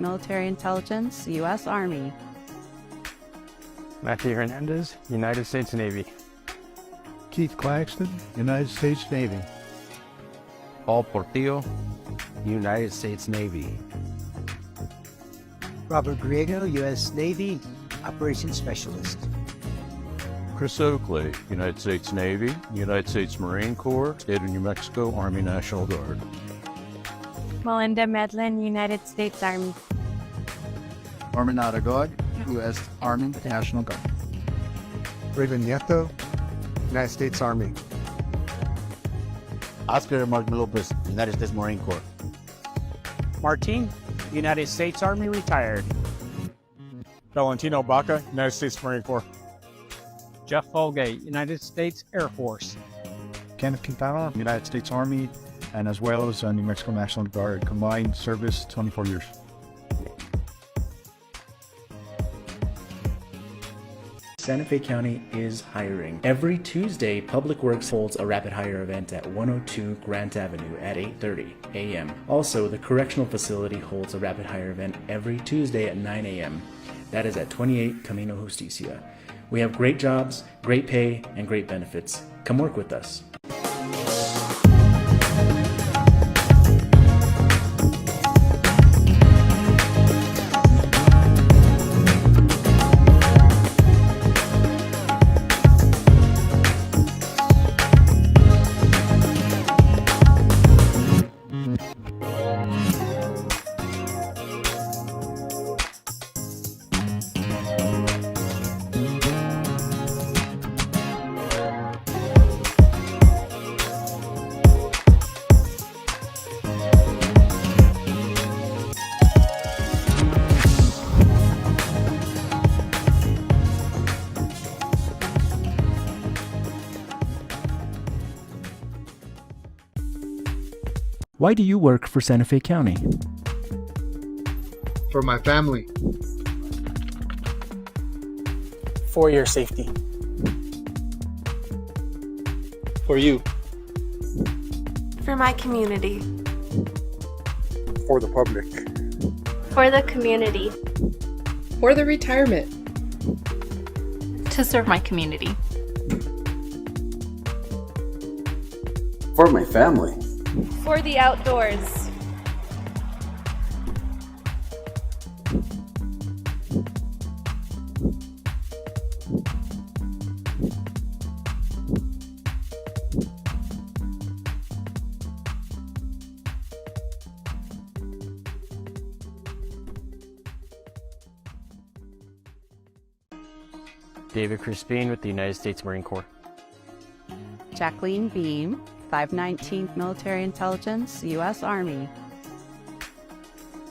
Military Intelligence, U.S. Army. Matthew Hernandez, United States Navy. Keith Claxton, United States Navy. Paul Portillo, United States Navy. Robert Griego, U.S. Navy, Operations Specialist. Chris Oakley, United States Navy, United States Marine Corps, State of New Mexico Army National Guard. Melinda Medlin, United States Army. Norman Aragod, U.S. Army National Guard. Raven Nieto, United States Army. Oscar Martin Lopez, United States Marine Corps. Martin, United States Army retired. Valentino Baca, United States Marine Corps. Jeff Folgate, United States Air Force. Kenneth Quintana, United States Army, and as well as New Mexico National Guard. Combined service, 24 years. Santa Fe County is hiring. Every Tuesday, Public Works holds a rapid hire event at 102 Grant Avenue at 8:30 a.m. Also, the Correctional Facility holds a rapid hire event every Tuesday at 9 a.m. That is at 28 Camino Justicia. We have great jobs, great pay, and great benefits. Come work with us. Why do you work for Santa Fe County? For my family. For your safety. For you. For my community. For the public. For the community. For the retirement. To serve my community. For my family. For the outdoors. David Crispin with the United States Marine Corps. Jacqueline Beam, 519th Military Intelligence, U.S. Army.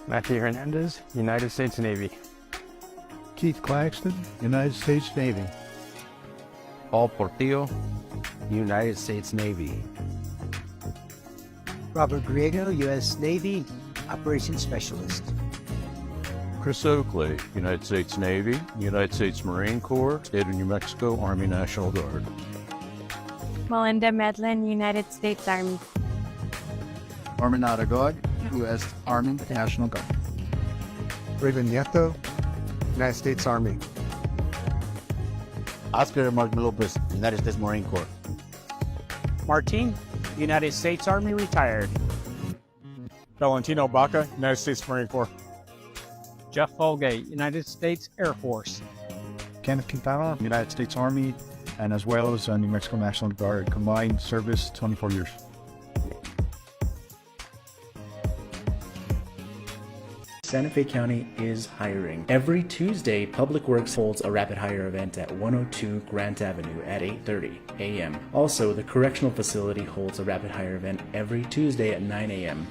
Matthew Hernandez, United States Navy. Keith Claxton, United States Navy. Paul Portillo, United States Navy. Robert Griego, U.S. Navy, Operations Specialist. Chris Oakley, United States Navy, United States Marine Corps, State of New Mexico Army National Guard. Melinda Medlin, United States Army. Norman Aragod, U.S. Army National Guard. Raven Nieto, United States Army. Oscar Martin Lopez, United States Marine Corps. Martin, United States Army retired. Valentino Baca, United States Marine Corps. Jeff Folgate, United States Air Force. Kenneth Quintana, United States Army, and as well as New Mexico National Guard. Combined service, 24 years. Santa Fe County is hiring. Every Tuesday, Public Works holds a rapid hire event at 102 Grant Avenue at 8:30 a.m. Also, the Correctional Facility holds a rapid hire event every Tuesday at 9 a.m.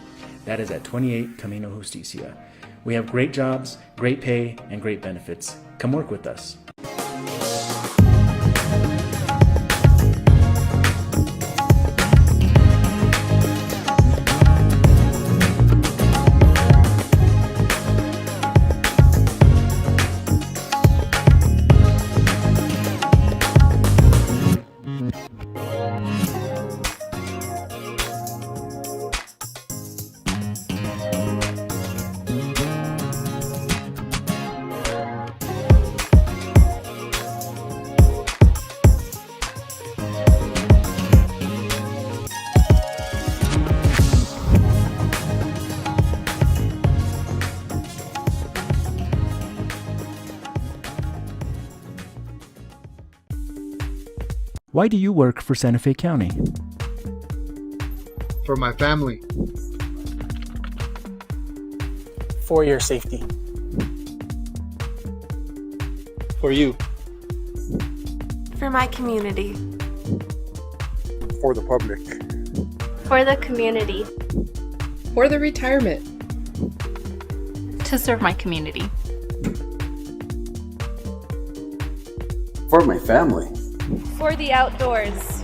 That is at 28 Camino Justicia. We have great jobs, great pay, and great benefits. Come work with us. Why do you work for Santa Fe County? For my family. For your safety. For you. For my community. For the public. For the community. For the retirement. To serve my community. For my family. For the outdoors.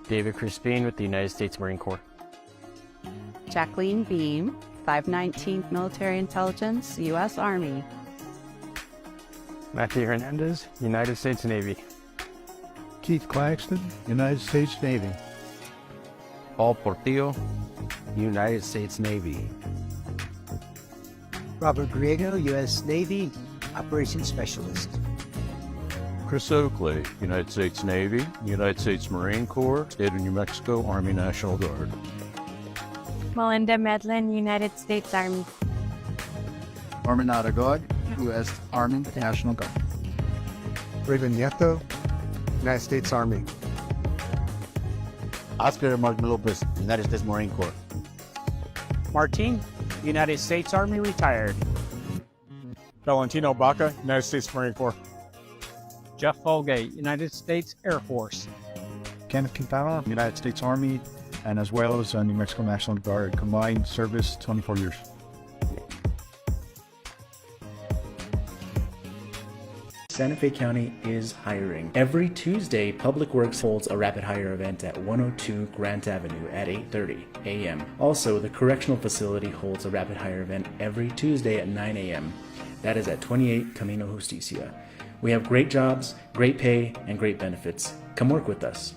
David Crispin with the United States Marine Corps. Jacqueline Beam, 519th Military Intelligence, U.S. Army. Matthew Hernandez, United States Navy. Keith Claxton, United States Navy. Paul Portillo, United States Navy. Robert Griego, U.S. Navy, Operations Specialist. Chris Oakley, United States Navy, United States Marine Corps, State of New Mexico Army National Guard. Melinda Medlin, United States Army. Norman Aragod, U.S. Army National Guard. Raven Nieto, United States Army. Oscar Mark Lopez, United States Marine Corps. Martin, United States Army retired. Valentino Baca, United States Marine Corps. Jeff Folgate, United States Air Force. Kenneth Quintana, United States Army, and as well as New Mexico National Guard. Combined service, 24 years. Santa Fe County is hiring. Every Tuesday, Public Works holds a rapid hire event at 102 Grant Avenue at 8:30 a.m. Also, the correctional facility holds a rapid hire event every Tuesday at 9 a.m. That is at 28 Camino Justicia. We have great jobs, great pay, and great benefits. Come work with us.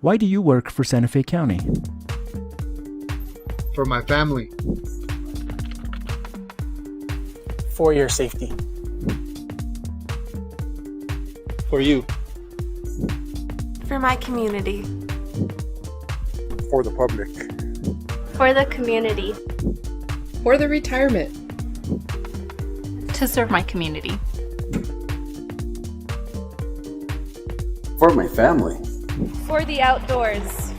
Why do you work for Santa Fe County? For my family. For your safety. For you. For my community. For the public. For the community. For the retirement. To serve my community. For my family. For the outdoors.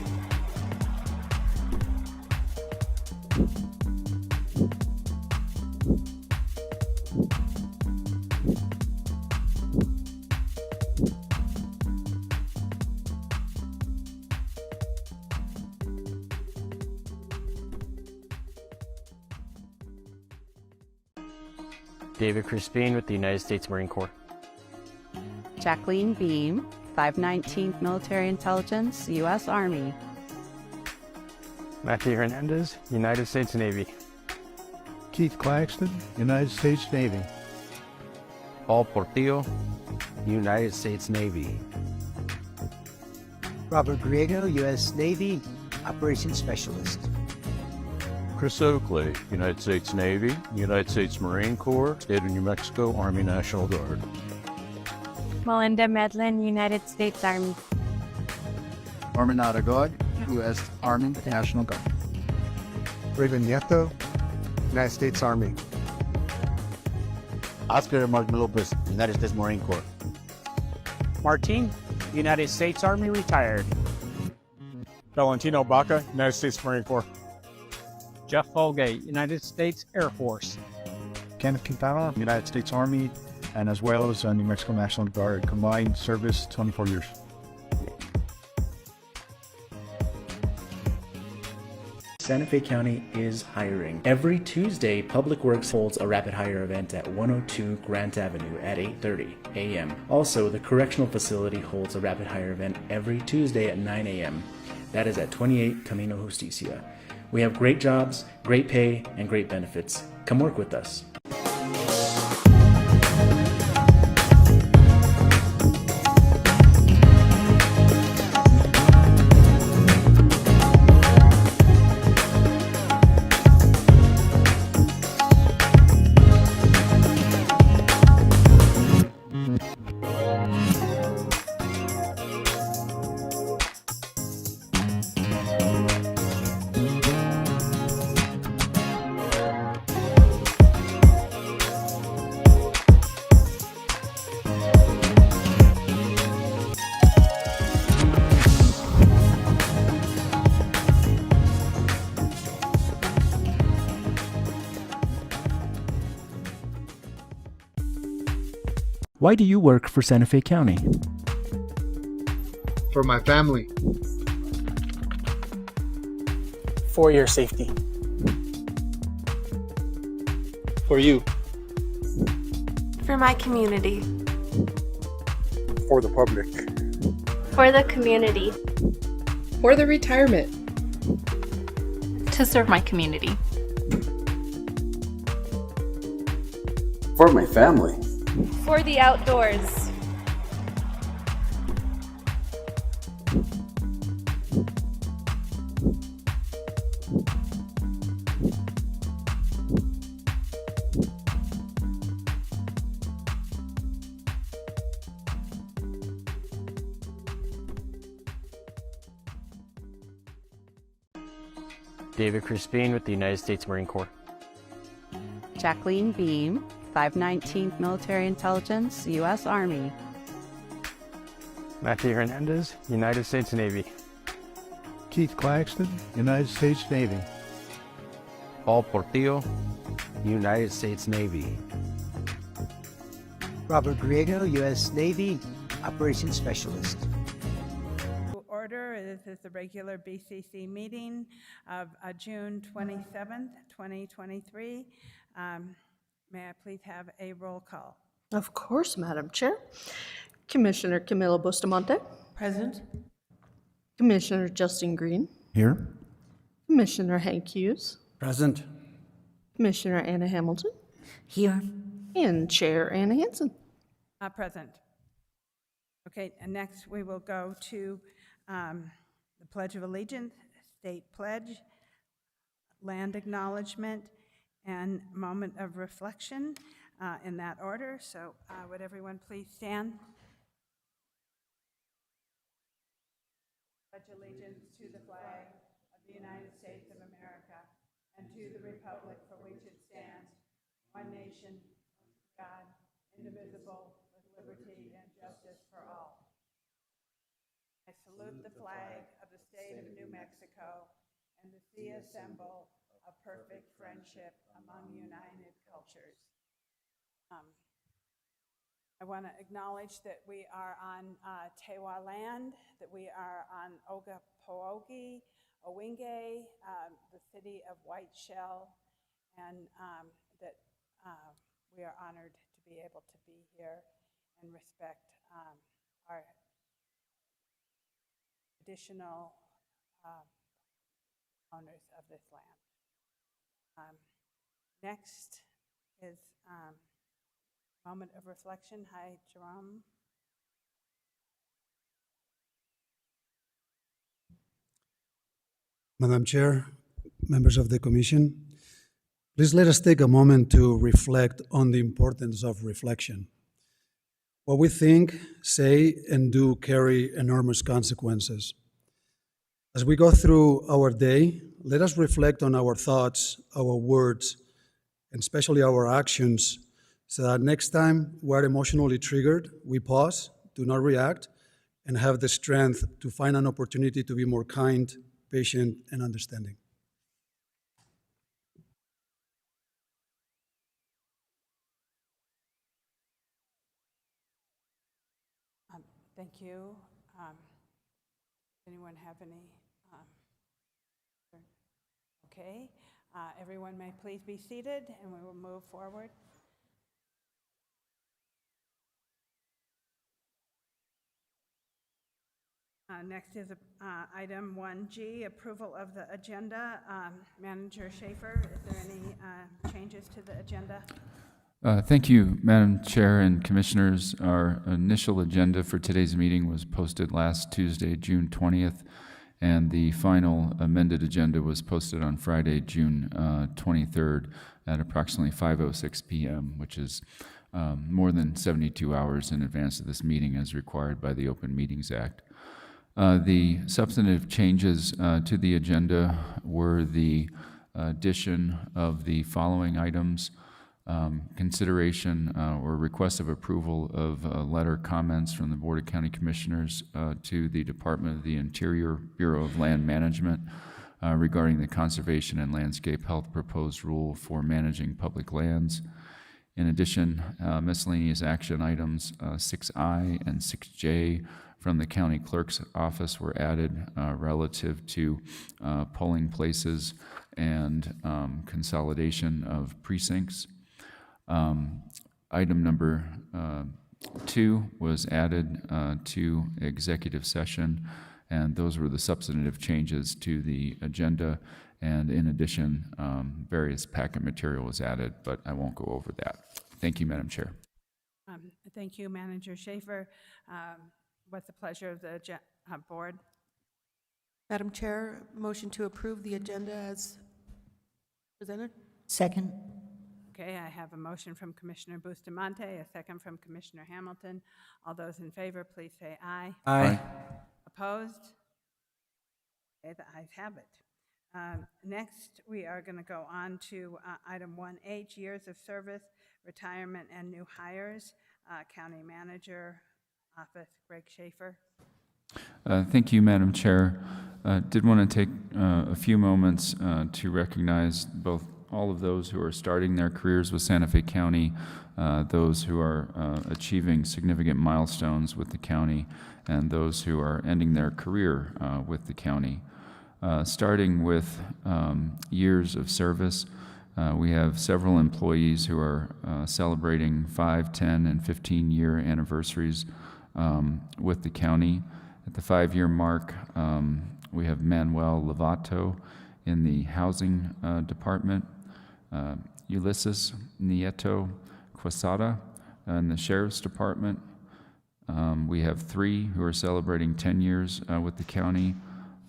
David Crispin with the United States Marine Corps. Jacqueline Beam, 519th Military Intelligence, U.S. Army. Matthew Hernandez, United States Navy. Keith Claxton, United States Navy. Paul Portillo, United States Navy. Robert Griego, U.S. Navy, Operations Specialist. Chris Oakley, United States Navy, United States Marine Corps, State of New Mexico Army National Guard. Melinda Medlin, United States Army. Norman Aragod, U.S. Army National Guard. Raven Nieto, United States Army. Oscar Mark Lopez, United States Marine Corps. Martin, United States Army retired. Valentino Baca, United States Marine Corps. Jeff Folgate, United States Air Force. Kenneth Quintana, United States Army, and as well as New Mexico National Guard. Combined service 24 years. Santa Fe County is hiring. Every Tuesday, Public Works holds a rapid hire event at 102 Grant Avenue at 8:30 a.m. Also, the correctional facility holds a rapid hire event every Tuesday at 9 a.m. That is at 28 Camino Justicia. We have great jobs, great pay, and great benefits. Come work with us. Why do you work for Santa Fe County? For my family. For your safety. For you. For my community. For the public. For the community. For the retirement. To serve my community. For my family. For the outdoors. David Crispin with the United States Marine Corps. Jacqueline Beam, 519th Military Intelligence, U.S. Army. Matthew Hernandez, United States Navy. Keith Claxton, United States Navy. Paul Portillo, United States Navy. Robert Griego, U.S. Navy, Operations Specialist. Order, this is the regular BCC meeting of June 27th, 2023. May I please have a roll call? Of course, Madam Chair. Commissioner Camilo Bustamante. Present. Commissioner Justin Green. Here. Commissioner Hank Hughes. Present. Commissioner Anna Hamilton. Here. And Chair Anna Hansen. Present. Okay, and next we will go to the Pledge of Allegiance, State Pledge, Land Acknowledgement, and Moment of Reflection in that order. So would everyone please stand? Pledge allegiance to the flag of the United States of America and to the republic for which it stands, one nation, God, indivisible, with liberty and justice for all. I salute the flag of the state of New Mexico and the sea symbol of perfect friendship among united cultures. I want to acknowledge that we are on Tewa land, that we are on Ogapowogi, Owingeh, the city of White Shell, and that we are honored to be able to be here and respect our traditional owners of this land. Next is moment of reflection. Hi, Jerome. Madam Chair, members of the Commission, please let us take a moment to reflect on the importance of reflection. What we think, say, and do carry enormous consequences. As we go through our day, let us reflect on our thoughts, our words, and especially our actions, so that next time we're emotionally triggered, we pause, do not react, and have the strength to find an opportunity to be more kind, patient, and understanding. Thank you. Anyone have any? Okay. Everyone may please be seated, and we will move forward. Next is item 1G, approval of the agenda. Manager Schaefer, is there any changes to the agenda? Thank you, Madam Chair and Commissioners. Our initial agenda for today's meeting was posted last Tuesday, June 20th, and the final amended agenda was posted on Friday, June 23rd at approximately 5:06 p.m., which is more than 72 hours in advance of this meeting as required by the Open Meetings Act. The substantive changes to the agenda were the addition of the following items: consideration or request of approval of letter comments from the Board of County Commissioners to the Department of the Interior Bureau of Land Management regarding the conservation and landscape health proposed rule for managing public lands. In addition, miscellaneous action items 6I and 6J from the county clerk's office were added relative to polling places and consolidation of precincts. Item number 2 was added to executive session, and those were the substantive changes to the agenda. And in addition, various packet material was added, but I won't go over that. Thank you, Madam Chair. Thank you, Manager Schaefer. What's the pleasure of the board? Madam Chair, motion to approve the agenda as presented. Second. Okay, I have a motion from Commissioner Bustamante, a second from Commissioner Hamilton. All those in favor, please say aye. Aye. Opposed? Okay, the ayes have it. Next, we are going to go on to item 1H, years of service, retirement, and new hires. County Manager Office, Greg Schaefer. Thank you, Madam Chair. Did want to take a few moments to recognize both all of those who are starting their careers with Santa Fe County, those who are achieving significant milestones with the county, and those who are ending their career with the county. Starting with years of service, we have several employees who are celebrating 5, 10, and 15-year anniversaries with the county. At the 5-year mark, we have Manuel Lovato in the Housing Department, Ulysses Nieto Quesada in the Sheriff's Department. We have 3 who are celebrating 10 years with the county: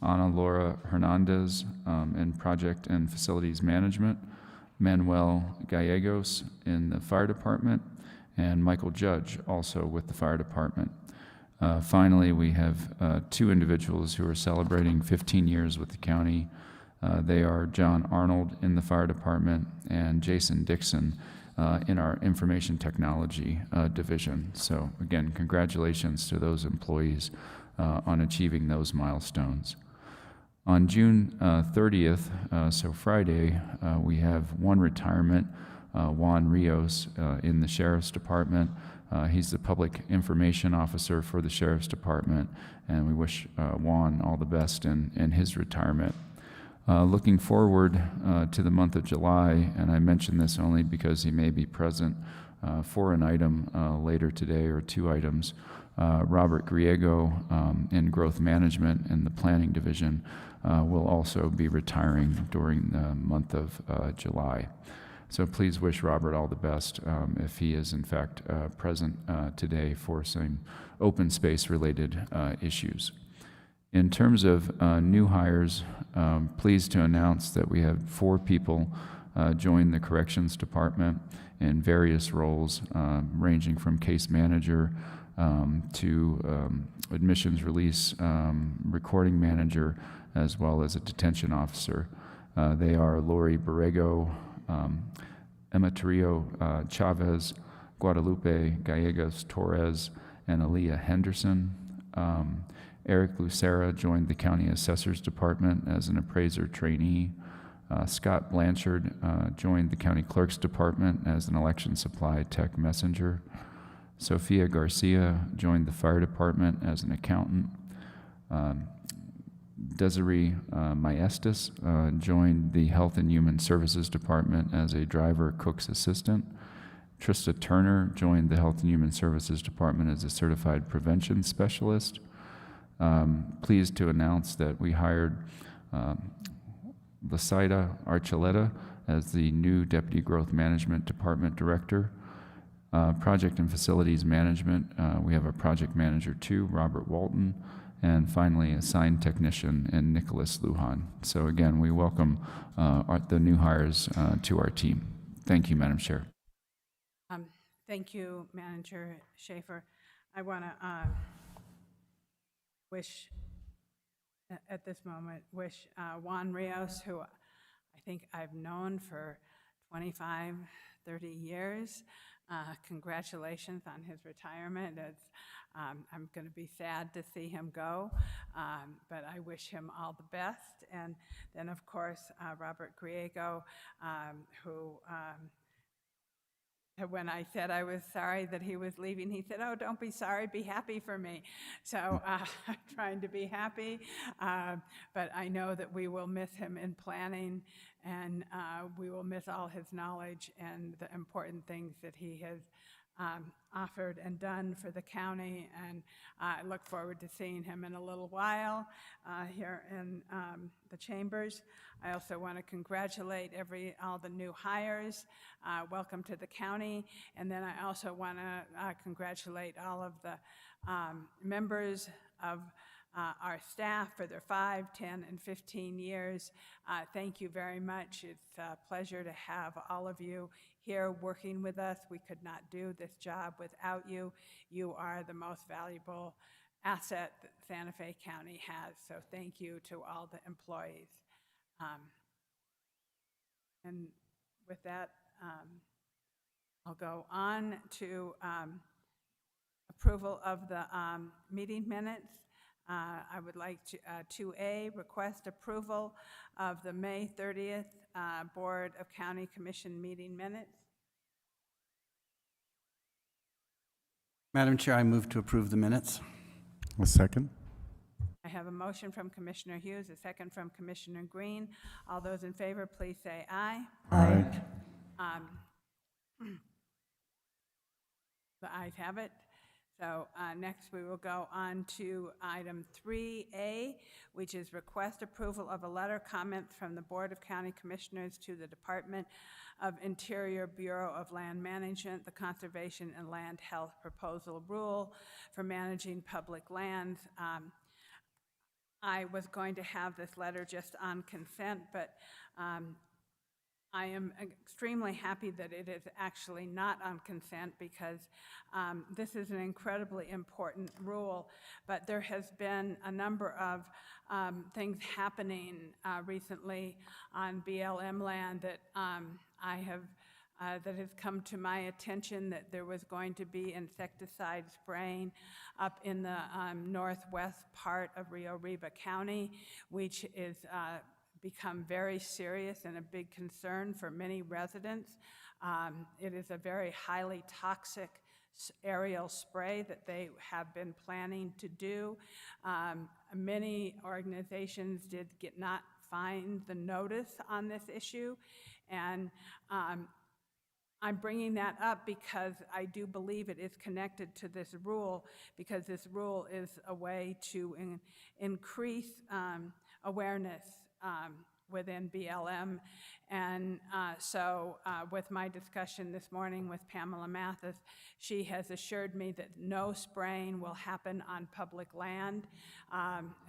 Ana Laura Hernandez in Project and Facilities Management, Manuel Gallegos in the Fire Department, and Michael Judge also with the Fire Department. Finally, we have 2 individuals who are celebrating 15 years with the county. They are John Arnold in the Fire Department and Jason Dixon in our Information Technology Division. So again, congratulations to those employees on achieving those milestones. On June 30th, so Friday, we have 1 retirement, Juan Rios in the Sheriff's Department. He's the Public Information Officer for the Sheriff's Department, and we wish Juan all the best in his retirement. Looking forward to the month of July, and I mention this only because he may be present for an item later today, or 2 items. Robert Griego in Growth Management in the Planning Division will also be retiring during the month of July. So please wish Robert all the best if he is in fact present today for some open space related issues. In terms of new hires, pleased to announce that we have 4 people join the Corrections Department in various roles, ranging from case manager to admissions release recording manager, as well as a detention officer. They are Lori Borrego, Emeterio Chavez, Guadalupe Gallegos Torres, and Aaliyah Henderson. Eric Lucera joined the County Assessor's Department as an appraiser trainee. Scott Blanchard joined the County Clerk's Department as an election supply tech messenger. Sophia Garcia joined the fire department as an accountant. Desiree Maestas joined the Health and Human Services Department as a driver cook's assistant. Trista Turner joined the Health and Human Services Department as a certified prevention specialist. Pleased to announce that we hired Lasaida Archuleta as the new Deputy Growth Management Department Director. Project and Facilities Management, we have a Project Manager 2, Robert Walton, and finally a sign technician in Nicholas Lujan. So again, we welcome the new hires to our team. Thank you, Madam Chair. Thank you, Manager Schaefer. I want to wish, at this moment, Juan Rios, who I think I've known for 25, 30 years, congratulations on his retirement. I'm going to be sad to see him go, but I wish him all the best. And then, of course, Robert Griego, who, when I said I was sorry that he was leaving, he said, "Oh, don't be sorry, be happy for me." So I'm trying to be happy, but I know that we will miss him in planning, and we will miss all his knowledge and the important things that he has offered and done for the county, and I look forward to seeing him in a little while here in the chambers. I also want to congratulate all the new hires. Welcome to the county. And then I also want to congratulate all of the members of our staff for their 5, 10, and 15 years. Thank you very much. It's a pleasure to have all of you here working with us. We could not do this job without you. You are the most valuable asset that Santa Fe County has, so thank you to all the employees. And with that, I'll go on to approval of the meeting minutes. I would like to 2A, request approval of the May 30th Board of County Commission meeting minutes. Madam Chair, I move to approve the minutes. A second. I have a motion from Commissioner Hughes, a second from Commissioner Green. All those in favor, please say aye. Aye. The ayes have it. So next we will go on to item 3A, which is request approval of a letter comments from the Board of County Commissioners to the Department of Interior Bureau of Land Management, the Conservation and Land Health Proposal Rule for managing public lands. I was going to have this letter just on consent, but I am extremely happy that it is actually not on consent, because this is an incredibly important rule. But there has been a number of things happening recently on BLM land that that has come to my attention, that there was going to be insecticide spraying up in the northwest part of Rio Arriba County, which is become very serious and a big concern for many residents. It is a very highly toxic aerial spray that they have been planning to do. Many organizations did not find the notice on this issue, and I'm bringing that up because I do believe it is connected to this rule, because this rule is a way to increase awareness within BLM. And so with my discussion this morning with Pamela Mathis, she has assured me that no spraying will happen on public land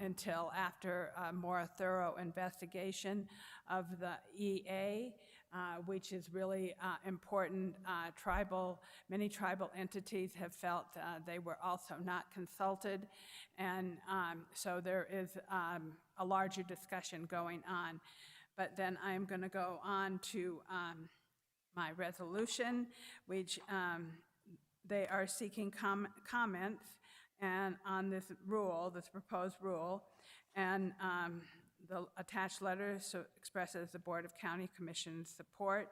until after a more thorough investigation of the EA, which is really important. Many tribal entities have felt they were also not consulted, and so there is a larger discussion going on. But then I'm going to go on to my resolution, which they are seeking comments and on this rule, this proposed rule, and the attached letter expresses the Board of County Commission's support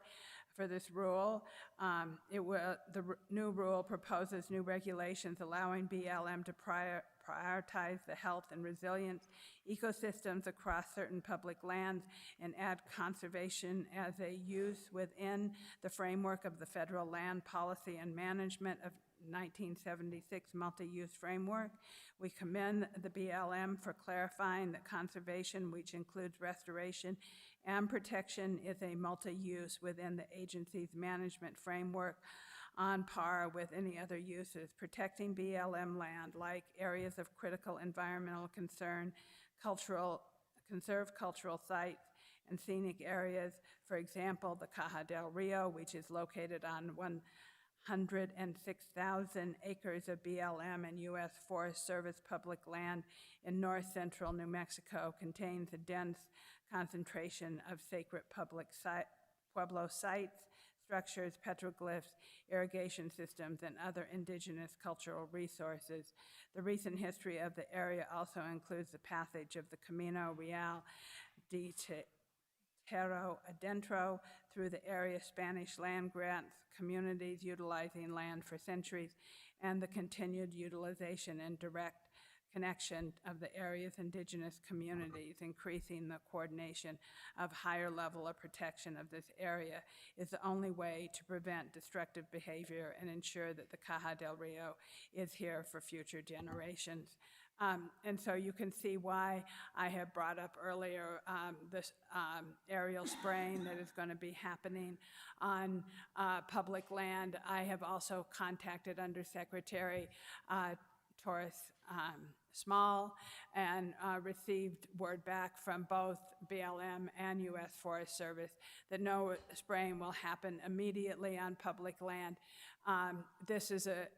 for this rule. The new rule proposes new regulations allowing BLM to prioritize the health and resilience ecosystems across certain public lands and add conservation as a use within the framework of the Federal Land Policy and Management of 1976 multi-use framework. We commend the BLM for clarifying that conservation, which includes restoration and protection, is a multi-use within the agency's management framework on par with any other uses. Protecting BLM land, like areas of critical environmental concern, conserve cultural sites, and scenic areas. For example, the Caja del Rio, which is located on 106,000 acres of BLM and U.S. Forest Service public land in north central New Mexico, contains a dense concentration of sacred public Pueblo sites, structures, petroglyphs, irrigation systems, and other indigenous cultural resources. The recent history of the area also includes the passage of the Camino Real de Terro Adentro through the area, Spanish land grants, communities utilizing land for centuries, and the continued utilization and direct connection of the area's indigenous communities. Increasing the coordination of higher level of protection of this area is the only way to prevent destructive behavior and ensure that the Caja del Rio is here for future generations. And so you can see why I have brought up earlier this aerial spraying that is going to be happening on public land. I have also contacted Undersecretary Torres Small and received word back from both BLM and U.S. Forest Service that no spraying will happen immediately on public land. This is the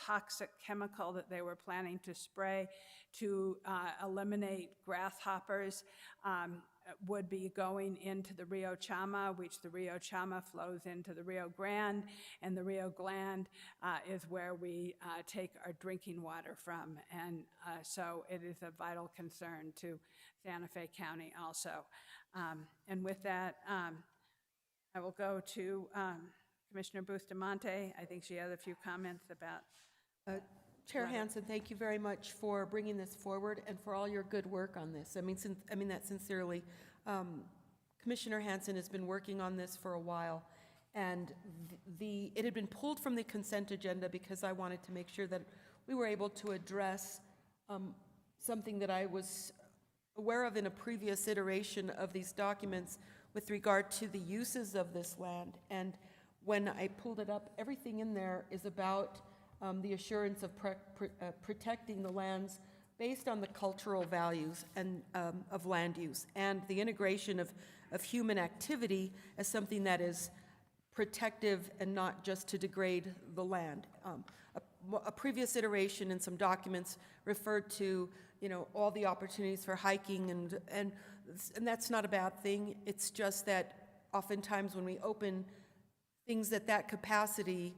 toxic chemical that they were planning to spray to eliminate grasshoppers would be going into the Rio Chama, which the Rio Chama flows into the Rio Grande, and the Rio Grande is where we take our drinking water from. And so it is a vital concern to Santa Fe County also. And with that, I will go to Commissioner Bustamante. I think she has a few comments about. Chair Hansen, thank you very much for bringing this forward and for all your good work on this. I mean that sincerely. Commissioner Hansen has been working on this for a while, and it had been pulled from the consent agenda because I wanted to make sure that we were able to address something that I was aware of in a previous iteration of these documents with regard to the uses of this land. And when I pulled it up, everything in there is about the assurance of protecting the lands based on the cultural values and of land use, and the integration of human activity as something that is protective and not just to degrade the land. A previous iteration in some documents referred to, all the opportunities for hiking, and that's not a bad thing. It's just that oftentimes when we open things at that capacity,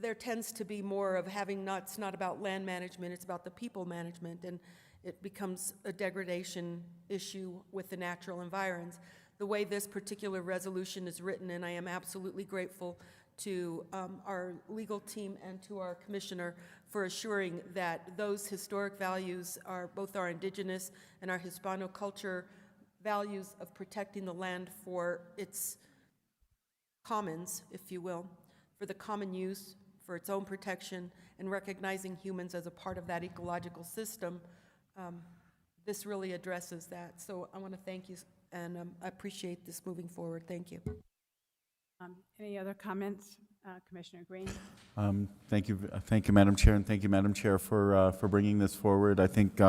there tends to be more of it's not about land management, it's about the people management, and it becomes a degradation issue with the natural environs. The way this particular resolution is written, and I am absolutely grateful to our legal team and to our commissioner for assuring that those historic values are both our indigenous and our Hispano culture values of protecting the land for its commons, if you will, for the common use, for its own protection, and recognizing humans as a part of that ecological system. This really addresses that. So I want to thank you, and I appreciate this moving forward. Thank you. Any other comments? Commissioner Green? Thank you, Madam Chair, and thank you, Madam Chair, for bringing this forward. I think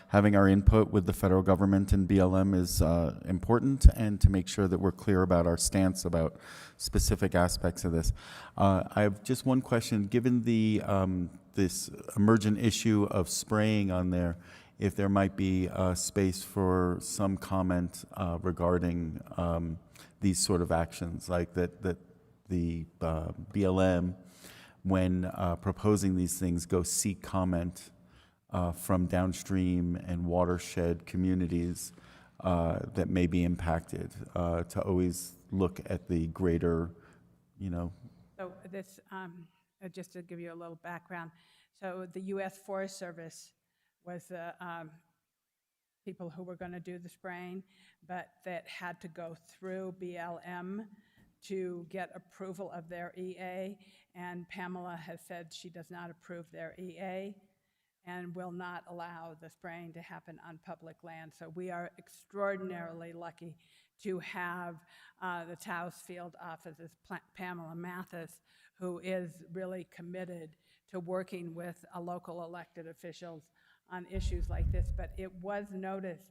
having our input with the federal government and BLM is important, and to make sure that we're clear about our stance about specific aspects of this. I have just one question. Given the this emergent issue of spraying on there, if there might be space for some comment regarding these sort of actions, like that the BLM, when proposing these things, go seek comment from downstream and watershed communities that may be impacted, to always look at the greater, So this, just to give you a little background, so the U.S. Forest Service was the people who were going to do the spraying, but that had to go through BLM to get approval of their EA, and Pamela has said she does not approve their EA and will not allow the spraying to happen on public land. So we are extraordinarily lucky to have the Taos Field Office's Pamela Mathis, who is really committed to working with local elected officials on issues like this. But it was noticed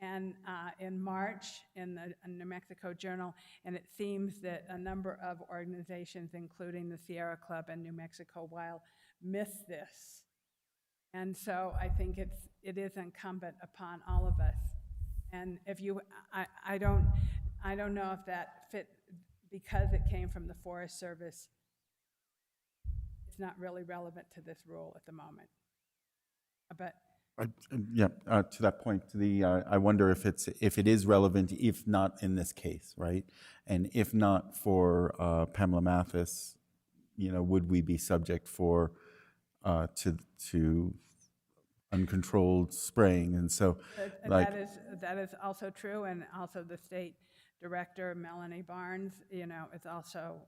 and in March in the New Mexico Journal, and it seems that a number of organizations, including the Sierra Club and New Mexico Wild, missed this. And so I think it is incumbent upon all of us. And if you, I don't know if that fit, because it came from the Forest Service, it's not really relevant to this rule at the moment. But to that point, I wonder if it is relevant, if not in this case, right? And if not for Pamela Mathis, would we be subject to uncontrolled spraying? And so, that is also true, and also the state director Melanie Barnes, is also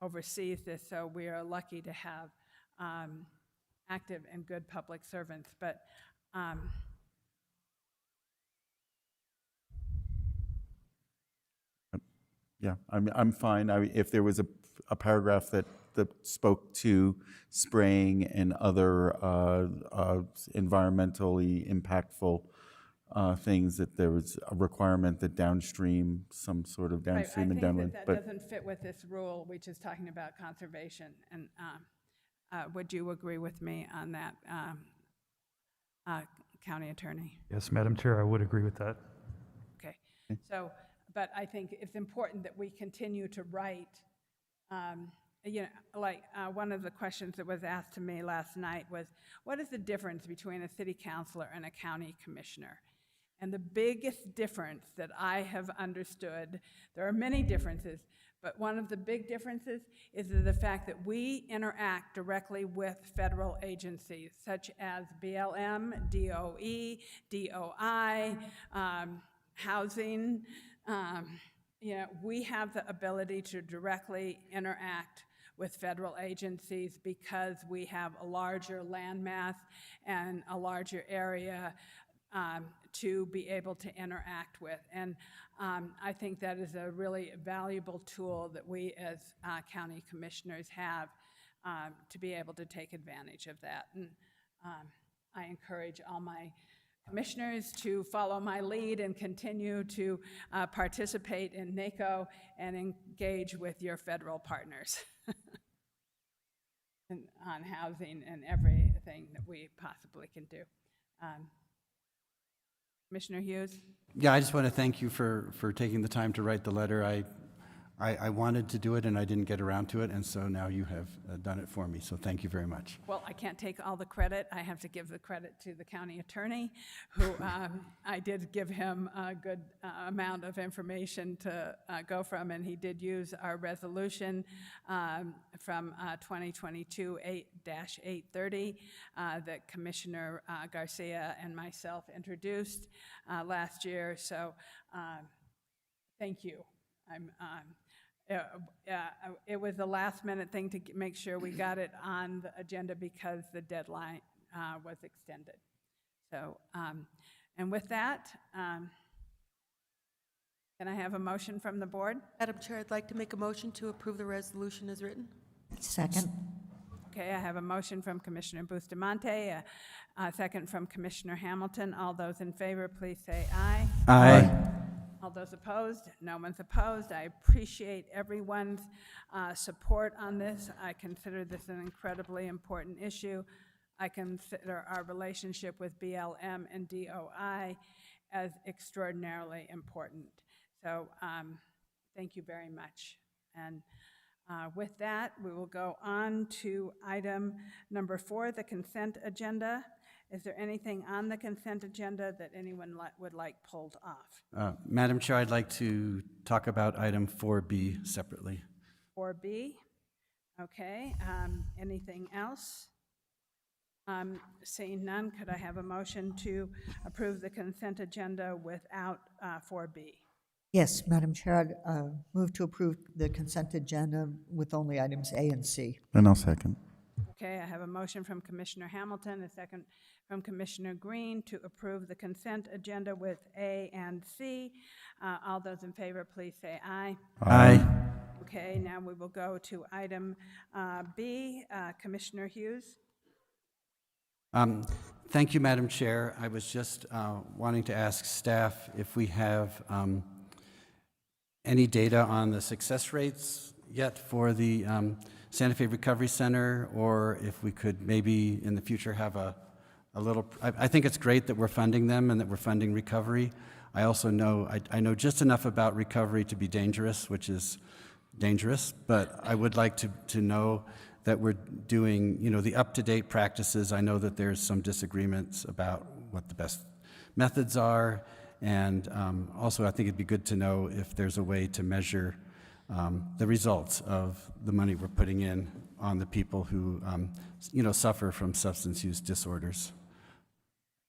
oversees this. So we are lucky to have active and good public servants. But I'm fine. If there was a paragraph that spoke to spraying and other environmentally impactful things, that there was a requirement that downstream, some sort of downstream and downwind. That doesn't fit with this rule, which is talking about conservation. And would you agree with me on that, County Attorney? Yes, Madam Chair, I would agree with that. Okay. So, but I think it's important that we continue to write. One of the questions that was asked to me last night was, what is the difference between a city councilor and a county commissioner? And the biggest difference that I have understood, there are many differences, but one of the big differences is the fact that we interact directly with federal agencies such as BLM, DOE, DOI, housing. We have the ability to directly interact with federal agencies because we have a larger landmass and a larger area to be able to interact with. And I think that is a really valuable tool that we as county commissioners have to be able to take advantage of that. And I encourage all my commissioners to follow my lead and continue to participate in NACO and engage with your federal partners on housing and everything that we possibly can do. Commissioner Hughes? Yeah, I just want to thank you for taking the time to write the letter. I wanted to do it and I didn't get around to it, and so now you have done it for me, so thank you very much. Well, I can't take all the credit. I have to give the credit to the county attorney, who I did give him a good amount of information to go from, and he did use our resolution from 2022-8-830 that Commissioner Garcia and myself introduced last year, so thank you. It was a last-minute thing to make sure we got it on the agenda because the deadline was extended. So, and with that, can I have a motion from the board? Madam Chair, I'd like to make a motion to approve the resolution as written. Second. Okay, I have a motion from Commissioner Bustamante, a second from Commissioner Hamilton. All those in favor, please say aye. Aye. All those opposed? No one's opposed. I appreciate everyone's support on this. I consider this an incredibly important issue. I consider our relationship with BLM and DOI as extraordinarily important. So thank you very much. And with that, we will go on to item number 4, the consent agenda. Is there anything on the consent agenda that anyone would like pulled off? Madam Chair, I'd like to talk about item 4B separately. 4B, okay. Anything else? Seeing none, could I have a motion to approve the consent agenda without 4B? Yes, Madam Chair, I'd move to approve the consent agenda with only items A and C. And I'll second. Okay, I have a motion from Commissioner Hamilton, a second from Commissioner Green to approve the consent agenda with A and C. All those in favor, please say aye. Aye. Okay, now we will go to item B. Commissioner Hughes? Thank you, Madam Chair. I was just wanting to ask staff if we have any data on the success rates yet for the Santa Fe Recovery Center, or if we could maybe in the future have a little, I think it's great that we're funding them and that we're funding recovery. I also know, I know just enough about recovery to be dangerous, which is dangerous, but I would like to know that we're doing, you know, the up-to-date practices. I know that there's some disagreements about what the best methods are, and also I think it'd be good to know if there's a way to measure the results of the money we're putting in on the people who, you know, suffer from substance use disorders.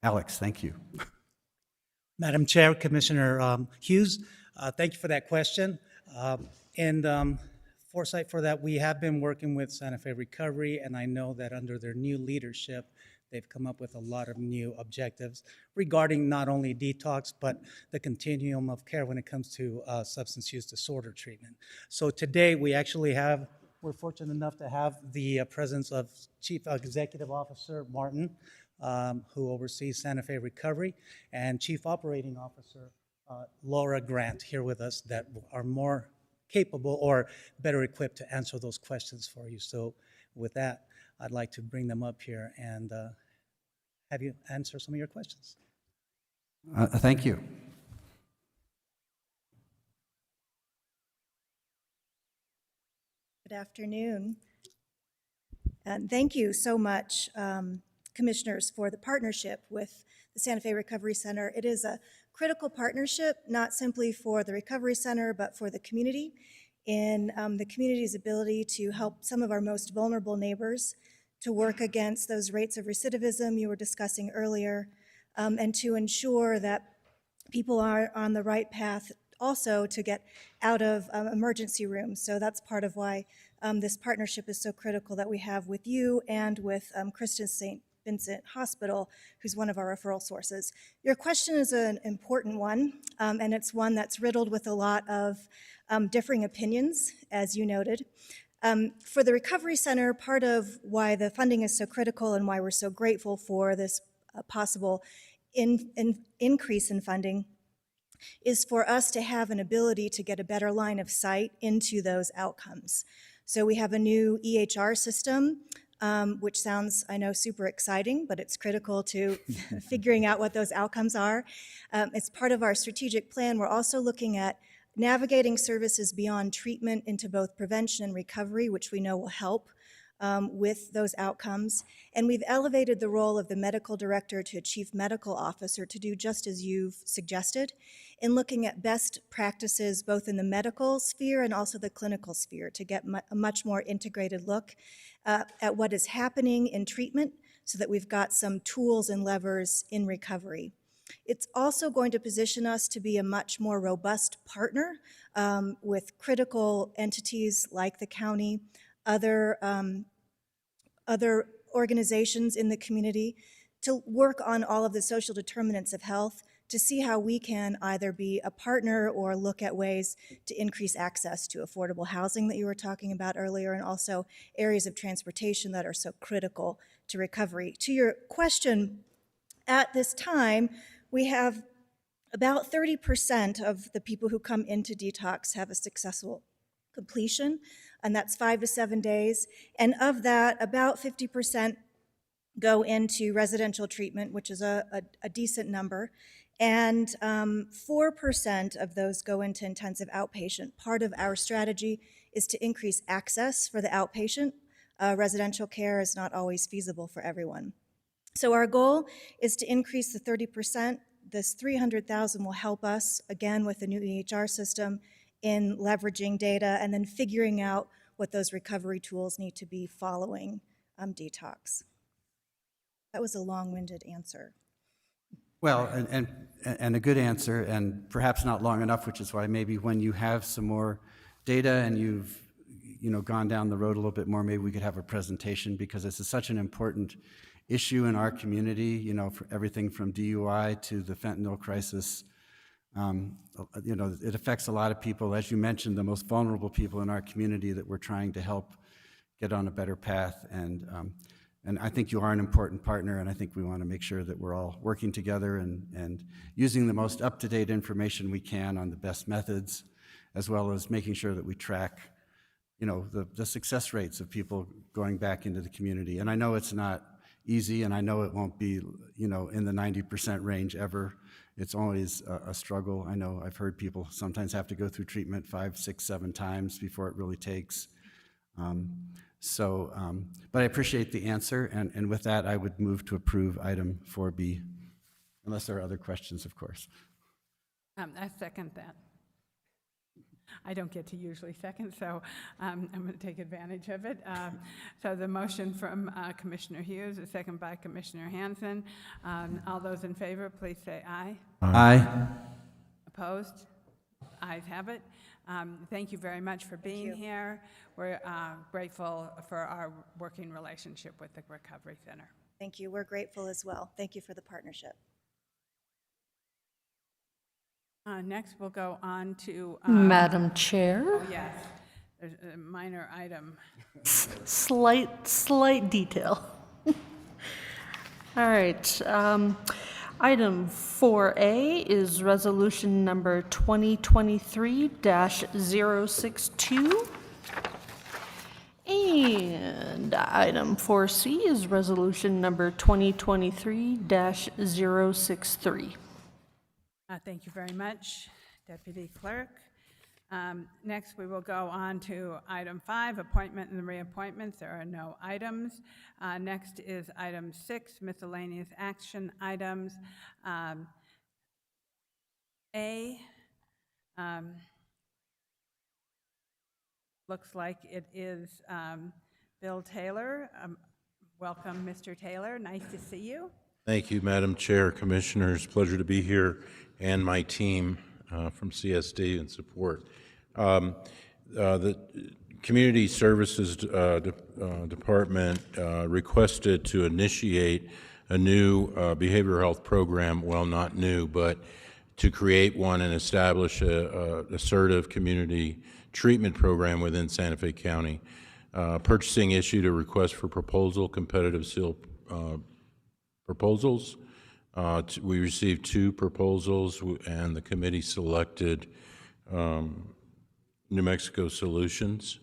Alex, thank you. Madam Chair, Commissioner Hughes, thank you for that question. And foresight for that, we have been working with Santa Fe Recovery, and I know that under their new leadership, they've come up with a lot of new objectives regarding not only detox, but the continuum of care when it comes to substance use disorder treatment. So today, we're fortunate enough to have the presence of Chief Executive Officer Martin, who oversees Santa Fe Recovery, and Chief Operating Officer Laura Grant here with us that are more capable or better equipped to answer those questions for you. So with that, I'd like to bring them up here and have you answer some of your questions. Thank you. Good afternoon. And thank you so much, Commissioners, for the partnership with the Santa Fe Recovery Center. It is a critical partnership, not simply for the Recovery Center, but for the community, in the community's ability to help some of our most vulnerable neighbors to work against those rates of recidivism you were discussing earlier, and to ensure that people are on the right path also to get out of emergency rooms. So that's part of why this partnership is so critical that we have with you and with Kristen St. Vincent Hospital, who's one of our referral sources. Your question is an important one, and it's one that's riddled with a lot of differing opinions, as you noted. For the Recovery Center, part of why the funding is so critical and why we're so grateful for this possible increase in funding is for us to have an ability to get a better line of sight into those outcomes. So we have a new EHR system, which sounds, I know, super exciting, but it's critical to figuring out what those outcomes are. It's part of our strategic plan. We're also looking at navigating services beyond treatment into both prevention and recovery, which we know will help with those outcomes. And we've elevated the role of the medical director to a chief medical officer to do just as you've suggested, in looking at best practices both in the medical sphere and also the clinical sphere to get a much more integrated look at what is happening in treatment so that we've got some tools and levers in recovery. It's also going to position us to be a much more robust partner with critical entities like the county, other organizations in the community, to work on all of the social determinants of health, to see how we can either be a partner or look at ways to increase access to affordable housing that you were talking about earlier, and also areas of transportation that are so critical to recovery. To your question, at this time, we have about 30% of the people who come into detox have a successful completion, and that's 5 to 7 days. And of that, about 50% go into residential treatment, which is a decent number, and 4% of those go into intensive outpatient. Part of our strategy is to increase access for the outpatient. Residential care is not always feasible for everyone. So our goal is to increase the 30%. This $300,000 will help us, again, with the new EHR system in leveraging data and then figuring out what those recovery tools need to be following detox. That was a long-winded answer. Well, and a good answer, and perhaps not long enough, which is why maybe when you have some more data and you've gone down the road a little bit more, maybe we could have a presentation, because this is such an important issue in our community, for everything from DUI to the fentanyl crisis. It affects a lot of people, as you mentioned, the most vulnerable people in our community that we're trying to help get on a better path. And I think you are an important partner, and I think we want to make sure that we're all working together and using the most up-to-date information we can on the best methods, as well as making sure that we track, the success rates of people going back into the community. And I know it's not easy, and I know it won't be, in the 90% range ever. It's always a struggle. I know I've heard people sometimes have to go through treatment 5, 6, 7 times before it really takes. But I appreciate the answer, and with that, I would move to approve item 4B, unless there are other questions, of course. I second that. I don't get to usually second, so I'm going to take advantage of it. So the motion from Commissioner Hughes, a second by Commissioner Hanson. All those in favor, please say aye. Aye. Opposed? Ayes have it. Thank you very much for being here. We're grateful for our working relationship with the Recovery Center. Thank you. We're grateful as well. Thank you for the partnership. Next, we'll go on to... Madam Chair? Oh, yes. There's a minor item. Slight detail. All right. Item 4A is resolution number 2023-062. And item 4C is resolution number 2023-063. Thank you very much, Deputy Clerk. Next, we will go on to item 5, appointment and reappointments. There are no items. Next is item 6, miscellaneous action items. Looks like it is Bill Taylor. Welcome, Mr. Taylor. Nice to see you. Thank you, Madam Chair, Commissioners. Pleasure to be here, and my team from CSD and support. The Community Services Department requested to initiate a new behavioral health program, well, not new, but to create one and establish a assertive community treatment program within Santa Fe County. Purchasing issued a request for proposal, competitive seal proposals. We received 2 proposals, and the committee selected New Mexico Solutions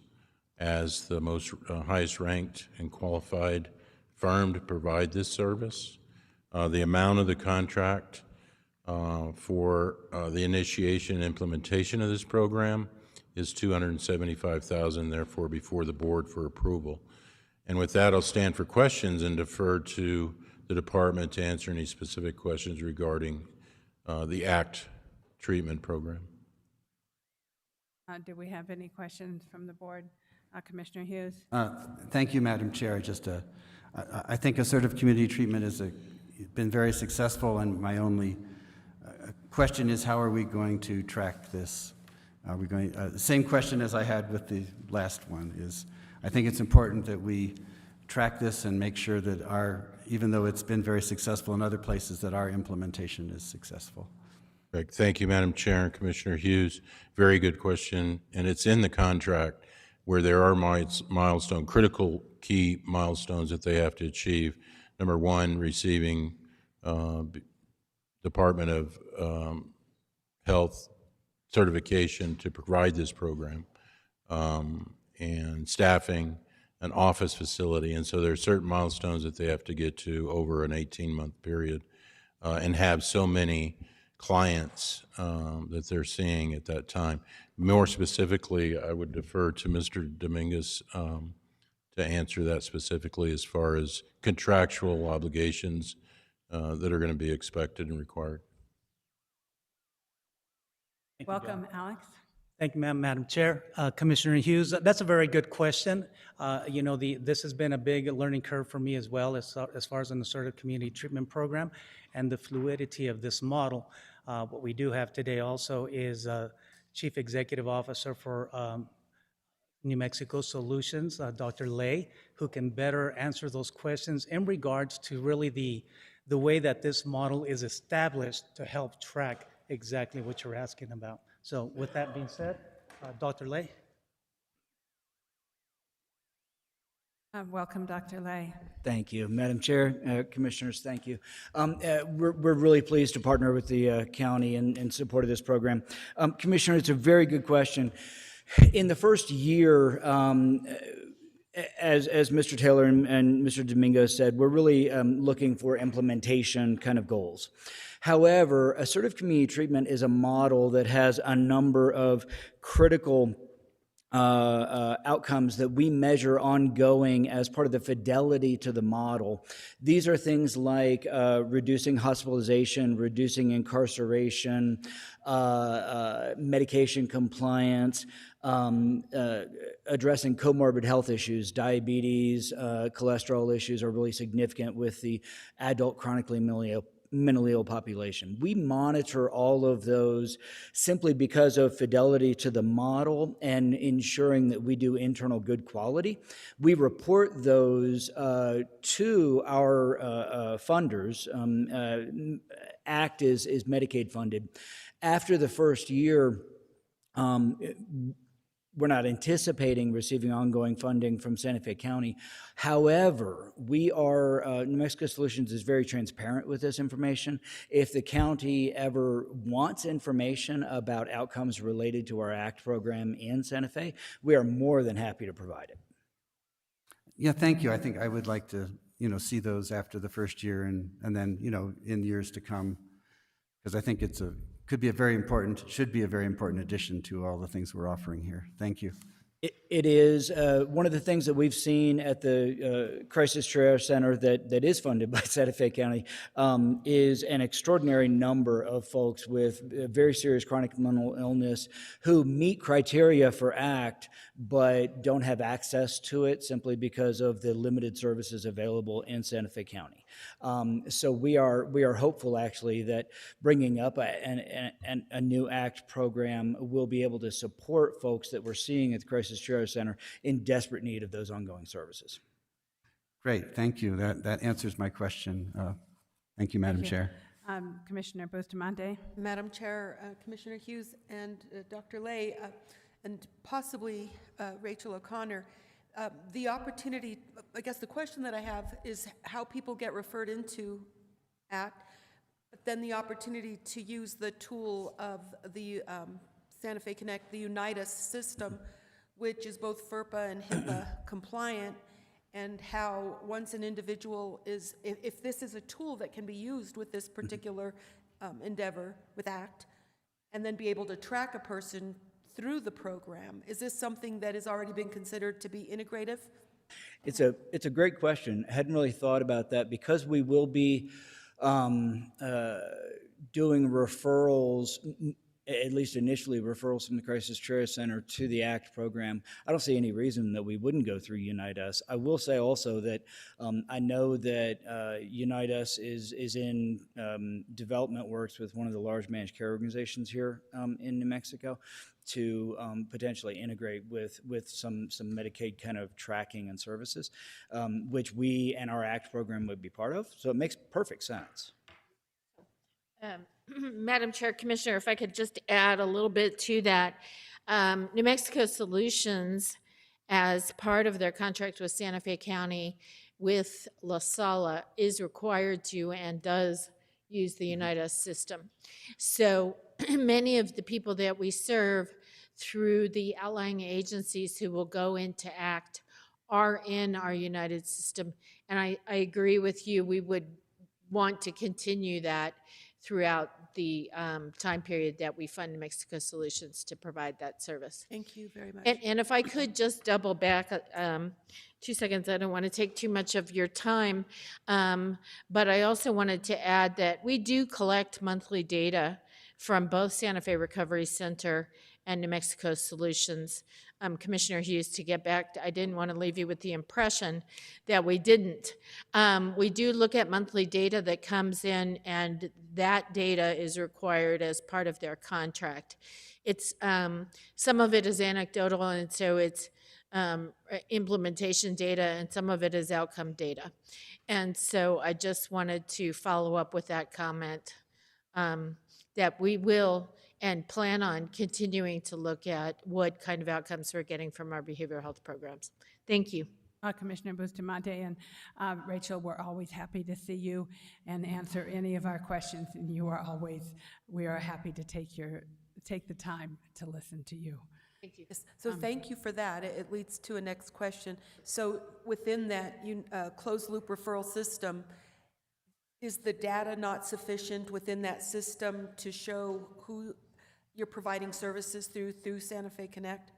as the most highest ranked and qualified firm to provide this service. The amount of the contract for the initiation and implementation of this program is $275,000, therefore before the board for approval. And with that, I'll stand for questions and defer to the department to answer any specific questions regarding the ACT treatment program. Do we have any questions from the board? Commissioner Hughes? Thank you, Madam Chair. I think assertive community treatment has been very successful, and my only question is, how are we going to track this? Are we going, same question as I had with the last one is, I think it's important that we track this and make sure that even though it's been very successful in other places, that our implementation is successful. Thank you, Madam Chair and Commissioner Hughes. Very good question, and it's in the contract where there are critical key milestones that they have to achieve. Number 1, receiving Department of Health certification to provide this program, and staffing an office facility. And so there are certain milestones that they have to get to over an 18-month period and have so many clients that they're seeing at that time. More specifically, I would defer to Mr. Dominguez to answer that specifically as far as contractual obligations that are going to be expected and required. Welcome, Alex. Thank you, Madam Chair. Commissioner Hughes, that's a very good question. This has been a big learning curve for me as well as far as an assertive community treatment program and the fluidity of this model. What we do have today also is Chief Executive Officer for New Mexico Solutions, Dr. Lay, who can better answer those questions in regards to really the way that this model is established to help track exactly what you're asking about. So with that being said, Dr. Lay. Welcome, Dr. Lay. Thank you, Madam Chair, Commissioners, thank you. We're really pleased to partner with the county in support of this program. Commissioner, it's a very good question. In the first year, as Mr. Taylor and Mr. Domingo said, we're really looking for implementation kind of goals. However, assertive community treatment is a model that has a number of critical outcomes that we measure ongoing as part of the fidelity to the model. These are things like reducing hospitalization, reducing incarceration, medication compliance, addressing comorbid health issues. Diabetes, cholesterol issues are really significant with the adult chronically mentally ill population. We monitor all of those simply because of fidelity to the model and ensuring that we do internal good quality. We report those to our funders. ACT is Medicaid funded. After the first year, we're not anticipating receiving ongoing funding from Santa Fe County. However, New Mexico Solutions is very transparent with this information. If the county ever wants information about outcomes related to our ACT program in Santa Fe, we are more than happy to provide it. Yeah, thank you. I think I would like to, see those after the first year and then, in years to come, because I think should be a very important addition to all the things we're offering here. Thank you. It is. One of the things that we've seen at the Crisis Triage Center that is funded by Santa Fe County is an extraordinary number of folks with very serious chronic mental illness who meet criteria for ACT but don't have access to it simply because of the limited services available in Santa Fe County. So we are hopeful actually that bringing up a new ACT program will be able to support folks that we're seeing at the Crisis Triage Center in desperate need of those ongoing services. Great, thank you. That answers my question. Thank you, Madam Chair. Commissioner Bustamante. Madam Chair, Commissioner Hughes, and Dr. Lay, and possibly Rachel O'Connor, the opportunity, I guess the question that I have is how people get referred into ACT, but then the opportunity to use the tool of the Santa Fe Connect, the Unitas system, which is both FERPA and HIPAA compliant, and how once an individual is, if this is a tool that can be used with this particular endeavor with ACT, and then be able to track a person through the program. Is this something that has already been considered to be integrative? It's a great question. I hadn't really thought about that because we will be doing referrals, at least initially referrals from the Crisis Triage Center to the ACT program. I don't see any reason that we wouldn't go through Unitas. I will say also that I know that Unitas is in development works with one of the large managed care organizations here in New Mexico to potentially integrate with some Medicaid kind of tracking and services, which we and our ACT program would be part of. So it makes perfect sense. Madam Chair, Commissioner, if I could just add a little bit to that. New Mexico Solutions, as part of their contract with Santa Fe County with La Sala, is required to and does use the Unitas system. So many of the people that we serve through the outlying agencies who will go into ACT are in our United system. And I agree with you, we would want to continue that throughout the time period that we fund New Mexico Solutions to provide that service. Thank you very much. And if I could just double back 2 seconds, I don't want to take too much of your time, but I also wanted to add that we do collect monthly data from both Santa Fe Recovery Center and New Mexico Solutions. Commissioner Hughes, to get back, I didn't want to leave you with the impression that we didn't. We do look at monthly data that comes in, and that data is required as part of their contract. It's some of it is anecdotal, and so it's implementation data, and some of it is outcome data. And so I just wanted to follow up with that comment that we will and plan on continuing to look at what kind of outcomes we're getting from our behavioral health programs. Thank you. Commissioner Bustamante and Rachel, we're always happy to see you and answer any of our questions, and we are happy to take the time to listen to you. Thank you. Yes, so thank you for that. It leads to a next question. So within that closed-loop referral system, is the data not sufficient within that system to show who you're providing services through Santa Fe Connect?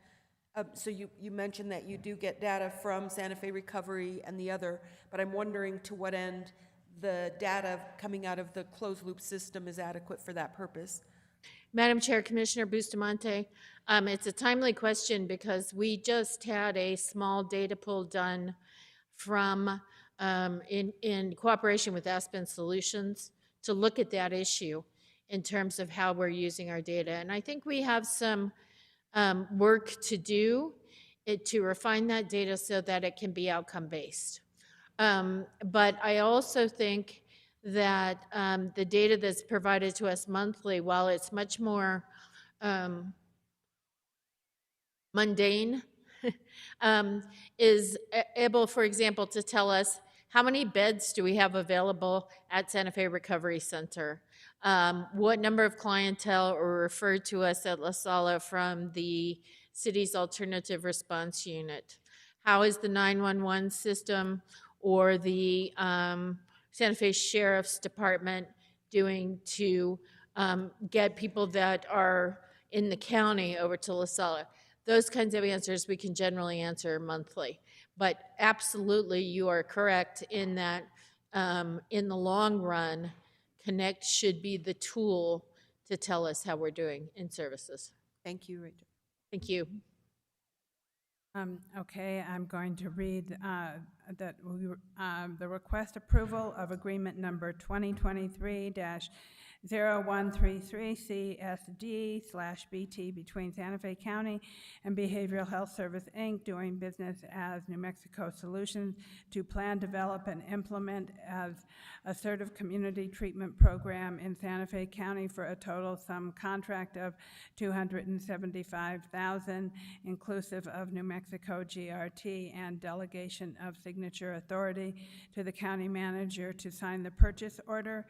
So you mentioned that you do get data from Santa Fe Recovery and the other, but I'm wondering to what end the data coming out of the closed-loop system is adequate for that purpose. Madam Chair, Commissioner Bustamante, it's a timely question because we just had a small data pull done from in cooperation with Aspen Solutions to look at that issue in terms of how we're using our data. And I think we have some work to do to refine that data so that it can be outcome-based. But I also think that the data that's provided to us monthly, while it's much more mundane, is able, for example, to tell us how many beds do we have available at Santa Fe Recovery Center? What number of clientele are referred to us at La Sala from the city's alternative response unit? How is the 911 system or the Santa Fe Sheriff's Department doing to get people that are in the county over to La Sala? Those kinds of answers we can generally answer monthly. But absolutely, you are correct in that in the long run, Connect should be the tool to tell us how we're doing in services. Thank you, Rachel. Thank you. Okay, I'm going to read the request approval of agreement number 2023-0133 CSD/BT between Santa Fe County and Behavioral Health Service, Inc., doing business as New Mexico Solutions, to plan, develop, and implement as assertive community treatment program in Santa Fe County for a total sum contract of $275,000, inclusive of New Mexico GRT, and delegation of signature authority to the county manager to sign the purchase order.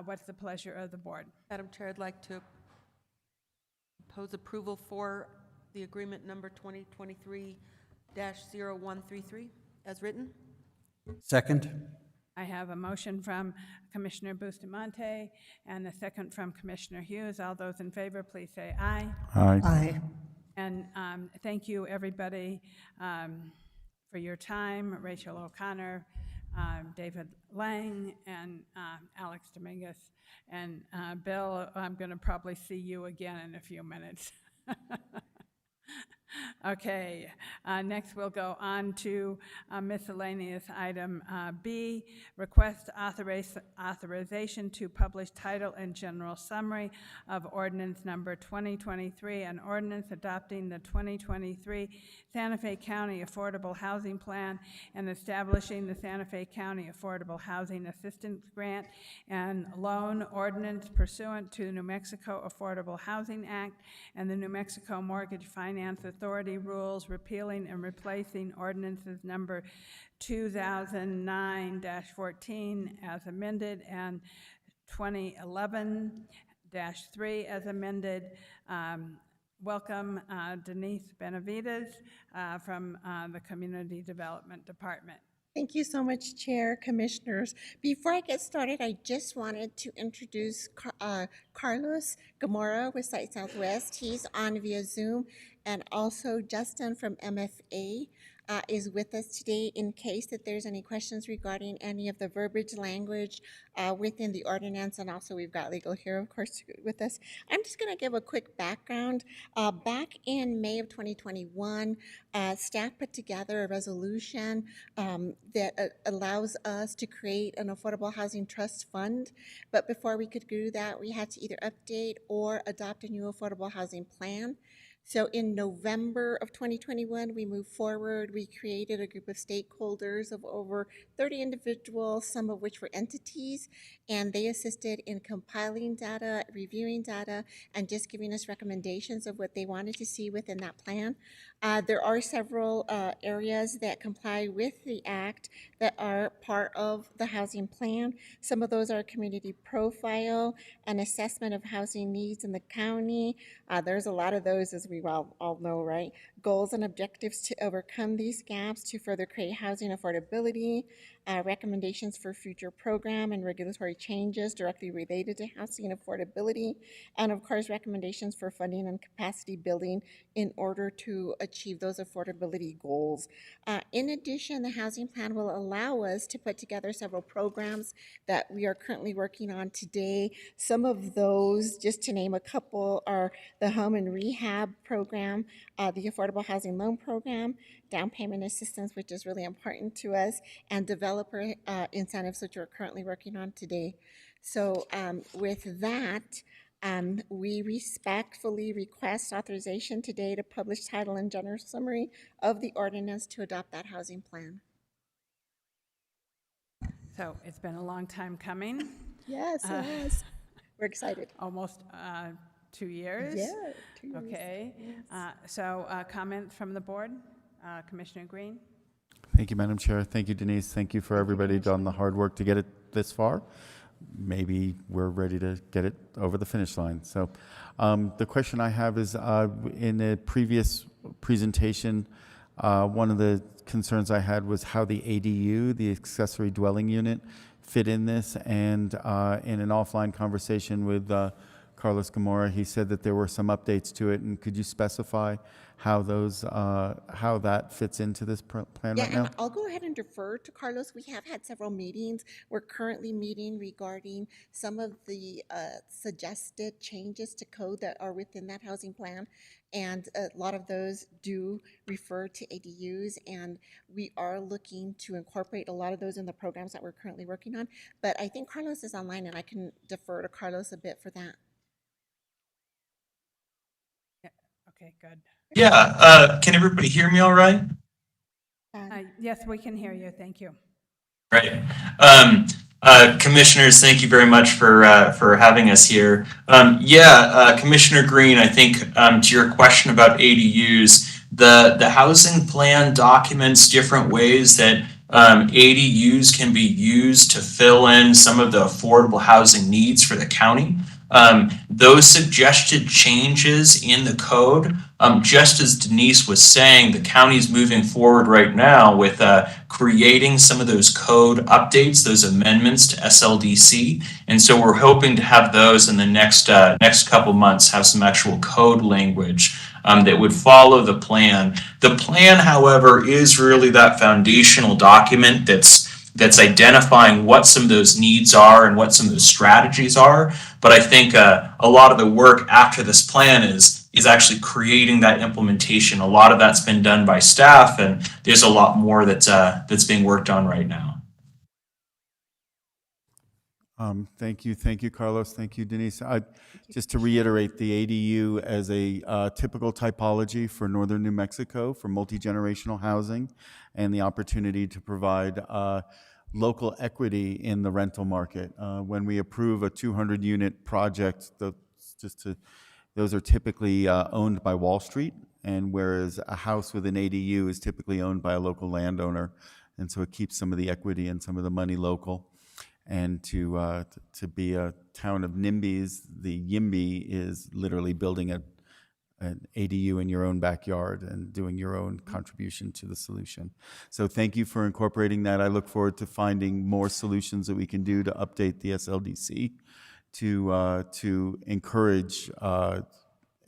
What's the pleasure of the board? Madam Chair, I'd like to propose approval for the agreement number 2023-0133 as written. Second. I have a motion from Commissioner Bustamante and a second from Commissioner Hughes. All those in favor, please say aye. Aye. Aye. And thank you, everybody, for your time. Rachel O'Connor, David Lang, and Alex Dominguez. And Bill, I'm going to probably see you again in a few minutes. Okay, next we'll go on to miscellaneous item B, request authorization to publish title and general summary of ordinance number 2023, an ordinance adopting the 2023 Santa Fe County Affordable Housing Plan and establishing the Santa Fe County Affordable Housing Assistance Grant and Loan Ordinance pursuant to the New Mexico Affordable Housing Act and the New Mexico Mortgage Finance Authority rules, repealing and replacing ordinances number 2009-14 as amended and 2011-3 as amended. Welcome Denise Benavides from the Community Development Department. Thank you so much, Chair, Commissioners. Before I get started, I just wanted to introduce Carlos Gamora with Site Southwest. He's on via Zoom, and also Justin from MFA is with us today in case that there's any questions regarding any of the verbiage language within the ordinance, and also we've got legal here, of course, with us. I'm just going to give a quick background. Back in May of 2021, staff put together a resolution that allows us to create an affordable housing trust fund. But before we could do that, we had to either update or adopt a new affordable housing plan. So in November of 2021, we moved forward. We created a group of stakeholders of over 30 individuals, some of which were entities, and they assisted in compiling data, reviewing data, and just giving us recommendations of what they wanted to see within that plan. There are several areas that comply with the Act that are part of the housing plan. Some of those are community profile, an assessment of housing needs in the county. There's a lot of those, as we all know, right? Goals and objectives to overcome these gaps to further create housing affordability, recommendations for future program and regulatory changes directly related to housing affordability, and of course, recommendations for funding and capacity building in order to achieve those affordability goals. In addition, the housing plan will allow us to put together several programs that we are currently working on today. Some of those, just to name a couple, are the home and rehab program, the affordable housing loan program, down payment assistance, which is really important to us, and developer incentives, which we're currently working on today. So with that, we respectfully request authorization today to publish title and general summary of the ordinance to adopt that housing plan. So it's been a long time coming. Yes, it has. We're excited. Almost 2 years? Yeah, 2 years. Okay. Yes. So comment from the board. Commissioner Green? Thank you, Madam Chair. Thank you, Denise. Thank you for everybody done the hard work to get it this far. Maybe we're ready to get it over the finish line. So the question I have is, in a previous presentation, one of the concerns I had was how the ADU, the accessory dwelling unit, fit in this. And in an offline conversation with Carlos Gamora, he said that there were some updates to it. And could you specify how those, how that fits into this plan right now? And I'll go ahead and defer to Carlos. We have had several meetings. We're currently meeting regarding some of the suggested changes to code that are within that housing plan. And a lot of those do refer to ADUs, and we are looking to incorporate a lot of those in the programs that we're currently working on. But I think Carlos is online, and I can defer to Carlos a bit for that. Yeah. Okay, good. Yeah, can everybody hear me all right? Yes, we can hear you. Thank you. Right. Commissioners, thank you very much for having us here. Commissioner Green, I think to your question about ADUs, the housing plan documents different ways that ADUs can be used to fill in some of the affordable housing needs for the county. Those suggested changes in the code, just as Denise was saying, the county's moving forward right now with creating some of those code updates, those amendments to SLDC. And so we're hoping to have those in the next couple months, have some actual code language that would follow the plan. The plan, however, is really that foundational document that's identifying what some of those needs are and what some of those strategies are. But I think a lot of the work after this plan is actually creating that implementation. A lot of that's been done by staff, and there's a lot more that's being worked on right now. Thank you, Carlos. Thank you, Denise. Just to reiterate, the ADU as a typical typology for northern New Mexico for multi-generational housing and the opportunity to provide local equity in the rental market. When we approve a 200-unit project, those are typically owned by Wall Street, and whereas a house with an ADU is typically owned by a local landowner, and so it keeps some of the equity and some of the money local. And to be a town of NIMBYs, the YIMBY is literally building a an ADU in your own backyard and doing your own contribution to the solution. So thank you for incorporating that. I look forward to finding more solutions that we can do to update the SLDC to encourage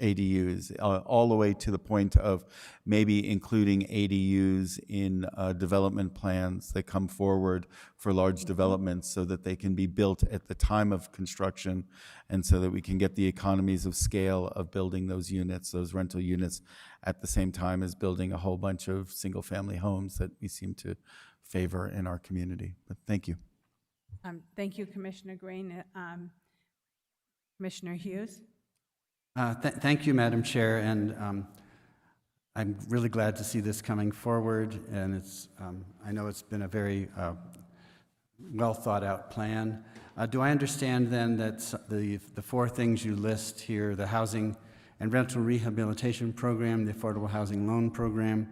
ADUs, all the way to the point of maybe including ADUs in development plans that come forward for large developments so that they can be built at the time of construction, and so that we can get the economies of scale of building those units, those rental units, at the same time as building a whole bunch of single-family homes that we seem to favor in our community. But thank you. Thank you, Commissioner Green. Commissioner Hughes? Thank you, Madam Chair, and I'm really glad to see this coming forward, and I know it's been a very well thought out plan. Do I understand then that the four things you list here, the housing and rental rehabilitation program, the affordable housing loan program,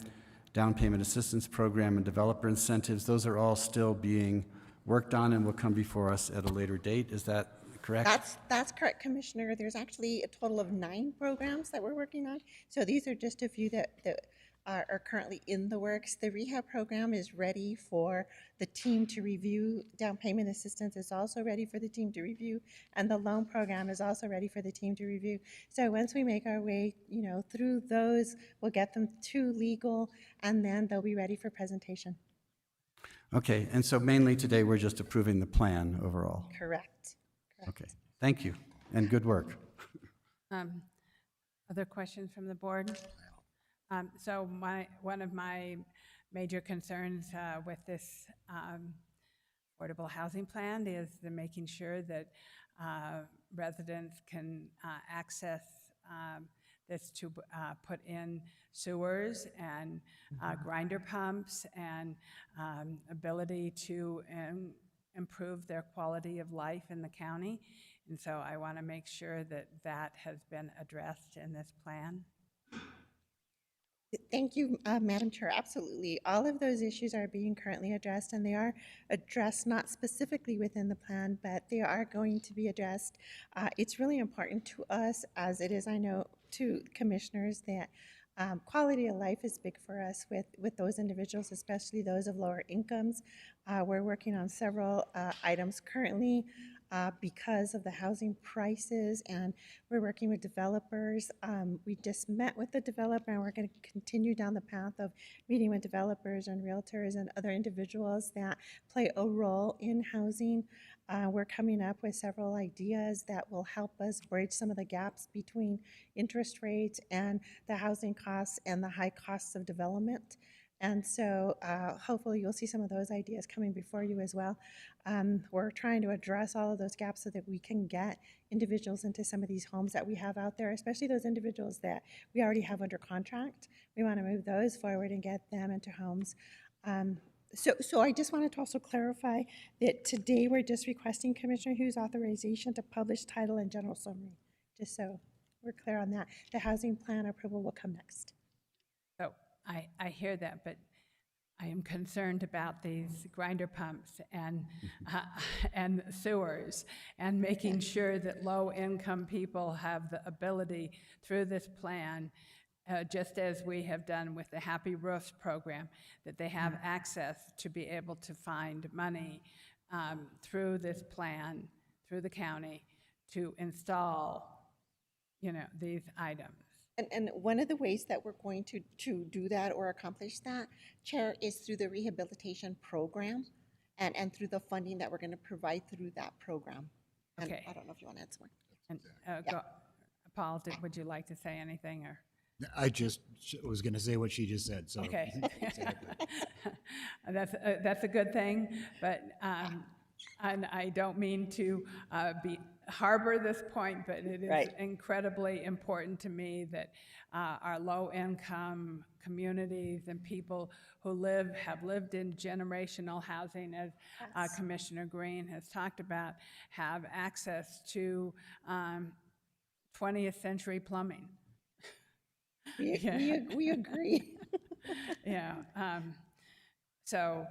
down payment assistance program, and developer incentives, those are all still being worked on and will come before us at a later date? Is that correct? That's correct, Commissioner. There's actually a total of 9 programs that we're working on. So these are just a few that are currently in the works. The rehab program is ready for the team to review. Down payment assistance is also ready for the team to review, and the loan program is also ready for the team to review. So once we make our way, through those, we'll get them to legal, and then they'll be ready for presentation. Okay, and so mainly today we're just approving the plan overall. Correct. Okay, thank you, and good work. Other questions from the board? So one of my major concerns with this affordable housing plan is making sure that residents can access this to put in sewers and grinder pumps and ability to improve their quality of life in the county. And so I want to make sure that that has been addressed in this plan. Thank you, Madam Chair. Absolutely. All of those issues are being currently addressed, and they are addressed not specifically within the plan, but they are going to be addressed. It's really important to us, as it is, I know, to commissioners, that quality of life is big for us with those individuals, especially those of lower incomes. We're working on several items currently because of the housing prices, and we're working with developers. We just met with the developer, and we're going to continue down the path of meeting with developers and realtors and other individuals that play a role in housing. We're coming up with several ideas that will help us bridge some of the gaps between interest rates and the housing costs and the high costs of development. And so hopefully you'll see some of those ideas coming before you as well. We're trying to address all of those gaps so that we can get individuals into some of these homes that we have out there, especially those individuals that we already have under contract. We want to move those forward and get them into homes. So I just wanted to also clarify that today we're just requesting Commissioner Hughes' authorization to publish title and general summary, just so we're clear on that. The housing plan approval will come next. So I hear that, but I am concerned about these grinder pumps and sewers, and making sure that low-income people have the ability through this plan, just as we have done with the Happy Roofs program, that they have access to be able to find money through this plan, through the county, to install, these items. And one of the ways that we're going to do that or accomplish that, Chair, is through the rehabilitation program and through the funding that we're going to provide through that program. And Okay. I don't know if you want to answer one. And Paul, would you like to say anything? Or I just was going to say what she just said. So okay, that's a good thing, but and I don't mean to harbor this point, but it is incredibly important to me that our low-income communities and people who have lived in generational housing, as Commissioner Green has talked about, have access to 20th century plumbing. We agree. Yeah. So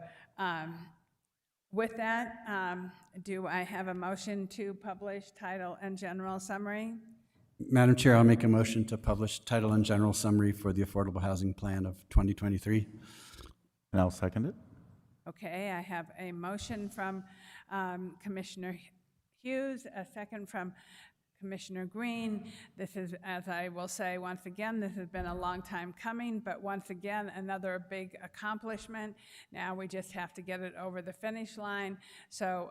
with that, do I have a motion to publish title and general summary? Madam Chair, I'll make a motion to publish title and general summary for the Affordable Housing Plan of 2023. And I'll second it. Okay, I have a motion from Commissioner Hughes, a second from Commissioner Green. This is, as I will say once again, this has been a long time coming, but once again, another big accomplishment. Now we just have to get it over the finish line. So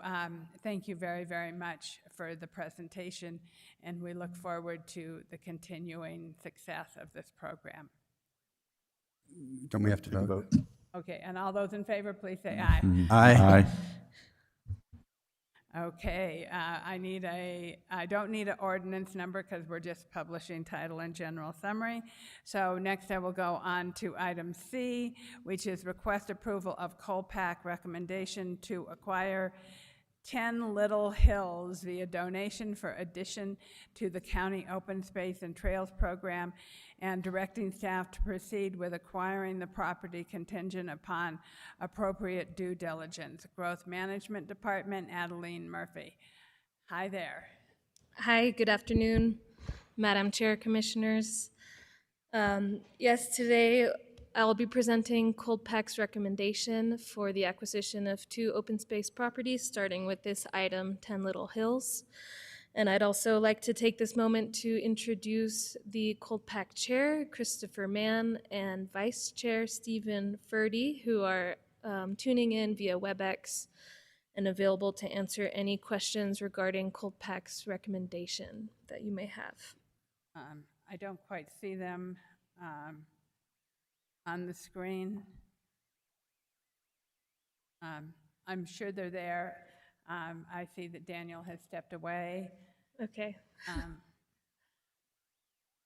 thank you very, very much for the presentation, and we look forward to the continuing success of this program. Don't we have to vote? Okay, and all those in favor, please say aye. Aye. Okay, I don't need an ordinance number because we're just publishing title and general summary. So next I will go on to item C, which is request approval of Colpack recommendation to acquire 10 Little Hills via donation for addition to the County Open Space and Trails Program, and directing staff to proceed with acquiring the property contingent upon appropriate due diligence. Growth Management Department, Adeline Murphy. Hi there. Hi, good afternoon, Madam Chair, Commissioners. Yes, today I'll be presenting Colpack's recommendation for the acquisition of 2 open space properties, starting with this item, 10 Little Hills. And I'd also like to take this moment to introduce the Colpack Chair, Christopher Mann, and Vice Chair, Stephen Furdy, who are tuning in via WebEx and available to answer any questions regarding Colpack's recommendation that you may have. I don't quite see them on the screen. I'm sure they're there. I see that Daniel has stepped away. Okay.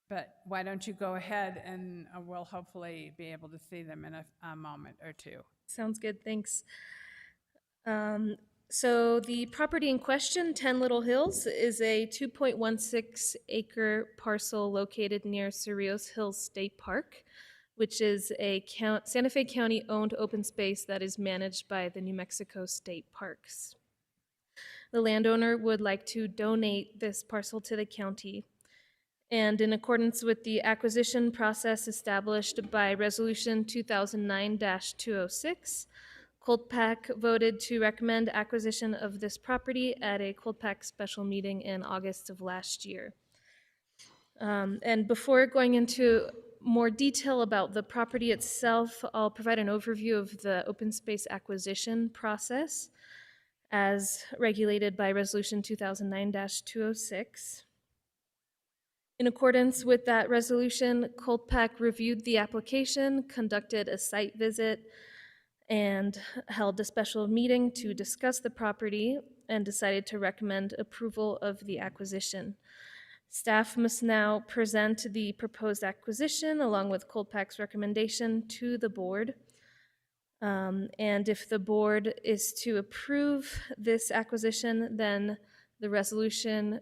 But why don't you go ahead, and we'll hopefully be able to see them in a moment or two. Sounds good, thanks. So the property in question, 10 Little Hills, is a 2.16 acre parcel located near Cerrillos Hills State Park, which is a Santa Fe County owned open space that is managed by the New Mexico State Parks. The landowner would like to donate this parcel to the county, and in accordance with the acquisition process established by Resolution 2009-206, Colpack voted to recommend acquisition of this property at a Colpack special meeting in August of last year. And before going into more detail about the property itself, I'll provide an overview of the open space acquisition process as regulated by Resolution 2009-206. In accordance with that resolution, Colpack reviewed the application, conducted a site visit, and held a special meeting to discuss the property and decided to recommend approval of the acquisition. Staff must now present the proposed acquisition along with Colpack's recommendation to the board. And if the board is to approve this acquisition, then the resolution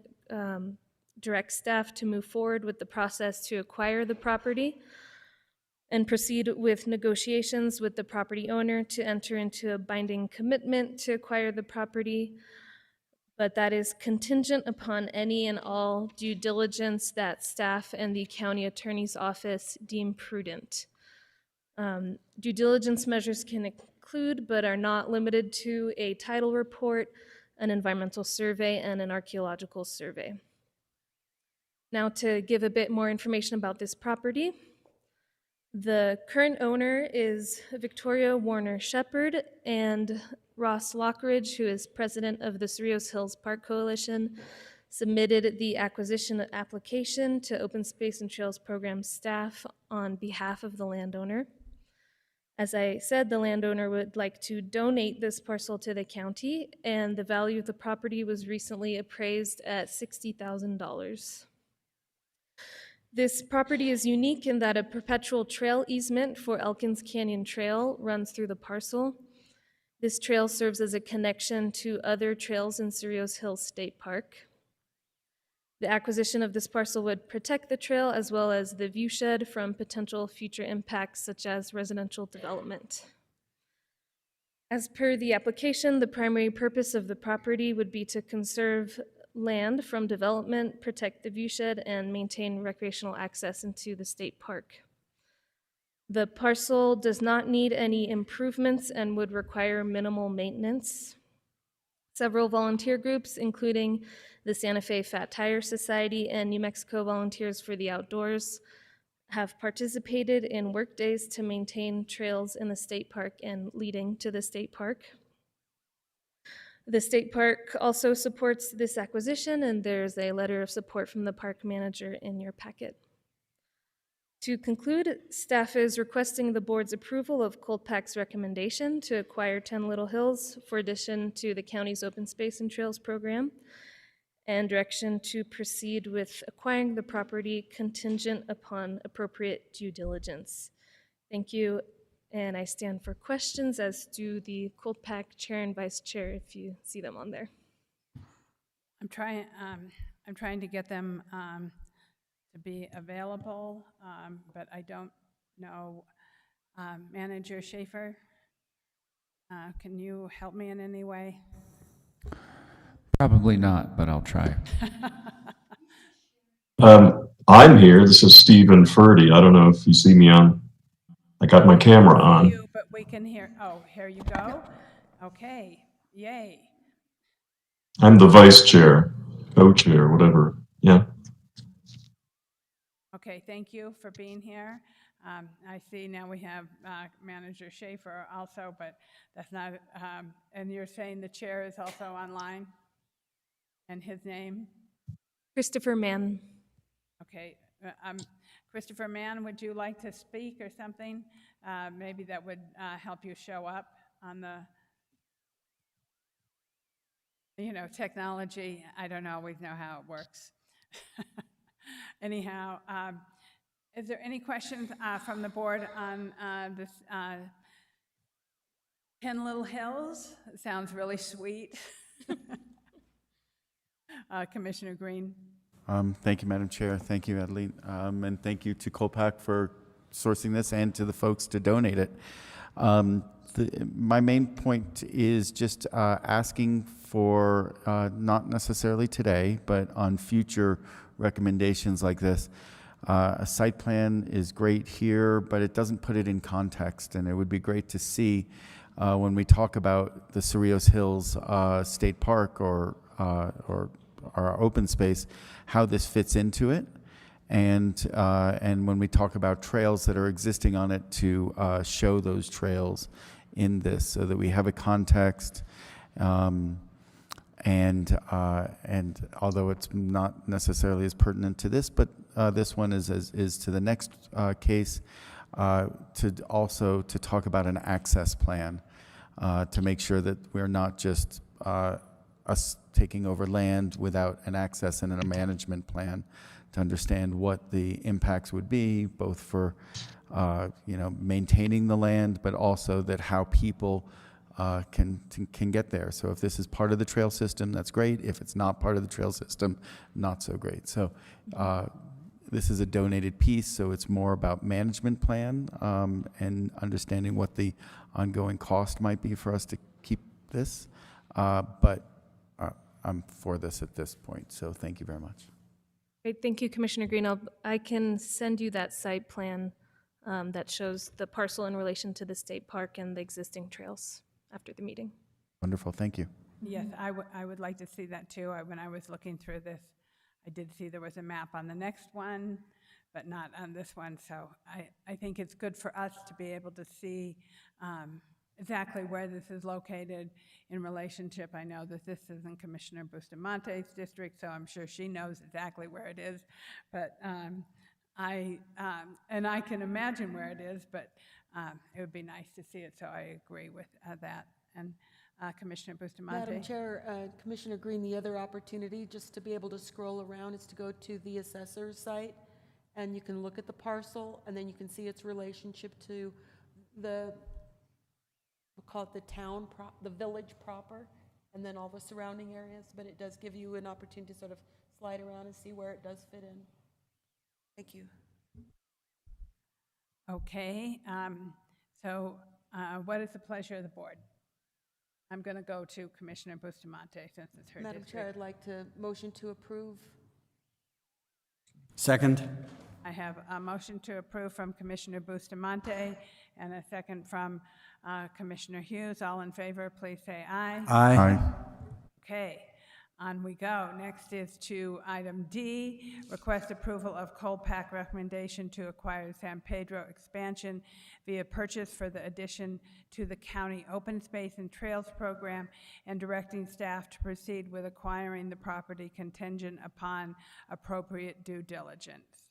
directs staff to move forward with the process to acquire the property and proceed with negotiations with the property owner to enter into a binding commitment to acquire the property, but that is contingent upon any and all due diligence that staff and the county attorney's office deem prudent. Due diligence measures can include, but are not limited to, a title report, an environmental survey, and an archaeological survey. Now, to give a bit more information about this property, the current owner is Victoria Warner Shepherd and Ross Lockridge, who is president of the Cerrillos Hills Park Coalition, submitted the acquisition application to Open Space and Trails Program staff on behalf of the landowner. As I said, the landowner would like to donate this parcel to the county, and the value of the property was recently appraised at $60,000. This property is unique in that a perpetual trail easement for Elkins Canyon Trail runs through the parcel. This trail serves as a connection to other trails in Cerrillos Hills State Park. The acquisition of this parcel would protect the trail as well as the viewshed from potential future impacts such as residential development. As per the application, the primary purpose of the property would be to conserve land from development, protect the viewshed, and maintain recreational access into the state park. The parcel does not need any improvements and would require minimal maintenance. Several volunteer groups, including the Santa Fe Fat Tire Society and New Mexico Volunteers for the Outdoors, have participated in work days to maintain trails in the state park and leading to the state park. The state park also supports this acquisition, and there's a letter of support from the park manager in your packet. To conclude, staff is requesting the board's approval of ColdPAC's recommendation to acquire 10 Little Hills for addition to the county's open space and trails program, and direction to proceed with acquiring the property contingent upon appropriate due diligence. Thank you, and I stand for questions, as do the ColdPAC chair and vice chair if you see them on there. I'm trying to get them to be available, but I don't know. Manager Schaefer, can you help me in any way? Probably not, but I'll try. I'm here. This is Stephen Furdy. I don't know if you see me on. I got my camera on. You, but we can hear. Oh, here you go. Okay. Yay. I'm the vice chair, co-chair, whatever. Yeah. Okay, thank you for being here. I see now we have Manager Schaefer also, but that's not, and you're saying the chair is also online? And his name? Christopher Mann. Okay, Christopher Mann, would you like to speak or something? Maybe that would help you show up on the, technology. I don't always know how it works. Anyhow, is there any questions from the board on this 10 Little Hills? It sounds really sweet. Commissioner Green. Thank you, Madam Chair. Thank you, Adeline. And thank you to ColdPAC for sourcing this and to the folks to donate it. My main point is just asking for, not necessarily today, but on future recommendations like this. A site plan is great here, but it doesn't put it in context, and it would be great to see when we talk about the Cerrillos Hills State Park or our open space, how this fits into it, and when we talk about trails that are existing on it, to show those trails in this so that we have a context. And although it's not necessarily as pertinent to this, but this one is to the next case, to also to talk about an access plan, to make sure that we're not just us taking over land without an access and a management plan, to understand what the impacts would be, both for maintaining the land, but also that how people can get there. So if this is part of the trail system, that's great. If it's not part of the trail system, not so great. So this is a donated piece, so it's more about management plan and understanding what the ongoing cost might be for us to keep this. But I'm for this at this point, so thank you very much. Great, thank you, Commissioner Green. I can send you that site plan that shows the parcel in relation to the state park and the existing trails after the meeting. Wonderful, thank you. Yes, I would like to see that too. When I was looking through this, I did see there was a map on the next one, but not on this one. So I think it's good for us to be able to see exactly where this is located in relationship. I know that this is in Commissioner Bustamante's district, so I'm sure she knows exactly where it is. But I can imagine where it is, but it would be nice to see it, so I agree with that. And Commissioner Bustamante. Madam Chair, Commissioner Green, the other opportunity just to be able to scroll around is to go to the assessor's site, and you can look at the parcel, and then you can see its relationship to the, we'll call it the town, the village proper, and then all the surrounding areas, but it does give you an opportunity to sort of slide around and see where it does fit in. Thank you. Okay, so what is the pleasure of the board? I'm going to go to Commissioner Bustamante since it's her Madam Chair, district. I'd like to motion to approve. Second. I have a motion to approve from Commissioner Bustamante and a second from Commissioner Hughes. All in favor, please say aye. Aye. Okay, on we go. Next is to item D, request approval of Colpack recommendation to acquire the San Pedro expansion via purchase for the addition to the county open space and trails program and directing staff to proceed with acquiring the property contingent upon appropriate due diligence.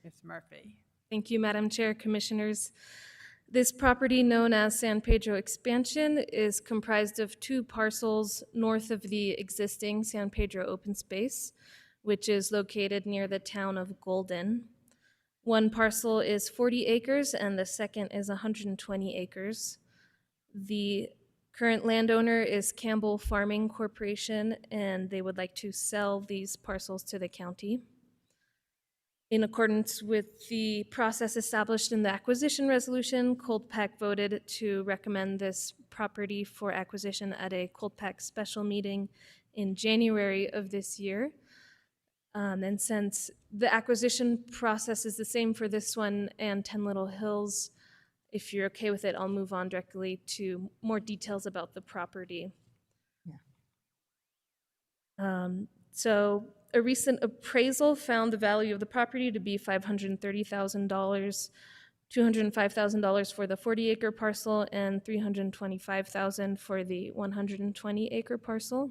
Ms. Murphy. Thank you, Madam Chair, Commissioners. This property, known as San Pedro Expansion, is comprised of 2 parcels north of the existing San Pedro open space, which is located near the town of Golden. One parcel is 40 acres and the second is 120 acres. The current landowner is Campbell Farming Corporation, and they would like to sell these parcels to the county. In accordance with the process established in the acquisition resolution, Colpack voted to recommend this property for acquisition at a Colpack special meeting in January of this year. And since the acquisition process is the same for this one and 10 Little Hills, if you're okay with it, I'll move on directly to more details about the property. So a recent appraisal found the value of the property to be $530,000, $205,000 for the 40-acre parcel, and $325,000 for the 120-acre parcel.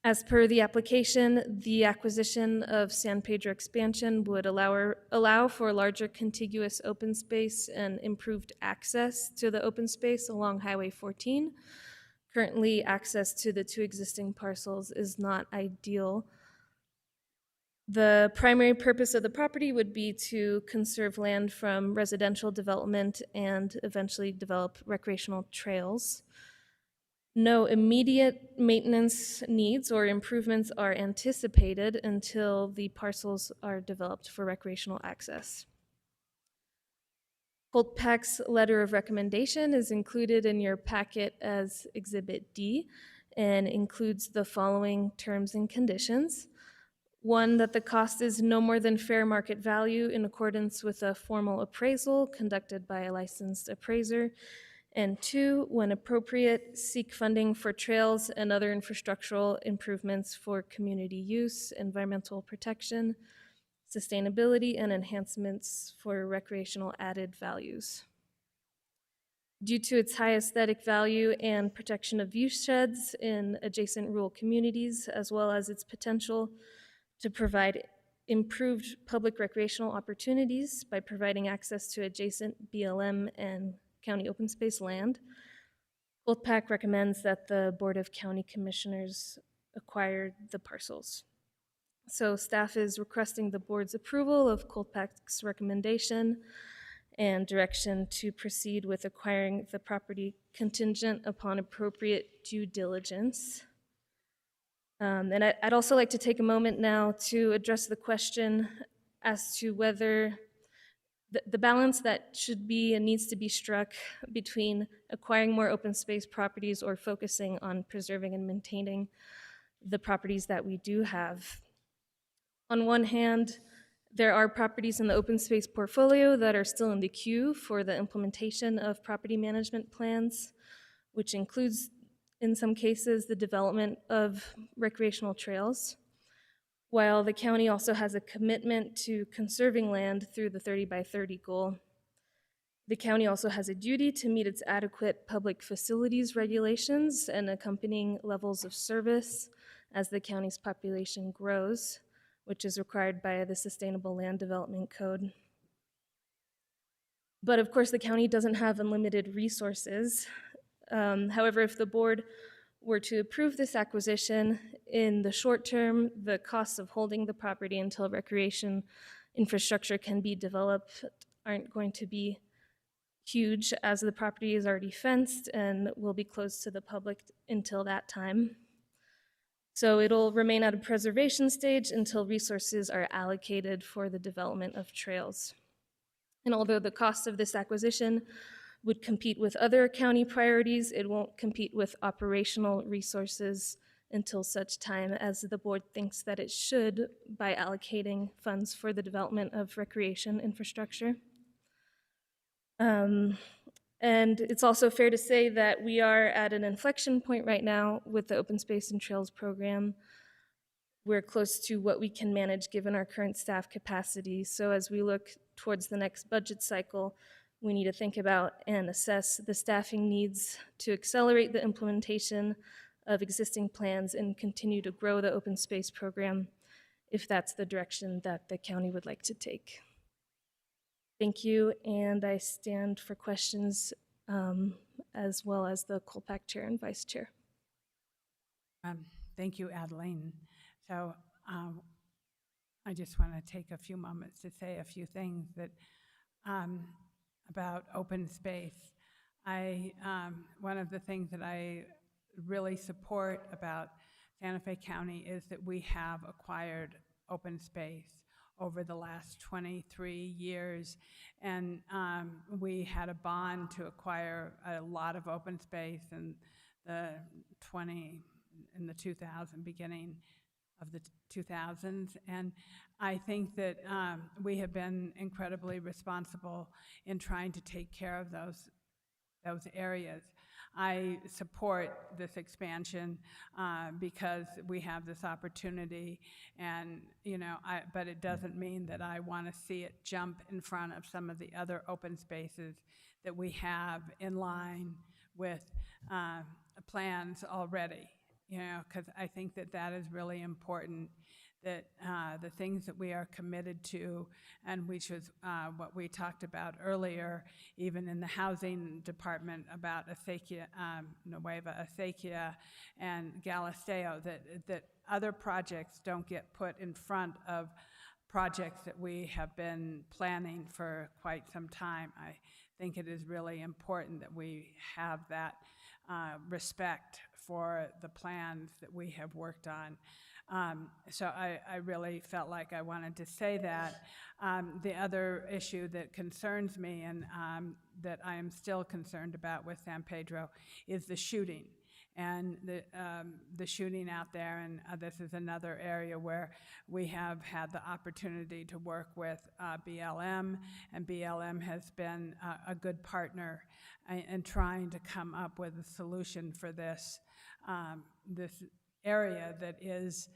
As per the application, the acquisition of San Pedro expansion would allow for larger contiguous open space and improved access to the open space along Highway 14. Currently, access to the 2 existing parcels is not ideal. The primary purpose of the property would be to conserve land from residential development and eventually develop recreational trails. No immediate maintenance needs or improvements are anticipated until the parcels are developed for recreational access. Colpack's letter of recommendation is included in your packet as Exhibit D and includes the following terms and conditions. 1, that the cost is no more than fair market value in accordance with a formal appraisal conducted by a licensed appraiser. And 2, when appropriate, seek funding for trails and other infrastructural improvements for community use, environmental protection, sustainability, and enhancements for recreational added values. Due to its high aesthetic value and protection of view sheds in adjacent rural communities, as well as its potential to provide improved public recreational opportunities by providing access to adjacent BLM and county open space land, Colpack recommends that the Board of County Commissioners acquire the parcels. So staff is requesting the board's approval of Colpack's recommendation and direction to proceed with acquiring the property contingent upon appropriate due diligence. And I'd also like to take a moment now to address the question as to whether the balance that should be and needs to be struck between acquiring more open space properties or focusing on preserving and maintaining the properties that we do have. On one hand, there are properties in the open space portfolio that are still in the queue for the implementation of property management plans, which includes, in some cases, the development of recreational trails, while the county also has a commitment to conserving land through the 30 by 30 goal. The county also has a duty to meet its adequate public facilities regulations and accompanying levels of service as the county's population grows, which is required by the Sustainable Land Development Code. But of course, the county doesn't have unlimited resources. However, if the board were to approve this acquisition, in the short term, the costs of holding the property until recreation infrastructure can be developed aren't going to be huge, as the property is already fenced and will be closed to the public until that time. So it'll remain at a preservation stage until resources are allocated for the development of trails. And although the cost of this acquisition would compete with other county priorities. It won't compete with operational resources until such time as the board thinks that it should by allocating funds for the development of recreation infrastructure. And it's also fair to say that we are at an inflection point right now with the Open Space and Trails program. We're close to what we can manage given our current staff capacity. So as we look towards the next budget cycle, we need to think about and assess the staffing needs to accelerate the implementation of existing plans and continue to grow the open space program if that's the direction that the county would like to take. Thank you, and I stand for questions as well as the Colpac Chair and Vice Chair. Thank you, Adeline. So I just want to take a few moments to say a few things that about open space. One of the things that I really support about Santa Fe County is that we have acquired open space over the last 23 years, and we had a bond to acquire a lot of open space in the 2000 beginning of the 2000s, and I think that we have been incredibly responsible in trying to take care of those areas. I support this expansion because we have this opportunity, and but it doesn't mean that I want to see it jump in front of some of the other open spaces that we have in line with plans already. Because I think that is really important, that the things that we are committed to, and which is what we talked about earlier, even in the housing department about Acequia, Nueva Acequia and Galisteo, that other projects don't get put in front of projects that we have been planning for quite some time. I think it is really important that we have that respect for the plans that we have worked on. So I really felt like I wanted to say that. The other issue that concerns me and that I am still concerned about with San Pedro is the shooting. And the shooting out there, and this is another area where we have had the opportunity to work with BLM, and BLM has been a good partner in trying to come up with a solution for this area that is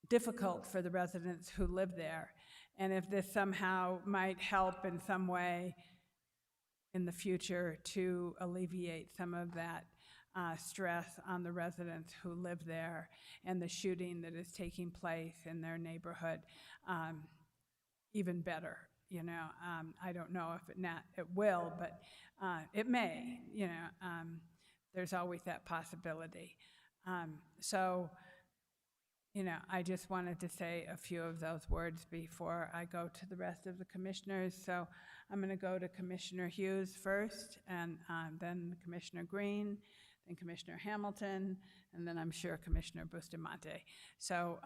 difficult for the residents who live there. And if this somehow might help in some way in the future to alleviate some of that stress on the residents who live there and the shooting that is taking place in their neighborhood, even better. I don't know if it will, but it may. There's always that possibility. So I just wanted to say a few of those words before I go to the rest of the commissioners. So I'm going to go to Commissioner Hughes first, and then Commissioner Green, then Commissioner Hamilton, and then I'm sure Commissioner Bustamante. So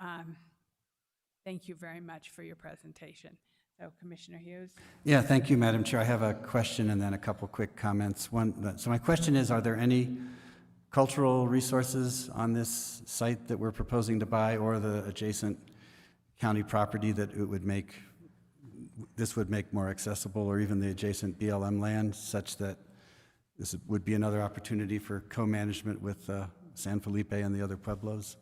thank you very much for your presentation. So Commissioner Hughes. Yeah, thank you, Madam Chair. I have a question and then a couple quick comments. So my question is, are there any cultural resources on this site that we're proposing to buy, or the adjacent county property that this would make more accessible, or even the adjacent BLM land, such that this would be another opportunity for co-management with San Felipe and the other pueblos?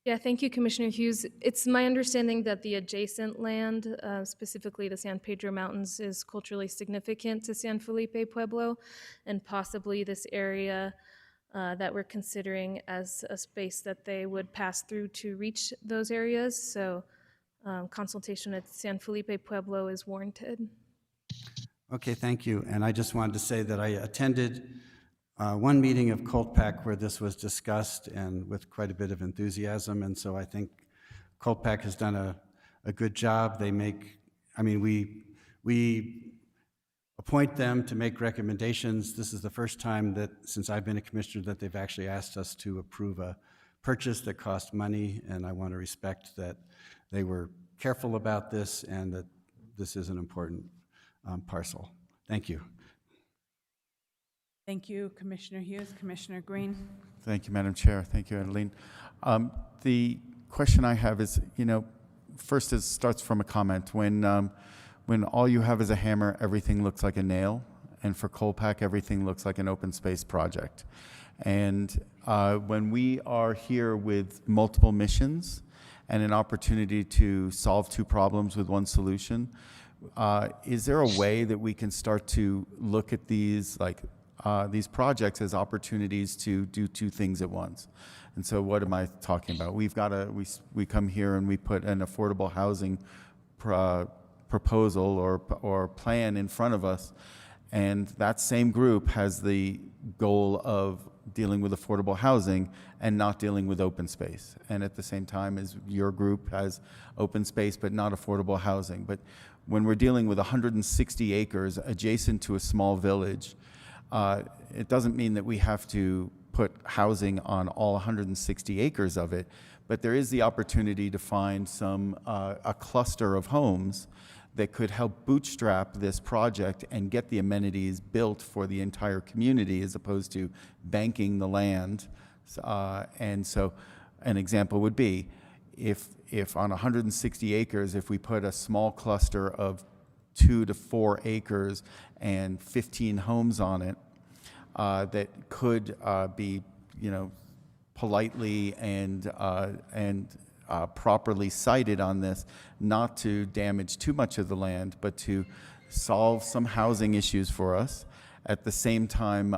Yeah, thank you, Commissioner Hughes. It's my understanding that the adjacent land, specifically the San Pedro Mountains, is culturally significant to San Felipe Pueblo, and possibly this area that we're considering as a space that they would pass through to reach those areas. So consultation at San Felipe Pueblo is warranted. Okay, thank you. And I just wanted to say that I attended one meeting of Colpac where this was discussed, and with quite a bit of enthusiasm. And so I think Colpac has done a good job. We appoint them to make recommendations. This is the first time that, since I've been a commissioner, that they've actually asked us to approve a purchase that cost money, and I want to respect that they were careful about this and that this is an important parcel. Thank you. Thank you, Commissioner Hughes. Commissioner Green. Thank you, Madam Chair. Thank you, Adeline. The question I have is, first it starts from a comment. When all you have is a hammer, everything looks like a nail. And for Colpack, everything looks like an open space project. And when we are here with multiple missions and an opportunity to solve two problems with one solution, is there a way that we can start to look at these projects as opportunities to do two things at once? And so what am I talking about? We come here and we put an affordable housing proposal or plan in front of us, and that same group has the goal of dealing with affordable housing and not dealing with open space. And at the same time as your group has open space but not affordable housing. But when we're dealing with 160 acres adjacent to a small village, it doesn't mean that we have to put housing on all 160 acres of it, but there is the opportunity to find a cluster of homes that could help bootstrap this project and get the amenities built for the entire community as opposed to banking the land. And so an example would be if on 160 acres, if we put a small cluster of 2 to 4 acres and 15 homes on it, that could be, politely and properly sited on this, not to damage too much of the land, but to solve some housing issues for us. At the same time,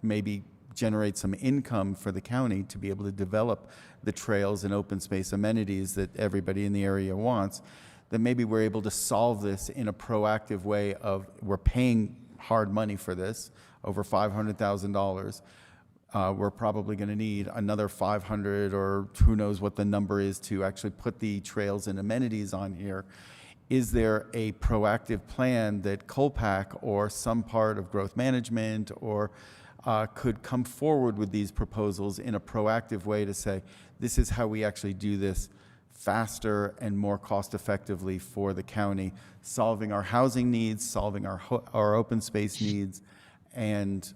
maybe generate some income for the county to be able to develop the trails and open space amenities that everybody in the area wants. Then maybe we're able to solve this in a proactive way of, we're paying hard money for this, over $500,000. We're probably going to need another 500 or who knows what the number is to actually put the trails and amenities on here. Is there a proactive plan that Colpack or some part of growth management or could come forward with these proposals in a proactive way to say, this is how we actually do this faster and more cost effectively for the county, solving our housing needs, solving our open space needs, and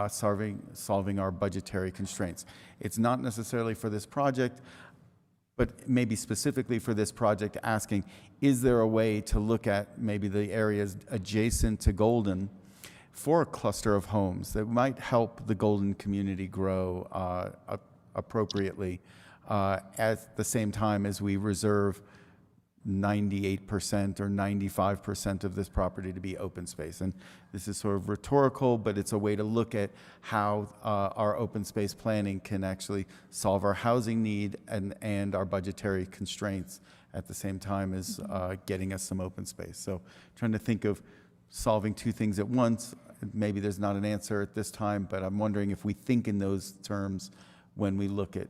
solving our budgetary constraints. It's not necessarily for this project, but maybe specifically for this project, asking, is there a way to look at maybe the areas adjacent to Golden for a cluster of homes that might help the Golden community grow appropriately at the same time as we reserve 98% or 95% of this property to be open space. And this is sort of rhetorical, but it's a way to look at how our open space planning can actually solve our housing need and our budgetary constraints at the same time as getting us some open space. So trying to think of solving two things at once. Maybe there's not an answer at this time, but I'm wondering if we think in those terms when we look at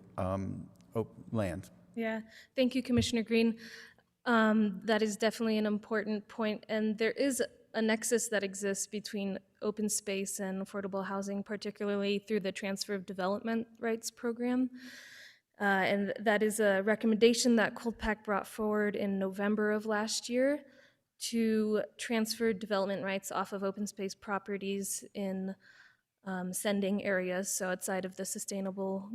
land. Yeah, thank you, Commissioner Green. That is definitely an important point, and there is a nexus that exists between open space and affordable housing, particularly through the Transfer of Development Rights Program. And that is a recommendation that Colpack brought forward in November of last year to transfer development rights off of open space properties in sending areas, so outside of the sustainable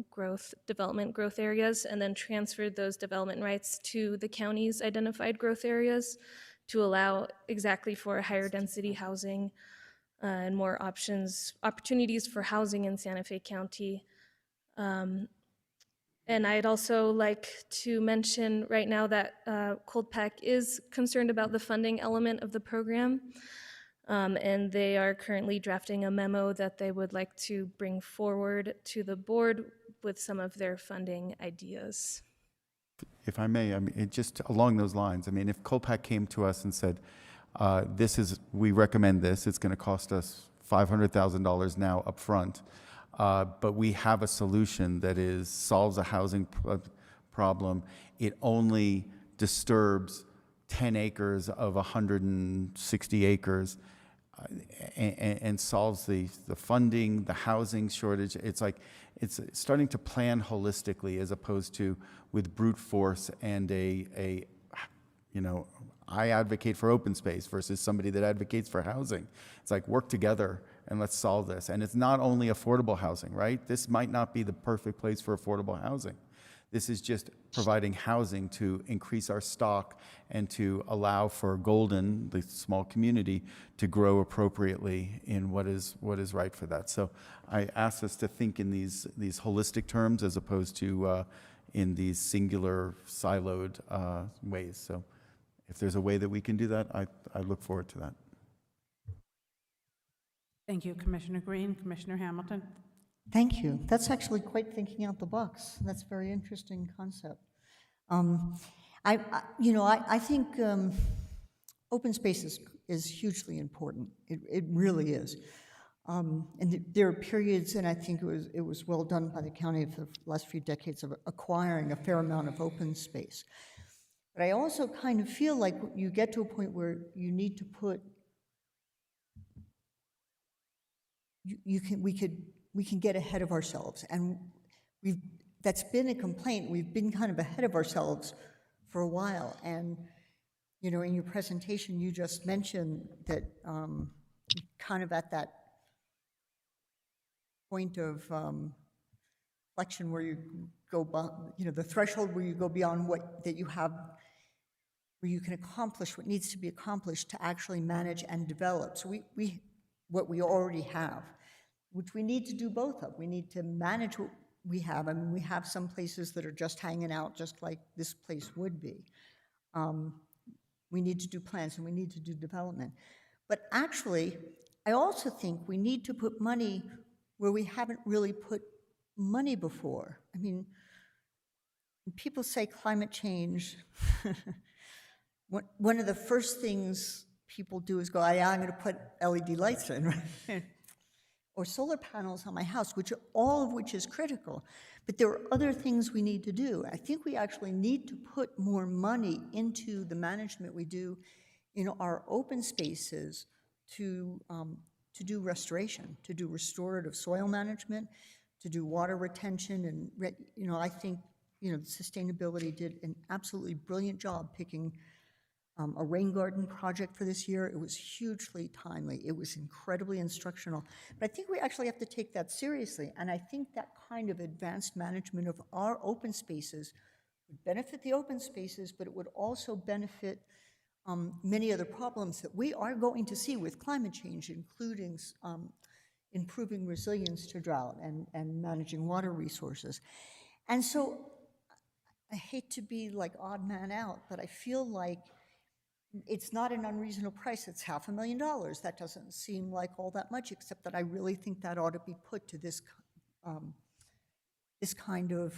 development growth areas, and then transferred those development rights to the county's identified growth areas to allow exactly for higher density housing and more opportunities for housing in Santa Fe County. And I'd also like to mention right now that Colpack is concerned about the funding element of the program. And they are currently drafting a memo that they would like to bring forward to the board with some of their funding ideas. If I may, just along those lines, if Colpack came to us and said, we recommend this, it's going to cost us $500,000 now up front, but we have a solution that solves a housing problem. It only disturbs 10 acres of 160 acres and solves the funding, the housing shortage. It's starting to plan holistically as opposed to with brute force and I advocate for open space versus somebody that advocates for housing. It's like, work together and let's solve this. And it's not only affordable housing, right? This might not be the perfect place for affordable housing. This is just providing housing to increase our stock and to allow for Golden, the small community, to grow appropriately in what is right for that. So I ask us to think in these holistic terms as opposed to in these singular siloed ways. So if there's a way that we can do that, I look forward to that. Thank you, Commissioner Green. Commissioner Hamilton. Thank you. That's actually quite thinking out the box. That's a very interesting concept. I think open space is hugely important. It really is. And there are periods, and I think it was well done by the county for the last few decades of acquiring a fair amount of open space. But I also kind of feel like you get to a point where you need to put, we can get ahead of ourselves, and that's been a complaint. We've been kind of ahead of ourselves for a while, and in your presentation you just mentioned that kind of at that point of reflection where you go, the threshold where you go beyond what that you have, where you can accomplish what needs to be accomplished to actually manage and develop. So what we already have, which we need to do both of. We need to manage what we have. I mean, we have some places that are just hanging out, just like this place would be. We need to do plans and we need to do development. But actually, I also think we need to put money where we haven't really put money before. I mean, when people say climate change, one of the first things people do is go, yeah, I'm going to put LED lights in, right? Or solar panels on my house, all of which is critical. But there are other things we need to do. I think we actually need to put more money into the management we do in our open spaces to do restoration, to do restorative soil management, to do water retention. And, I think, sustainability did an absolutely brilliant job picking a rain garden project for this year. It was hugely timely. It was incredibly instructional. But I think we actually have to take that seriously. And I think that kind of advanced management of our open spaces would benefit the open spaces, but it would also benefit many other problems that we are going to see with climate change, including improving resilience to drought and managing water resources. And so I hate to be like odd man out, but I feel like it's not an unreasonable price. It's $500,000. That doesn't seem like all that much, except that I really think that ought to be put to this kind of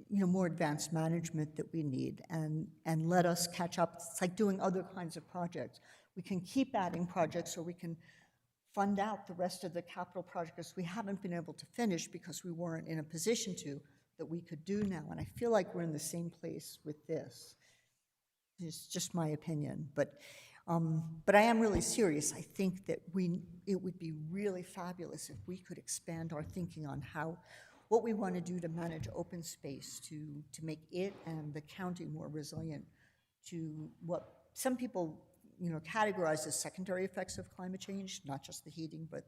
more advanced management that we need, and let us catch up. It's like doing other kinds of projects. We can keep adding projects, or we can fund out the rest of the capital projects we haven't been able to finish because we weren't in a position to, that we could do now. And I feel like we're in the same place with this. It's just my opinion, but I am really serious. I think that it would be really fabulous if we could expand our thinking on what we want to do to manage open space, to make it and the county more resilient to what some people categorize as secondary effects of climate change, not just the heating, but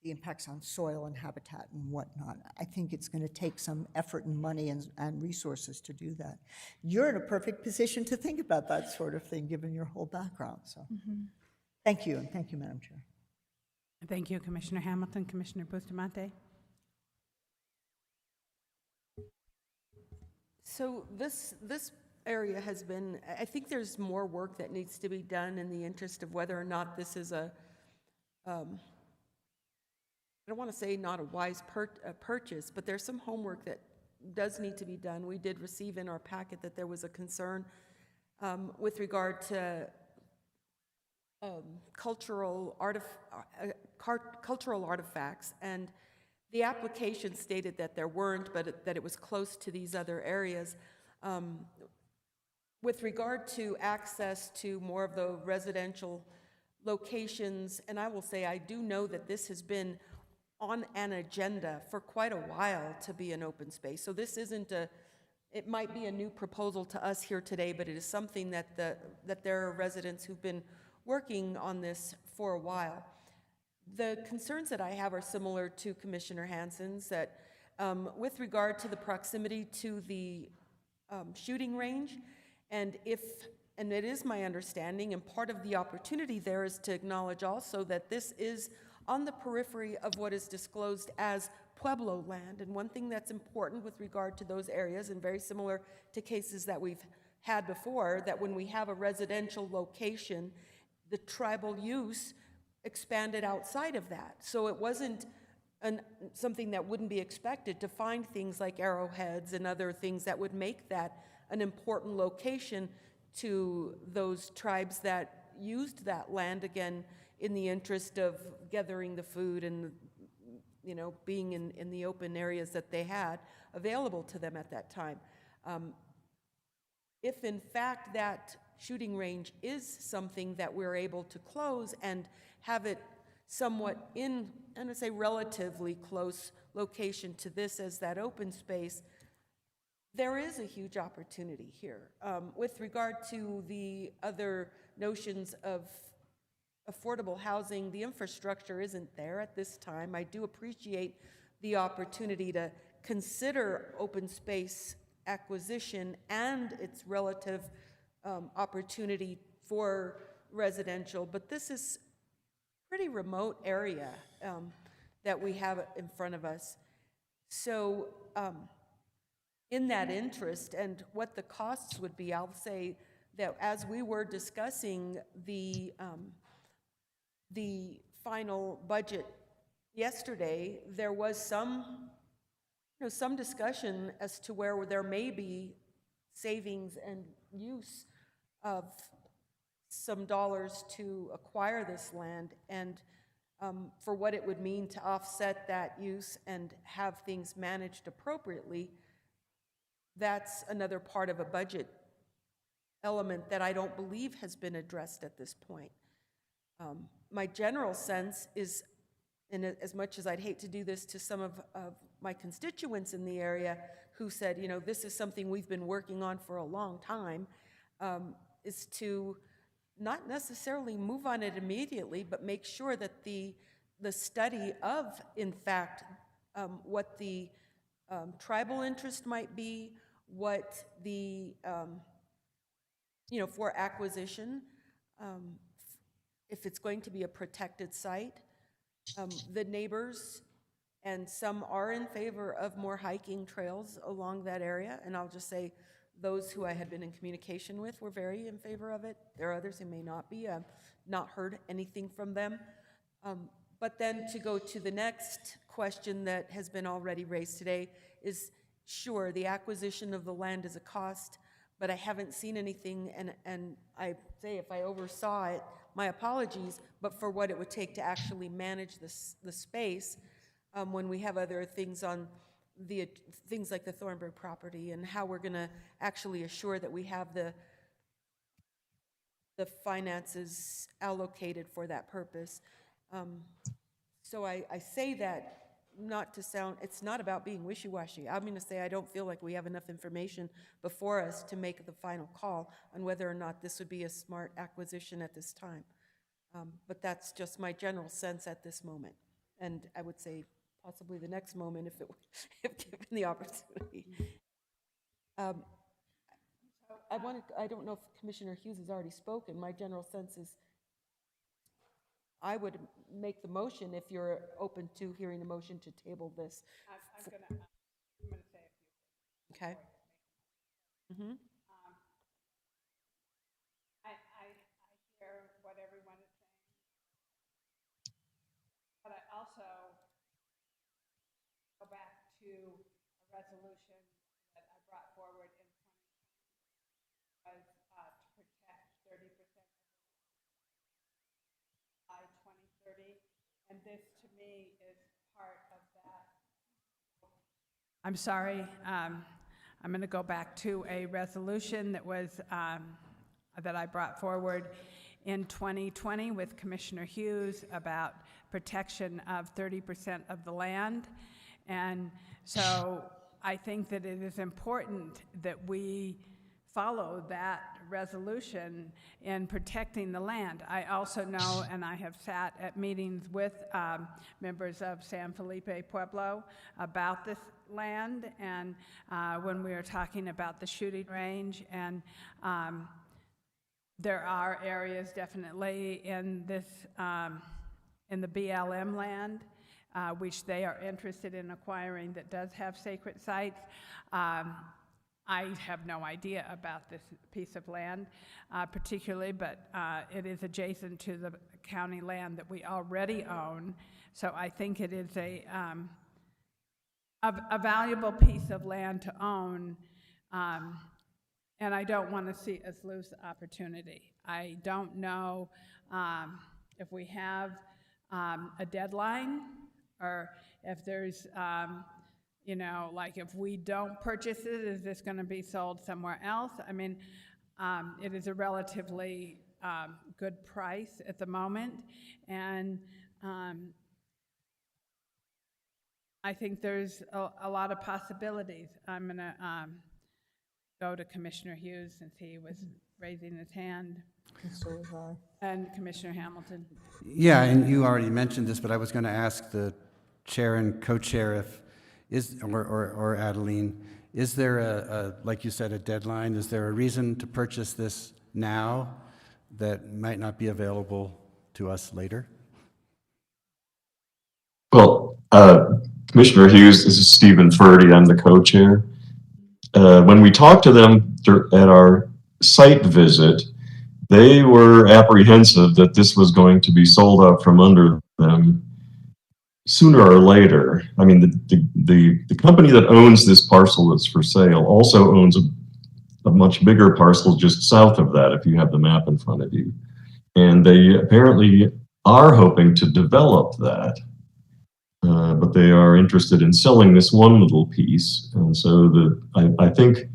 the impacts on soil and habitat and whatnot. I think it's going to take some effort and money and resources to do that. You're in a perfect position to think about that sort of thing, given your whole background. So thank you, and thank you, Madam Chair. Thank you, Commissioner Hamilton. Commissioner Bustamante. So this area has been, I think there's more work that needs to be done in the interest of whether or not this is I don't want to say not a wise purchase, but there's some homework that does need to be done. We did receive in our packet that there was a concern with regard to cultural artifacts, and the application stated that there weren't, but that it was close to these other areas. With regard to access to more of the residential locations, and I will say I do know that this has been on an agenda for quite a while to be an open space. So this isn't it might be a new proposal to us here today, but it is something that that there are residents who've been working on this for a while. The concerns that I have are similar to Commissioner Hansen's, that with regard to the proximity to the shooting range, and it is my understanding, and part of the opportunity there is to acknowledge also that this is on the periphery of what is disclosed as Pueblo land. And one thing that's important with regard to those areas, and very similar to cases that we've had before, that when we have a residential location, the tribal use expanded outside of that. So it wasn't something that wouldn't be expected to find things like arrowheads and other things that would make that an important location to those tribes that used that land, again, in the interest of gathering the food and, you know, being in the open areas that they had available to them at that time. If in fact that shooting range is something that we're able to close and have it somewhat in, I'm going to say relatively close location to this as that open space, there is a huge opportunity here. With regard to the other notions of affordable housing, the infrastructure isn't there at this time. I do appreciate the opportunity to consider open space acquisition and its relative opportunity for residential, but this is a pretty remote area that we have in front of us. So in that interest and what the costs would be, I'll say that as we were discussing the final budget yesterday, there was some discussion as to where there may be savings and use of some dollars to acquire this land, and for what it would mean to offset that use and have things managed appropriately. That's another part of a budget element that I don't believe has been addressed at this point. My general sense is, and as much as I'd hate to do this to some of my constituents in the area who said, you know, this is something we've been working on for a long time, is to not necessarily move on it immediately, but make sure that the study of, in fact, what the tribal interest might be, what the, for acquisition, if it's going to be a protected site, the neighbors, and some are in favor of more hiking trails along that area, and I'll just say those who I had been in communication with were very in favor of it. There are others who may not be. I've not heard anything from them. But then to go to the next question that has been already raised today is, sure, the acquisition of the land is a cost, but I haven't seen anything, and I say if I oversaw it, my apologies, but for what it would take to actually manage the space when we have other things on the things like the Thornburg property, and how we're going to actually assure that we have the finances allocated for that purpose. So I say that not to sound, it's not about being wishy-washy. I'm going to say I don't feel like we have enough information before us to make the final call on whether or not this would be a smart acquisition at this time. But that's just my general sense at this moment. And I would say possibly the next moment if given the opportunity. I don't know if Commissioner Hughes has already spoken. My general sense is I would make the motion if you're open to hearing a motion to table this. I'm going to say a few things. Okay. Mm-hmm. I hear what everyone is saying, but I also go back to a resolution that I brought forward in 2020 was to protect 30% by 2030, and this to me is part of that. I'm sorry. I'm going to go back to a resolution that was that I brought forward in 2020 with Commissioner Hughes about protection of 30% of the land. And so I think that it is important that we follow that resolution in protecting the land. I also know, and I have sat at meetings with members of San Felipe Pueblo about this land, and when we were talking about the shooting range, and there are areas definitely in this, in the BLM land, which they are interested in acquiring that does have sacred sites. I have no idea about this piece of land particularly, but it is adjacent to the county land that we already own. So I think it is a valuable piece of land to own, and I don't want to see us lose the opportunity. I don't know if we have a deadline, or if there's you know, like if we don't purchase it, is this going to be sold somewhere else? I mean, it is a relatively good price at the moment, and I think there's a lot of possibilities. I'm going to go to Commissioner Hughes since he was raising his hand. So was I. And Commissioner Hamilton. Yeah, and you already mentioned this, but I was going to ask the chair and co-chair or Adeline, is there a, like you said, a deadline? Is there a reason to purchase this now that might not be available to us later? Well, Commissioner Hughes, this is Stephen Furdy. I'm the co-chair. When we talked to them at our site visit, they were apprehensive that this was going to be sold out from under them sooner or later. I mean, the company that owns this parcel that's for sale also owns a much bigger parcel just south of that, if you have the map in front of you. And they apparently are hoping to develop that, but they are interested in selling this one little piece. And so I think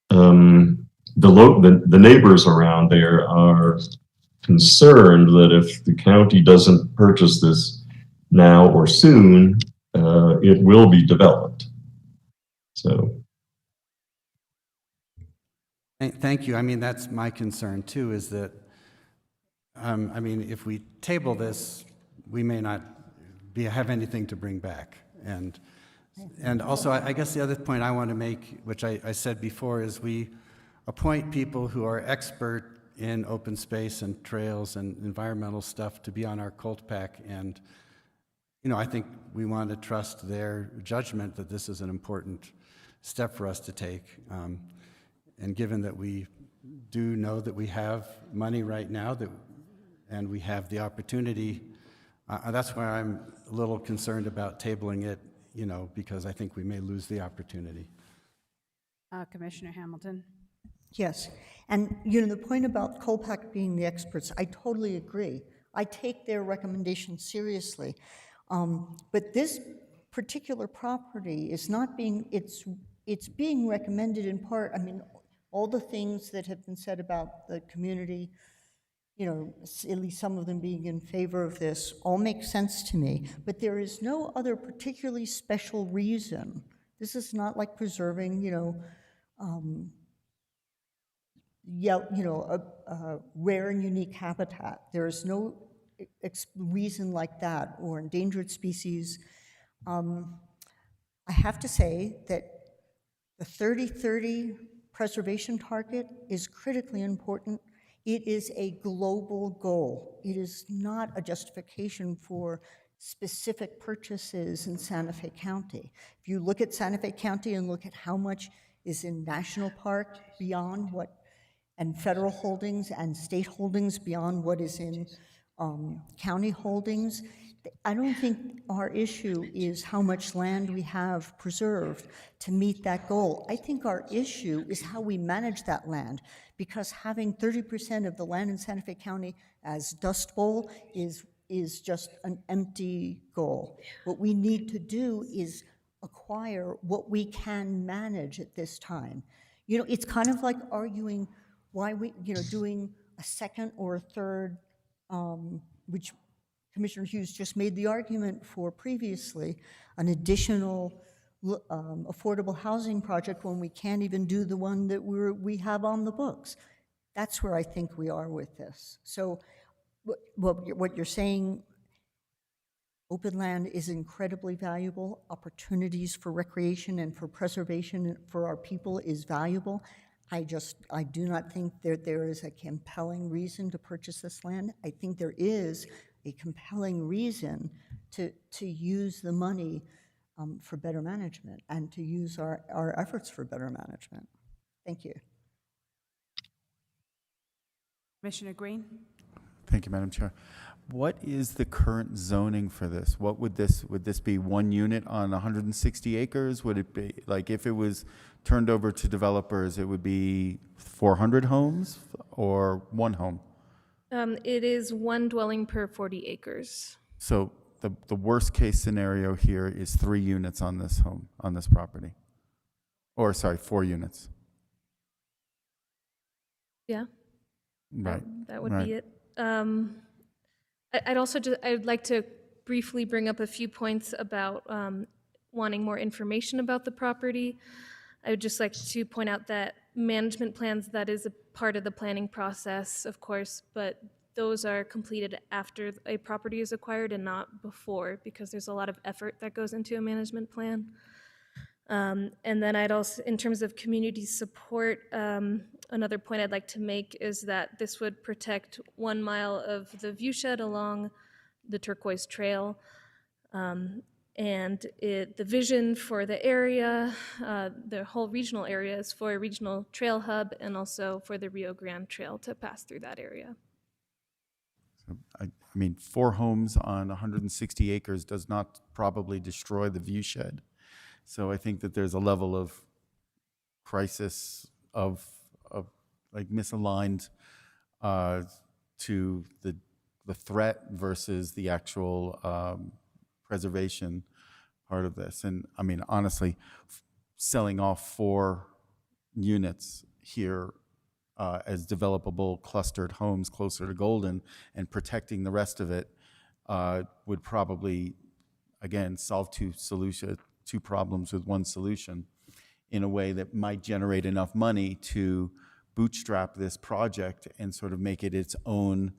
the neighbors around there are concerned that if the county doesn't purchase this now or soon, it will be developed. So. Thank you. I mean, that's my concern too, is that, I mean, if we table this, we may not have anything to bring back. And also, I guess the other point I want to make, which I said before, is we appoint people who are expert in open space and trails and environmental stuff to be on our COLTPAC, and you know, I think we want to trust their judgment that this is an important step for us to take. And given that we do know that we have money right now and we have the opportunity, that's why I'm a little concerned about tabling it, you know, because I think we may lose the opportunity. Commissioner Hamilton. Yes, and you know, the point about COLPAC being the experts, I totally agree. I take their recommendations seriously. But this particular property is not being, it's being recommended in part, I mean, all the things that have been said about the community, you know, at least some of them being in favor of this, all make sense to me, but there is no other particularly special reason. This is not like preserving, you know, a rare and unique habitat. There is no reason like that, or endangered species. I have to say that the 30-30 preservation target is critically important. It is a global goal. It is not a justification for specific purchases in Santa Fe County. If you look at Santa Fe County and look at how much is in national park beyond what, and federal holdings and state holdings beyond what is in county holdings, I don't think our issue is how much land we have preserved to meet that goal. I think our issue is how we manage that land, because having 30% of the land in Santa Fe County as Dust Bowl is just an empty goal. What we need to do is acquire what we can manage at this time. You know, it's kind of like arguing why we, you know, doing a second or a third, which Commissioner Hughes just made the argument for previously, an additional affordable housing project when we can't even do the one that we have on the books. That's where I think we are with this. So what you're saying, open land is incredibly valuable. Opportunities for recreation and for preservation for our people is valuable. I do not think there is a compelling reason to purchase this land. I think there is a compelling reason to use the money for better management and to use our efforts for better management. Thank you. Commissioner Green? Thank you, Madam Chair. What is the current zoning for this? What would this be, one unit on 160 acres? Would it be, like, if it was turned over to developers, it would be 400 homes or one home? It is one dwelling per 40 acres. So the worst case scenario here is 3 units on this home, on this property. Or, sorry, 4 units. Yeah. Right. That would be it. I'd like to briefly bring up a few points about wanting more information about the property. I would just like to point out that management plans, that is a part of the planning process, of course, but those are completed after a property is acquired and not before, because there's a lot of effort that goes into a management plan. And then I'd also, in terms of community support, another point I'd like to make is that this would protect 1 mile of the viewshed along the Turquoise Trail. And the vision for the area, the whole regional area, is for a regional trail hub and also for the Rio Grande Trail to pass through that area. So, I mean, 4 homes on 160 acres does not probably destroy the viewshed. So I think that there's a level of crisis of like misaligned to the threat versus the actual preservation part of this. And I mean, honestly, selling off 4 units here as developable clustered homes closer to Golden and protecting the rest of it would probably, again, solve 2 problems with 1 solution in a way that might generate enough money to bootstrap this project and sort of make it its own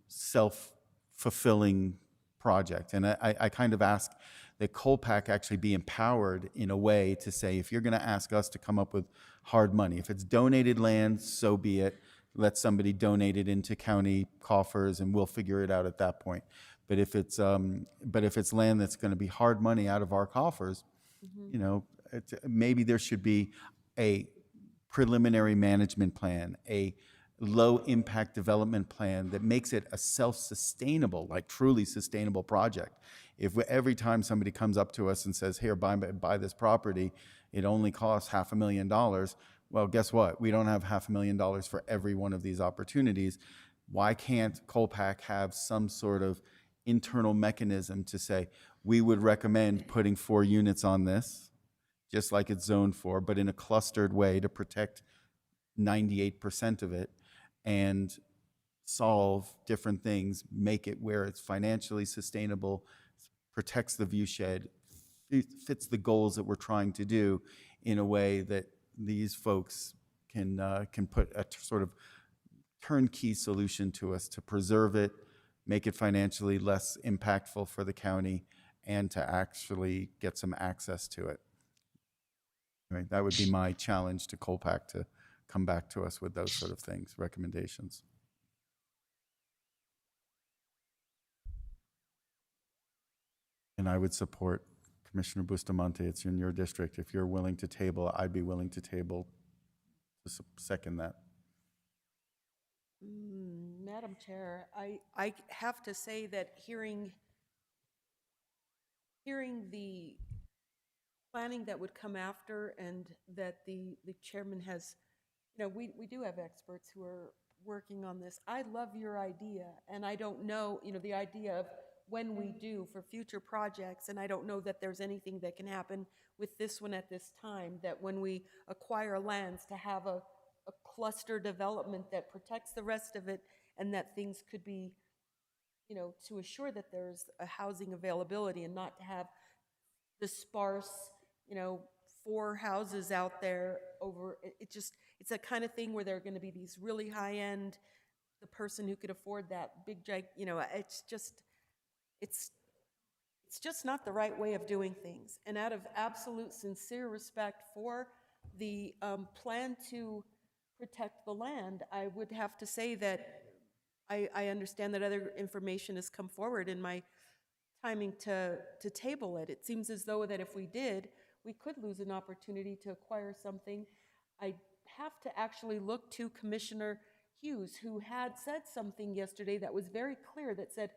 self-fulfilling project. And I kind of ask that Colpack actually be empowered in a way to say, if you're going to ask us to come up with hard money, if it's donated land, so be it. Let somebody donate it into county coffers and we'll figure it out at that point. But if it's land that's going to be hard money out of our coffers, you know, maybe there should be a preliminary management plan, a low impact development plan that makes it a self-sustainable, like truly sustainable project. If every time somebody comes up to us and says, here, buy this property, it only costs $500,000. Well, guess what? We don't have $500,000 for every one of these opportunities. Why can't Colpack have some sort of internal mechanism to say, we would recommend putting 4 units on this, just like it's zoned for, but in a clustered way to protect 98% of it and solve different things, make it where it's financially sustainable, protects the viewshed, fits the goals that we're trying to do in a way that these folks can put a sort of turnkey solution to us to preserve it, make it financially less impactful for the county, and to actually get some access to it. Right, that would be my challenge to Colpack, to come back to us with those sort of things, recommendations. And I would support Commissioner Bustamante. It's in your district. If you're willing to table, I'd be willing to table to second that. Madam Chair, I have to say that hearing the planning that would come after, and that the chairman has, you know, we do have experts who are working on this. I love your idea, and I don't know, you know, the idea of when we do for future projects, and I don't know that there's anything that can happen with this one at this time, that when we acquire lands, to have a cluster development that protects the rest of it, and that things could be, you know, to assure that there's a housing availability and not to have the sparse, 4 houses out there over, it's a kind of thing where there are going to be these really high-end, the person who could afford that big, it's just not the right way of doing things. And out of absolute sincere respect for the plan to protect the land, I would have to say that I understand that other information has come forward in my timing to table it. It seems as though that if we did, we could lose an opportunity to acquire something. I have to actually look to Commissioner Hughes, who had said something yesterday that was very clear, that said,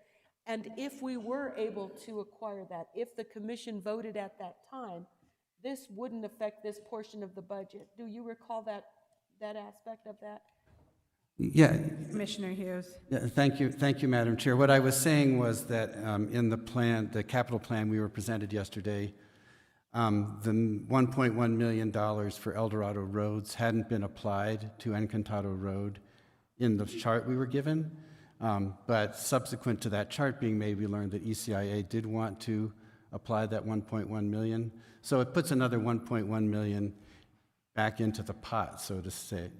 and if we were able to acquire that, if the commission voted at that time, this wouldn't affect this portion of the budget. Do you recall that aspect of that? Yeah. Commissioner Hughes. Yeah, thank you, Madam Chair. What I was saying was that in the plan, the capital plan we were presented yesterday, the $1.1 million for El Dorado roads hadn't been applied to Encantado Road in the chart we were given. But subsequent to that chart being made, we learned that ECIA did want to apply that 1.1 million. So it puts another 1.1 million back into the pot, so to speak.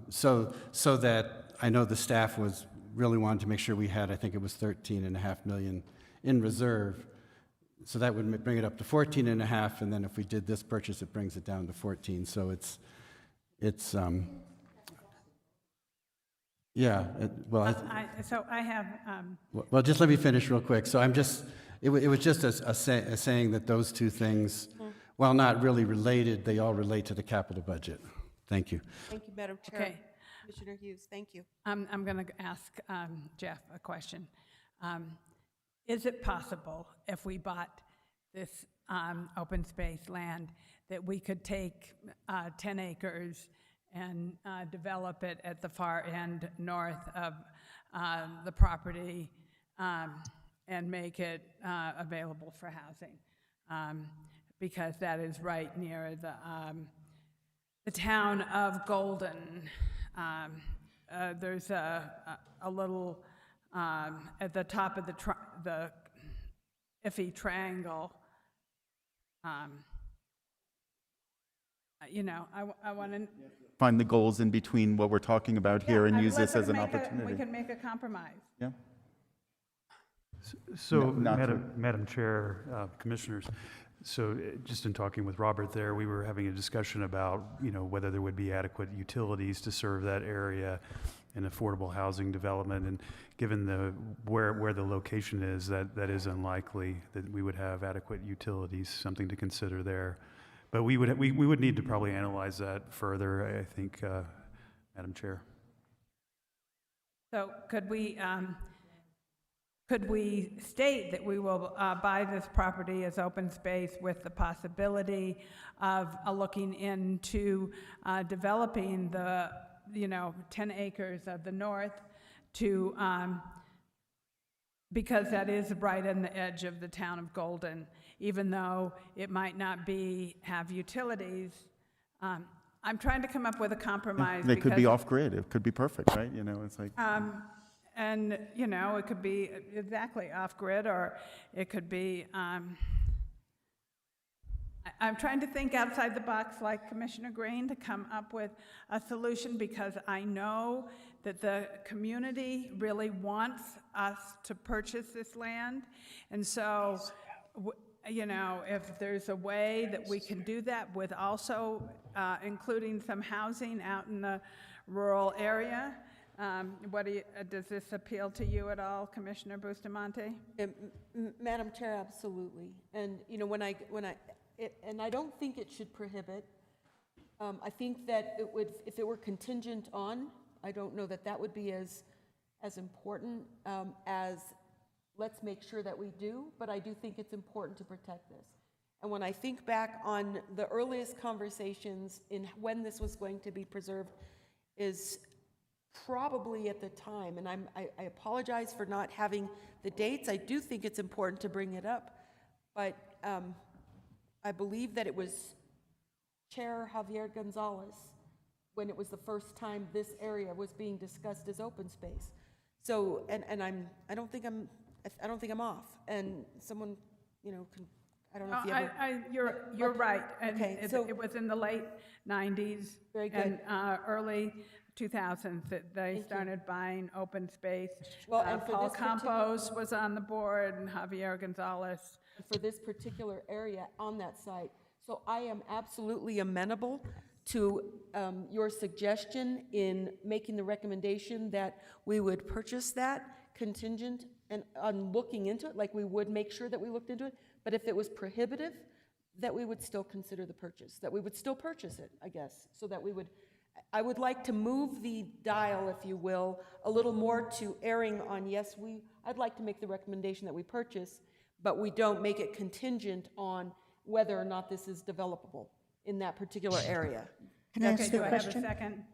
So that I know the staff was really wanted to make sure we had, I think it was 13.5 million in reserve. So that would bring it up to 14.5, and then if we did this purchase, it brings it down to 14. So So I have. Well, just let me finish real quick. So it was just a saying that those two things, while not really related, they all relate to the capital budget. Thank you. Thank you, Madam Chair. Okay. Commissioner Hughes, thank you. I'm going to ask Jeff a question. Is it possible, if we bought this open space land, that we could take 10 acres and develop it at the far end north of the property and make it available for housing? Because that is right near the town of Golden. There's a little, at the top of the iffy triangle, I want to Find the goals in between what we're talking about here and use this as an opportunity. We can make a compromise. Yeah. So, not Madam Chair, Commissioners, so just in talking with Robert there, we were having a discussion about, whether there would be adequate utilities to serve that area and affordable housing development. And given where the location is, that is unlikely that we would have adequate utilities, something to consider there. But we would need to probably analyze that further, I think, Madam Chair. So could we state that we will buy this property as open space with the possibility of looking into developing the 10 acres of the north to because that is right on the edge of the town of Golden, even though it might not have utilities. I'm trying to come up with a compromise. They could be off-grid. It could be perfect, right? It's like... and, it could be exactly off-grid, or it could be... I'm trying to think outside the box like Commissioner Green to come up with a solution, because I know that the community really wants us to purchase this land. And so, if there's a way that we can do that with also including some housing out in the rural area, does this appeal to you at all, Commissioner Bustamante? Madam Chair, absolutely. And and I don't think it should prohibit. I think that it would, if it were contingent on, I don't know that would be as important as let's make sure that we do, but I do think it's important to protect this. And when I think back on the earliest conversations in when this was going to be preserved is probably at the time, and I apologize for not having the dates. I do think it's important to bring it up, but I believe that it was Chair Javier Gonzalez when it was the first time this area was being discussed as open space. So, and I don't think I'm I don't think I'm off, and someone, you know, can, I don't know if you ever. You're right. And Okay, it so- it was in the late 90s. Very good. And early 2000s that they you. started buying open space. Well, and for Paul this particular- Campos was on the board and Javier Gonzalez. For this particular area on that site. So I am absolutely amenable to your suggestion in making the recommendation that we would purchase that contingent and on looking into it, like we would make sure that we looked into it. But if it was prohibitive, that we would still consider the purchase, that we would still purchase it, I guess, so that we would, I would like to move the dial, if you will, a little more to erring on, yes, I'd like to make the recommendation that we purchase, but we don't make it contingent on whether or not this is developable in that particular area. Can I Okay, ask do you a I have a question? second?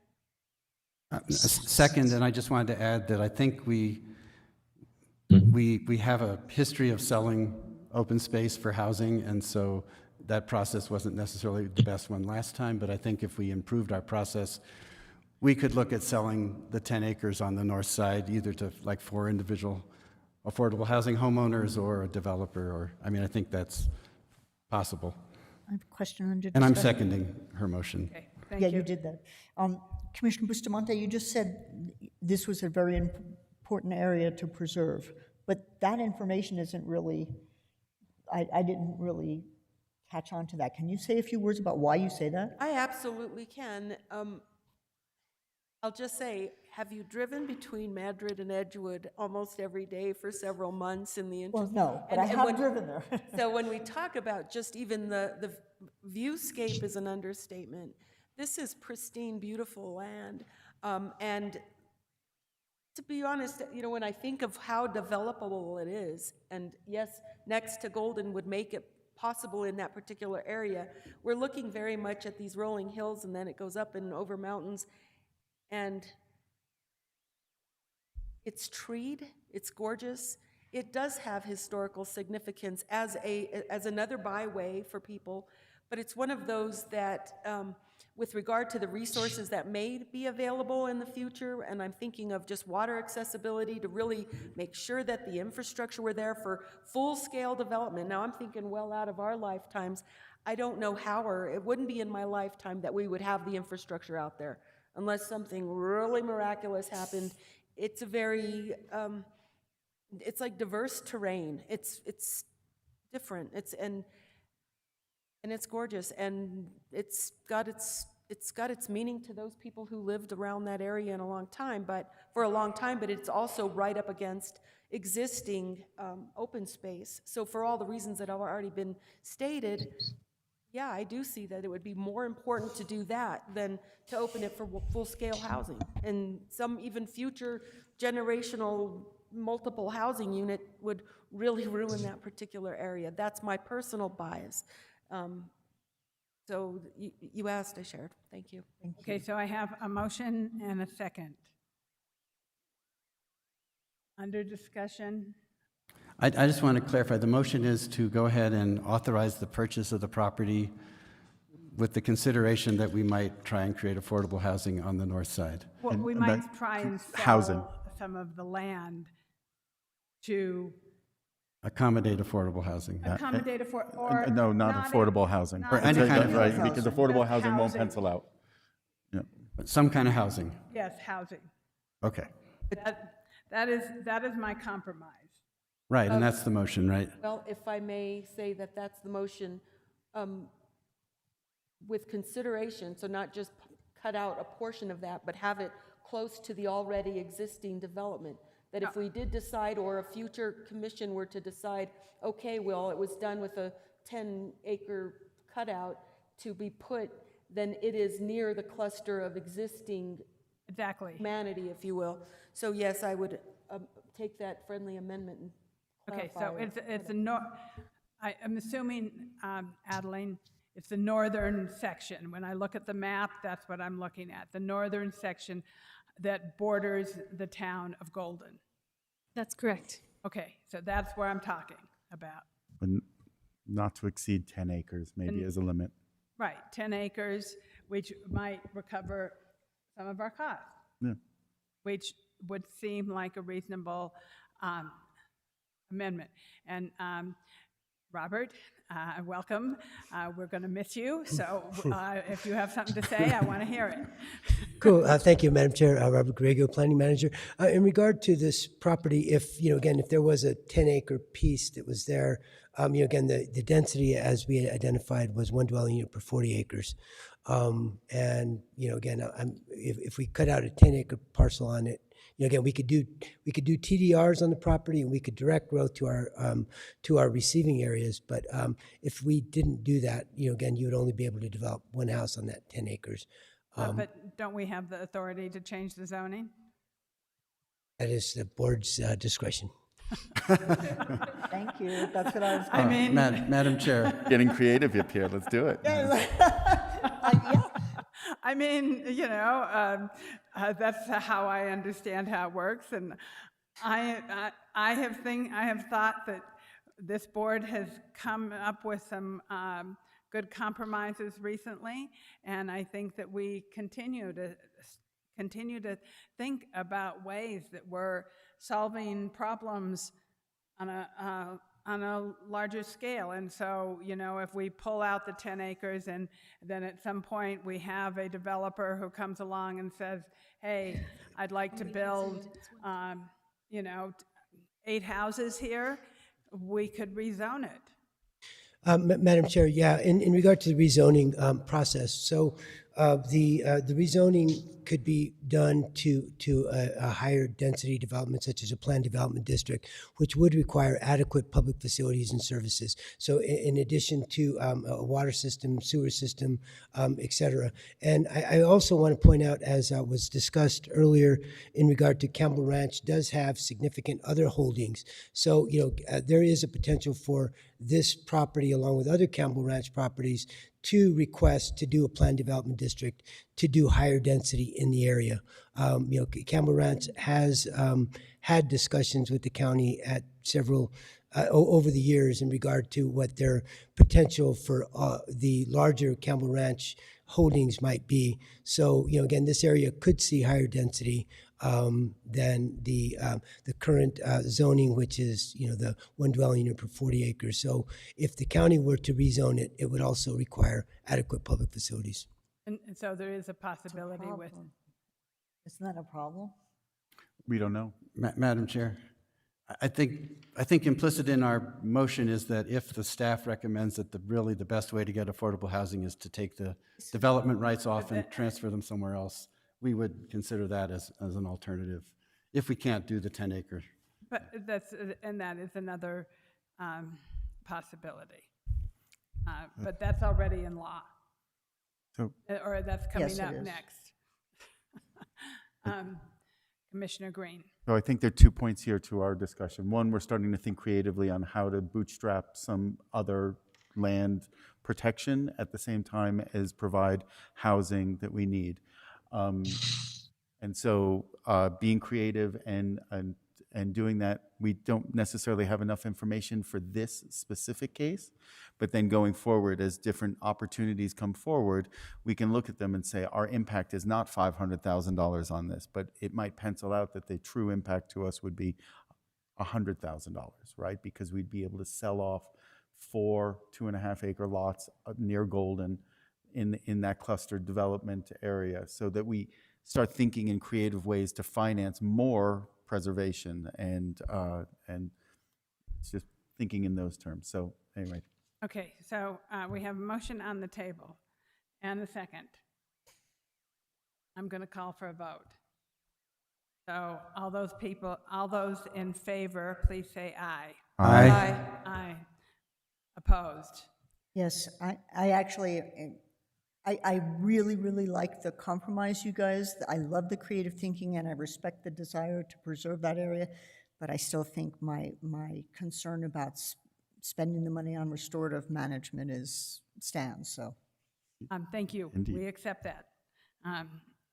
Second, and I just wanted to add that I think we have a history of selling open space for housing, and so that process wasn't necessarily the best one last time, but I think if we improved our process, we could look at selling the 10 acres on the north side, either to like 4 individual affordable housing homeowners or a developer, or, I mean, I think that's possible. I have a question under And I'm discussion. seconding her motion. Okay, thank Yeah, you. you did that. Commissioner Bustamante, you just said this was a very important area to preserve, but that information isn't really, I didn't really catch on to that. Can you say a few words about why you say that? I absolutely can. I'll just say, have you driven between Madrid and Edgewood almost every day for several months in the interest? Well, no, but I have driven there. So when we talk about just even the viewscape is an understatement. This is pristine, beautiful land. And to be honest, you know, when I think of how developable it is, and yes, next to Golden would make it possible in that particular area, we're looking very much at these rolling hills, and then it goes up and over mountains. And it's treed, it's gorgeous. It does have historical significance as another byway for people, but it's one of those that, with regard to the resources that may be available in the future, and I'm thinking of just water accessibility to really make sure that the infrastructure were there for full-scale development. Now, I'm thinking well out of our lifetimes. I don't know how, or it wouldn't be in my lifetime that we would have the infrastructure out there unless something really miraculous happened. It's a very, it's like diverse terrain. It's different. And it's gorgeous, and it's got its meaning to those people who lived around that area in a long time, but it's also right up against existing open space. So for all the reasons that have already been stated, yeah, I do see that it would be more important to do that than to open it for full-scale housing. And some even future generational multiple housing unit would really ruin that particular area. That's my personal bias. So you asked, I shared. Thank you. Okay, so I have a motion and a second. Under discussion. I just want to clarify, the motion is to go ahead and authorize the purchase of the property with the consideration that we might try and create affordable housing on the north side. Well, we and might that- try and housing. sell some of the land to Accommodate affordable housing. accommodate or. No, not affordable housing. Or any kind of Right, housing. because affordable Just housing won't housing. pencil out. Yeah. But some kind of housing. Yes, housing. Okay. That is my compromise. Right, and that's the motion, right? Well, if I may say that that's the motion, with consideration, so not just cut out a portion of that, but have it close to the already existing development. That if we did decide, or a future commission were to decide, okay, well, it was done with a 10-acre cutout to be put, then it is near the cluster of existing humanity, if you will. So yes, I would take that friendly amendment and Okay, clarify so it. it's I'm assuming, Adeline, it's the northern section. When I look at the map, that's what I'm looking at, the northern section that borders the town of Golden. That's correct. Okay, so that's where I'm talking about. But not to exceed 10 acres, maybe And- as a limit. Right, 10 acres, which might recover some of our costs, Yeah. which would seem like a reasonable amendment. And Robert, welcome. We're going to miss you, so if you have something to say, I want to hear it. Cool. Thank you, Madam Chair. Robert Griego, Planning Manager. In regard to this property, if, again, if there was a 10-acre piece that was there, again, the density as we had identified was 1 dwelling unit per 40 acres. And, again, if we cut out a 10-acre parcel on it, again, we could do TDRs on the property, and we could direct growth to our receiving areas. But if we didn't do that, again, you would only be able to develop one house on that 10 acres. But don't we have the authority to change the zoning? That is the board's discretion. Thank you. That's what I was. I mean, Madam Chair. Getting creative up here. Let's do it. I mean, that's how I understand how it works, and I have thought that this board has come up with some good compromises recently, and I think that we continue to think about ways that we're solving problems on a larger scale. And so, if we pull out the 10 acres and then at some point we have a developer who comes along and says, hey, I'd like to build, 8 houses here, we could rezone it. Madam Chair, yeah, in regard to the rezoning process, so the rezoning could be done to a higher density development, such as a planned development district, which would require adequate public facilities and services. So in addition to a water system, sewer system, et cetera. And I also want to point out, as was discussed earlier in regard to Campbell Ranch, does have significant other holdings. So, there is a potential for this property, along with other Campbell Ranch properties, to request to do a planned development district to do higher density in the area. Campbell Ranch has had discussions with the county at several over the years in regard to what their potential for the larger Campbell Ranch holdings might be. So, again, this area could see higher density than the current zoning, which is, the 1 dwelling unit per 40 acres. So if the county were to rezone it, it would also require adequate public facilities. And so there is a possibility with. Isn't that a problem? We don't know. Madam Chair, I think implicit in our motion is that if the staff recommends that really the best way to get affordable housing is to take the development rights off and transfer them somewhere else, we would consider that as an alternative, if we can't do the 10 acre. But that is another possibility. But that's already in law. So, or that's coming Yes, up it is. next. Commissioner Green. So I think there are 2 points here to our discussion. One, we're starting to think creatively on how to bootstrap some other land protection at the same time as provide housing that we need. And so being creative and doing that, we don't necessarily have enough information for this specific case, but then going forward, as different opportunities come forward, we can look at them and say, our impact is not $500,000 on this, but it might pencil out that the true impact to us would be $100,000, right? Because we'd be able to sell off 4 2.5-acre lots near Golden in that clustered development area, so that we start thinking in creative ways to finance more preservation and it's just thinking in those terms. So anyway. Okay, so we have a motion on the table and a second. I'm going to call for a vote. So all those in favor, please say aye. Aye. Aye. Aye. Opposed? Yes, I actually, I really, really like the compromise, you guys. I love the creative thinking, and I respect the desire to preserve that area, but I still think my concern about spending the money on restorative management stands, so. Thank you. Indeed. We accept that.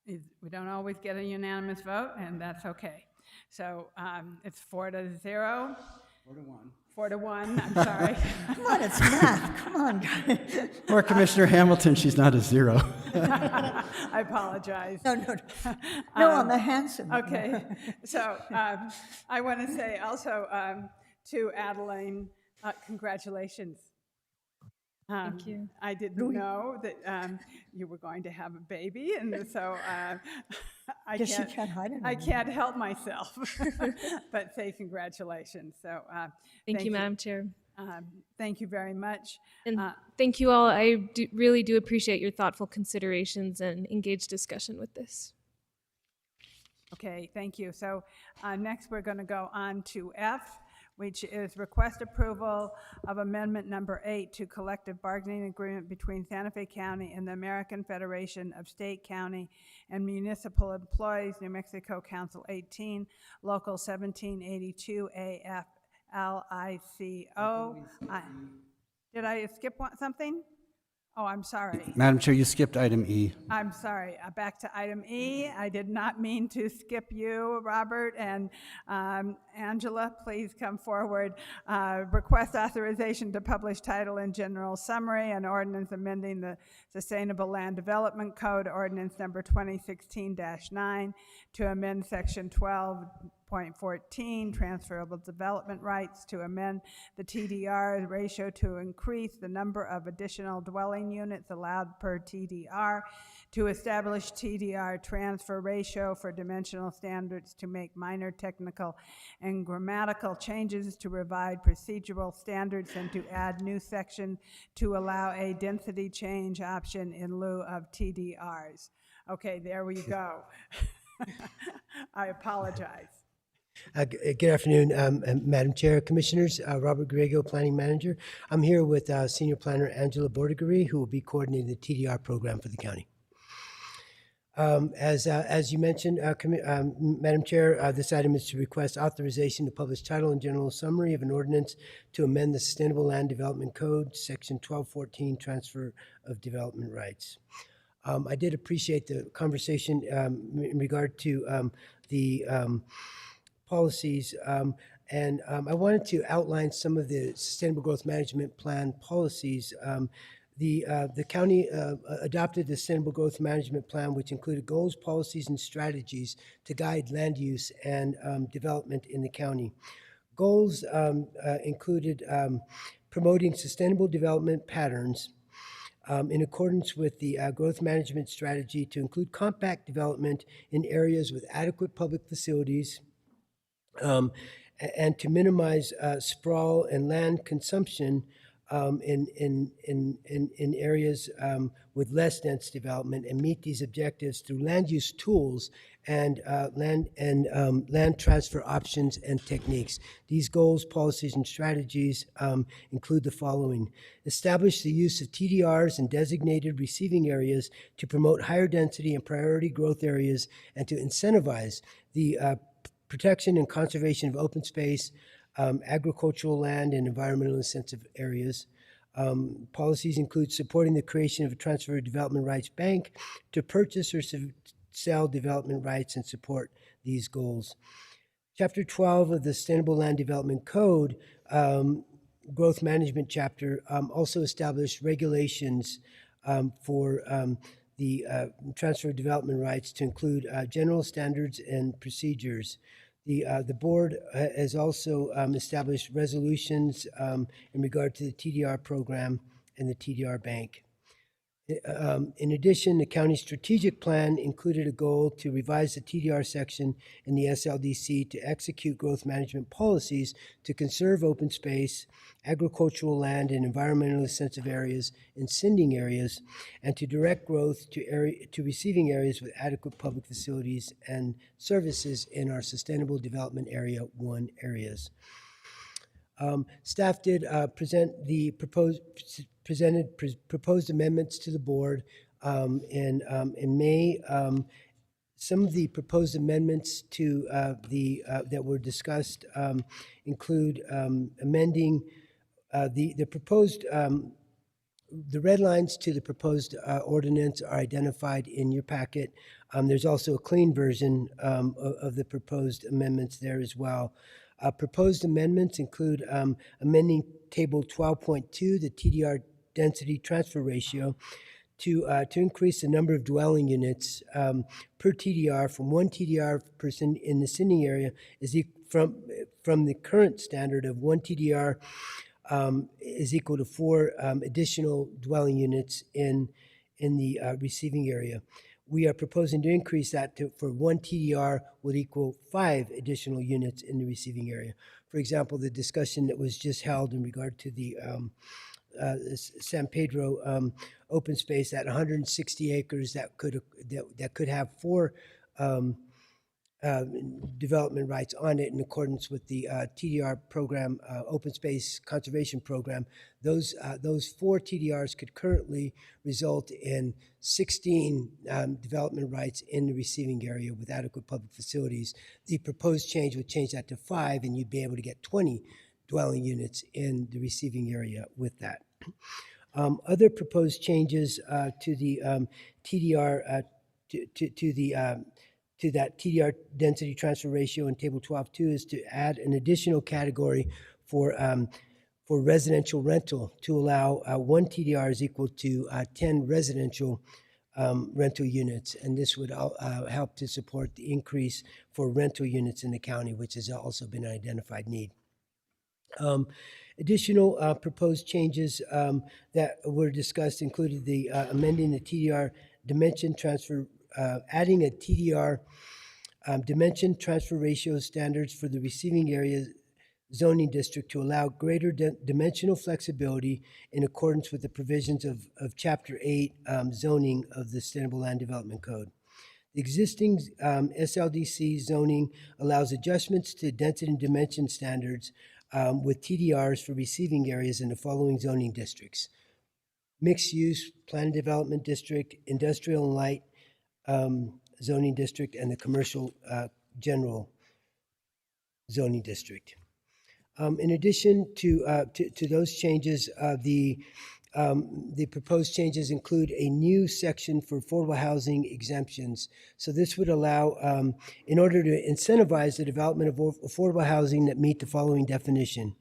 We don't always get a unanimous vote, and that's okay. So it's 4-0. 4-1. 4-1, I'm sorry. Come on, it's math, come on, guys. Or Commissioner Hamilton, she's not a 0. I apologize. No, I'm a handsome. Okay, so I want to say also, to Adeline, congratulations. Thank you. I didn't know that you were going to have a baby, and so I Guess you can't hide it I anymore. can't help myself, but say congratulations. So Thank you, Madam Chair. Thank you very much. And thank you all. I really do appreciate your thoughtful considerations and engaged discussion with this. Okay, thank you. So next we're going to go on to F, which is request approval of amendment number 8 to collective bargaining agreement between Santa Fe County and the American Federation of State, County, and Municipal Employees, New Mexico Council 18, Local 1782 AFLICO. Did I skip something? Oh, I'm sorry. Madam Chair, you skipped item E. I'm sorry. Back to item E. I did not mean to skip you, Robert. And Angela, please come forward. Request authorization to publish title and general summary, an ordinance amending the Sustainable Land Development Code, ordinance number 2016-9, to amend section 12.14, transferable development rights, to amend the TDR ratio to increase the number of additional dwelling units allowed per TDR, to establish TDR transfer ratio for dimensional standards, to make minor technical and grammatical changes, to provide procedural standards, and to add new section to allow a density change option in lieu of TDRs. Okay, there we go. I apologize. Good afternoon, Madam Chair, Commissioners. Robert Griego, Planning Manager. I'm here with Senior Planner Angela Bordegari, who will be coordinating the TDR program for the county. As you mentioned, Madam Chair, this item is to request authorization to publish title and general summary of an ordinance to amend the Sustainable Land Development Code, Section 1214, transfer of development rights. I did appreciate the conversation in regard to the policies, and I wanted to outline some of the Sustainable Growth Management Plan policies. The county adopted the Sustainable Growth Management Plan, which included goals, policies, and strategies to guide land use and development in the county. Goals included promoting sustainable development patterns in accordance with the growth management strategy to include compact development in areas with adequate public facilities, and to minimize sprawl and land consumption in areas with less dense development, and meet these objectives through land use tools and land transfer options and techniques. These goals, policies, and strategies include the following: establish the use of TDRs in designated receiving areas to promote higher density and priority growth areas, and to incentivize the protection and conservation of open space, agricultural land, and environmentally sensitive areas. Policies include supporting the creation of a transfer of development rights bank to purchase or sell development rights and support these goals. Chapter 12 of the Sustainable Land Development Code, Growth Management Chapter, also established regulations for the transfer of development rights to include general standards and procedures. The board has also established resolutions in regard to the TDR program and the TDR bank. In addition, the county strategic plan included a goal to revise the TDR section in the SLDC to execute growth management policies to conserve open space, agricultural land, and environmentally sensitive areas and sending areas, and to direct growth to receiving areas with adequate public facilities and services in our Sustainable Development Area 1 areas. Staff did present the proposed amendments to the board in May. Some of the proposed amendments to that were discussed include amending the proposed. The red lines to the proposed ordinance are identified in your packet. There's also a clean version of the proposed amendments there as well. Proposed amendments include amending Table 12.2, the TDR density transfer ratio, to increase the number of dwelling units per TDR from 1 TDR person in the sending area is from the current standard of 1 TDR is equal to 4 additional dwelling units in the receiving area. We are proposing to increase that for 1 TDR would equal 5 additional units in the receiving area. For example, the discussion that was just held in regard to the San Pedro open space at 160 acres that could have 4 development rights on it in accordance with the TDR program, Open Space Conservation Program. Those 4 TDRs could currently result in 16 development rights in the receiving area with adequate public facilities. The proposed change would change that to 5, and you'd be able to get 20 dwelling units in the receiving area with that. Other proposed changes to the TDR to that TDR density transfer ratio in Table 12.2 is to add an additional category for residential rental to allow 1 TDR is equal to 10 residential rental units, and this would help to support the increase for rental units in the county, which has also been an identified need. Additional proposed changes that were discussed included the amending the TDR dimension transfer, adding a TDR dimension transfer ratio standards for the receiving area zoning district to allow greater dimensional flexibility in accordance with the provisions of Chapter 8 zoning of the Sustainable Land Development Code. The existing SLDC zoning allows adjustments to density and dimension standards with TDRs for receiving areas in the following zoning districts: mixed use, planned development district, industrial and light zoning district, and the commercial general zoning district. In addition to those changes, the proposed changes include a new section for affordable housing exemptions. So this would allow, in order to incentivize the development of affordable housing that meet the following definition.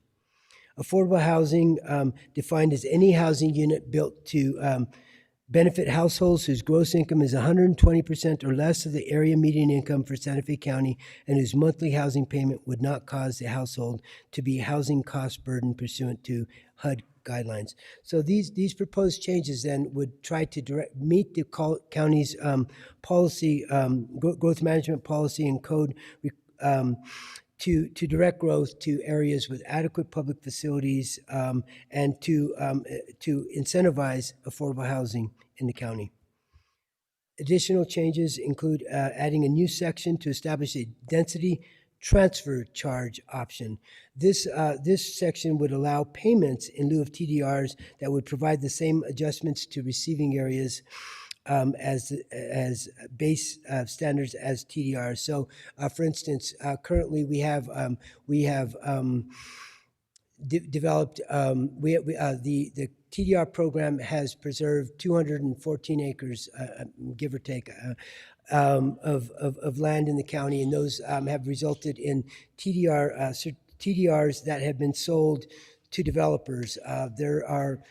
Affordable housing defined as any housing unit built to benefit households whose gross income is 120% or less of the area median income for Santa Fe County and whose monthly housing payment would not cause the household to be housing cost burden pursuant to HUD guidelines. So these proposed changes then would try to meet the county's policy, growth management policy and code to direct growth to areas with adequate public facilities and to incentivize affordable housing in the county. Additional changes include adding a new section to establish a density transfer charge option. This section would allow payments in lieu of TDRs that would provide the same adjustments to receiving areas as base standards as TDRs. So, for instance, currently we have developed the TDR program has preserved 214 acres, give or take, of land in the county, and those have resulted in TDRs that have been sold to developers. There are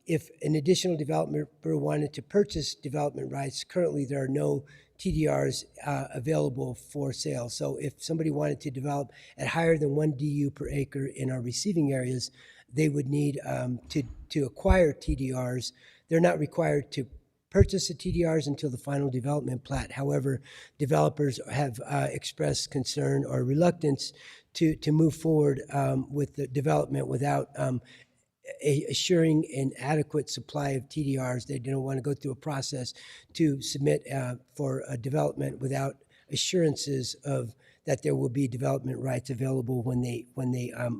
if an additional developer wanted to purchase development rights, currently there are no TDRs available for sale. So if somebody wanted to develop at higher than 1 DU per acre in our receiving areas, they would need to acquire TDRs. They're not required to purchase the TDRs until the final development plat. However, developers have expressed concern or reluctance to move forward with the development without assuring an adequate supply of TDRs. They don't want to go through a process to submit for a development without assurances of that there will be development rights available when they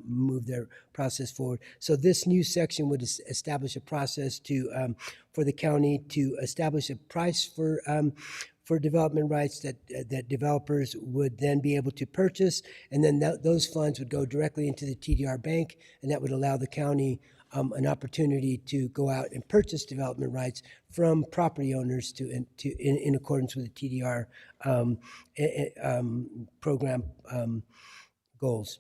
move their process forward. So this new section would establish a process to for the county to establish a price for development rights that developers would then be able to purchase, and then those funds would go directly into the TDR bank, and that would allow the county an opportunity to go out and purchase development rights from property owners in accordance with the TDR program goals.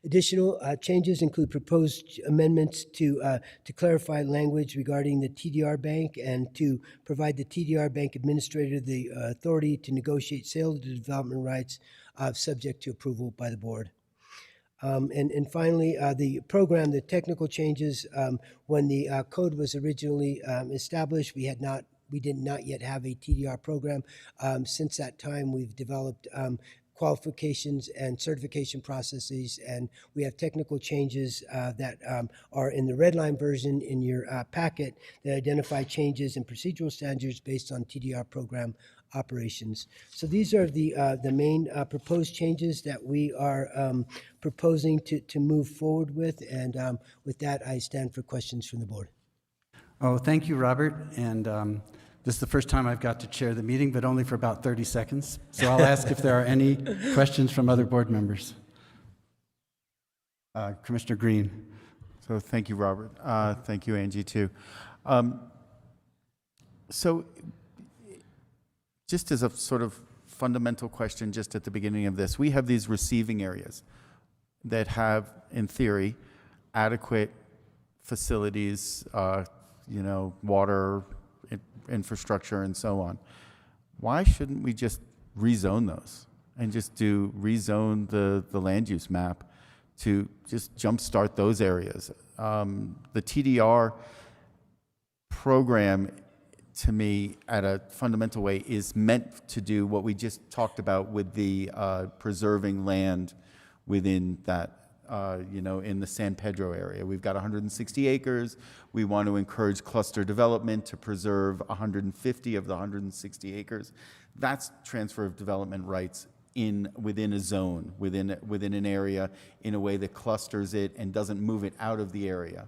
Additional changes include proposed amendments to clarify language regarding the TDR bank and to provide the TDR bank administrator the authority to negotiate sale of the development rights subject to approval by the board. And finally, the program, the technical changes, when the code was originally established, we did not yet have a TDR program. Since that time, we've developed qualifications and certification processes, and we have technical changes that are in the red line version in your packet that identify changes in procedural standards based on TDR program operations. So these are the main proposed changes that we are proposing to move forward with, and with that, I stand for questions from the board. Oh, thank you, Robert, and this is the first time I've got to chair the meeting, but only for about 30 seconds. So I'll ask if there are any questions from other board members. Commissioner Green. So thank you, Robert. Thank you, Angie, too. So just as a sort of fundamental question just at the beginning of this, we have these receiving areas that have, in theory, adequate facilities, water, infrastructure, and so on. Why shouldn't we just rezone those and just rezone the land use map to just jumpstart those areas? The TDR program, to me, at a fundamental way, is meant to do what we just talked about with the preserving land within that, in the San Pedro area. We've got 160 acres. We want to encourage cluster development to preserve 150 of the 160 acres. That's transfer of development rights within a zone, within an area, in a way that clusters it and doesn't move it out of the area.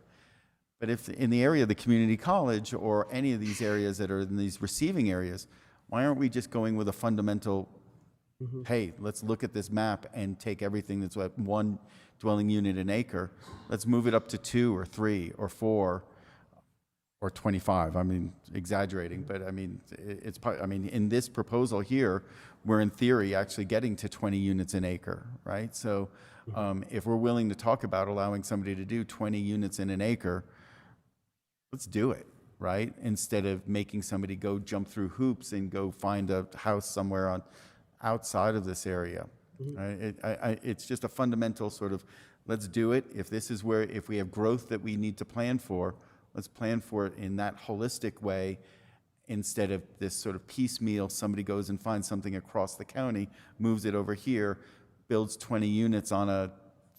But if in the area of the community college or any of these areas that are in these receiving areas, why aren't we just going with a fundamental, hey, let's look at this map and take everything that's at one dwelling unit an acre, let's move it up to 2 or 3 or 4 or 25. I mean, exaggerating, but I mean, in this proposal here, we're in theory actually getting to 20 units an acre, right? So if we're willing to talk about allowing somebody to do 20 units in an acre, let's do it, right? Instead of making somebody go jump through hoops and go find a house somewhere outside of this area. Right? It's just a fundamental sort of, let's do it. If we have growth that we need to plan for, let's plan for it in that holistic way instead of this sort of piecemeal, somebody goes and finds something across the county, moves it over here, builds 20 units on a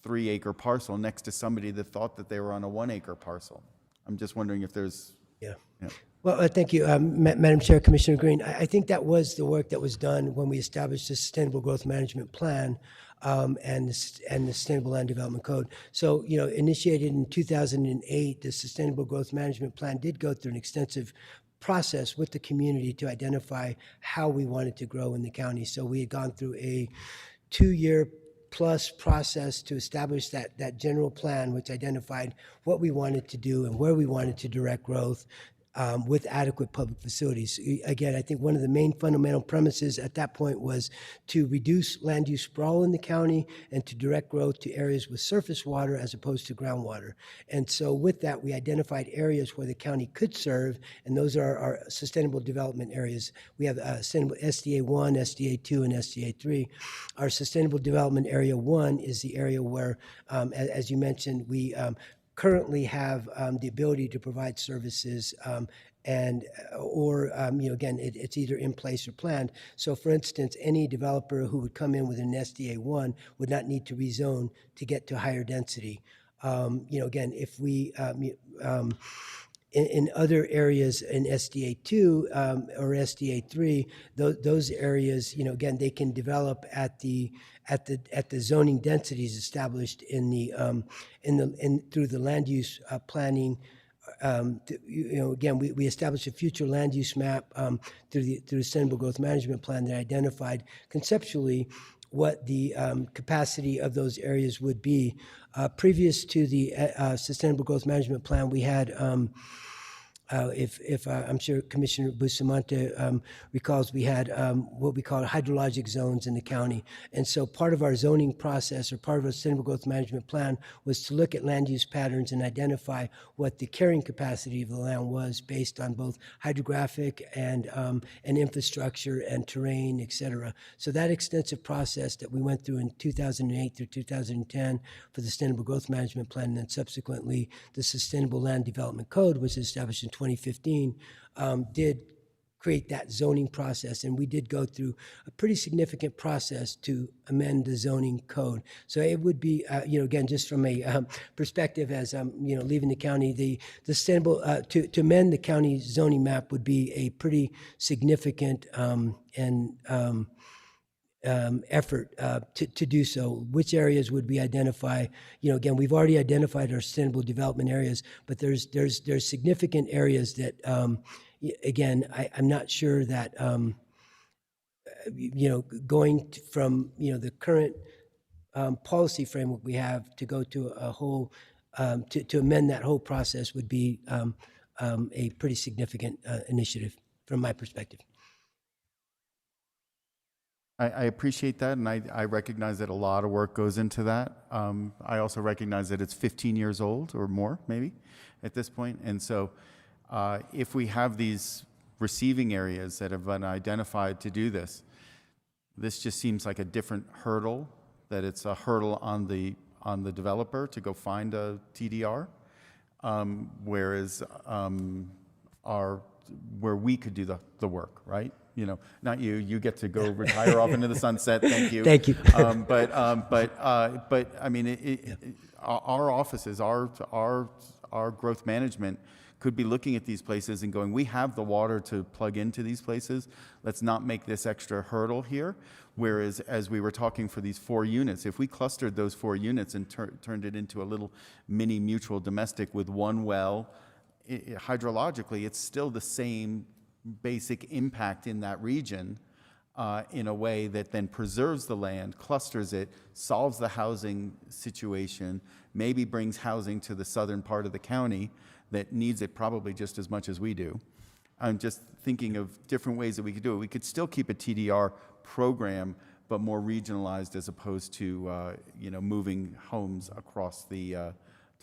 3-acre parcel next to somebody that thought that they were on a 1-acre parcel. I'm just wondering if there's... Yeah. Yeah. Well, thank you, Madam Chair, Commissioner Green. I think that was the work that was done when we established the Sustainable Growth Management Plan and the Sustainable Land Development Code. So, initiated in 2008, the Sustainable Growth Management Plan did go through an extensive process with the community to identify how we wanted to grow in the county. So we had gone through a 2-year plus process to establish that general plan, which identified what we wanted to do and where we wanted to direct growth with adequate public facilities. Again, I think one of the main fundamental premises at that point was to reduce land use sprawl in the county and to direct growth to areas with surface water as opposed to groundwater. And so with that, we identified areas where the county could serve, and those are our sustainable development areas. We have SDA 1, SDA 2, and SDA 3. Our sustainable development area 1 is the area where, as you mentioned, we currently have the ability to provide services again, it's either in place or planned. So for instance, any developer who would come in with an SDA 1 would not need to rezone to get to higher density. Again, if we, in other areas in SDA 2 or SDA 3, those areas, again, they can develop at the zoning densities established through the land use planning. Again, we established a future land use map through the Sustainable Growth Management Plan that identified conceptually what the capacity of those areas would be. Previous to the Sustainable Growth Management Plan, we had if I'm sure Commissioner Bustamante recalls, we had what we call hydrologic zones in the county. And so part of our zoning process or part of our sustainable growth management plan was to look at land use patterns and identify what the carrying capacity of the land was based on both hydrographic and infrastructure and terrain, et cetera. So that extensive process that we went through in 2008 through 2010 for the Sustainable Growth Management Plan, and then subsequently the Sustainable Land Development Code, which was established in 2015, did create that zoning process, and we did go through a pretty significant process to amend the zoning code. So it would be, again, just from a perspective as leaving the county, the sustainable to amend the county zoning map would be a pretty significant effort to do so. Which areas would we identify? Again, we've already identified our sustainable development areas, but there's significant areas that, again, I'm not sure that, going from, the current policy framework we have to go to a whole, to amend that whole process would be a pretty significant initiative from my perspective. I appreciate that, and I recognize that a lot of work goes into that. I also recognize that it's 15 years old or more, maybe, at this point. And so if we have these receiving areas that have been identified to do this, this just seems like a different hurdle, that it's a hurdle on the developer to go find a TDR, whereas where we could do the work, right? Not you. You get to go retire off into the sunset. Thank you. Thank you. But I mean, our offices, our growth management could be looking at these places and going, we have the water to plug into these places. Let's not make this extra hurdle here. Whereas as we were talking for these 4 units, if we clustered those 4 units and turned it into a little mini mutual domestic with one well, hydrologically, it's still the same basic impact in that region in a way that then preserves the land, clusters it, solves the housing situation, maybe brings housing to the southern part of the county that needs it probably just as much as we do. I'm just thinking of different ways that we could do it. We could still keep a TDR program, but more regionalized as opposed to moving homes across the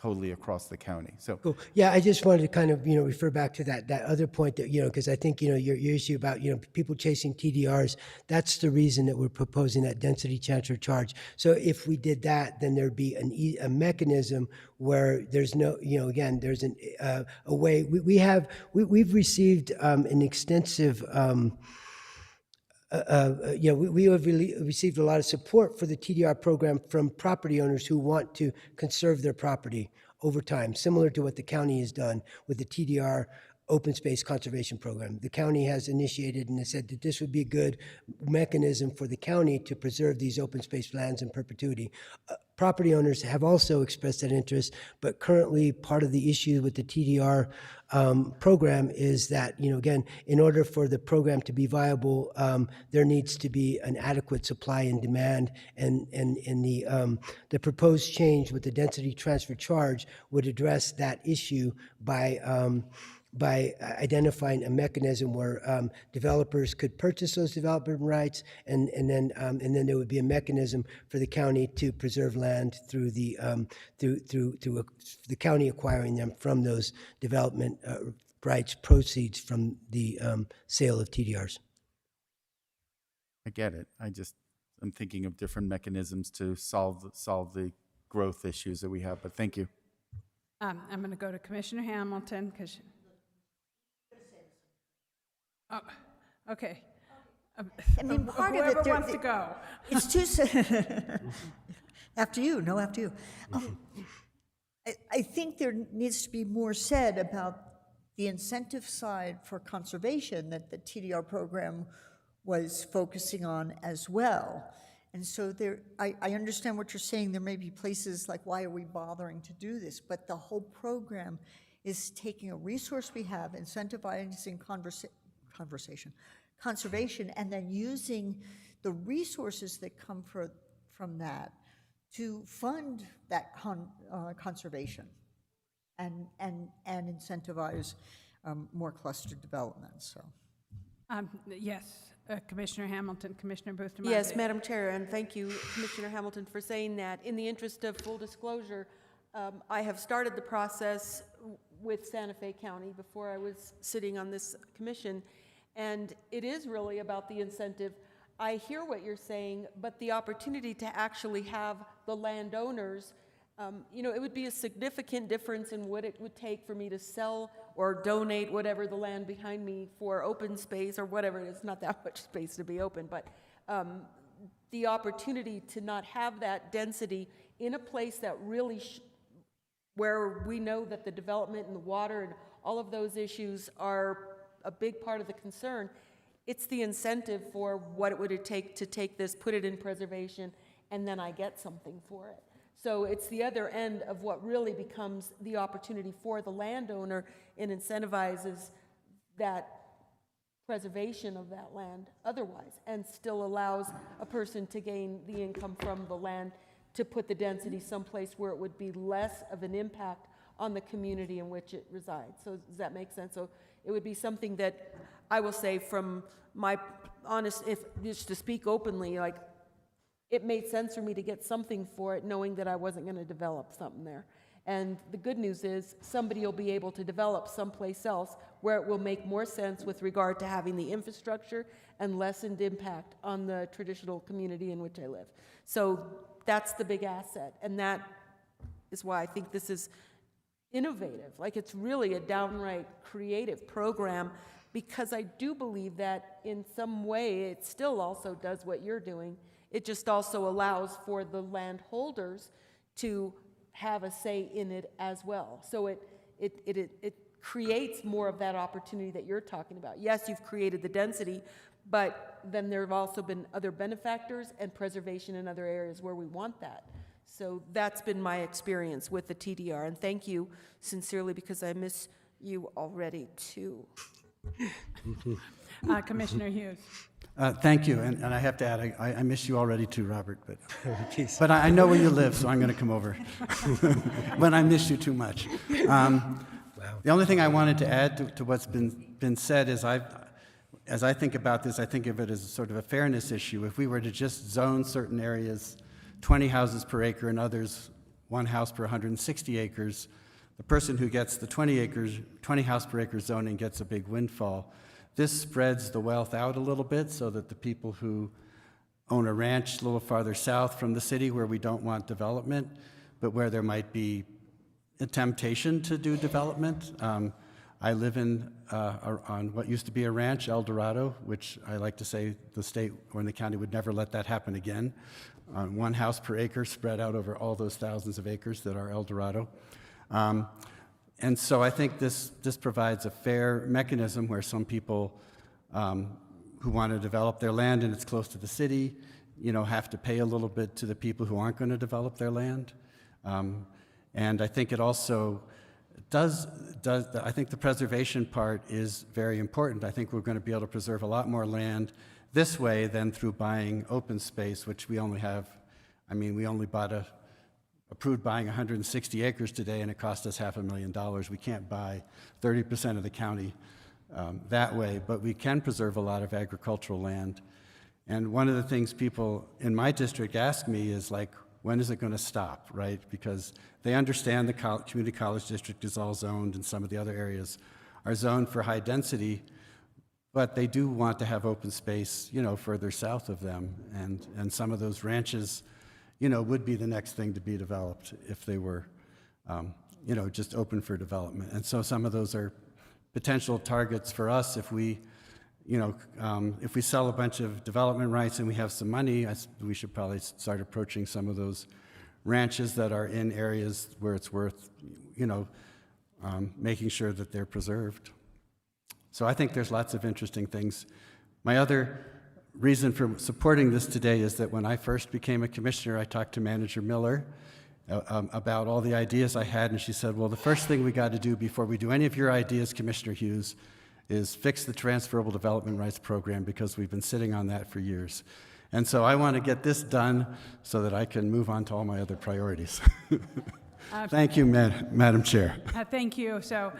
totally across the county. So cool. Yeah, I just wanted to kind of refer back to that other point that because I think your issue about people chasing TDRs, that's the reason that we're proposing that density transfer charge. So if we did that, then there'd be a mechanism where there's no again there's a way we've received an extensive. We have received a lot of support for the TDR program from property owners who want to conserve their property over time, similar to what the county has done with the TDR open space conservation program. The county has initiated and has said that this would be a good mechanism for the county to preserve these open space lands in perpetuity. Property owners have also expressed that interest, but currently part of the issue with the TDR program is that, again, in order for the program to be viable, there needs to be an adequate supply and demand, and the proposed change with the density transfer charge would address that issue by identifying a mechanism where developers could purchase those development rights, and then there would be a mechanism for the county to preserve land through the county acquiring them from those development rights proceeds from the sale of TDRs. I get it. I'm thinking of different mechanisms to solve the growth issues that we have. But thank you. I'm going to go to Commissioner Hamilton because. Oh, okay. I mean, part of whoever it. Wants to go. It's too. After you. No, after you. I think there needs to be more said about the incentive side for conservation that the TDR program was focusing on as well. And so I understand what you're saying. There may be places like, why are we bothering to do this? But the whole program is taking a resource we have, incentivizing conservation, and then using the resources that come from that to fund that conservation and incentivize more clustered development, so. Yes, Commissioner Hamilton, Commissioner Bustamante. Yes, Madam Chair, and thank you, Commissioner Hamilton, for saying that. In the interest of full disclosure, I have started the process with Santa Fe County before I was sitting on this commission, and it is really about the incentive. I hear what you're saying, but the opportunity to actually have the landowners, it would be a significant difference in what it would take for me to sell or donate whatever the land behind me for open space or whatever. It's not that much space to be open, but the opportunity to not have that density in a place that really, where we know that the development and the water and all of those issues are a big part of the concern. It's the incentive for what it would take to take this, put it in preservation, and then I get something for it. So it's the other end of what really becomes the opportunity for the landowner and incentivizes that preservation of that land otherwise, and still allows a person to gain the income from the land to put the density someplace where it would be less of an impact on the community in which it resides. So does that make sense? So it would be something that I will say from my honest, if just to speak openly, like, it made sense for me to get something for it, knowing that I wasn't going to develop something there. And the good news is somebody will be able to develop someplace else where it will make more sense with regard to having the infrastructure and lessened impact on the traditional community in which I live. So that's the big asset. And that is why I think this is innovative. Like, it's really a downright creative program, because I do believe that in some way it still also does what you're doing. It just also allows for the landholders to have a say in it as well. So it creates more of that opportunity that you're talking about. Yes, you've created the density, but then there have also been other benefactors and preservation in other areas where we want that. So that's been my experience with the TDR. And thank you sincerely, because I miss you already too. Commissioner Hughes. Thank you, and I have to add, I miss you already too, Robert, but I know where you live, so I'm going to come over when I miss you too much. The only thing I wanted to add to what's been said is, as I think about this, I think of it as sort of a fairness issue. If we were to just zone certain areas 20 houses per acre and others 1 house per 160 acres, the person who gets the 20 house per acre zoning gets a big windfall. This spreads the wealth out a little bit so that the people who own a ranch a little farther south from the city, where we don't want development, but where there might be a temptation to do development. I live on what used to be a ranch, El Dorado, which I like to say the state or the county would never let that happen again. 1 house per acre spread out over all those thousands of acres that are El Dorado. And so I think this provides a fair mechanism where some people who want to develop their land and it's close to the city, have to pay a little bit to the people who aren't going to develop their land. And I think it also I think the preservation part is very important. I think we're going to be able to preserve a lot more land this way than through buying open space, which we only have, we only approved buying 160 acres today, and it cost us $500,000. We can't buy 30% of the county that way, but we can preserve a lot of agricultural land. And one of the things people in my district ask me is, like, when is it going to stop, right? Because they understand the community college district is all zoned, and some of the other areas are zoned for high density, but they do want to have open space, further south of them. And some of those ranches, would be the next thing to be developed if they were, just open for development. And so some of those are potential targets for us if we, if we sell a bunch of development rights and we have some money, we should probably start approaching some of those ranches that are in areas where it's worth, making sure that they're preserved. So I think there's lots of interesting things. My other reason for supporting this today is that when I first became a commissioner, I talked to Manager Miller about all the ideas I had, and she said, well, the first thing we got to do before we do any of your ideas, Commissioner Hughes, is fix the transferable development rights program, because we've been sitting on that for years. And so I want to get this done so that I can move on to all my other priorities. Thank you, Madam Chair. Thank you. So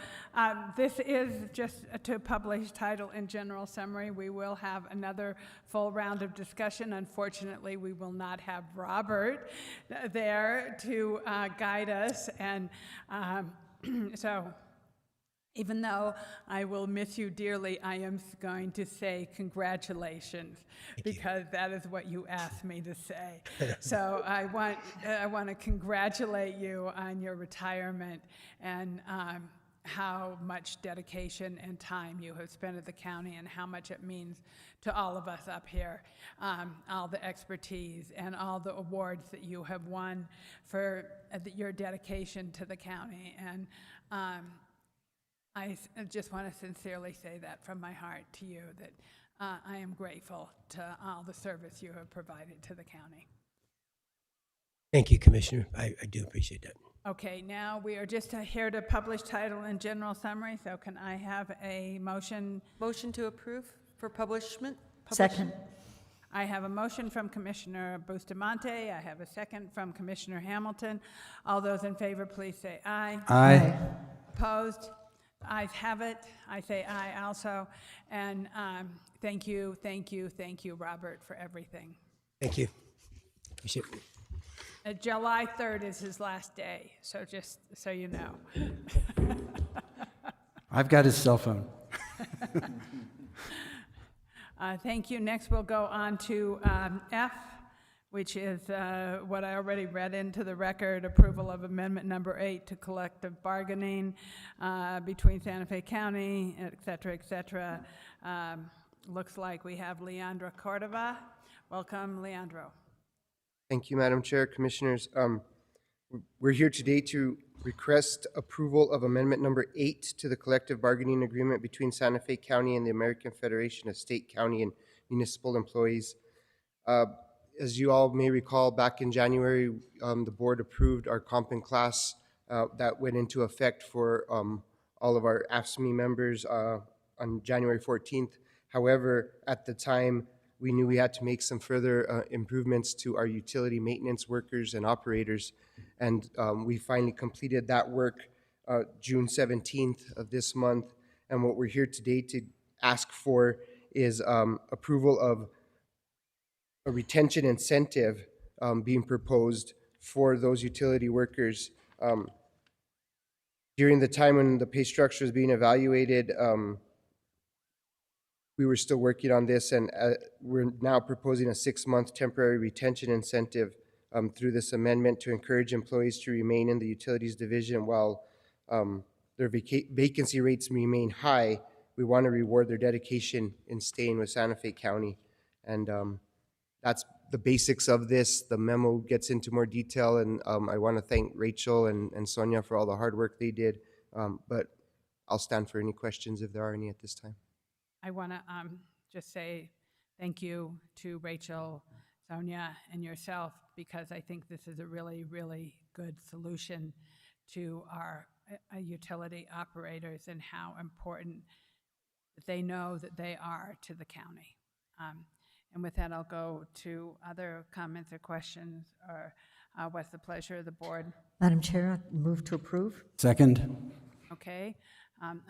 this is just to publish title and general summary. We will have another full round of discussion. Unfortunately, we will not have Robert there to guide us. And so even though I will miss you dearly, I am going to say congratulations because that is what you asked me to say. So I want to congratulate you on your retirement and how much dedication and time you have spent at the county and how much it means to all of us up here, all the expertise and all the awards that you have won for your dedication to the county. And I just want to sincerely say that from my heart to you, that I am grateful to all the service you have provided to the county. Thank you, Commissioner. I do appreciate that. Okay, now we are just here to publish title and general summary, so can I have a motion? Motion to approve for publishment? Second. I have a motion from Commissioner Bustamante. I have a second from Commissioner Hamilton. All those in favor, please say aye. Aye. Opposed? Ayes have it. I say aye also. And thank you, Robert, for everything. Thank you. Appreciate it. July 3rd is his last day, so just so you know. I've got his cell phone. Thank you. Next, we'll go on to F, which is what I already read into the record, approval of amendment number 8 to collective bargaining between Santa Fe County, et cetera, looks like we have Leandro Cordova. Welcome, Leandro. Thank you, Madam Chair, Commissioners. We're here today to request approval of amendment number 8 to the collective bargaining agreement between Santa Fe County and the American Federation of State, County, and Municipal Employees. As you all may recall, back in January, the board approved our comp and class that went into effect for all of our AFSCME members on January 14th. However, at the time, we knew we had to make some further improvements to our utility maintenance workers and operators, and we finally completed that work June 17th of this month. And what we're here today to ask for is approval of a retention incentive being proposed for those utility workers. During the time when the pay structure is being evaluated, we were still working on this, and we're now proposing a 6-month temporary retention incentive through this amendment to encourage employees to remain in the utilities division while their vacancy rates remain high. We want to reward their dedication in staying with Santa Fe County. And that's the basics of this. The memo gets into more detail, and I want to thank Rachel and Sonia for all the hard work they did. But I'll stand for any questions if there are any at this time. I want to just say thank you to Rachel, Sonia, and yourself, because I think this is a really, really good solution to our utility operators and how important that they know that they are to the county. And with that, I'll go to other comments or questions, or what's the pleasure of the board? Madam Chair, I move to approve. Second. Okay.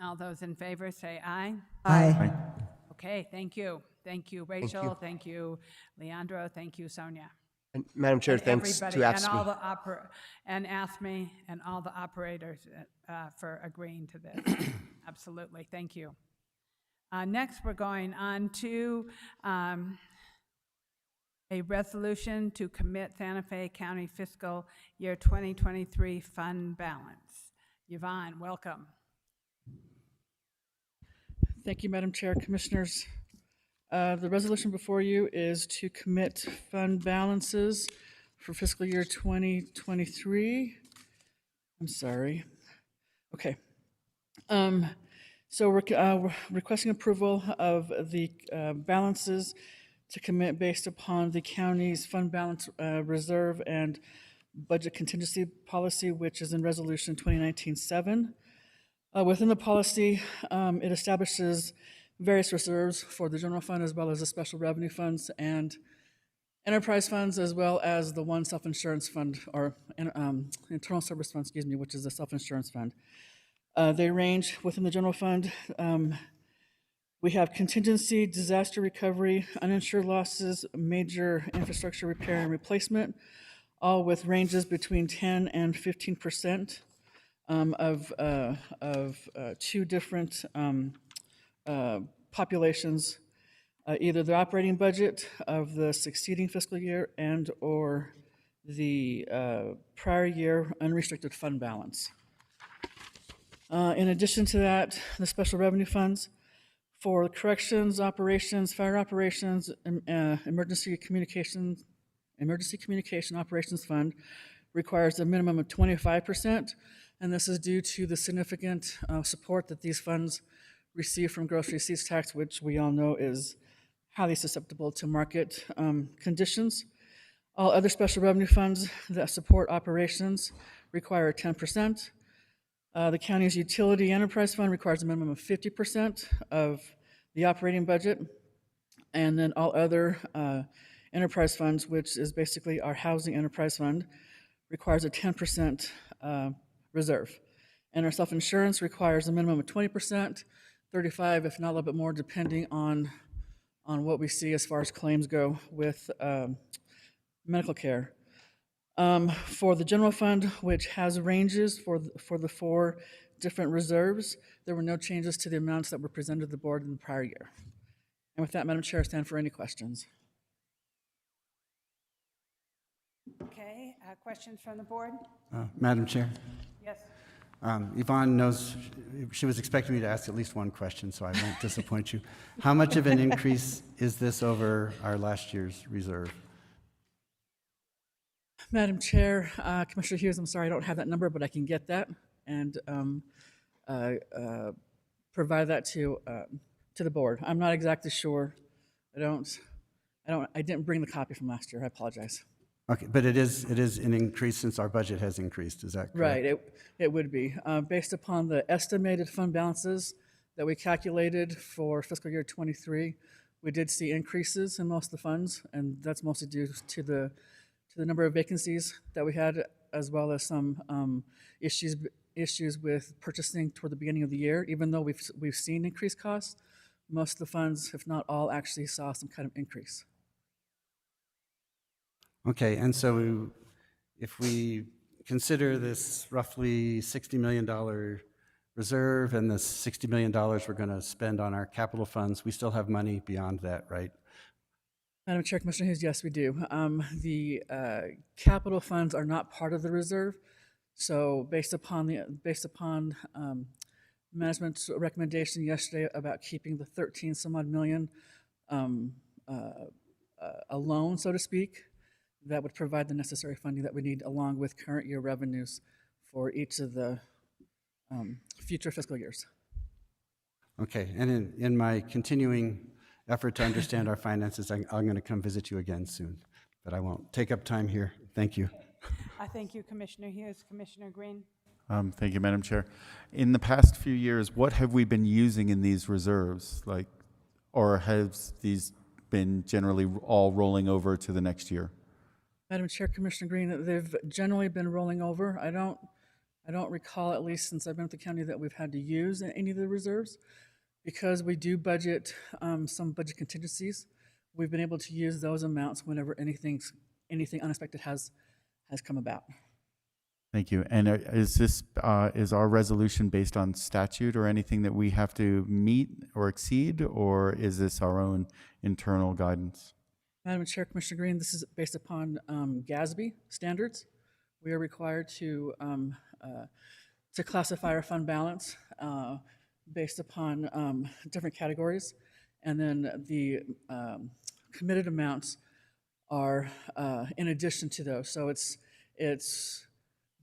All those in favor say aye. Aye. Okay, thank you. Thank you, Rachel. Thank you, Leandro. Thank you, Sonia. And Madam Chair, And thanks to everybody, AFSCME. and AFSCME and all the operators for agreeing to this. Absolutely, thank you. Next, we're going on to a resolution to commit Santa Fe County fiscal year 2023 fund balance. Yvonne, welcome. Thank you, Madam Chair, Commissioners. The resolution before you is to commit fund balances for fiscal year 2023. I'm sorry. Okay. So we're requesting approval of the balances to commit based upon the county's fund balance reserve and budget contingency policy, which is in Resolution 2019-7. Within the policy, it establishes various reserves for the general fund as well as the special revenue funds, and enterprise funds, as well as the one self-insurance fund, or internal service fund, excuse me, which is the self-insurance fund. They range within the general fund. We have contingency, disaster recovery, uninsured losses, major infrastructure repair and replacement, all with ranges between 10 and 15% of two different populations, either the operating budget of the succeeding fiscal year and or the prior year unrestricted fund balance. In addition to that, the special revenue funds for corrections, operations, fire operations, emergency communication operations fund requires a minimum of 25%, and this is due to the significant support that these funds receive from gross receipts tax, which we all know is highly susceptible to market conditions. All other special revenue funds that support operations require 10%. The county's utility enterprise fund requires a minimum of 50% of the operating budget. And then all other enterprise funds, which is basically our housing enterprise fund, requires a 10% reserve. And our self-insurance requires a minimum of 20%, 35, if not a little bit more, depending on what we see as far as claims go with medical care. For the general fund, which has ranges for the four different reserves, there were no changes to the amounts that were presented to the board in the prior year. And with that, Madam Chair, I stand for any questions. Okay, questions from the board? Madam Chair? Yes. Yvonne knows, she was expecting me to ask at least one question, so I won't disappoint you. How much of an increase is this over our last year's reserve? Madam Chair, Commissioner Hughes, I'm sorry I don't have that number, but I can get that and provide that to the board. I'm not exactly sure. I didn't bring the copy from last year. I apologize. Okay, but it is an increase since our budget has increased. Is that correct? Right. It would be based upon the estimated fund balances that we calculated for fiscal year 23. We did see increases in most of the funds, and that's mostly due to the number of vacancies that we had, as well as some issues with purchasing toward the beginning of the year. Even though we've seen increased costs, most of the funds, if not all, actually saw some kind of increase. Okay, and so if we consider this roughly $60 million reserve and the $60 million we're going to spend on our capital funds, we still have money beyond that, right? Madam Chair, Commissioner Hughes, yes, we do. The capital funds are not part of the reserve, so based upon management's recommendation yesterday about keeping the 13 some odd million alone, so to speak, that would provide the necessary funding that we need along with current year revenues for each of the future fiscal years. Okay, and in my continuing effort to understand our finances, I'm going to come visit you again soon, but I won't take up time here. Thank you. I thank you, Commissioner Hughes. Commissioner Green? Thank you, Madam Chair. In the past few years, what have we been using in these reserves? Or has these been generally all rolling over to the next year? Madam Chair, Commissioner Green, they've generally been rolling over. I don't recall, at least since I've been at the county, that we've had to use any of the reserves. Because we do budget some budget contingencies, we've been able to use those amounts whenever anything unexpected has come about. Thank you. And is our resolution based on statute or anything that we have to meet or exceed, or is this our own internal guidance? Madam Chair, Commissioner Green, this is based upon GASB standards. We are required to classify our fund balance based upon different categories, and then the committed amounts are in addition to those. So it's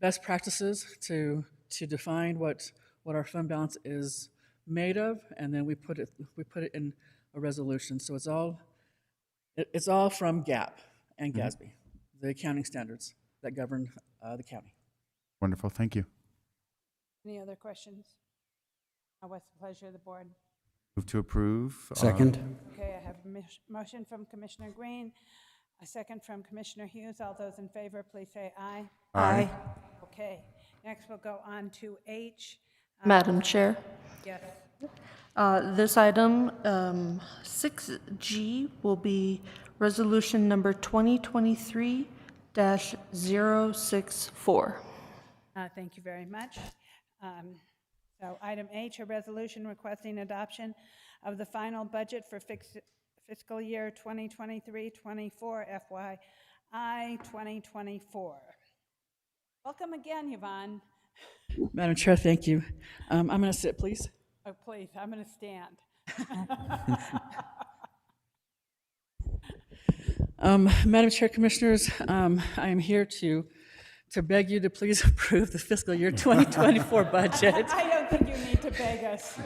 best practices to define what our fund balance is made of, and then we put it in a resolution. So it's all from GAAP and GASB, the accounting standards that govern the county. Wonderful. Thank you. Any other questions? What's the pleasure of the board? Move to approve. Second. Okay, I have a motion from Commissioner Green, A second from Commissioner Hughes. All those in favor, please say aye. Aye. Okay, next we'll go on to H. Madam Chair, Yes. this item, 6G, will be resolution number 2023-064. Thank you very much. So item H, a resolution requesting adoption of the final budget for fiscal year 2023-24 FYI 2024. Welcome again, Yvonne. Madam Chair, thank you. I'm going to sit, please. Oh, please, I'm going to stand. Madam Chair, Commissioners, I am here to beg you to please approve the fiscal year 2024 budget. I don't think you need to beg us.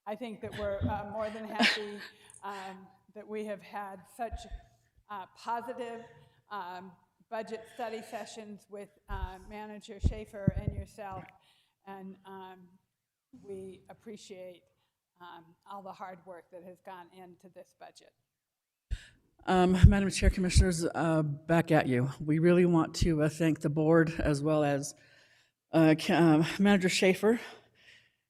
I think that we're more than happy that we have had such positive budget study sessions with Manager Schaefer and yourself, and we appreciate all the hard work that has gone into this budget. Madam Chair, Commissioners, back at you. We really want to thank the board as well as Manager Schaefer.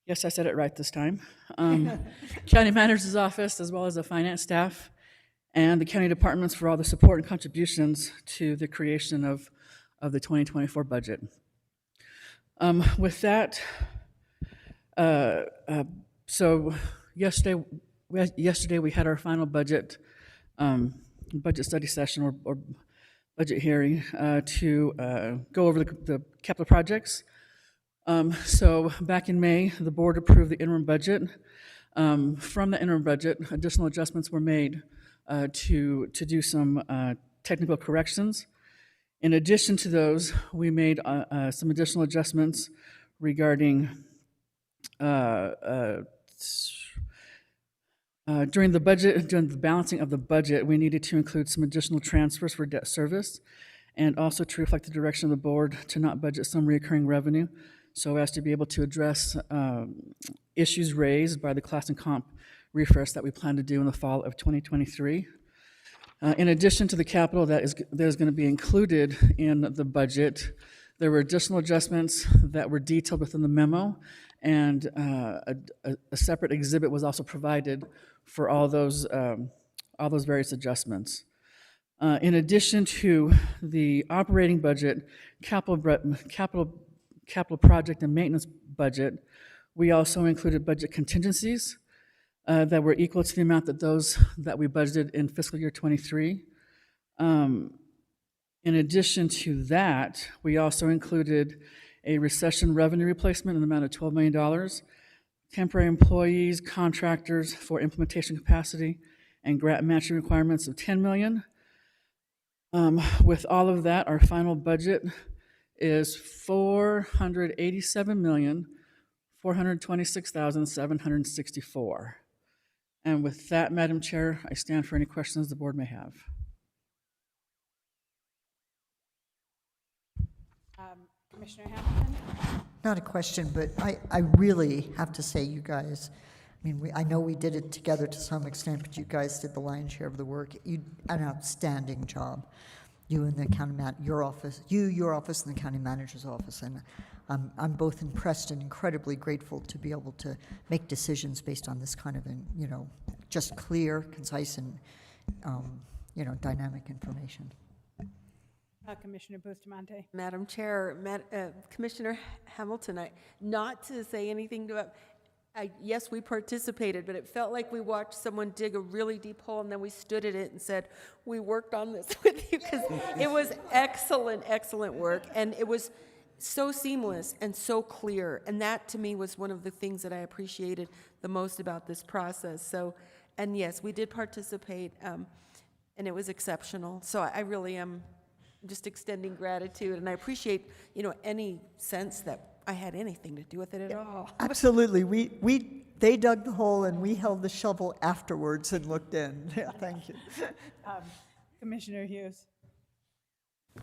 Yes, I said it right this time. County Manager's Office, as well as the finance staff and the county departments for all the support and contributions to the creation of the 2024 budget. With that, so yesterday we had our final budget study session or budget hearing to go over the capital projects. So back in May, the board approved the interim budget. From the interim budget, additional adjustments were made to do some technical corrections. In addition to those, we made some additional adjustments regarding during the balancing of the budget, we needed to include some additional transfers for debt service and also to reflect the direction of the board to not budget some recurring revenue so as to be able to address issues raised by the class and comp refresh that we plan to do in the fall of 2023. In addition to the capital that is going to be included in the budget, there were additional adjustments that were detailed within the memo, and a separate exhibit was also provided for all those various adjustments. In addition to the operating budget, capital project and maintenance budget, we also included budget contingencies that were equal to the amount that we budgeted in fiscal year 23. In addition to that, we also included a recession revenue replacement in the amount of $12 million, temporary employees, contractors for implementation capacity, and grant matching requirements of $10 million. With all of that, our final budget is $487,426,764. And with that, Madam Chair, I stand for any questions the board may have. Commissioner Hamilton? Not a question, but I really have to say, you guys, I mean, I know we did it together to some extent, but you guys did the lion's share of the work. You did an outstanding job. You and the county your office, your office, and the county manager's office, and I'm both impressed and incredibly grateful to be able to make decisions based on this kind of, just clear, concise, and dynamic information. Commissioner Bustamante. Madam Chair, Commissioner Hamilton, not to say anything to yes, we participated, but it felt like we watched someone dig a really deep hole and then we stood at it and said, we worked on this with you, because it was excellent, excellent work, and it was so seamless and so clear, and that to me was one of the things that I appreciated the most about this process. So, and yes, we did participate, and it was exceptional. So I really am just extending gratitude, and I appreciate, any sense that I had anything to do with it at all. Absolutely. They dug the hole and we held the shovel afterwards and looked in. Yeah, thank you. Commissioner Hughes.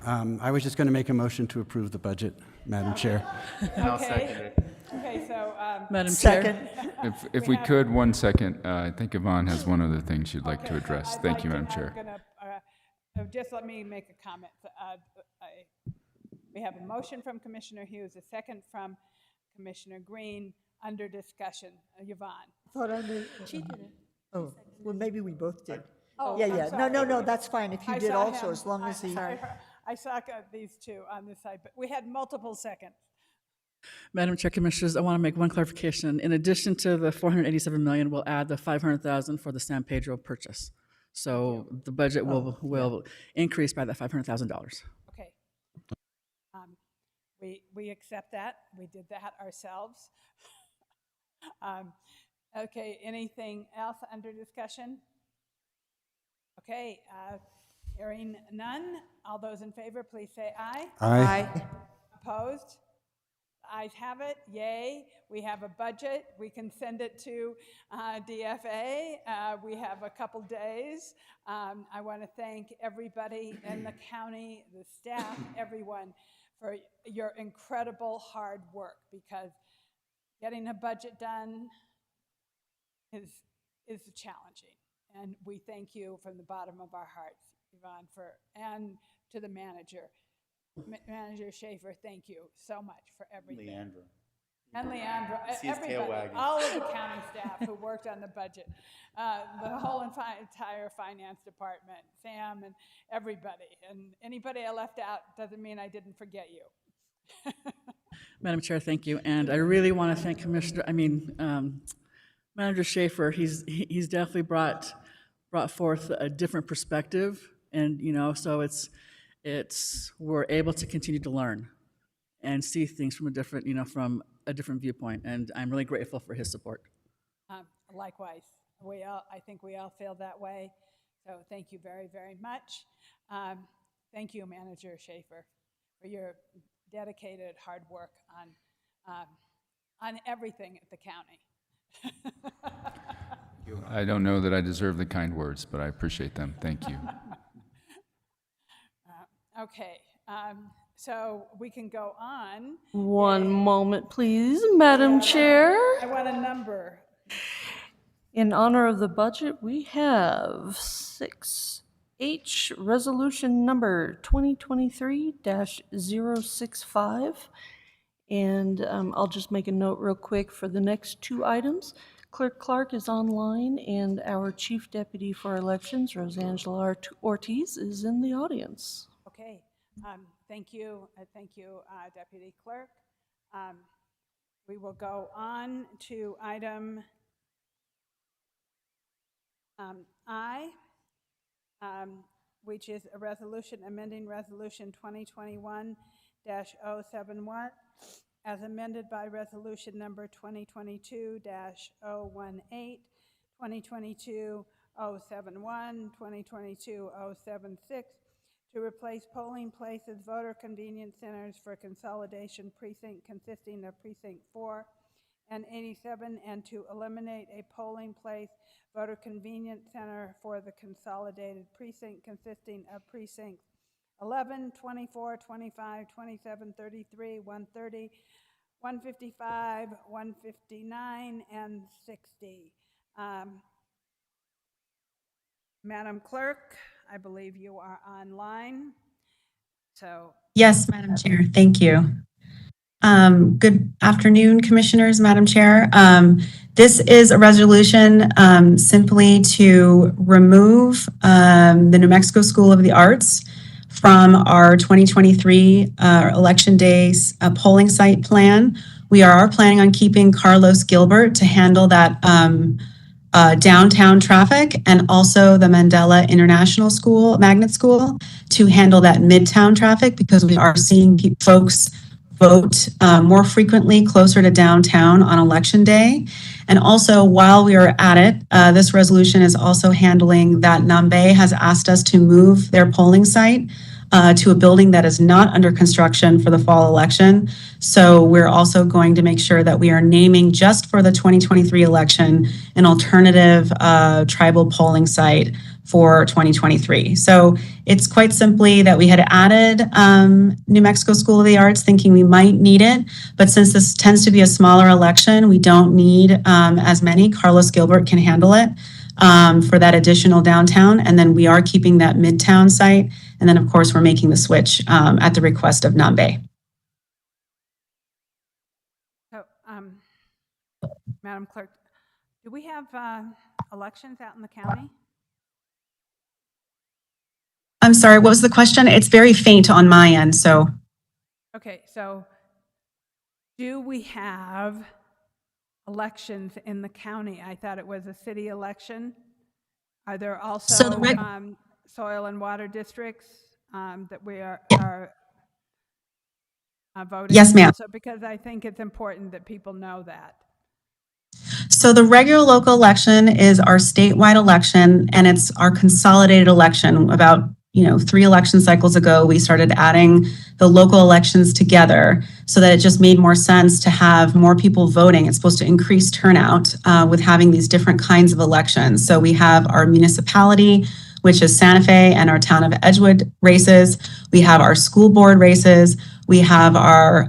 I was just going to make a motion to approve the budget, Madam Chair. Okay. I'll second it. Okay, so Madam Chair. Second. If we could, 1 second, I think Yvonne has one other thing she'd like to address. Thank you, Madam Chair. Just let me make a comment. We have a motion from Commissioner Hughes, a second from Commissioner Green, under discussion. Yvonne. She did it. Oh, well, maybe we both did. Oh, Yeah, I'm yeah. sorry. No, that's fine. If you I did saw also, him. as long as he. I saw these two on this side, but we had multiple seconds. Madam Chair, Commissioners, I want to make one clarification. In addition to the 487 million, we'll add the 500,000 for the San Pedro purchase. So the budget will increase by that $500,000. Okay. We accept that. We did that ourselves. Okay, anything else under discussion? Okay, hearing none. All those in favor, please say aye. Aye. Opposed? Ayes have it. Yay. We have a budget. We can send it to DFA. We have a couple days. I want to thank everybody in the county, the staff, everyone, for your incredible hard work, because getting a budget done is challenging. And we thank you from the bottom of our hearts, Yvonne, and to the manager. Manager Schaefer, thank you so much for everything. Leandra. And Leandra, See his tail everybody, wagging. all of the county staff who worked on the budget, the whole entire finance department, Sam and everybody. And anybody I left out doesn't mean I didn't forget you. Madam Chair, thank you. And I really want to thank Manager Schaefer. He's definitely brought forth a different perspective. And, so we're able to continue to learn and see things from a different viewpoint. And I'm really grateful for his support. Likewise, I think we all feel that way. So thank you very, very much. Thank you, Manager Schaefer, for your dedicated hard work on everything at the county. I don't know that I deserve the kind words, but I appreciate them. Thank you. Okay, so we can go on. One moment, please, Madam Chair. I want a number. In honor of the budget, we have 6H Resolution Number 2023-065. And I'll just make a note real quick for the next two items. Clerk Clark is online, and our Chief Deputy for Elections, Rosangela Ortiz, is in the audience. Okay, thank you, Deputy Clerk. We will go on to item I, which is a resolution amending Resolution 2021-071, as amended by Resolution Number 2022-018, 2022-071, 2022-076, to replace polling places, voter convenience centers for consolidation precinct consisting of Precinct 4 and 87, and to eliminate a polling place, voter convenience center for the consolidated precinct consisting of Precincts 11, 24, 25, 27, 33, 130, 155, 159, and 60. Madam Clerk, I believe you are online. So. Yes, Madam Chair, thank you. Good afternoon, Commissioners, Madam Chair. This is a resolution simply to remove the New Mexico School of the Arts from our 2023 Election Day polling site plan. We are planning on keeping Carlos Gilbert to handle that downtown traffic, and also the Mandela International School, Magnet School, to handle that midtown traffic, because we are seeing folks vote more frequently closer to downtown on Election Day. And also, while we are at it, this resolution is also handling that Nambe has asked us to move their polling site to a building that is not under construction for the fall election. So we're also going to make sure that we are naming, just for the 2023 election, an alternative tribal polling site for 2023. So it's quite simply that we had added New Mexico School of the Arts thinking we might need it, but since this tends to be a smaller election, we don't need as many. Carlos Gilbert can handle it for that additional downtown, and then we are keeping that Midtown site, and then of course we're making the switch at the request of Nambe. So, Madam Clerk, do we have elections out in the county? I'm sorry, what was the question? It's very faint on my end, so. Okay, so do we have elections in the county? I thought it was a city election. Are there also So the soil and water districts that we are voting? Yes, ma'am. Also, because I think it's important that people know that. So the regular local election is our statewide election, and it's our consolidated election. About 3 election cycles ago, we started adding the local elections together so that it just made more sense to have more people voting. It's supposed to increase turnout with having these different kinds of elections. So we have our municipality, which is Santa Fe, and our town of Edgewood races. We have our school board races. We have our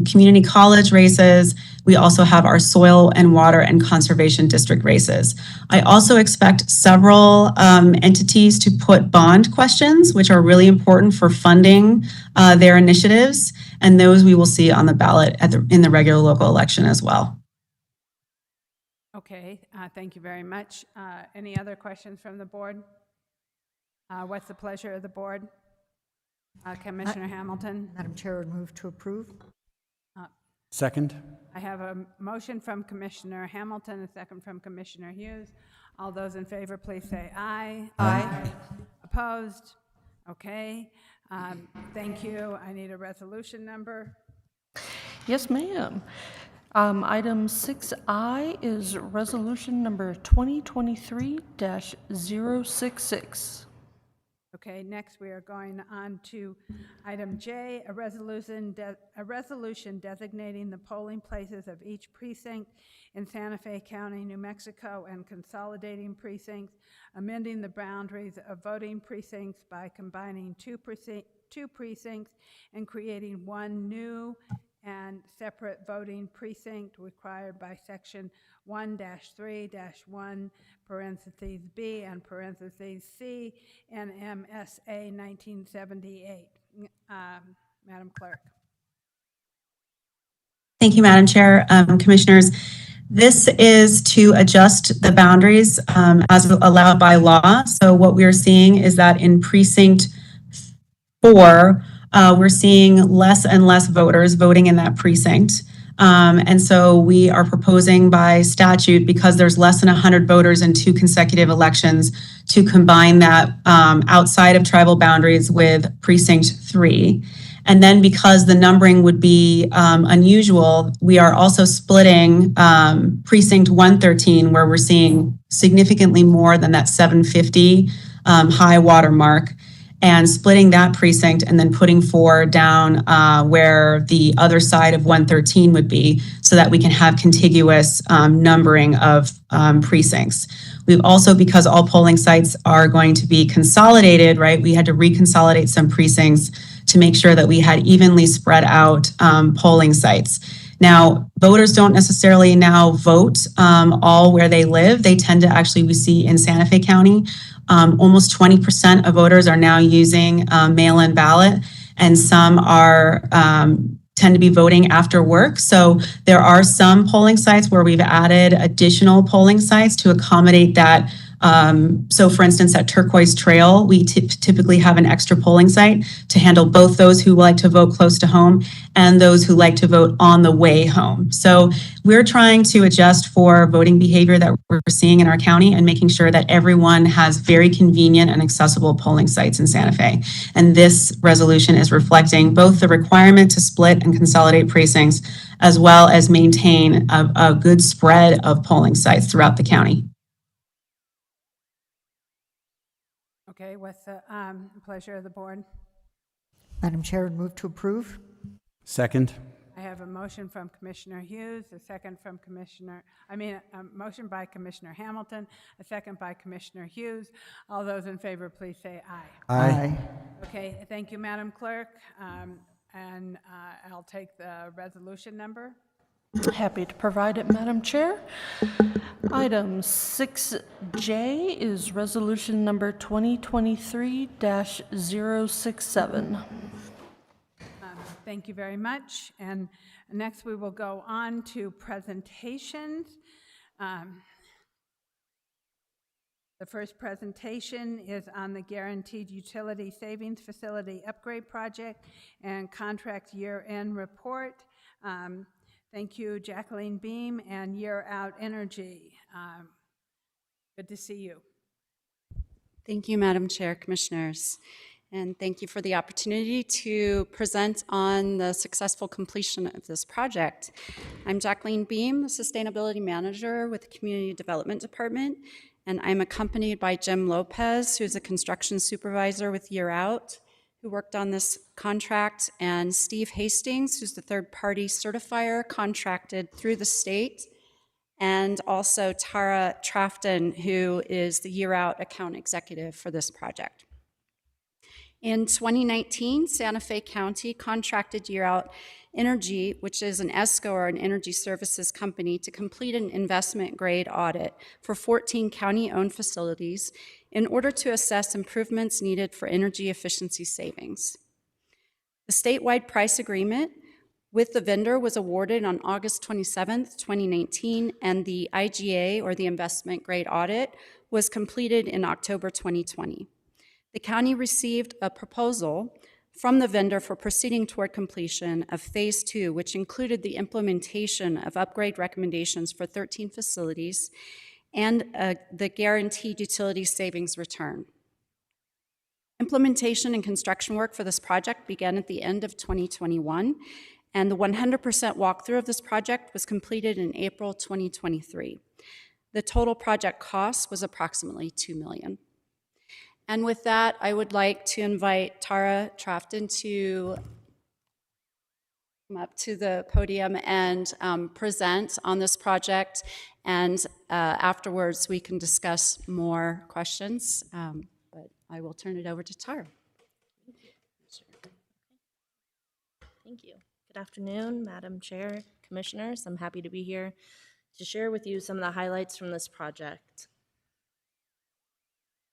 community college races. We also have our soil and water and conservation district races. I also expect several entities to put bond questions, which are really important for funding their initiatives. And those we will see on the ballot in the regular local election as well. Okay, thank you very much. Any other questions from the board? What's the pleasure of the board? Commissioner Hamilton? Madam Chair, I would move to approve. Second. I have a motion from Commissioner Hamilton, a second from Commissioner Hughes. All those in favor, please say aye. Aye. Opposed? Okay. Thank you. I need a resolution number. Yes, ma'am. Item 6I is resolution number 2023-066. Okay, next we are going on to item J, a resolution designating the polling places of each precinct in Santa Fe County, New Mexico, and consolidating precincts, amending the boundaries of voting precincts by combining two precincts and creating one new and separate voting precinct required by section 1-3-1 parentheses B and parentheses C and MSA 1978. Madam Clerk. Thank you, Madam Chair. Commissioners, this is to adjust the boundaries as allowed by law. So what we're seeing is that in precinct 4, we're seeing less and less voters voting in that precinct. And so we are proposing by statute, because there's less than 100 voters in 2 consecutive elections, to combine that outside of tribal boundaries with precinct 3. And then because the numbering would be unusual, we are also splitting precinct 113, where we're seeing significantly more than that 750 high water mark, and splitting that precinct and then putting 4 down where the other side of 113 would be, so that we can have contiguous numbering of precincts. We've also, because all polling sites are going to be consolidated, right, we had to reconsolidate some precincts to make sure that we had evenly spread out polling sites. Now, voters don't necessarily now vote all where they live. They tend to actually, we see in Santa Fe County, almost 20% of voters are now using mail-in ballot, and some are tend to be voting after work. So there are some polling sites where we've added additional polling sites to accommodate that. So for instance, at Turquoise Trail, we typically have an extra polling site to handle both those who like to vote close to home and those who like to vote on the way home. So we're trying to adjust for voting behavior that we're seeing in our county and making sure that everyone has very convenient and accessible polling sites in Santa Fe. And this resolution is reflecting both the requirement to split and consolidate precincts, as well as maintain a good spread of polling sites throughout the county. Okay, what's the pleasure of the board? Madam Chair, I would move to approve. Second. I have have a motion from Commissioner Hughes, a second from a motion by Commissioner Hamilton, a second by Commissioner Hughes. All those in favor, please say aye. Aye. Okay, thank you, Madam Clerk. And I'll take the resolution number. Happy to provide it, Madam Chair. Item 6J is resolution number 2023-067. Thank you very much. And next we will go on to presentations. The first presentation is on the Guaranteed Utility Savings Facility Upgrade Project and Contract Year-End Report. Thank you, Jacqueline Beam and Year Out Energy. Good to see you. Thank you, Madam Chair, Commissioners. And thank you for the opportunity to present on the successful completion of this project. I'm Jacqueline Beam, the Sustainability Manager with the Community Development Department, and I'm accompanied by Jim Lopez, who's a construction supervisor with Year Out, who worked on this contract, and Steve Hastings, who's the third-party certifier contracted through the state, and also Tara Trafton, who is the Year Out account executive for this project. In 2019, Santa Fe County contracted Year Out Energy, which is an ESCO or an energy services company, to complete an investment grade audit for 14 county-owned facilities in order to assess improvements needed for energy efficiency savings. The statewide price agreement with the vendor was awarded on August 27th, 2019, and the IGA, or the investment grade audit, was completed in October 2020. The county received a proposal from the vendor for proceeding toward completion of Phase 2, which included the implementation of upgrade recommendations for 13 facilities and the guaranteed utility savings return. Implementation and construction work for this project began at the end of 2021, and the 100% walkthrough of this project was completed in April 2023. The total project cost was approximately $2 million. And with that, I would like to invite Tara Trafton to come up to the podium and present on this project. And afterwards, we can discuss more questions. But I will turn it over to Tara. Thank you. Good afternoon, Madam Chair, Commissioners. I'm happy to be here to share with you some of the highlights from this project.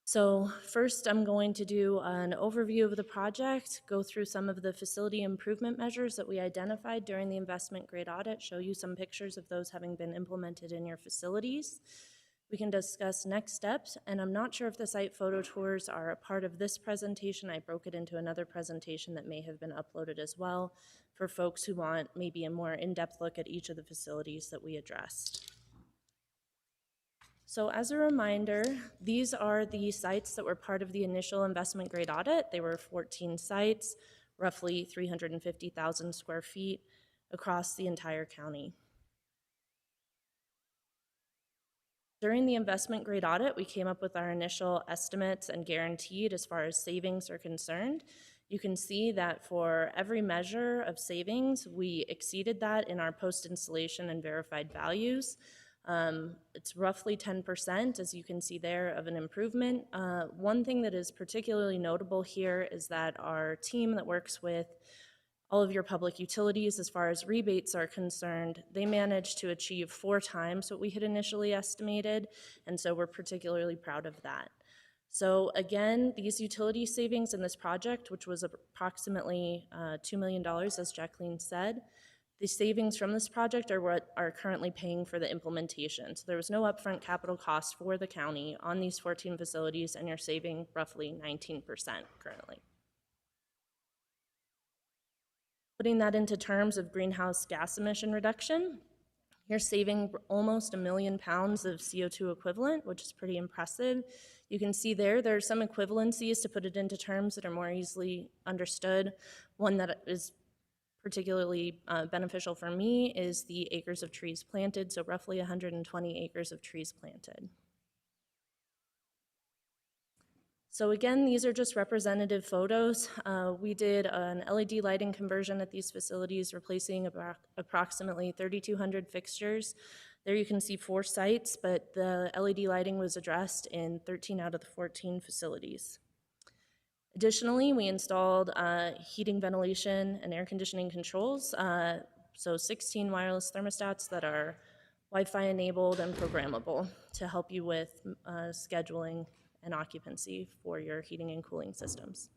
So first, I'm going to do an overview of the project, go through some of the facility improvement measures that we identified during the investment grade audit, show you some pictures of those having been implemented in your facilities. We can discuss next steps, and I'm not sure if the site photo tours are a part of this presentation. I broke it into another presentation that may have been uploaded as well for folks who want maybe a more in-depth look at each of the facilities that we addressed. So as a reminder, these are the sites that were part of the initial investment grade audit. They were 14 sites, roughly 350,000 square feet across the entire county. During the investment grade audit, we came up with our initial estimates and guaranteed as far as savings are concerned. You can see that for every measure of savings, we exceeded that in our post-installation and verified values. It's roughly 10%, as you can see there, of an improvement. One thing that is particularly notable here is that our team that works with all of your public utilities, as far as rebates are concerned, they managed to achieve 4 times what we had initially estimated, and so we're particularly proud of that. So again, these utility savings in this project, which was approximately $2 million, as Jacqueline said, the savings from this project are what are currently paying for the implementation. So there was no upfront capital cost for the county on these 14 facilities, and you're saving roughly 19% currently. Putting that into terms of greenhouse gas emission reduction, you're saving almost 1 million pounds of CO2 equivalent, which is pretty impressive. You can see there are some equivalencies to put it into terms that are more easily understood. One that is particularly beneficial for me is the acres of trees planted, so roughly 120 acres of trees planted. So again, these are just representative photos. We did an LED lighting conversion at these facilities, replacing approximately 3,200 fixtures. There you can see 4 sites, but the LED lighting was addressed in 13 out of the 14 facilities. Additionally, we installed heating, ventilation, and air conditioning controls, so 16 wireless thermostats that are Wi-Fi enabled and programmable to help you with scheduling and occupancy for your heating and cooling systems.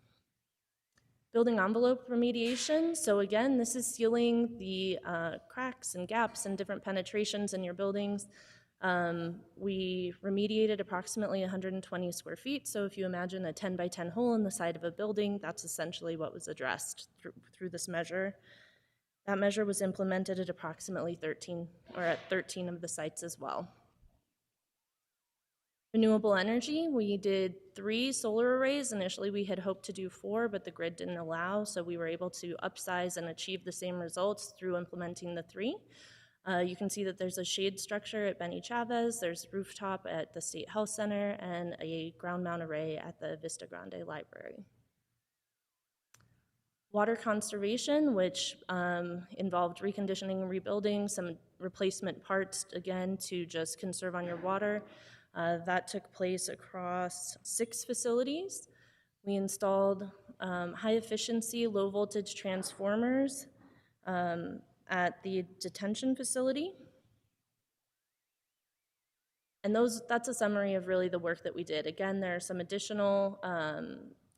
Building envelope remediation. So again, this is sealing the cracks and gaps and different penetrations in your buildings. We remediated approximately 120 square feet. So if you imagine a 10 by 10 hole in the side of a building, that's essentially what was addressed through this measure. That measure was implemented at approximately 13 of the sites as well. Renewable energy, we did 3 solar arrays. Initially, we had hoped to do 4, but the grid didn't allow, so we were able to upsize and achieve the same results through implementing the 3. You can see that there's a shade structure at Benny Chavez, there's rooftop at the State Health Center, and a ground mount array at the Vista Grande Library. Water conservation, which involved reconditioning and rebuilding, some replacement parts, again, to just conserve on your water. That took place across 6 facilities. We installed high-efficiency, low-voltage transformers at the detention facility. And that's a summary of really the work that we did. Again, there are some additional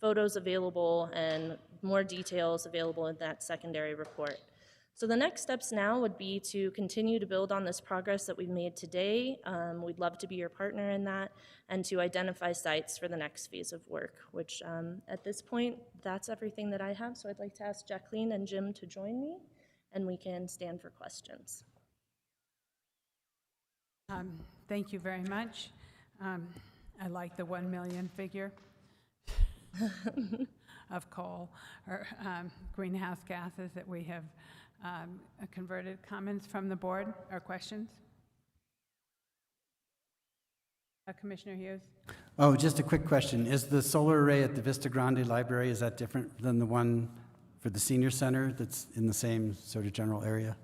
photos available and more details available in that secondary report. So the next steps now would be to continue to build on this progress that we've made today. We'd love to be your partner in that, and to identify sites for the next phase of work, which at this point, that's everything that I have. So I'd like to ask Jacqueline and Jim to join me, and we can stand for questions. Thank you very much. I like the 1 million figure of coal or greenhouse gases that we have converted. Comments from the board or questions? Commissioner Hughes? Oh, just a quick question. Is the solar array at the Vista Grande Library, is that different than the one for the senior center that's in the same sort of general area?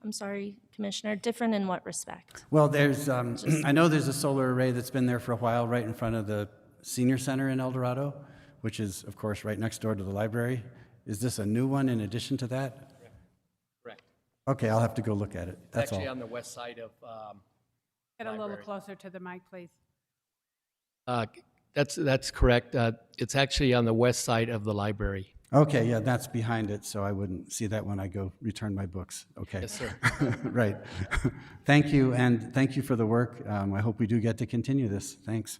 I'm sorry, Commissioner, different in what respect? Well, there's, I know there's a solar array that's been there for a while right in front of the senior center in El Dorado, which is, of course, right next door to the library. Is this a new one in addition to that? Correct. Okay, I'll have to go look at it. That's It's actually all. on the west side of Get a little library. closer to the mic, please. That's correct. It's actually on the west side of the library. Okay, yeah, that's behind it, so I wouldn't see that when I go return my books. Okay. Yes, sir. Right. Thank you, and thank you for the work. I hope we do get to continue this. Thanks.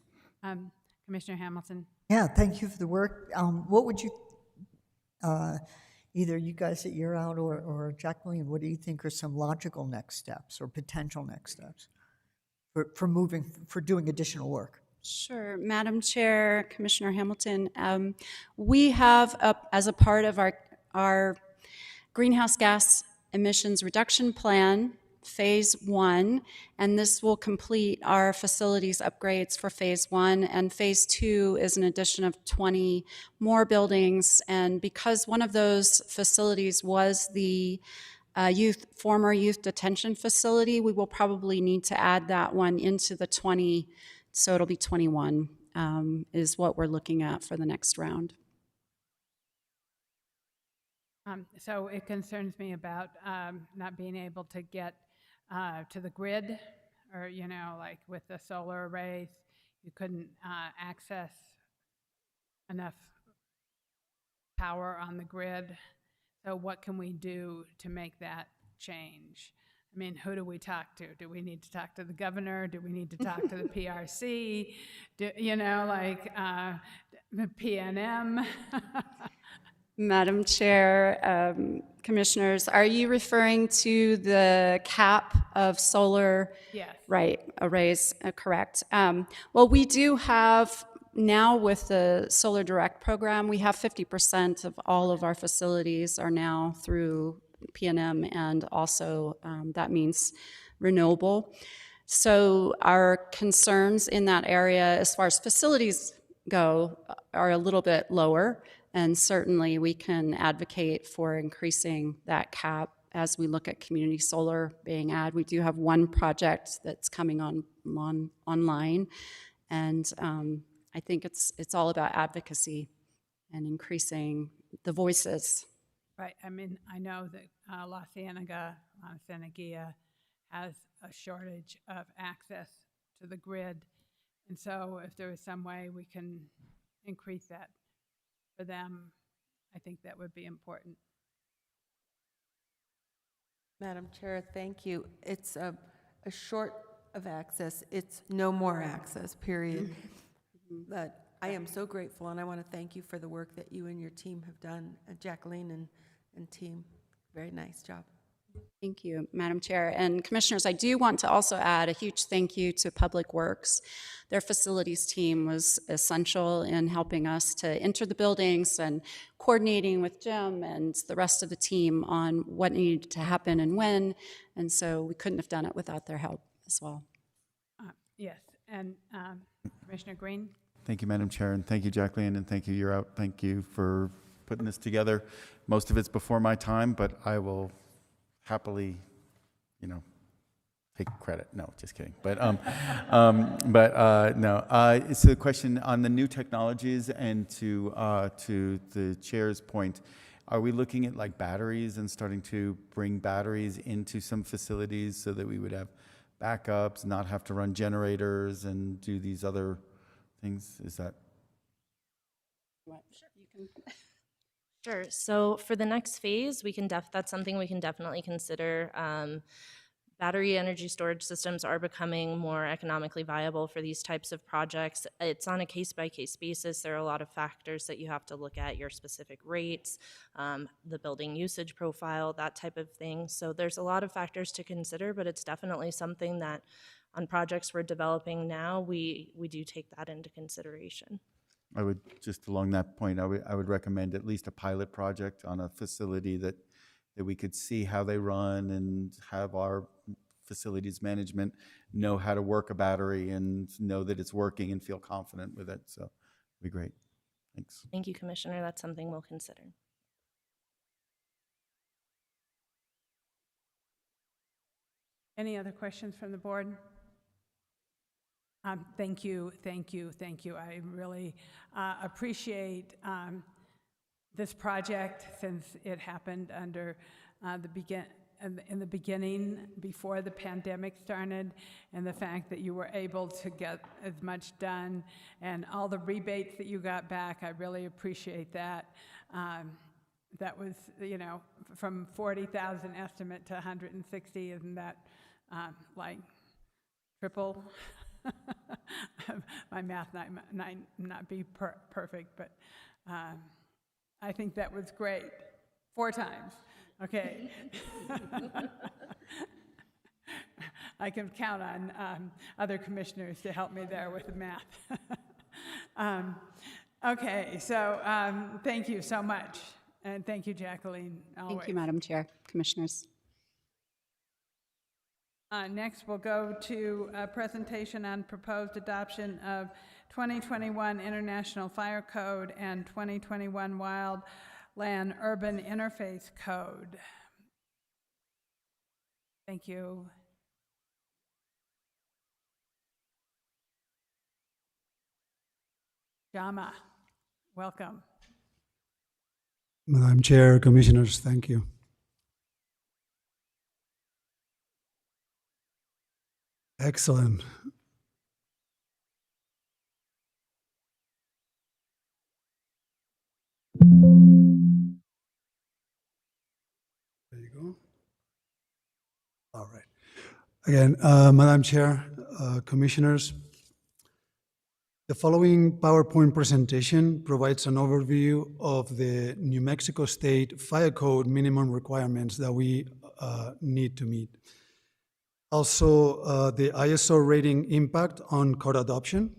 Commissioner Hamilton? Yeah, thank you for the work. What would you, either you guys at Year Out or Jacqueline, what do you think are some logical next steps or potential next steps for doing additional work? Sure. Madam Chair, Commissioner Hamilton, we have, as a part of our greenhouse gas emissions reduction plan, Phase 1, and this will complete our facilities upgrades for Phase 1, and Phase 2 is an addition of 20 more buildings, and because one of those facilities was the former youth detention facility, we will probably need to add that one into the 20, so it'll be 21 is what we're looking at for the next round. So it concerns me about not being able to get to the grid, or, you know, like with the solar arrays, you couldn't access enough power on the grid. So what can we do to make that change? I mean, who do we talk to? Do we need to talk to the governor? Do we need to talk to the PRC? You know, like PNM? Madam Chair, Commissioners, are you referring to the cap of solar? Yes. Right, arrays, correct. Well, we do have, now with the Solar Direct program, we have 50% of all of our facilities are now through PNM, and also that means renewable. So our concerns in that area, as far as facilities go, are a little bit lower, and certainly we can advocate for increasing that cap as we look at community solar being added. We do have one project that's coming online, and I think it's all about advocacy and increasing the voices. Right, I mean, I know that La Cienega has a shortage of access to the grid. And so if there is some way we can increase that for them, I think that would be important. Madam Chair, thank you. It's a short of access. It's no more access, period. But I am so grateful, and I want to thank you for the work that you and your team have done, Jacqueline and team. Very nice job. Thank you, Madam Chair. And Commissioners, I do want to also add a huge thank you to Public Works. Their facilities team was essential in helping us to enter the buildings and coordinating with Jim and the rest of the team on what needed to happen and when. And so we couldn't have done it without their help as well. Yes, and Commissioner Green? Thank you, Madam Chair, and thank you, Jacqueline, and thank you, You're Out. Thank you for putting this together. Most of it's before my time, but I will happily, take credit. No, just kidding. But no. It's a question on the new technologies, and to the chair's point, are we looking at like batteries and starting to bring batteries into some facilities so that we would have backups, not have to run generators and do these other things? Is that? Sure, you can. Sure. So for the next phase, that's something we can definitely consider. Battery energy storage systems are becoming more economically viable for these types of projects. It's on a case-by-case basis. There are a lot of factors that you have to look at, your specific rates, the building usage profile, that type of thing. So there's a lot of factors to consider, but it's definitely something that on projects we're developing now, we do take that into consideration. I would, just along that point, I would recommend at least a pilot project on a facility that we could see how they run and have our facilities management know how to work a battery and know that it's working and feel confident with it. So it'd be great. Thanks. Thank you, Commissioner. That's something we'll consider. Any other questions from the board? Thank you. I really appreciate this project since it happened under in the beginning, before the pandemic started, and the fact that you were able to get as much done and all the rebates that you got back. I really appreciate that. That was, from 40,000 estimate to 160, isn't that like triple? My math might not be perfect, but I think that was great. 4 times. Okay. I can count on other commissioners to help me there with the math. Okay, so thank you so much. And thank you, Jacqueline. Always. Thank you, Madam Chair, Commissioners. Next, we'll go to a presentation on proposed adoption of 2021 International Fire Code and 2021 Wildland Urban Interface Code. Thank you. Jama, welcome. Madam Chair, Commissioners, thank you. Excellent. There you go. All right. Again, Madam Chair, Commissioners, the following PowerPoint presentation provides an overview of the New Mexico State Fire Code minimum requirements that we need to meet. Also, the ISO rating impact on code adoption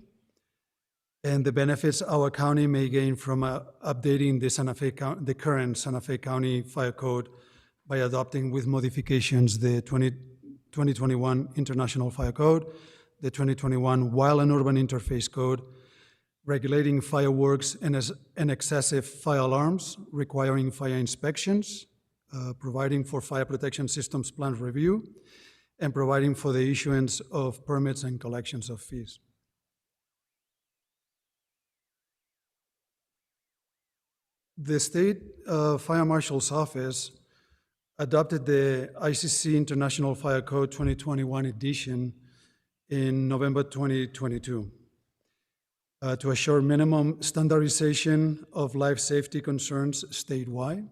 and the benefits our county may gain from updating the current Santa Fe County Fire Code by adopting with modifications the 2021 International Fire Code, the 2021 Wild and Urban Interface Code, regulating fireworks and excessive fire alarms, requiring fire inspections, providing for fire protection systems plan review, and providing for the issuance of permits and collections of fees. The State Fire Marshal's Office adopted the ICC International Fire Code 2021 edition in November 2022 to assure minimum standardization of life safety concerns statewide.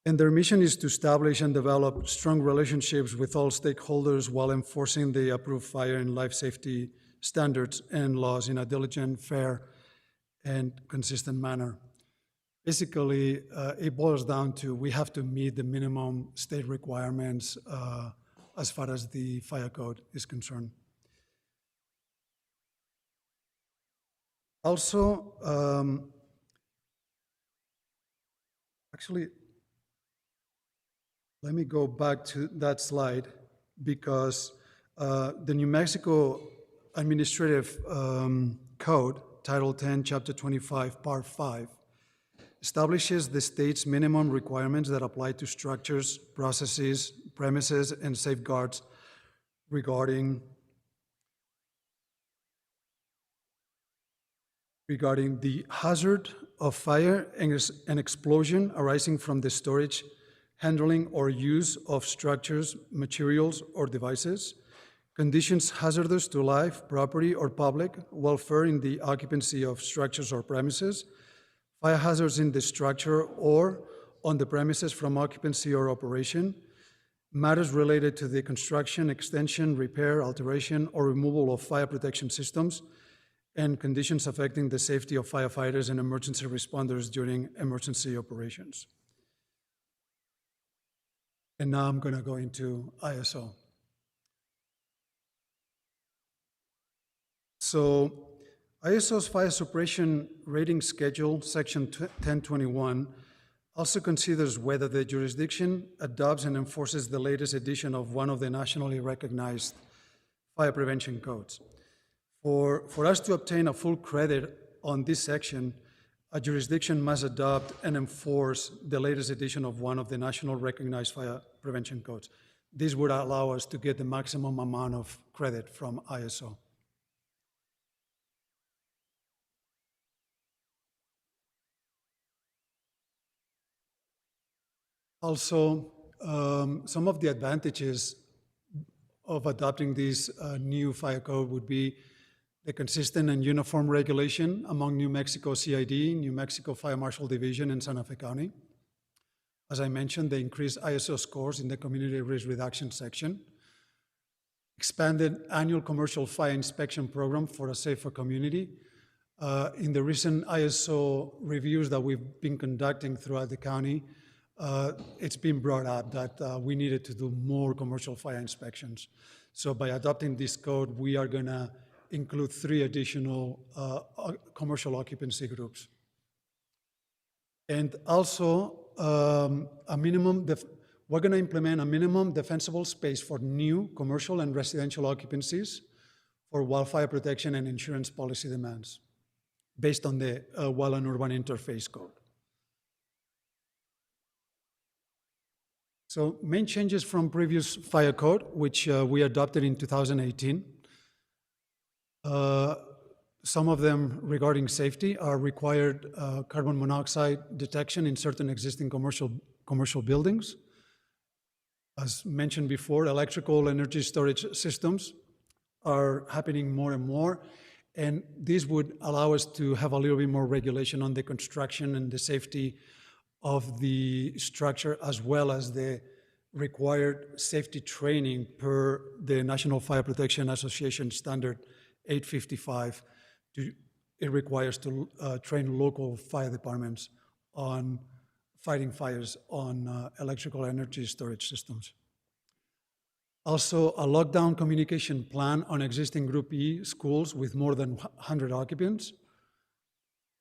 And their mission is to establish and develop strong relationships with all stakeholders while enforcing the approved fire and life safety standards and laws in a diligent, fair, and consistent manner. Basically, it boils down to we have to meet the minimum state requirements as far as the fire code is concerned. Also, actually, let me go back to that slide because the New Mexico Administrative Code, Title 10, Chapter 25, Part 5, establishes the state's minimum requirements that apply to structures, processes, premises, and safeguards regarding the hazard of fire and explosion arising from the storage, handling, or use of structures, materials, or devices, conditions hazardous to life, property, or public welfare in the occupancy of structures or premises, fire hazards in the structure or on the premises from occupancy or operation, matters related to the construction, extension, repair, alteration, or removal of fire protection systems, and conditions affecting the safety of firefighters and emergency responders during emergency operations. And now I'm going to go into ISO. So ISO's fire suppression rating schedule, section 1021, also considers whether the jurisdiction adopts and enforces the latest edition of one of the nationally recognized fire prevention codes. For us to obtain a full credit on this section, a jurisdiction must adopt and enforce the latest edition of one of the national recognized fire prevention codes. This would allow us to get the maximum amount of credit from ISO. Also, some of the advantages of adopting this new fire code would be the consistent and uniform regulation among New Mexico CID, New Mexico Fire Marshal Division, and Santa Fe County. As I mentioned, the increased ISO scores in the community risk reduction section, expanded annual commercial fire inspection program for a safer community. In the recent ISO reviews that we've been conducting throughout the county, it's been brought up that we needed to do more commercial fire inspections. So by adopting this code, we are going to include 3 additional commercial occupancy groups. And also, we're going to implement a minimum defensible space for new commercial and residential occupancies for wildfire protection and insurance policy demands based on the Wild and Urban Interface Code. So main changes from previous fire code, which we adopted in 2018. Some of them regarding safety are required carbon monoxide detection in certain existing commercial buildings. As mentioned before, electrical energy storage systems are happening more and more, and this would allow us to have a little bit more regulation on the construction and the safety of the structure, as well as the required safety training per the National Fire Protection Association Standard 855. It requires to train local fire departments on fighting fires on electrical energy storage systems. Also, a lockdown communication plan on existing Group E schools with more than 100 occupants,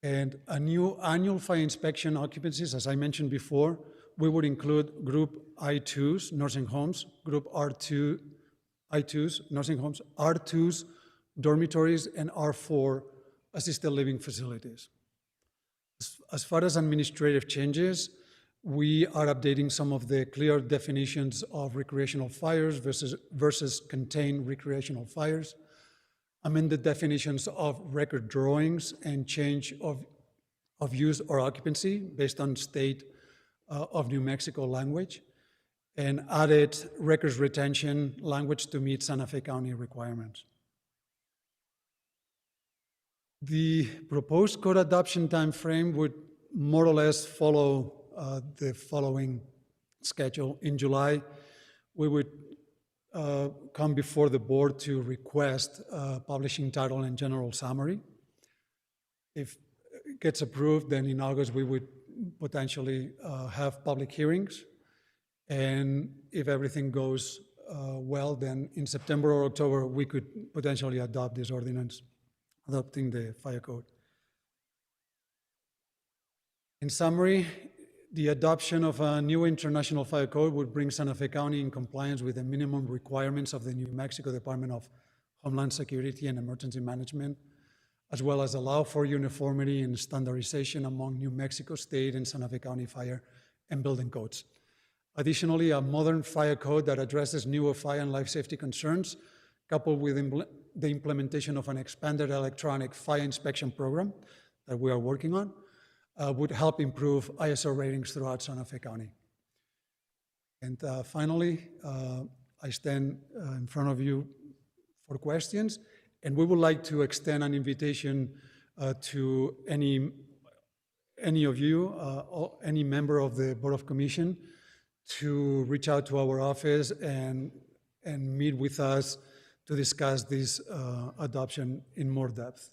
and a new annual fire inspection occupancies, as I mentioned before, we would include Group I2s, nursing homes, Group R2, I2s, nursing homes, R2s, dormitories, and R4 assisted living facilities. As far as administrative changes, we are updating some of the clear definitions of recreational fires versus contained recreational fires, amended definitions of record drawings, and change of use or occupancy based on state of New Mexico language, and added records retention language to meet Santa Fe County requirements. The proposed code adoption timeframe would more or less follow the following schedule. In July, we would come before the board to request publishing title and general summary. If it gets approved, then in August we would potentially have public hearings. And if everything goes well, then in September or October, we could potentially adopt this ordinance, adopting the fire code. In summary, the adoption of a new international fire code would bring Santa Fe County in compliance with the minimum requirements of the New Mexico Department of Homeland Security and Emergency Management, as well as allow for uniformity and standardization among New Mexico State and Santa Fe County fire and building codes. Additionally, a modern fire code that addresses newer fire and life safety concerns, coupled with the implementation of an expanded electronic fire inspection program that we are working on, would help improve ISO ratings throughout Santa Fe County. And finally, I stand in front of you for questions, and we would like to extend an invitation to any of you, or any member of the Board of Commission, to reach out to our office and meet with us to discuss this adoption in more depth.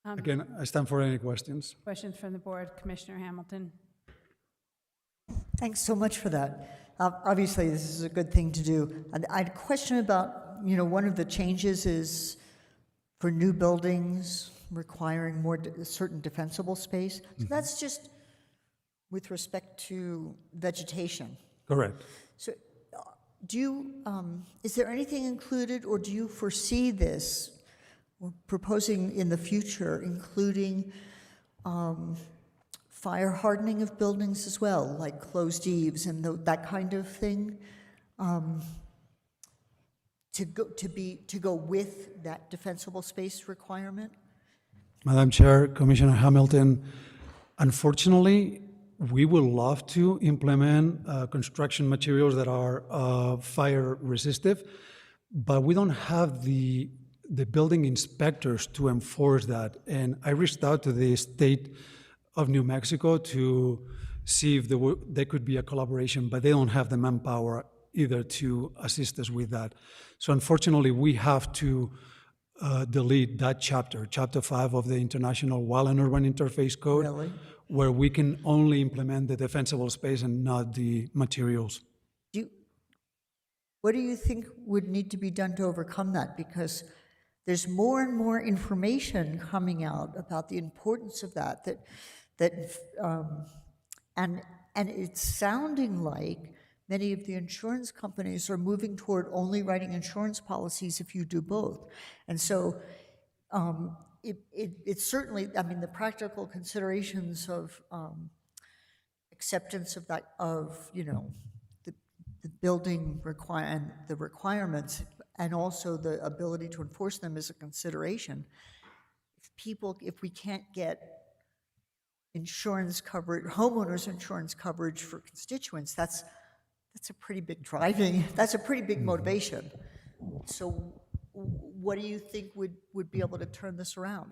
Again, I stand for any questions. Questions from the board, Commissioner Hamilton. Thanks so much for that. Obviously, this is a good thing to do. I had a question about, one of the changes is for new buildings requiring more certain defensible space. So that's just with respect to vegetation. Correct. So is there anything included, or do you foresee this, we're proposing in the future, including fire hardening of buildings as well, like closed eaves and that kind of thing, to go with that defensible space requirement? Madam Chair, Commissioner Hamilton, unfortunately, we would love to implement construction materials that are fire resistive, but we don't have the building inspectors to enforce that. And I reached out to the state of New Mexico to see if there could be a collaboration, but they don't have the manpower either to assist us with that. So unfortunately, we have to delete that chapter 5 of the International Wild and Urban Interface Code, Really? where we can only implement the defensible space and not the materials. What do you think would need to be done to overcome that? Because there's more and more information coming out about the importance of that, and it's sounding like many of the insurance companies are moving toward only writing insurance policies if you do both. And so it's certainly, the practical considerations of acceptance of that, the building the requirements, and also the ability to enforce them is a consideration. If we can't get insurance coverage, homeowners insurance coverage for constituents, that's a pretty big that's a pretty big motivation. So what do you think would be able to turn this around?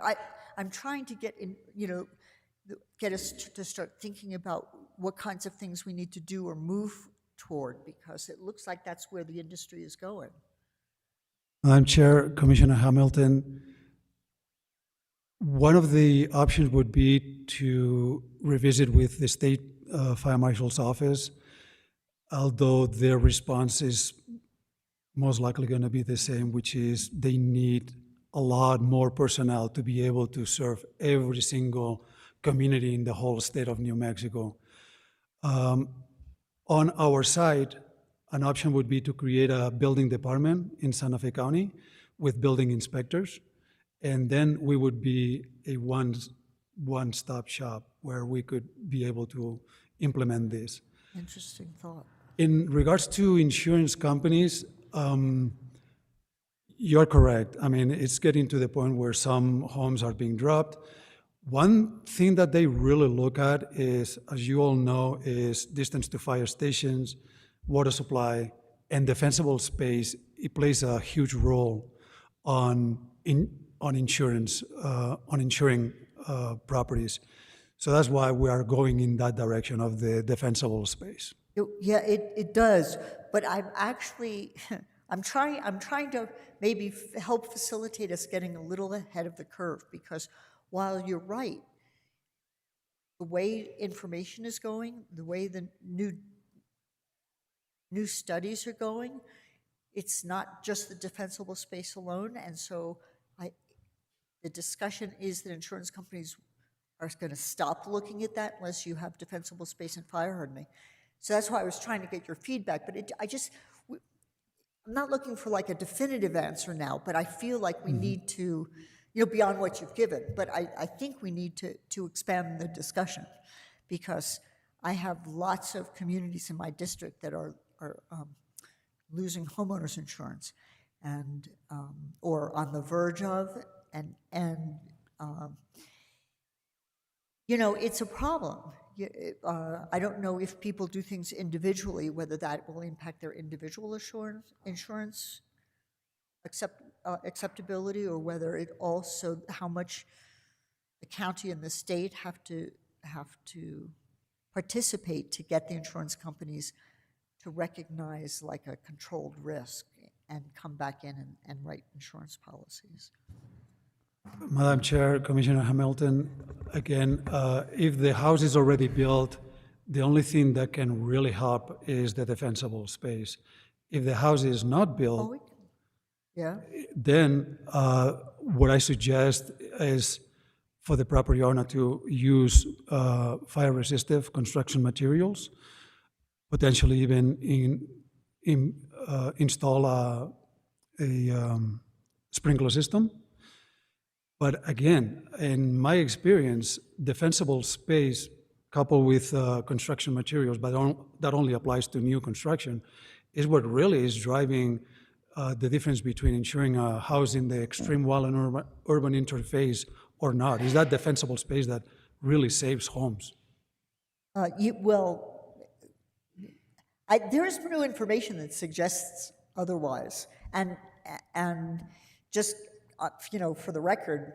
I'm trying to get us to start thinking about what kinds of things we need to do or move toward, because it looks like that's where the industry is going. Madam Chair, Commissioner Hamilton, one of the options would be to revisit with the State Fire Marshal's office, although their response is most likely going to be the same, which is they need a lot more personnel to be able to serve every single community in the whole state of New Mexico. On our side, an option would be to create a building department in Santa Fe County with building inspectors, and then we would be a one-stop shop where we could be able to implement this. Interesting thought. In regards to insurance companies, you're correct. I mean, it's getting to the point where some homes are being dropped. One thing that they really look at is, as you all know, is distance to fire stations, water supply, and defensible space. It plays a huge role on insurance, on insuring properties. So that's why we are going in that direction of the defensible space. Yeah, it does, but I'm actually, I'm trying to maybe help facilitate us getting a little ahead of the curve, because while you're right, the way information is going, the way the new studies are going, it's not just the defensible space alone, and so the discussion is that insurance companies are going to stop looking at that unless you have defensible space and fire hardening. So that's why I was trying to get your feedback, but I'm not looking for like a definitive answer now, but I feel like we need to, beyond what you've given, but I think we need to expand the discussion, because I have lots of communities in my district that are losing homeowners insurance and or on the verge of, and it's a problem. I don't know if people do things individually, whether that will impact their individual insurance acceptability, or whether it also, how much the county and the state have to participate to get the insurance companies to recognize like a controlled risk and come back in and write insurance policies. Madam Chair, Commissioner Hamilton, again, if the house is already built, the only thing that can really help is the defensible space. If the house is not built, then what I suggest is for the property owner to use fire-resistive construction materials, potentially even install a sprinkler system. But again, in my experience, defensible space coupled with construction materials, but that only applies to new construction, is what really is driving the difference between insuring a house in the extreme wild and urban interface or not. Is that defensible space that really saves homes? There is new information that suggests otherwise, and just for the record,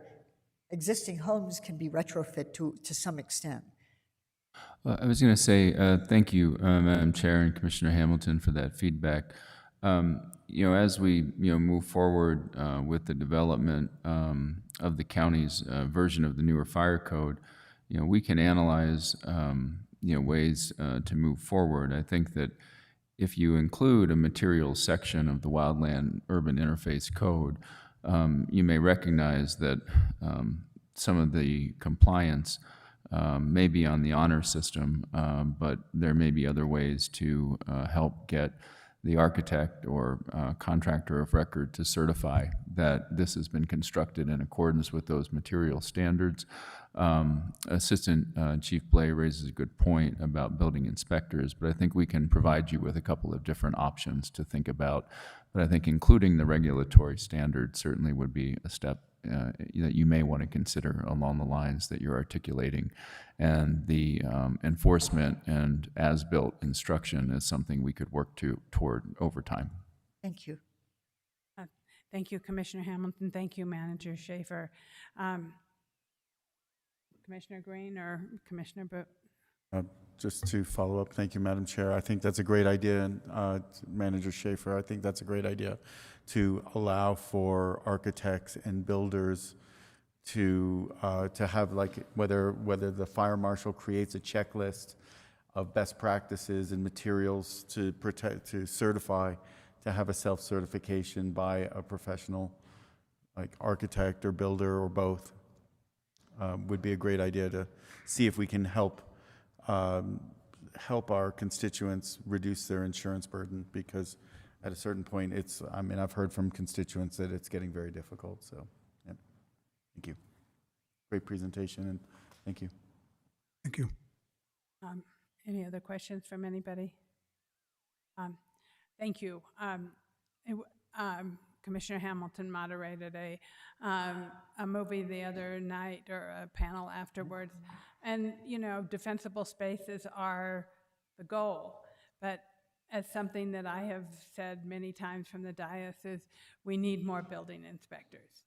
existing homes can be retrofit to some extent. I was going to say thank you, Madam Chair and Commissioner Hamilton, for that feedback. As we move forward with the development of the county's version of the newer fire code, we can analyze ways to move forward. I think that if you include a materials section of the Wildland Urban Interface Code, you may recognize that some of the compliance may be on the honor system, but there may be other ways to help get the architect or contractor of record to certify that this has been constructed in accordance with those material standards. Assistant Chief Blay raises a good point about building inspectors, but I think we can provide you with a couple of different options to think about. But I think including the regulatory standards certainly would be a step that you may want to consider along the lines that you're articulating. And the enforcement and as-built instruction is something we could work toward over time. Thank you. Thank you, Commissioner Hamilton. Thank you, Manager Schaefer. Commissioner Green or Commissioner Boot? Just to follow up, thank you, Madam Chair. I think that's a great idea, and Manager Schaefer, I think that's a great idea to allow for architects and builders to have, like, whether the fire marshal creates a checklist of best practices and materials to certify, to have a self-certification by a professional, like architect or builder or both, would be a great idea to see if we can help help our constituents reduce their insurance burden, because at a certain point, I mean, I've heard from constituents that it's getting very difficult, so, yeah. Thank you. Great presentation, and thank you. Thank you. Any other questions from anybody? Thank you. Commissioner Hamilton moderated a movie the other night, or a panel afterwards, and defensible spaces are the goal. But as something that I have said many times from the dais is, we need more building inspectors.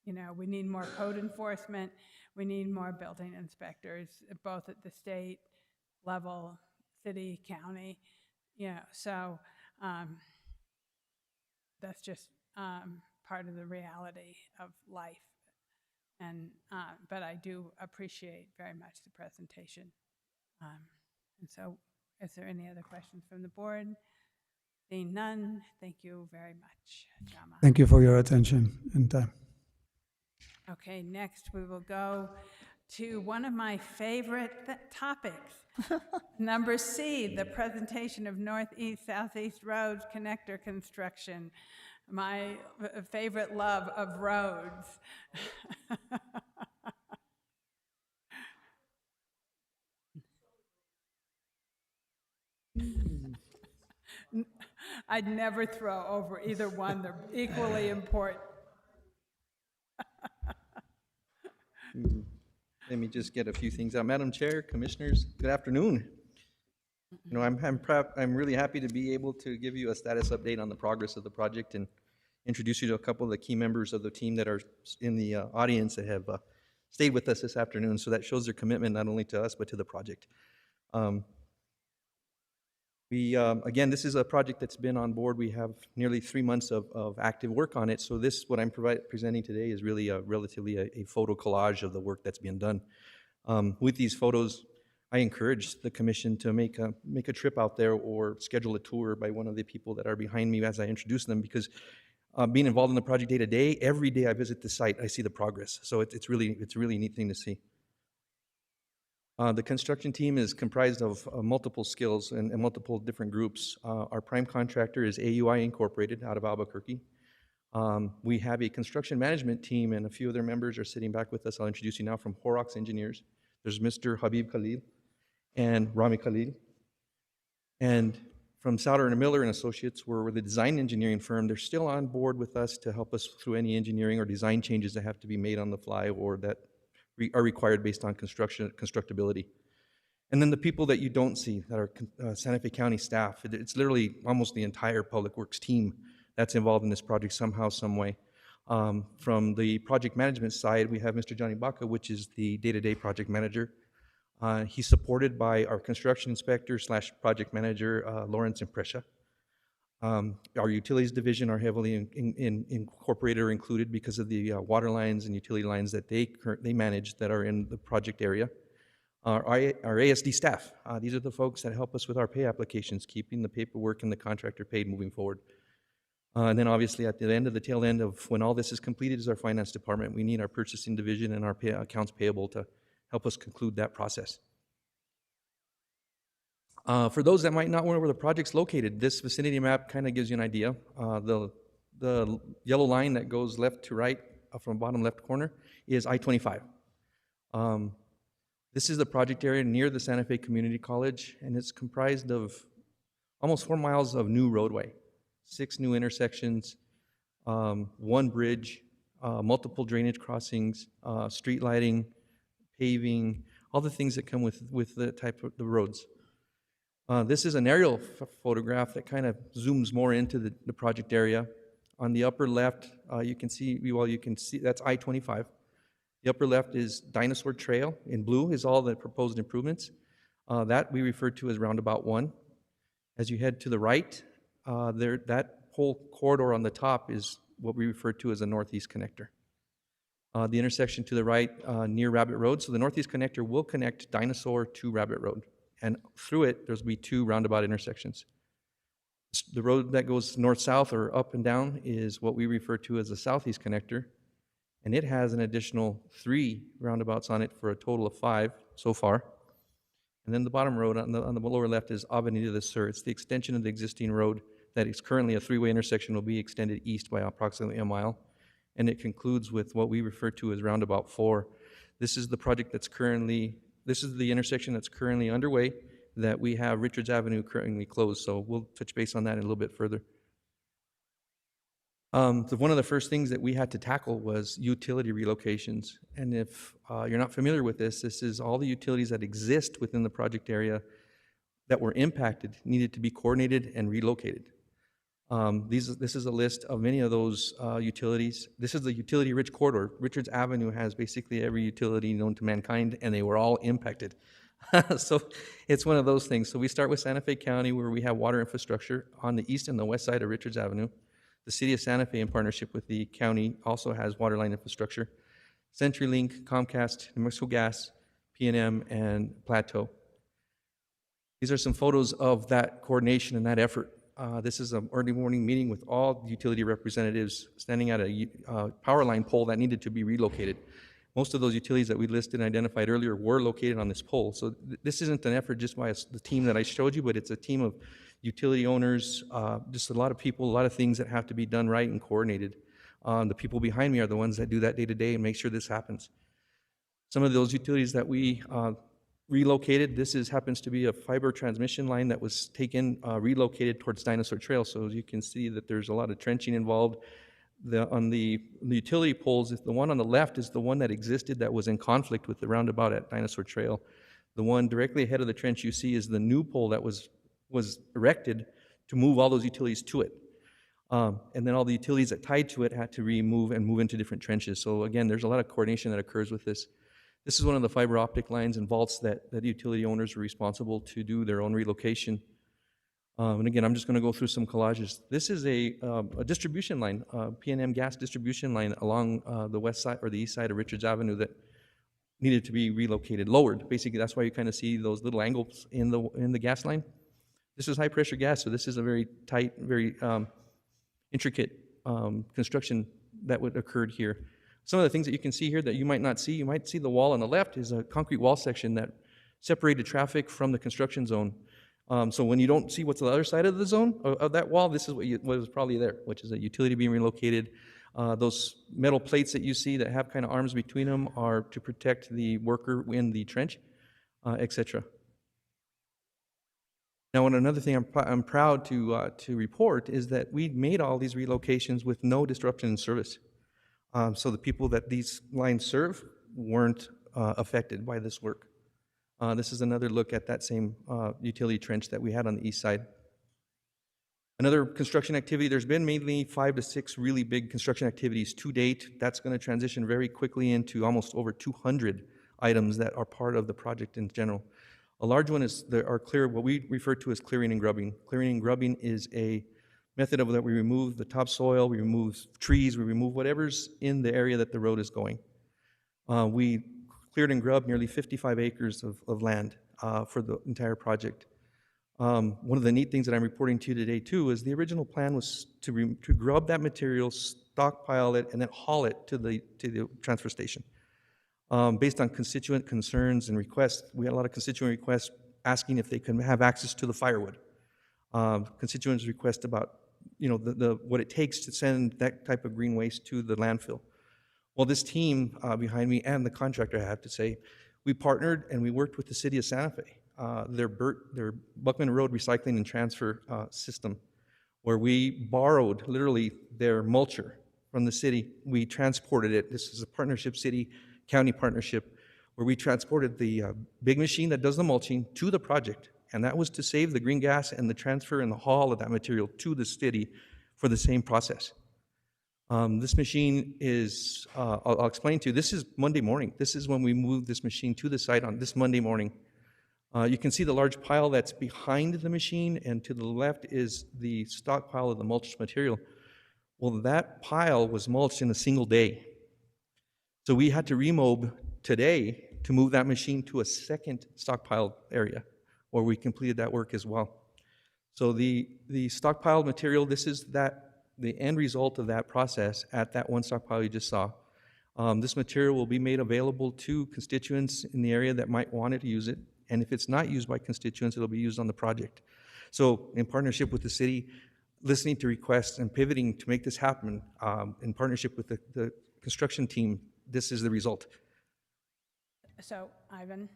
We need more code enforcement. We need more building inspectors, both at the state level, city, county. So that's just part of the reality of life. And but I do appreciate very much the presentation. And so, is there any other questions from the board? Seeing none, thank you very much, Jama. Thank you for your attention and time. Okay, next we will go to one of my favorite topics. Number C, the presentation of Northeast-Southeast Roads Connector Construction. My favorite love of roads. I'd never throw over either one. They're equally important. Let me just get a few things out. Madam Chair, Commissioners, good afternoon. I'm really happy to be able to give you a status update on the progress of the project and introduce you to a couple of the key members of the team that are in the audience that have stayed with us this afternoon. So that shows their commitment not only to us, but to the project. Again, this is a project that's been on board. We have nearly 3 months of active work on it. So what I'm presenting today is really relatively a photo collage of the work that's being done. With these photos, I encourage the commission to make a trip out there or schedule a tour by one of the people that are behind me as I introduce them, because being involved in the project day to day, every day I visit the site, I see the progress. So it's really a neat thing to see. The construction team is comprised of multiple skills and multiple different groups. Our prime contractor is AUI Incorporated out of Albuquerque. We have a construction management team, and a few of their members are sitting back with us. I'll introduce you now from Horrocks Engineers. There's Mr. Habib Khalil and Rami Khalil. And from Souder and Miller and Associates, we're the design engineering firm. They're still on board with us to help us through any engineering or design changes that have to be made on the fly or that are required based on constructability. And then the people that you don't see that are Santa Fe County staff. It's literally almost the entire Public Works team that's involved in this project somehow, some way. From the project management side, we have Mr. Johnny Baca, which is the day-to-day project manager. He's supported by our construction inspector / project manager, Lawrence Impresha. Our utilities division are heavily incorporated or included because of the water lines and utility lines that they manage that are in the project area. Our ASD staff, these are the folks that help us with our pay applications, keeping the paperwork and the contractor paid moving forward. And then obviously at the tail end of when all this is completed is our finance department. We need our purchasing division and our accounts payable to help us conclude that process. For those that might not know where the project's located, this vicinity map kind of gives you an idea. The yellow line that goes left to right from bottom left corner is I-25. This is the project area near the Santa Fe Community College, and it's comprised of almost 4 miles of new roadway, 6 new intersections, 1 bridge, multiple drainage crossings, street lighting, paving, all the things that come with the type of the roads. This is an aerial photograph that kind of zooms more into the project area. On the upper left, you can see that's I-25. The upper left is Dinosaur Trail. In blue is all the proposed improvements. That we refer to as Roundabout 1. As you head to the right, that whole corridor on the top is what we refer to as a Northeast Connector. The intersection to the right near Rabbit Road. So the Northeast Connector will connect Dinosaur to Rabbit Road. And through it, there's be 2 roundabout intersections. The road that goes north-south or up and down is what we refer to as the Southeast Connector. And it has an additional 3 roundabouts on it for a total of 5 so far. And then the bottom road on the lower left is Avenida del Sur. It's the extension of the existing road that is currently a three-way intersection will be extended east by approximately a mile. And it concludes with what we refer to as Roundabout 4. This is the project that's currently, this is the intersection that's currently underway that we have Richards Avenue currently closed. So we'll touch base on that in a little bit further. One of the first things that we had to tackle was utility relocations. And if you're not familiar with this, this is all the utilities that exist within the project area that were impacted needed to be coordinated and relocated. This is a list of many of those utilities. This is the utility-rich corridor. Richards Avenue has basically every utility known to mankind, and they were all impacted. So it's one of those things. So we start with Santa Fe County, where we have water infrastructure on the east and the west side of Richards Avenue. The city of Santa Fe, in partnership with the county, also has water line infrastructure. CenturyLink, Comcast, New Mexico Gas, PNM, and Plateau. These are some photos of that coordination and that effort. This is an early morning meeting with all utility representatives standing at a power line pole that needed to be relocated. Most of those utilities that we listed and identified earlier were located on this pole. So this isn't an effort just by the team that I showed you, but it's a team of utility owners, just a lot of people, a lot of things that have to be done right and coordinated. The people behind me are the ones that do that day to day and make sure this happens. Some of those utilities that we relocated, happens to be a fiber transmission line that was taken, relocated towards Dinosaur Trail. So as you can see that there's a lot of trenching involved. On the utility poles, the one on the left is the one that existed that was in conflict with the roundabout at Dinosaur Trail. The one directly ahead of the trench you see is the new pole that was erected to move all those utilities to it. And then all the utilities that tied to it had to remove and move into different trenches. So again, there's a lot of coordination that occurs with this. This is one of the fiber optic lines and vaults that utility owners are responsible to do their own relocation. And again, I'm just going to go through some collages. This is a distribution line, PNM gas distribution line along the west side or the east side of Richards Avenue that needed to be relocated, lowered. Basically, that's why you kind of see those little angles in the gas line. This is high pressure gas, so this is a very tight, very intricate construction that would occurred here. Some of the things that you can see here that you might not see, you might see the wall on the left is a concrete wall section that separated traffic from the construction zone. So when you don't see what's on the other side of the zone, of that wall, this is what was probably there, which is a utility being relocated. Those metal plates that you see that have kind of arms between them are to protect the worker in the trench, etc. Now, another thing I'm proud to report is that we made all these relocations with no disruption in service. So the people that these lines serve weren't affected by this work. This is another look at that same utility trench that we had on the east side. Another construction activity, there's been mainly 5 to 6 really big construction activities to date. That's going to transition very quickly into almost over 200 items that are part of the project in general. A large one is what we refer to as clearing and grubbing. Clearing and grubbing is a method of that we remove the topsoil, we remove trees, we remove whatever's in the area that the road is going. We cleared and grubbed nearly 55 acres of land for the entire project. One of the neat things that I'm reporting to you today too is the original plan was to grub that material, stockpile it, and then haul it to the transfer station. Based on constituent concerns and requests, we had a lot of constituent requests asking if they could have access to the firewood. Constituents request about what it takes to send that type of green waste to the landfill. Well, this team behind me and the contractor, I have to say, we partnered and we worked with the city of Santa Fe, their Buckman Road Recycling and Transfer system, where we borrowed literally their mulcher from the city. We transported it. This is a partnership, city-county partnership, where we transported the big machine that does the mulching to the project. And that was to save the green gas and the transfer and the haul of that material to the city for the same process. This machine is, I'll explain to you, this is Monday morning. This is when we moved this machine to the site on this Monday morning. You can see the large pile that's behind the machine, and to the left is the stockpile of the mulched material. Well, that pile was mulched in a single day. So we had to remob today to move that machine to a second stockpile area, where we completed that work as well. So the stockpiled material, this is the end result of that process at that one stockpile you just saw. This material will be made available to constituents in the area that might want to use it. And if it's not used by constituents, it'll be used on the project. So in partnership with the city, listening to requests and pivoting to make this happen, in partnership with the construction team, this is the result. So, Ivan,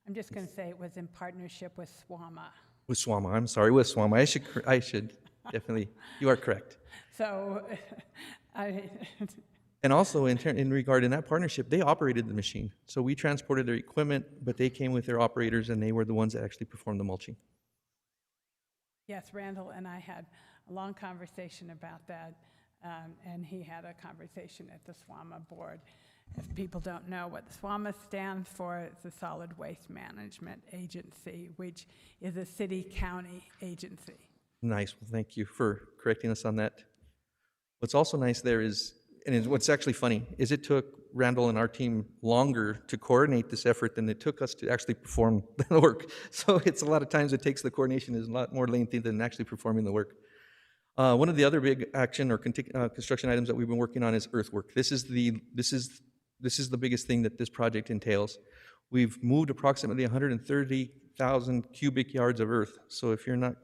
I'm just going to say it was in partnership with SWAMA. With SWAMA, I'm sorry, with SWAMA. I should definitely, you are correct. So, And also in regard in that partnership, they operated the machine. So we transported their equipment, but they came with their operators and they were the ones that actually performed the mulching. yes, Randall and I had a long conversation about that, and he had a conversation at the SWAMA board. If people don't know what SWAMA stands for, it's the Solid Waste Management Agency, which is a city-county agency. Nice, well, thank you for correcting us on that. What's also nice there is, and what's actually funny, is it took Randall and our team longer to coordinate this effort than it took us to actually perform the work. So it's a lot of times it takes the coordination is a lot more lengthy than actually performing the work. One of the other big action or construction items that we've been working on is earthwork. This is the biggest thing that this project entails. We've moved approximately 130,000 cubic yards of earth. So if you're not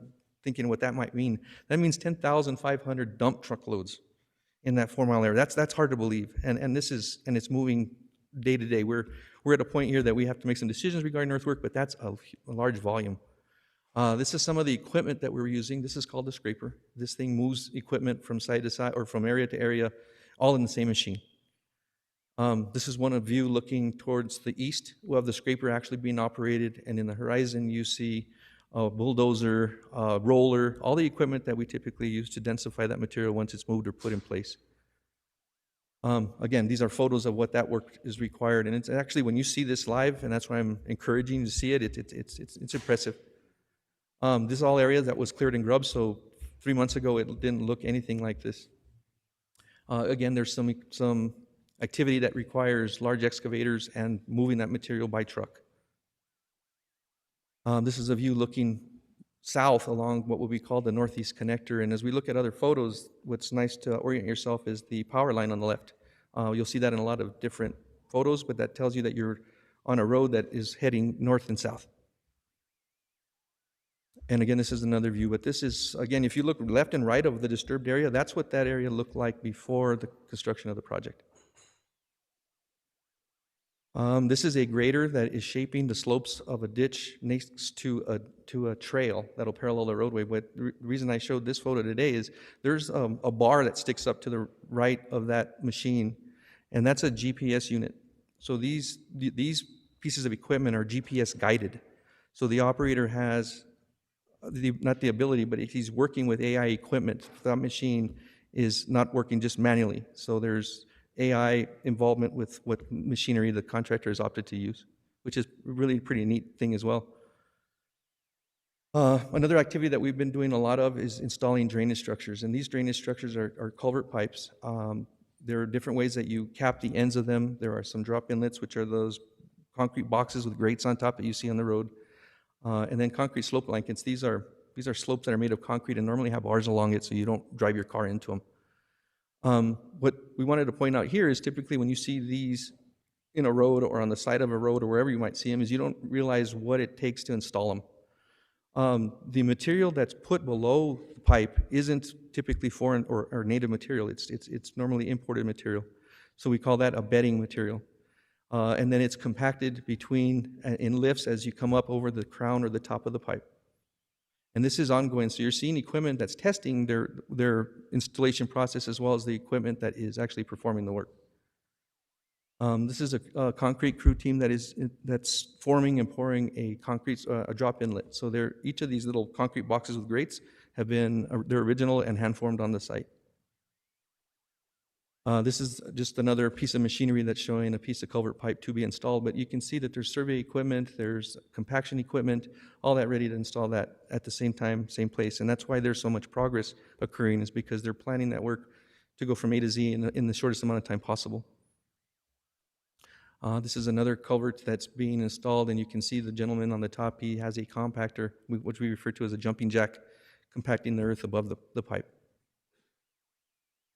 thinking what that might mean, that means 10,500 dump truckloads in that 4 mile area. That's hard to believe. And it's moving day to day. We're at a point here that we have to make some decisions regarding earthwork, but that's a large volume. This is some of the equipment that we're using. This is called the scraper. This thing moves equipment from side to side or from area to area, all in the same machine. This is one of view looking towards the east of the scraper actually being operated, and in the horizon you see a bulldozer, roller, all the equipment that we typically use to densify that material once it's moved or put in place. Again, these are photos of what that work is required, and it's actually, when you see this live, and that's why I'm encouraging you to see it, it's impressive. This is all area that was cleared and grubbed, so 3 months ago it didn't look anything like this. Again, there's some activity that requires large excavators and moving that material by truck. This is a view looking south along what will be called the Northeast Connector, and as we look at other photos, what's nice to orient yourself is the power line on the left. You'll see that in a lot of different photos, but that tells you that you're on a road that is heading north and south. And again, this is another view, but this is, again, if you look left and right of the disturbed area, that's what that area looked like before the construction of the project. This is a grader that is shaping the slopes of a ditch next to a trail that'll parallel the roadway. But the reason I showed this photo today is there's a bar that sticks up to the right of that machine, and that's a GPS unit. So these pieces of equipment are GPS guided. So the operator has not the ability, but he's working with AI equipment. That machine is not working just manually. So there's AI involvement with what machinery the contractor has opted to use, which is really a pretty neat thing as well. Another activity that we've been doing a lot of is installing drainage structures, and these drainage structures are culvert pipes. There are different ways that you cap the ends of them. There are some drop inlets, which are those concrete boxes with grates on top that you see on the road. And then concrete slope blankets. These are slopes that are made of concrete and normally have bars along it so you don't drive your car into them. What we wanted to point out here is typically when you see these in a road or on the side of a road or wherever you might see them is you don't realize what it takes to install them. The material that's put below the pipe isn't typically foreign or native material. It's normally imported material. So we call that a bedding material. And then it's compacted in lifts as you come up over the crown or the top of the pipe. And this is ongoing. So you're seeing equipment that's testing their installation process as well as the equipment that is actually performing the work. This is a concrete crew team that's forming and pouring a drop inlet. So each of these little concrete boxes with grates they're original and hand formed on the site. This is just another piece of machinery that's showing a piece of culvert pipe to be installed, but you can see that there's survey equipment, there's compaction equipment, all that ready to install that at the same time, same place. And that's why there's so much progress occurring, is because they're planning that work to go from A to Z in the shortest amount of time possible. This is another culvert that's being installed, and you can see the gentleman on the top, he has a compactor, which we refer to as a jumping jack, compacting the earth above the pipe.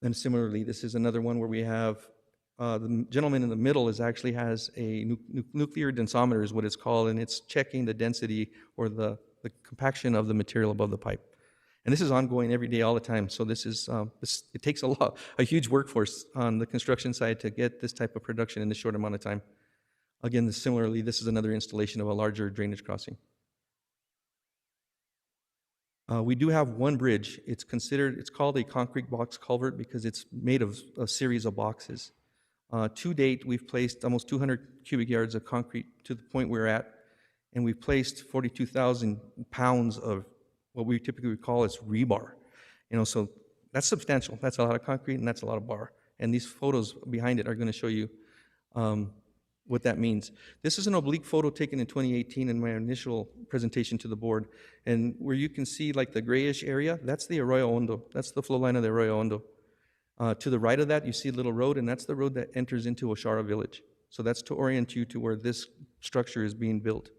And similarly, this is another one where we have The gentleman in the middle actually has a nuclear densometer is what it's called, and it's checking the density or the compaction of the material above the pipe. And this is ongoing every day, all the time. So this is it takes a huge workforce on the construction side to get this type of production in this short amount of time. Again, similarly, this is another installation of a larger drainage crossing. We do have one bridge. It's called a concrete box culvert because it's made of a series of boxes. To date, we've placed almost 200 cubic yards of concrete to the point we're at, and we've placed 42,000 pounds of what we typically would call as rebar. So that's substantial. That's a lot of concrete and that's a lot of bar. And these photos behind it are going to show you what that means. This is an oblique photo taken in 2018 in my initial presentation to the board. And where you can see like the grayish area, that's the Arroyo Hondo. That's the flow line of the Arroyo Hondo. To the right of that, you see a little road, and that's the road that enters into Oshara Village. So that's to orient you to where this structure is being built.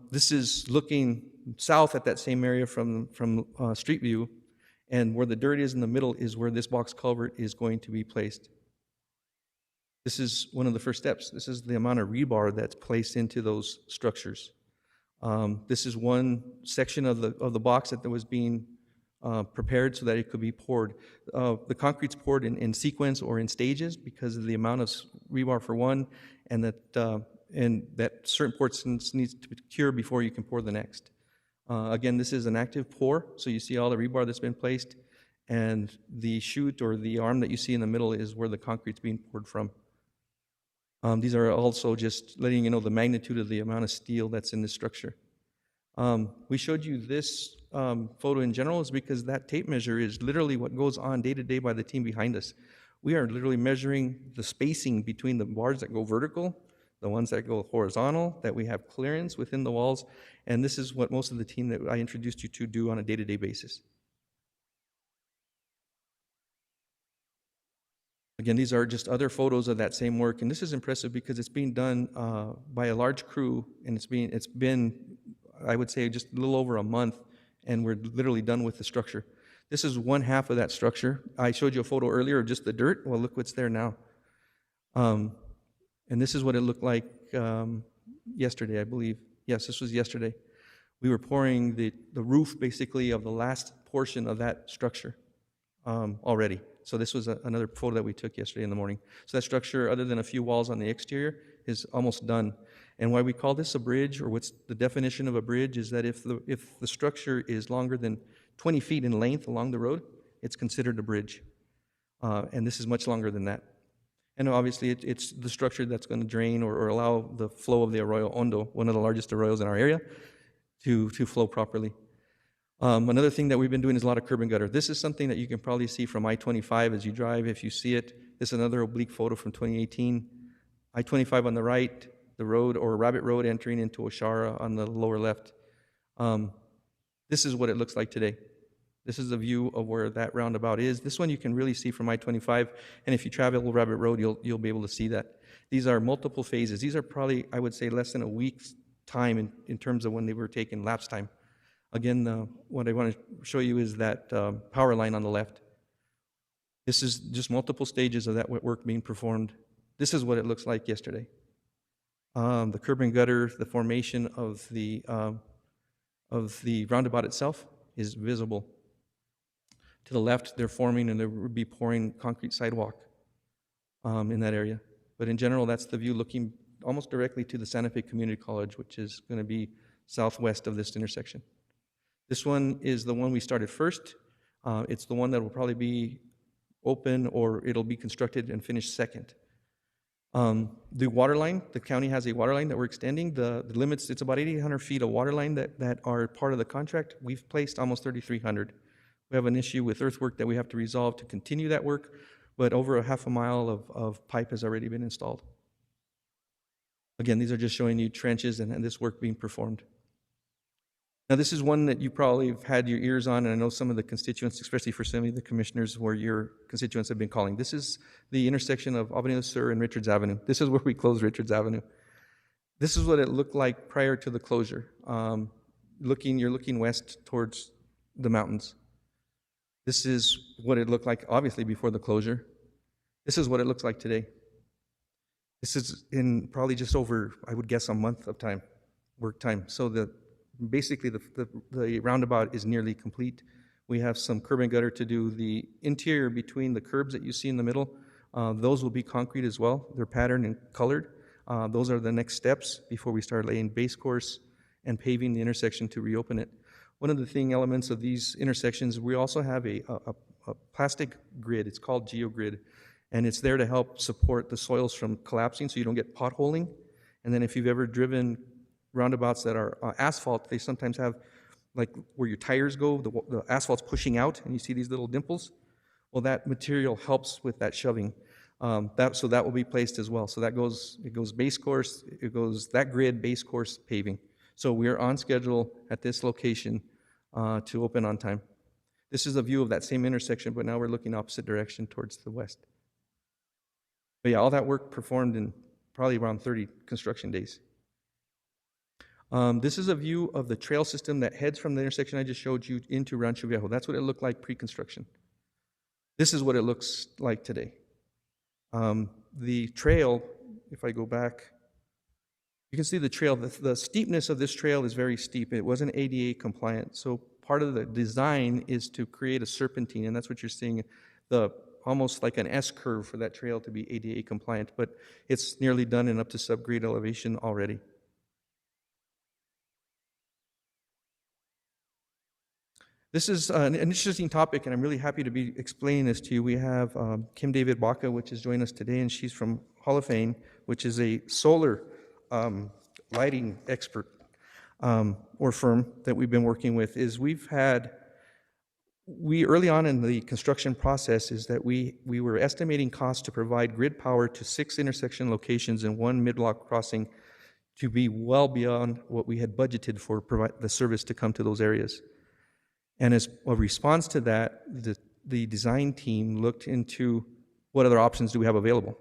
This is looking south at that same area from street view, and where the dirt is in the middle is where this box culvert is going to be placed. This is one of the first steps. This is the amount of rebar that's placed into those structures. This is one section of the box that was being prepared so that it could be poured. The concrete's poured in sequence or in stages because of the amount of rebar for one, and that certain portions needs to cure before you can pour the next. Again, this is an active pour, so you see all the rebar that's been placed, and the chute or the arm that you see in the middle is where the concrete's being poured from. These are also just letting you know the magnitude of the amount of steel that's in this structure. We showed you this photo in general is because that tape measure is literally what goes on day to day by the team behind us. We are literally measuring the spacing between the bars that go vertical, the ones that go horizontal, that we have clearance within the walls, and this is what most of the team that I introduced you to do on a day-to-day basis. Again, these are just other photos of that same work, and this is impressive because it's being done by a large crew, and it's been, I would say, just a little over a month, and we're literally done with the structure. This is one half of that structure. I showed you a photo earlier of just the dirt. Well, look what's there now. And this is what it looked like yesterday, I believe. Yes, this was yesterday. We were pouring the roof, basically, of the last portion of that structure already. So this was another photo that we took yesterday in the morning. So that structure, other than a few walls on the exterior, is almost done. And why we call this a bridge, or what's the definition of a bridge, is that if the structure is longer than 20 feet in length along the road, it's considered a bridge. And this is much longer than that. And obviously, it's the structure that's going to drain or allow the flow of the Arroyo Hondo, one of the largest arroyos in our area, to flow properly. Another thing that we've been doing is a lot of curb and gutter. This is something that you can probably see from I-25 as you drive, if you see it. This is another oblique photo from 2018. I-25 on the right, the road, or Rabbit Road entering into Oshara on the lower left. This is what it looks like today. This is a view of where that roundabout is. This one you can really see from I-25, and if you travel Rabbit Road, you'll be able to see that. These are multiple phases. These are probably, I would say, less than a week's time in terms of when they were taken lapse time. Again, what I want to show you is that power line on the left. This is just multiple stages of that work being performed. This is what it looks like yesterday. The curb and gutter, the formation of the roundabout itself is visible. To the left, they're forming and they will be pouring concrete sidewalk in that area. But in general, that's the view looking almost directly to the Santa Fe Community College, which is going to be southwest of this intersection. This one is the one we started first. It's the one that will probably be open or it'll be constructed and finished second. The water line, the county has a water line that we're extending. The limits, it's about 8,800 feet of water line that are part of the contract. We've placed almost 3,300. We have an issue with earthwork that we have to resolve to continue that work, but over a half a mile of pipe has already been installed. Again, these are just showing you trenches and this work being performed. Now, this is one that you probably have had your ears on, and I know some of the constituents, especially for some of the commissioners where your constituents have been calling. This is the intersection of Avenida Sur and Richards Avenue. This is where we closed Richards Avenue. This is what it looked like prior to the closure. You're looking west towards the mountains. This is what it looked like, obviously, before the closure. This is what it looks like today. This is in probably just over, I would guess, a month of time, work time. So basically the roundabout is nearly complete. We have some curb and gutter to do. The interior between the curbs that you see in the middle, those will be concrete as well. They're patterned and colored. Those are the next steps before we start laying base course and paving the intersection to reopen it. One of the elements of these intersections, we also have a plastic grid. It's called GeoGrid, and it's there to help support the soils from collapsing so you don't get potholing. And then if you've ever driven roundabouts that are asphalt, they sometimes have, like where your tires go, the asphalt's pushing out and you see these little dimples. Well, that material helps with that shoving. So that will be placed as well. So it goes base course, it goes that grid, base course, paving. So we are on schedule at this location to open on time. This is a view of that same intersection, but now we're looking opposite direction towards the west. But yeah, all that work performed in probably around 30 construction days. This is a view of the trail system that heads from the intersection I just showed you into Rancho Viejo. That's what it looked like pre-construction. This is what it looks like today. The trail, if I go back, you can see the trail. The steepness of this trail is very steep. It wasn't ADA compliant. So part of the design is to create a serpentine, and that's what you're seeing, almost like an S-curve for that trail to be ADA compliant, but it's nearly done and up to subgrade elevation already. This is an interesting topic, and I'm really happy to be explaining this to you. We have Kim David Baca, which is joining us today, and she's from Hall of Fame, which is a solar lighting expert or firm that we've been working with. Early on in the construction process is that we were estimating costs to provide grid power to 6 intersection locations and 1 mid-block crossing to be well beyond what we had budgeted for the service to come to those areas. And as a response to that, the design team looked into what other options do we have available.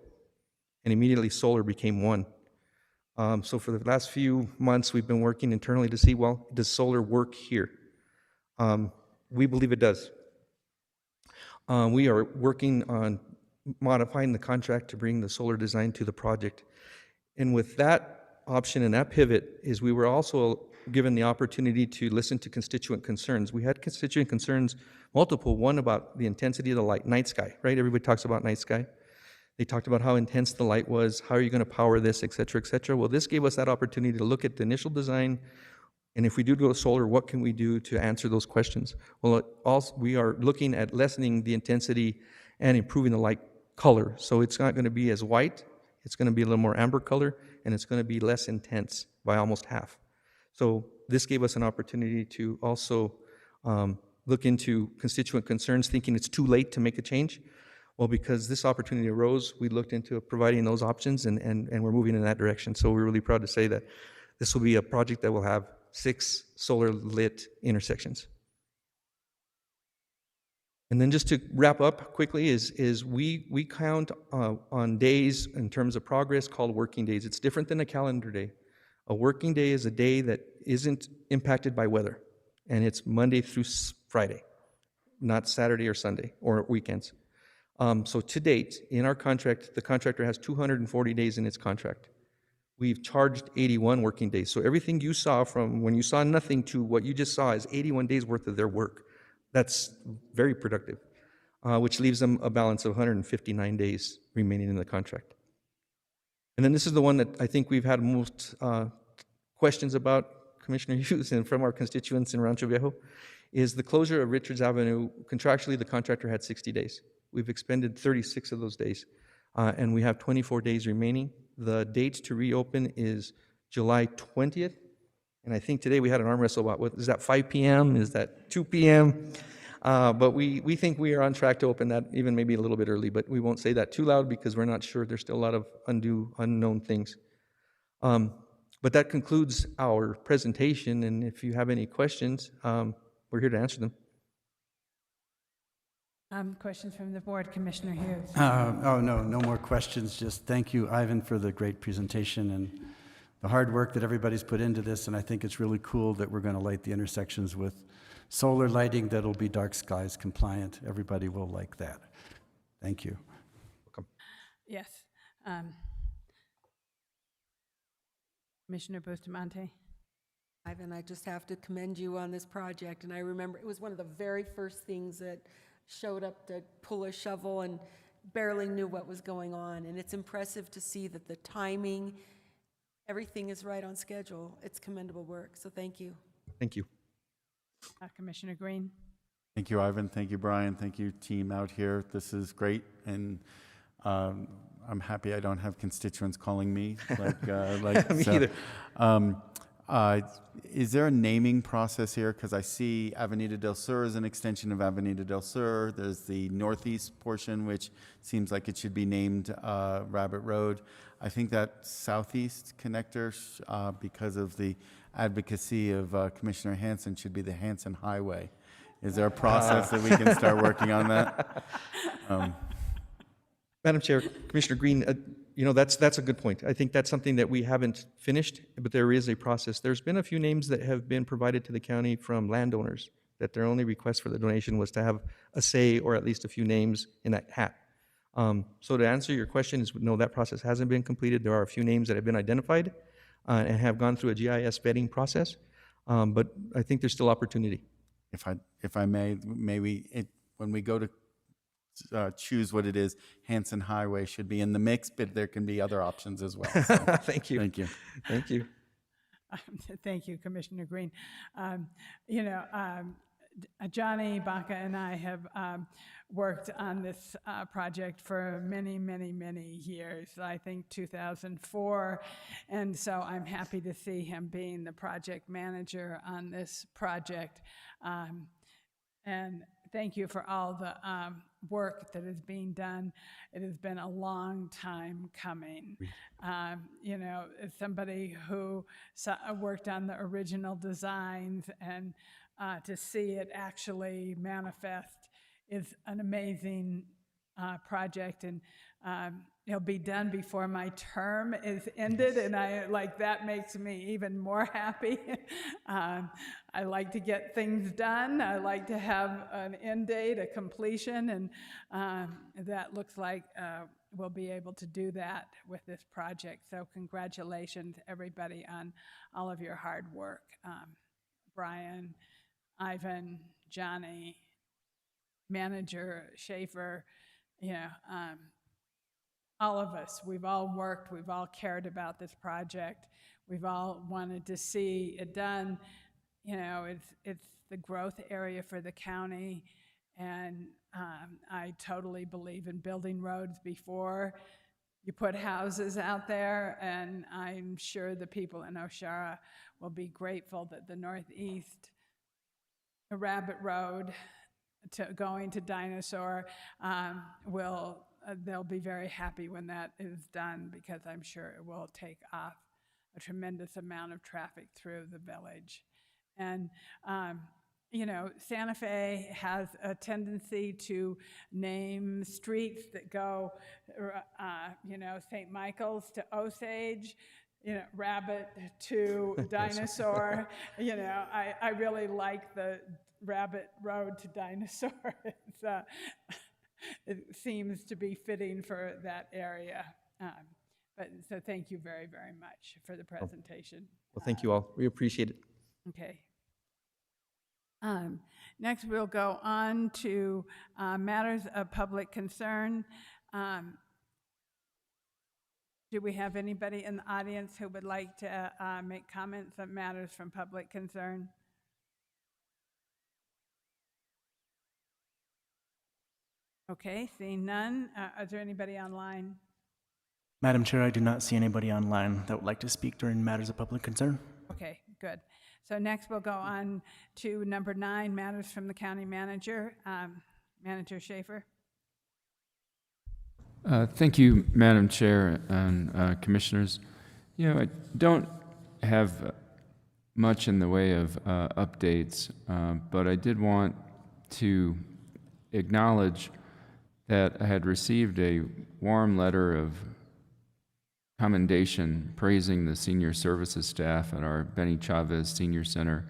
And immediately solar became one. So for the last few months, we've been working internally to see, well, does solar work here? We believe it does. We are working on modifying the contract to bring the solar design to the project. And with that option and that pivot is we were also given the opportunity to listen to constituent concerns. We had constituent concerns, multiple, one about the intensity of the light, night sky, right? Everybody talks about night sky. They talked about how intense the light was, how are you going to power this, et cetera, et cetera. Well, this gave us that opportunity to look at the initial design, and if we do go to solar, what can we do to answer those questions? Well, also, we are looking at lessening the intensity and improving the light color. So it's not going to be as white, it's going to be a little more amber color, and it's going to be less intense by almost half. So this gave us an opportunity to also look into constituent concerns, thinking it's too late to make a change. Well, because this opportunity arose, we looked into providing those options, and we're moving in that direction. So we're really proud to say that this will be a project that will have 6 solar-lit intersections. And then just to wrap up quickly is we count on days in terms of progress called working days. It's different than a calendar day. A working day is a day that isn't impacted by weather, and it's Monday through Friday, not Saturday or Sunday or weekends. So to date, in our contract, the contractor has 240 days in its contract. We've charged 81 working days. So everything you saw from when you saw nothing to what you just saw is 81 days worth of their work. That's very productive, which leaves them a balance of 159 days remaining in the contract. And then this is the one that I think we've had most questions about, Commissioner Hughes, and from our constituents in Rancho Viejo, is the closure of Richards Avenue. Contractually, the contractor had 60 days. We've expended 36 of those days, and we have 24 days remaining. The date to reopen is July 20th, and I think today we had an arm wrestle about, is that 5 p.m., is that 2 p.m.? But we think we are on track to open that even maybe a little bit early, but we won't say that too loud because we're not sure. There's still a lot of unknown things. But that concludes our presentation, and if you have any questions, we're here to answer them. Questions from the board, Commissioner Hughes? No more questions. Just thank you, Ivan, for the great presentation and the hard work that everybody's put into this, and I think it's really cool that we're going to light the intersections with solar lighting that'll be dark skies compliant. Everybody will like that. Thank you. Welcome. Yes. Commissioner Bustamante? Ivan, I just have to commend you on this project, and I remember it was one of the very first things that showed up to pull a shovel and barely knew what was going on, and it's impressive to see that the timing, everything is right on schedule. It's commendable work, so thank you. Thank you. Commissioner Green? Thank you, Ivan. Thank you, Brian. Thank you, team out here. This is great, and I'm happy I don't have constituents calling me. Like Me so. either. Is there a naming process here? Because I see Avenida del Sur is an extension of Avenida del Sur. There's the northeast portion, which seems like it should be named Rabbit Road. I think that southeast connector, because of the advocacy of Commissioner Hanson, should be the Hanson Highway. Is there a process that we can start working on that? Madam Chair, Commissioner Green, that's a good point. I think that's something that we haven't finished, but there is a process. There's been a few names that have been provided to the county from landowners, that their only request for the donation was to have a say or at least a few names in that hat. So to answer your question is, no, that process hasn't been completed. There are a few names that have been identified and have gone through a GIS vetting process, but I think there's still opportunity. If I may, when we go to choose what it is, Hanson Highway should be in the mix, but there can be other options as well. So, Thank you. Thank you. Thank you. Thank you, Commissioner Green. Johnny Baca and I have worked on this project for many, many, many years, I think 2004, and so I'm happy to see him being the project manager on this project. And thank you for all the work that is being done. It has been a long time coming. As somebody who worked on the original designs, and to see it actually manifest is an amazing project, and it'll be done before my term is ended, and that makes me even more happy. I like to get things done. I like to have an end date, a completion, and that looks like we'll be able to do that with this project. So congratulations, everybody, on all of your hard work. Brian, Ivan, Johnny, Manager Schaefer, all of us, we've all worked, we've all cared about this project, we've all wanted to see it done. It's the growth area for the county, and I totally believe in building roads before you put houses out there, and I'm sure the people in Oshara will be grateful that the Northeast Rabbit Road going to Dinosaur they'll be very happy when that is done, because I'm sure it will take off a tremendous amount of traffic through the village. And Santa Fe has a tendency to name streets that go, St. Michael's to Osage, Rabbit to Dinosaur. I really like the Rabbit Road to Dinosaur. It seems to be fitting for that area. So thank you very, very much for the presentation. Well, thank you all. We appreciate it. Okay. Next, we'll go on to matters of public concern. Do we have anybody in the audience who would like to make comments on matters from public concern? Okay, seeing none. Is there anybody online? Madam Chair, I do not see anybody online that would like to speak during matters of public concern. Okay, good. So next we'll go on to number 9, matters from the county manager. Manager Schaefer. Thank you, Madam Chair and Commissioners. I don't have much in the way of updates, but I did want to acknowledge that I had received a warm letter of commendation praising the senior services staff at our Benny Chavez Senior Center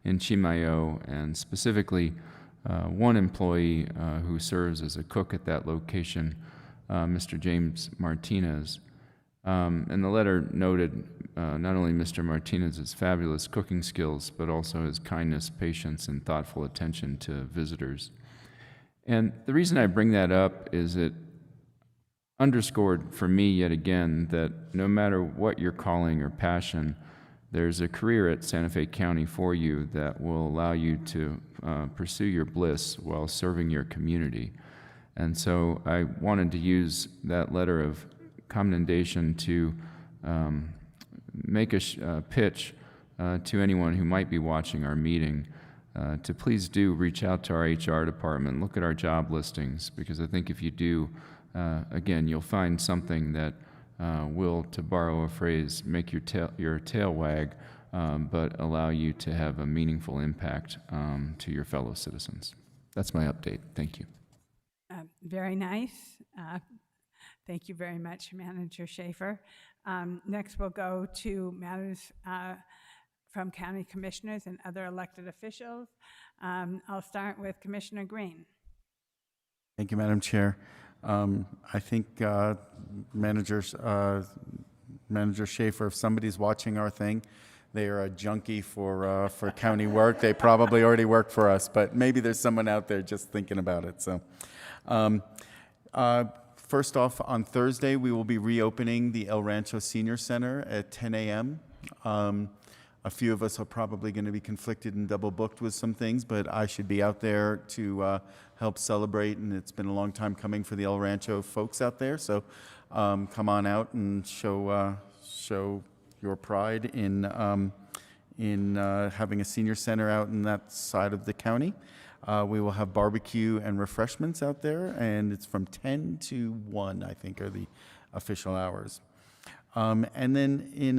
in Chimayo, and specifically one employee who serves as a cook at that location, Mr. James Martinez. And the letter noted not only Mr. Martinez's fabulous cooking skills, but also his kindness, patience, and thoughtful attention to visitors. And the reason I bring that up is it underscored for me yet again that no matter what your calling or passion, there's a career at Santa Fe County for you that will allow you to pursue your bliss while serving your community. And so I wanted to use that letter of commendation to make a pitch to anyone who might be watching our meeting to please do reach out to our HR department, look at our job listings, because I think if you do, again, you'll find something that will, to borrow a phrase, make your tail wag, but allow you to have a meaningful impact to your fellow citizens. That's my update. Thank you. Very nice. Thank you very much, Manager Schaefer. Next, we'll go to matters from county commissioners and other elected officials. I'll start with Commissioner Green. Thank you, Madam Chair. I think Manager Schaefer, if somebody's watching our thing, they are a junkie for county work. They probably already work for us, but maybe there's someone out there just thinking about it. So, first off, on Thursday, we will be reopening the El Rancho Senior Center at 10 a.m. A few of us are probably going to be conflicted and double booked with some things, but I should be out there to help celebrate, and it's been a long time coming for the El Rancho folks out there. So come on out and show your pride in having a senior center out in that side of the county. We will have barbecue and refreshments out there, and it's from 10 to 1, I think, are the official hours. And then in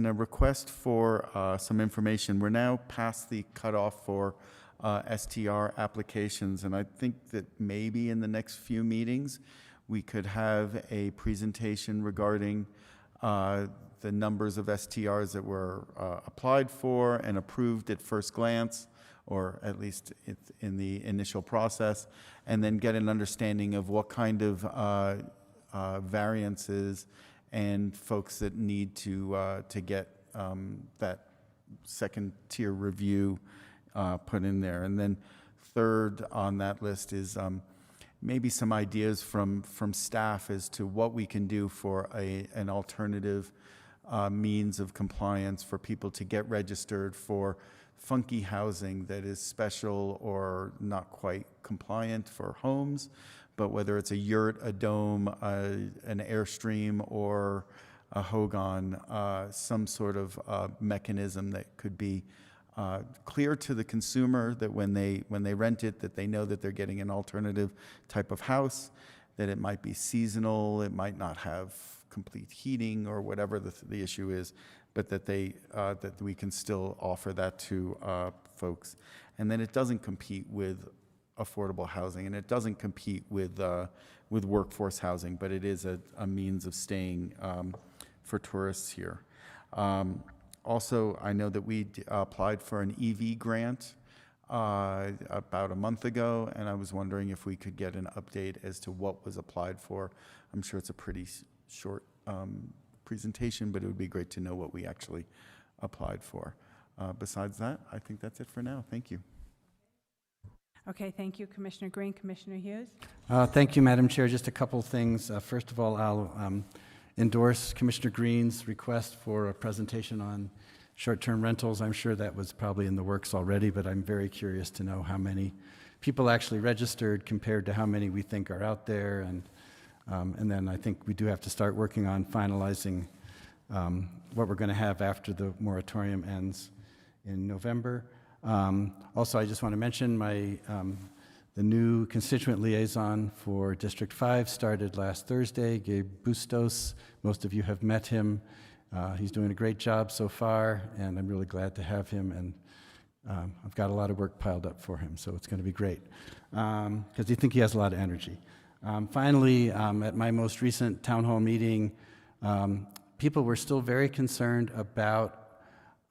a request for some information, we're now past the cutoff for STR applications, and I think that maybe in the next few meetings we could have a presentation regarding the numbers of STRs that were applied for and approved at first glance, or at least in the initial process, and then get an understanding of what kind of variances and folks that need to get that second tier review put in there. And then third on that list is maybe some ideas from staff as to what we can do for an alternative means of compliance for people to get registered for funky housing that is special or not quite compliant for homes, but whether it's a yurt, a dome, an Airstream, or a Hogan, some sort of mechanism that could be clear to the consumer that when they rent it, that they know that they're getting an alternative type of house, that it might be seasonal, it might not have complete heating or whatever the issue is, but that that we can still offer that to folks, and then it doesn't compete with affordable housing, and it doesn't compete with workforce housing, but it is a means of staying for tourists here. Also, I know that we applied for an EV grant about a month ago, and I was wondering if we could get an update as to what was applied for. I'm sure it's a pretty short presentation, but it would be great to know what we actually applied for. Besides that, I think that's it for now. Thank you. Okay, thank you, Commissioner Green. Commissioner Hughes? Thank you, Madam Chair. Just a couple of things. First of all, I'll endorse Commissioner Green's request for a presentation on short-term rentals. I'm sure that was probably in the works already, but I'm very curious to know how many people actually registered compared to how many we think are out there. And then I think we do have to start working on finalizing what we're going to have after the moratorium ends in November. Also, I just want to mention the new constituent liaison for District 5 started last Thursday, Gabe Bustos. Most of you have met him. He's doing a great job so far, and I'm really glad to have him, and I've got a lot of work piled up for him, so it's going to be great, because I think he has a lot of energy. Finally, at my most recent town hall meeting, people were still very concerned about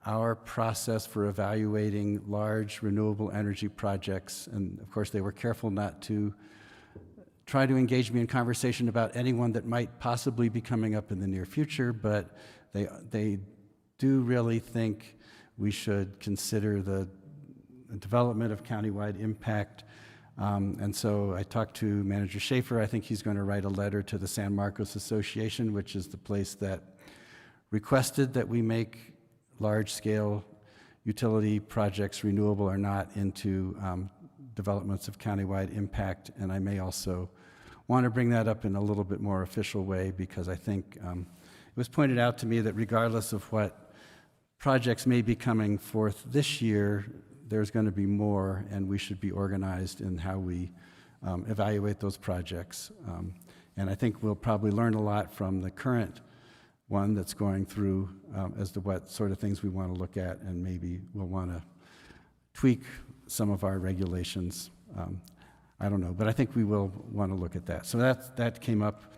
our process for evaluating large renewable energy projects, and of course they were careful not to try to engage me in conversation about anyone that might possibly be coming up in the near future, but they do really think we should consider the development of countywide impact. And so I talked to Manager Schaefer. I think he's going to write a letter to the San Marcos Association, which is the place that requested that we make large-scale utility projects, renewable or not, into developments of countywide impact. And I may also want to bring that up in a little bit more official way, because I think it was pointed out to me that regardless of what projects may be coming forth this year, there's going to be more, and we should be organized in how we evaluate those projects. And I think we'll probably learn a lot from the current one that's going through as to what sort of things we want to look at, and maybe we'll want to tweak some of our regulations. I don't know, but I think we will want to look at that. So that came up,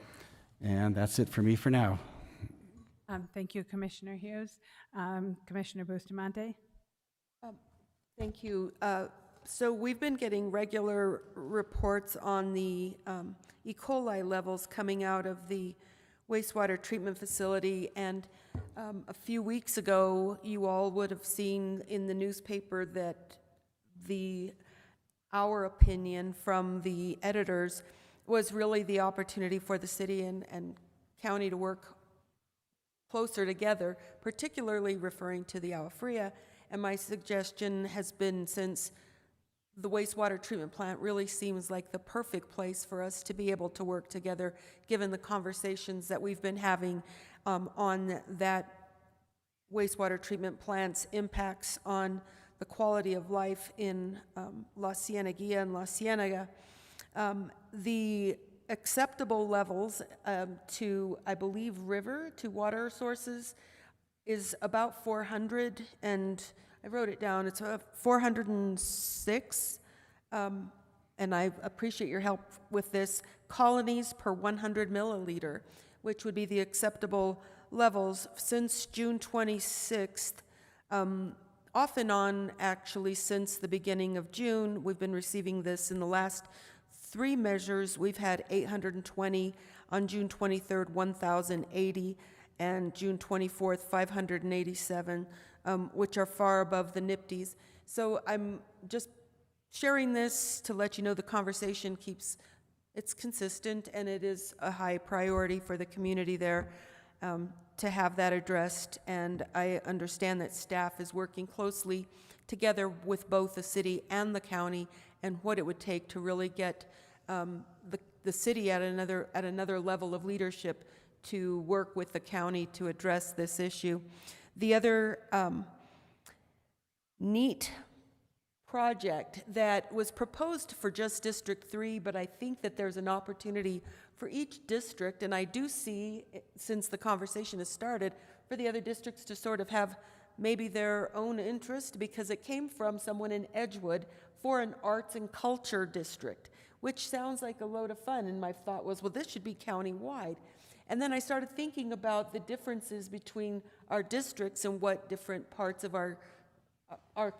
and that's it for me for now. Thank you, Commissioner Hughes. Commissioner Bustamante? Thank you. So we've been getting regular reports on the E. coli levels coming out of the wastewater treatment facility, and a few weeks ago, you all would have seen in the newspaper that our opinion from the editors was really the opportunity for the city and county to work closer together, particularly referring to the Agua Fria. And my suggestion has been, since the wastewater treatment plant really seems like the perfect place for us to be able to work together, given the conversations that we've been having on that wastewater treatment plant's impacts on the quality of life in La Cieneguilla and La Cienega. The acceptable levels to, I believe, to water sources is about 400, and I wrote it down, it's 406, and I appreciate your help with this, colonies per 100 milliliter, which would be the acceptable levels since June 26th. Off and on, actually, since the beginning of June, we've been receiving this. In the last 3 measures, we've had 820, on June 23rd, 1,080, and June 24th, 587, which are far above the NIPTs. So I'm just sharing this to let you know the conversation it's consistent, and it is a high priority for the community there to have that addressed. And I understand that staff is working closely together with both the city and the county, and what it would take to really get the city at another level of leadership to work with the county to address this issue. The other neat project that was proposed for just District 3, but I think that there's an opportunity for each district, and I do see, since the conversation has started, for the other districts to sort of have maybe their own interest, because it came from someone in Edgewood for an arts and culture district, which sounds like a load of fun, and my thought was, well, this should be county-wide. And then I started thinking about the differences between our districts and what different parts of our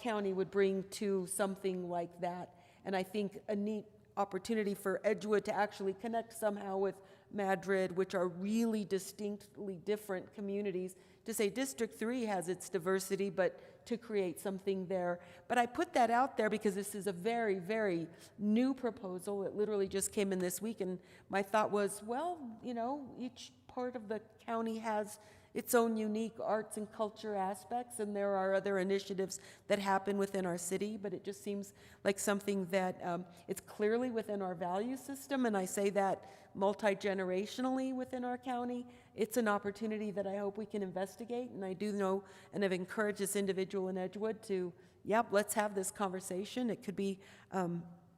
county would bring to something like that. And I think a neat opportunity for Edgewood to actually connect somehow with Madrid, which are really distinctly different communities, to say District 3 has its diversity, but to create something there. But I put that out there because this is a very, very new proposal. It literally just came in this week, and my thought was, well, you know, each part of the county has its own unique arts and culture aspects, and there are other initiatives that happen within our city, but it just seems like something that it's clearly within our value system, and I say that multi-generationally within our county. It's an opportunity that I hope we can investigate, and I do know and have encouraged this individual in Edgewood to, yep, let's have this conversation. It could be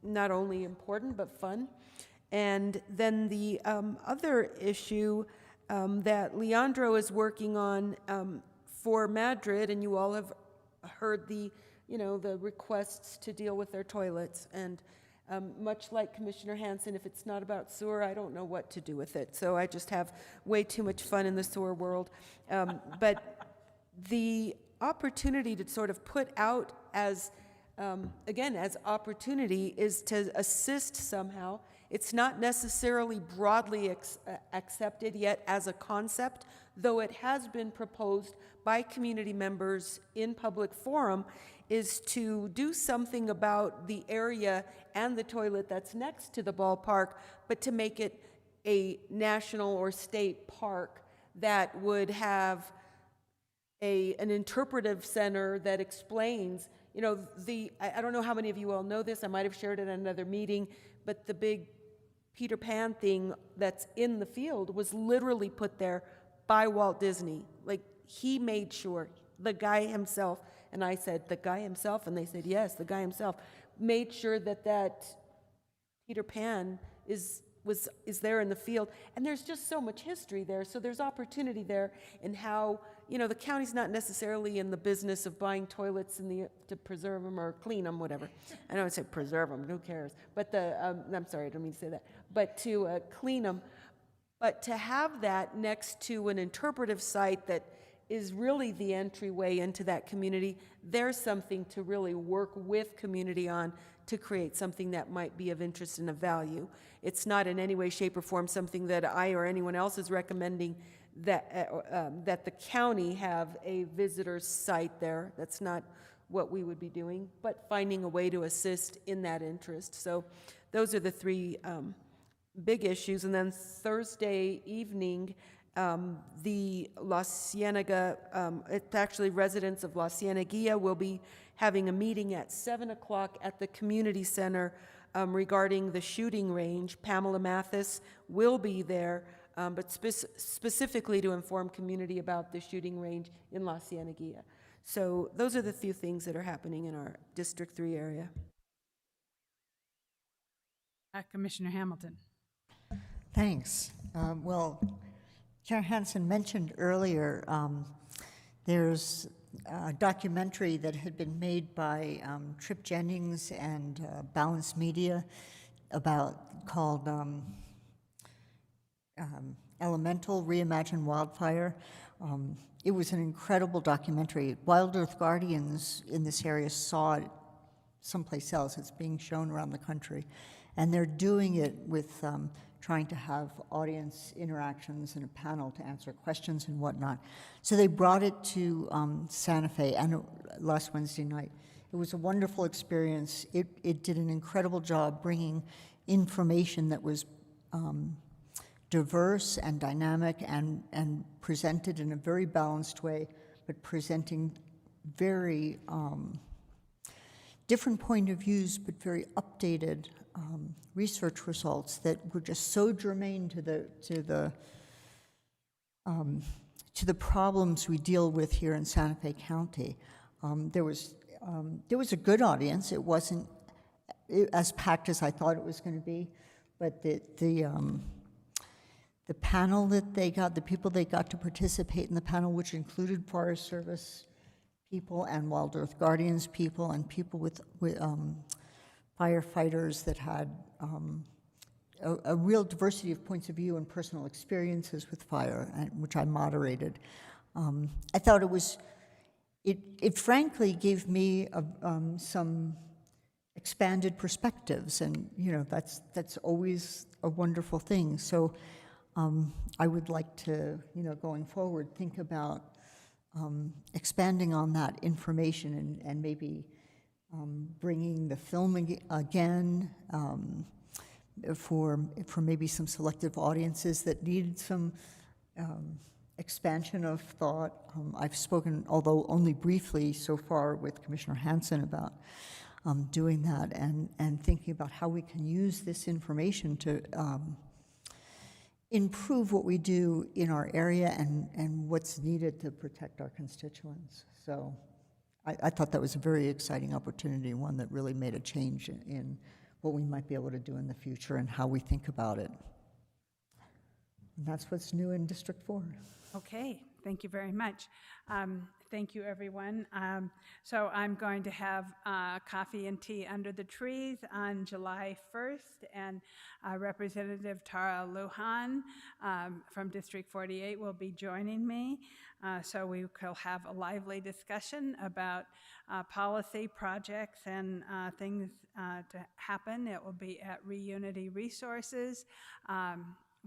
not only important, but fun. And then the other issue that Leandro is working on for Madrid, and you all have heard the requests to deal with their toilets. And much like Commissioner Hanson, if it's not about sewer, I don't know what to do with it. So I just have way too much fun in the sewer world. But the opportunity to sort of put out as again, as opportunity, is to assist somehow. It's not necessarily broadly accepted yet as a concept, though it has been proposed by community members in public forum, is to do something about the area and the toilet that's next to the ballpark, but to make it a national or state park that would have an interpretive center that explains, you know, I don't know how many of you all know this, I might have shared it at another meeting, but the big Peter Pan thing that's in the field was literally put there by Walt Disney. Like, he made sure, the guy himself, and I said, the guy himself? And they said, yes, the guy himself made sure that Peter Pan is there in the field. And there's just so much history there. So there's opportunity there in how, you know, the county's not necessarily in the business of buying toilets to preserve them or clean them, whatever. I know I said preserve them, who cares? But I'm sorry, I don't mean to say that. But to clean them. But to have that next to an interpretive site that is really the entryway into that community, there's something to really work with community on to create something that might be of interest and of value. It's not in any way, shape, or form something that I or anyone else is recommending that the county have a visitor site there. That's not what we would be doing, but finding a way to assist in that interest. So those are the three big issues. And then Thursday evening, the La Cienega, it's actually residents of La Cieneguilla will be having a meeting at 7 o'clock at the community center regarding the shooting range. Pamela Mathis will be there, but specifically to inform community about the shooting range in La Cieneguilla. So those are the few things that are happening in our District 3 area. Commissioner Hamilton. Thanks. Well, Chair Hansen mentioned earlier, there's a documentary that had been made by Trip Jennings and Balance Media called Elemental Reimagine Wildfire. It was an incredible documentary. Wild Earth Guardians in this area saw it someplace else. It's being shown around the country. And they're doing it with trying to have audience interactions and a panel to answer questions and whatnot. So they brought it to Santa Fe and last Wednesday night. It was a wonderful experience. It did an incredible job bringing information that was diverse and dynamic and presented in a very balanced way, but presenting very different point of views, but very updated research results that were just so germane to the problems we deal with here in Santa Fe County. There was a good audience. It wasn't as packed as I thought it was going to be, but the panel that they got, the people they got to participate in the panel, which included Forest Service people and Wild Earth Guardians people and people with firefighters that had a real diversity of points of view and personal experiences with fire, which I moderated. I thought it frankly gave me some expanded perspectives, and you know that's always a wonderful thing. So I would like to, you know, going forward, think about expanding on that information and maybe bringing the film again for maybe some selective audiences that needed some expansion of thought. I've spoken, although only briefly so far, with Commissioner Hansen about doing that and thinking about how we can use this information to improve what we do in our area and what's needed to protect our constituents. So I thought that was a very exciting opportunity, one that really made a change in what we might be able to do in the future and how we think about it. And that's what's new in District 4. Okay, Thank you very much. Thank you, everyone. So I'm going to have coffee and tea under the trees on July 1st, and Representative Tara Lujan from District 48 will be joining me. So we will have a lively discussion about policy projects and things to happen. It will be at Reunity Resources,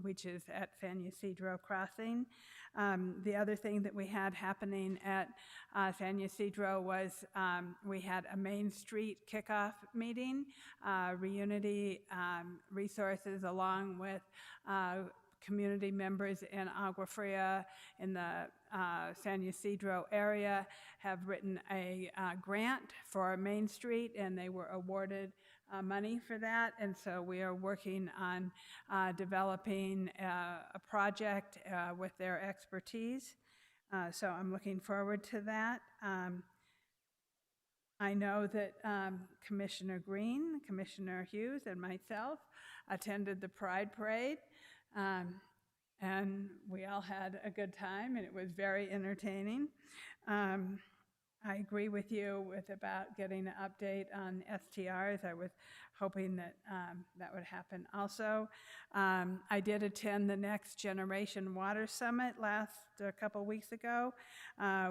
which is at San Ysidro Crossing. The other thing that we had happening at San Ysidro was we had a Main Street kickoff meeting. Reunity Resources, along with community members in Agua Fria in the San Ysidro area, have written a grant for Main Street, and they were awarded money for that, and so we are working on developing a project with their expertise. So I'm looking forward to that. I know that Commissioner Green, Commissioner Hughes, and myself attended the Pride Parade, and we all had a good time, and it was very entertaining. I agree with you about getting an update on STRs. I was hoping that that would happen also. I did attend the Next Generation Water Summit a couple weeks ago,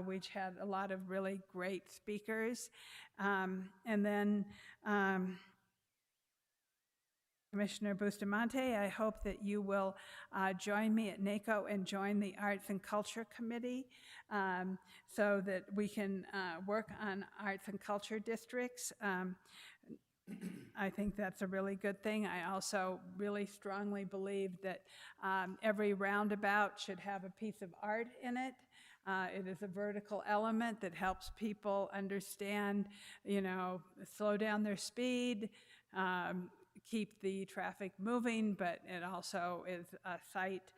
which had a lot of really great speakers. And then Commissioner Bustamante, I hope that you will join me at NACO and join the Arts and Culture Committee so that we can work on arts and culture districts. I think that's a really good thing. I also really strongly believe that every roundabout should have a piece of art in it. It is a vertical element that helps people understand, slow down their speed, keep the traffic moving, but it also is a site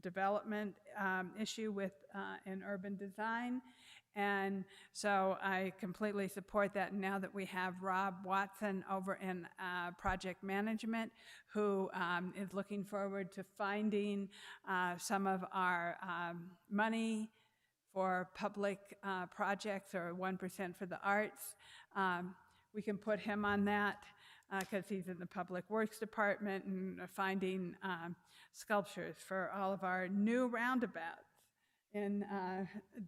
development issue with in urban design. And so I completely support that now that we have Rob Watson over in project management, who is looking forward to finding some of our money for public projects, or 1% for the arts. We can put him on that because he's in the Public Works Department, and finding sculptures for all of our new roundabouts in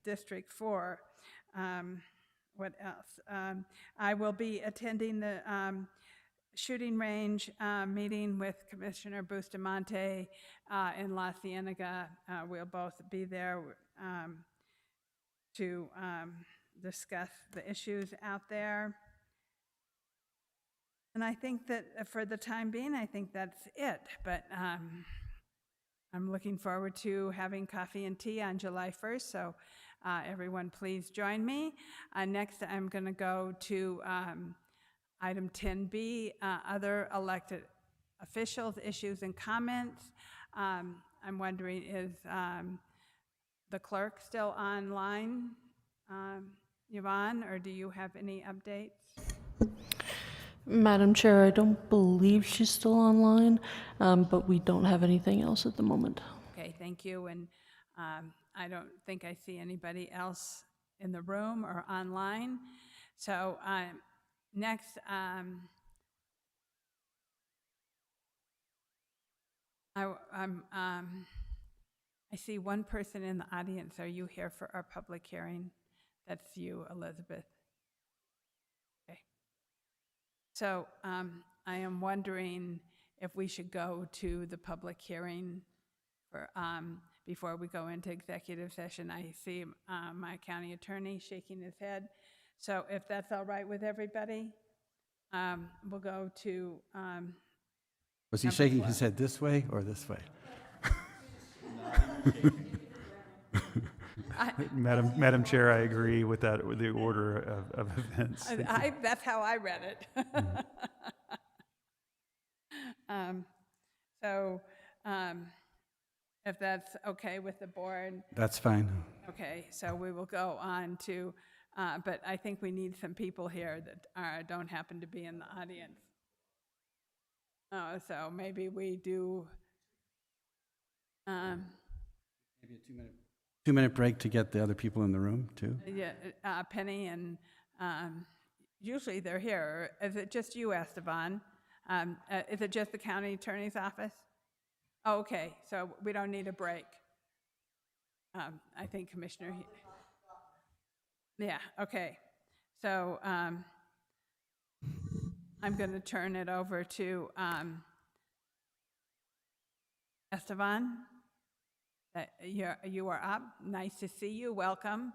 District 4. What else? I will be attending the shooting range meeting with Commissioner Bustamante in La Cienega. We'll both be there to discuss the issues out there. And I think that for the time being, I think that's it. But I'm looking forward to having coffee and tea on July 1st, so everyone please join me. Next, I'm going to go to item 10B, other elected officials, issues and comments. I'm wondering, is the clerk still online, Yvonne, or do you have any updates? Madam Chair, I don't believe she's still online, but we don't have anything else at the moment. Okay, thank you. And I don't think I see anybody else in the room or online. So next, I see one person in the audience. Are you here for our public hearing? That's you, Elizabeth. Okay. So I am wondering if we should go to the public hearing for, before we go into executive session. I see my county attorney shaking his head. So if that's all right with everybody, we'll go to. Was he shaking his head this way or this way? Madam Chair, I agree with that, with the order of events. That's how I read it. So if that's okay with the board. That's fine. Okay, so we will go on to, but I think we need some people here that don't happen to be in the audience. So maybe we do. Maybe a two-minute break to get the other people in the room, too? Yeah, Penny and usually they're here. Is it just you, Esteban? Is it just the county attorney's office? Oh, okay, so we don't need a break. I think Commissioner. Yeah, okay. So I'm going to turn it over to Esteban. You are up. Nice to see you. Welcome.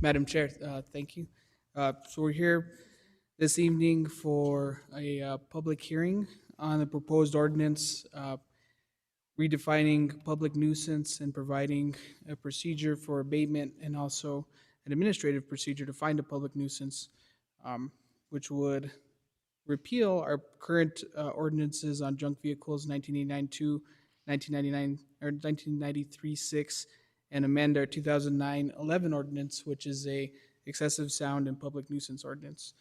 Madam Chair, thank you. So we're here this evening for a public hearing on the proposed ordinance redefining public nuisance and providing a procedure for abatement and also an administrative procedure to find a public nuisance, which would repeal our current ordinances on junk vehicles 1989-2, 1999 or 1993-6, and amend our 2009-11 ordinance, which is a excessive sound and public nuisance ordinance.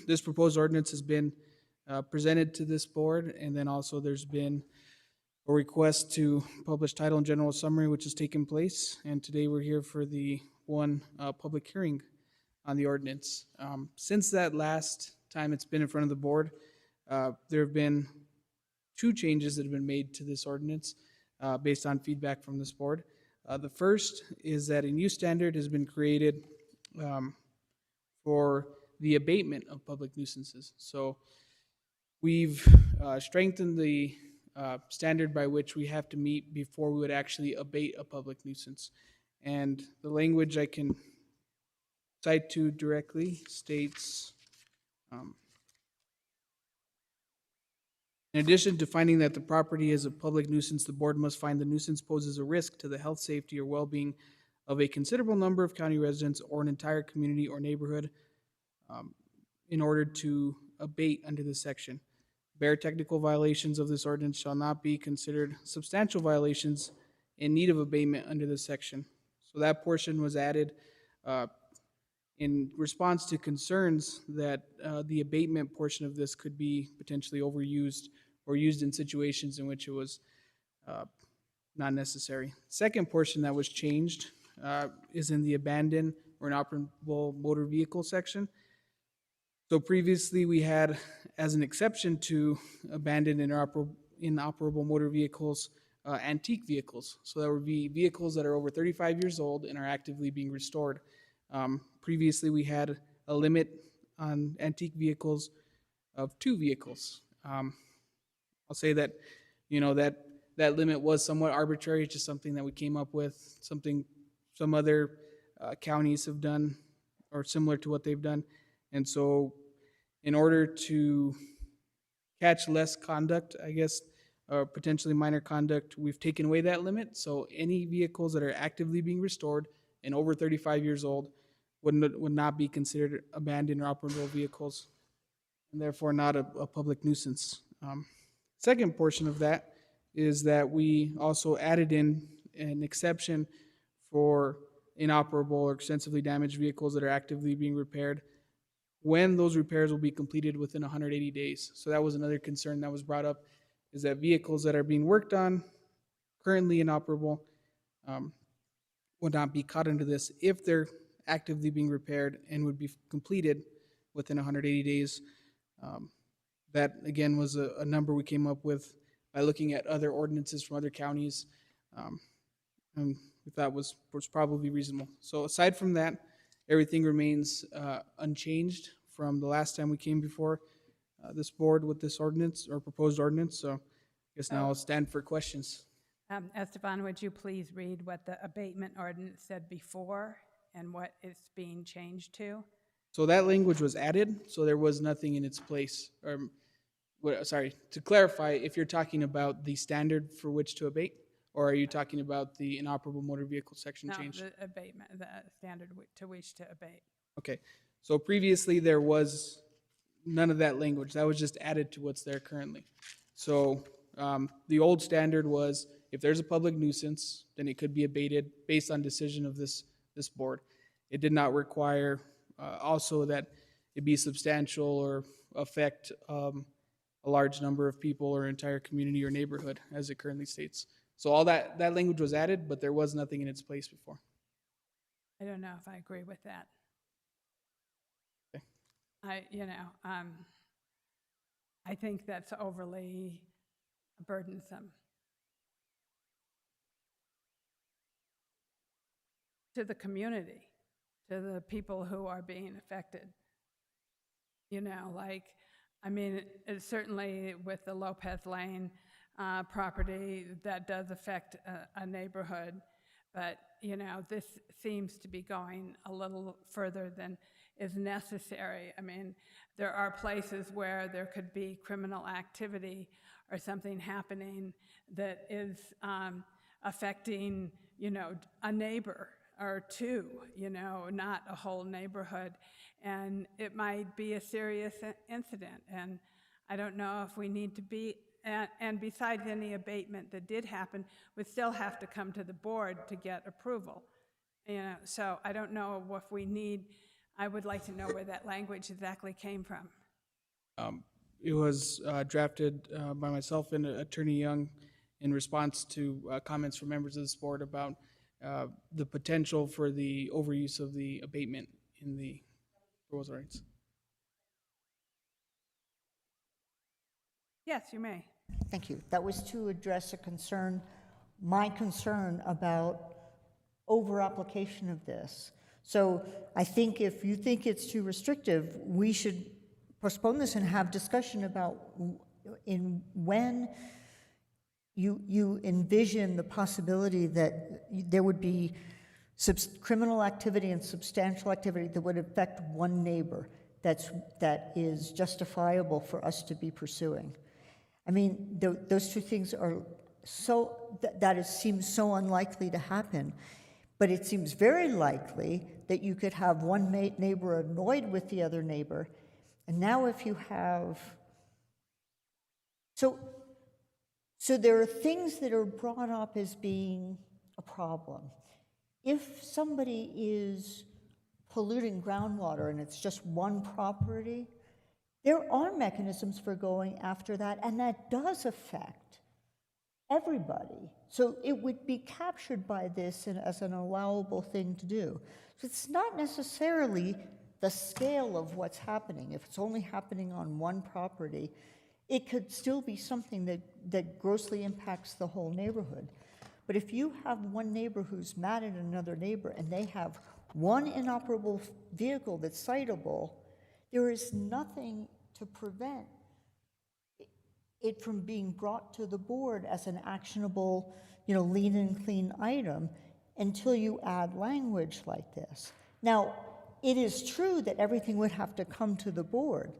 This proposed ordinance has been presented to this board, and then also there's been a request to publish title and general summary, which has taken place, and today we're here for the one public hearing on the ordinance. Since that last time it's been in front of the board, there have been two changes that have been made to this ordinance based on feedback from this board. The first is that a new standard has been created for the abatement of public nuisances. So we've strengthened the standard by which we have to meet before we would actually abate a public nuisance. And the language I can cite to directly states, in addition to finding that the property is a public nuisance, the board must find the nuisance poses a risk to the health, safety, or well-being of a considerable number of county residents or an entire community or neighborhood in order to abate under this section. Bare technical violations of this ordinance shall not be considered substantial violations in need of abatement under this section. So that portion was added in response to concerns that the abatement portion of this could be potentially overused or used in situations in which it was not necessary. Second portion that was changed is in the abandoned or inoperable motor vehicle section. So previously we had, as an exception to abandoned and inoperable motor vehicles, antique vehicles. So that would be vehicles that are over 35 years old and are actively being restored. Previously we had a limit on antique vehicles of 2 vehicles. I'll say that, you know, that limit was somewhat arbitrary, just something that we came up with, something some other counties have done or similar to what they've done. And so in order to catch less conduct, I guess, or potentially minor conduct, we've taken away that limit. So any vehicles that are actively being restored and over 35 years old would not be considered abandoned or operable vehicles, and therefore not a public nuisance. Second portion of that is that we also added in an exception for inoperable or extensively damaged vehicles that are actively being repaired when those repairs will be completed within 180 days. So that was another concern that was brought up, is that vehicles that are being worked on, currently inoperable, would not be caught under this if they're actively being repaired and would be completed within 180 days. That, again, was a number we came up with by looking at other ordinances from other counties, and we thought was probably reasonable. So aside from that, everything remains unchanged from the last time we came before this board with this ordinance or proposed ordinance. So I guess now I'll stand for questions. Esteban, would you please read what the abatement ordinance said before and what it's being changed to? So that language was added, so there was nothing in its place. Sorry, to clarify, if you're talking about the standard for which to abate, or are you talking about the inoperable motor vehicle section change? No, the abatement, the standard to which to abate. Okay, so previously there was none of that language. That was just added to what's there currently. So the old standard was if there's a public nuisance, then it could be abated based on decision of this board. It did not require also that it be substantial or affect a large number of people or entire community or neighborhood, as it currently states. So all that language was added, but there was nothing in its place before. I don't know if I agree with that. Okay. I think that's overly burdensome to the community, to the people who are being affected. It's certainly with the Lopez Lane property, that does affect a neighborhood, but, this seems to be going a little further than is necessary. There are places where there could be criminal activity or something happening that is affecting, a neighbor or two, not a whole neighborhood. And it might be a serious incident. And I don't know if we need to be, and besides any abatement that did happen, would still have to come to the board to get approval. So I don't know if we need, I would like to know where that language exactly came from. It was drafted by myself and Attorney Young in response to comments from members of this board about the potential for the overuse of the abatement in the proposal rights. Yes, you may. Thank you. That was to address my concern about over-application of this. So I think if you think it's too restrictive, we should postpone this and have discussion about when you envision the possibility that there would be criminal activity and substantial activity that would affect one neighbor that is justifiable for us to be pursuing. Those two things are seems so unlikely to happen, but it seems very likely that you could have one neighbor annoyed with the other neighbor. And now if you have, so there are things that are brought up as being a problem. If somebody is polluting groundwater and it's just one property, there are mechanisms for going after that, and that does affect everybody. So it would be captured by this as an allowable thing to do. So it's not necessarily the scale of what's happening. If it's only happening on one property, it could still be something that grossly impacts the whole neighborhood. But if you have one neighbor who's mad at another neighbor and they have one inoperable vehicle that's citable, there is nothing to prevent it from being brought to the board as an actionable, lean and clean item until you add language like this. Now, it is true that everything would have to come to the board,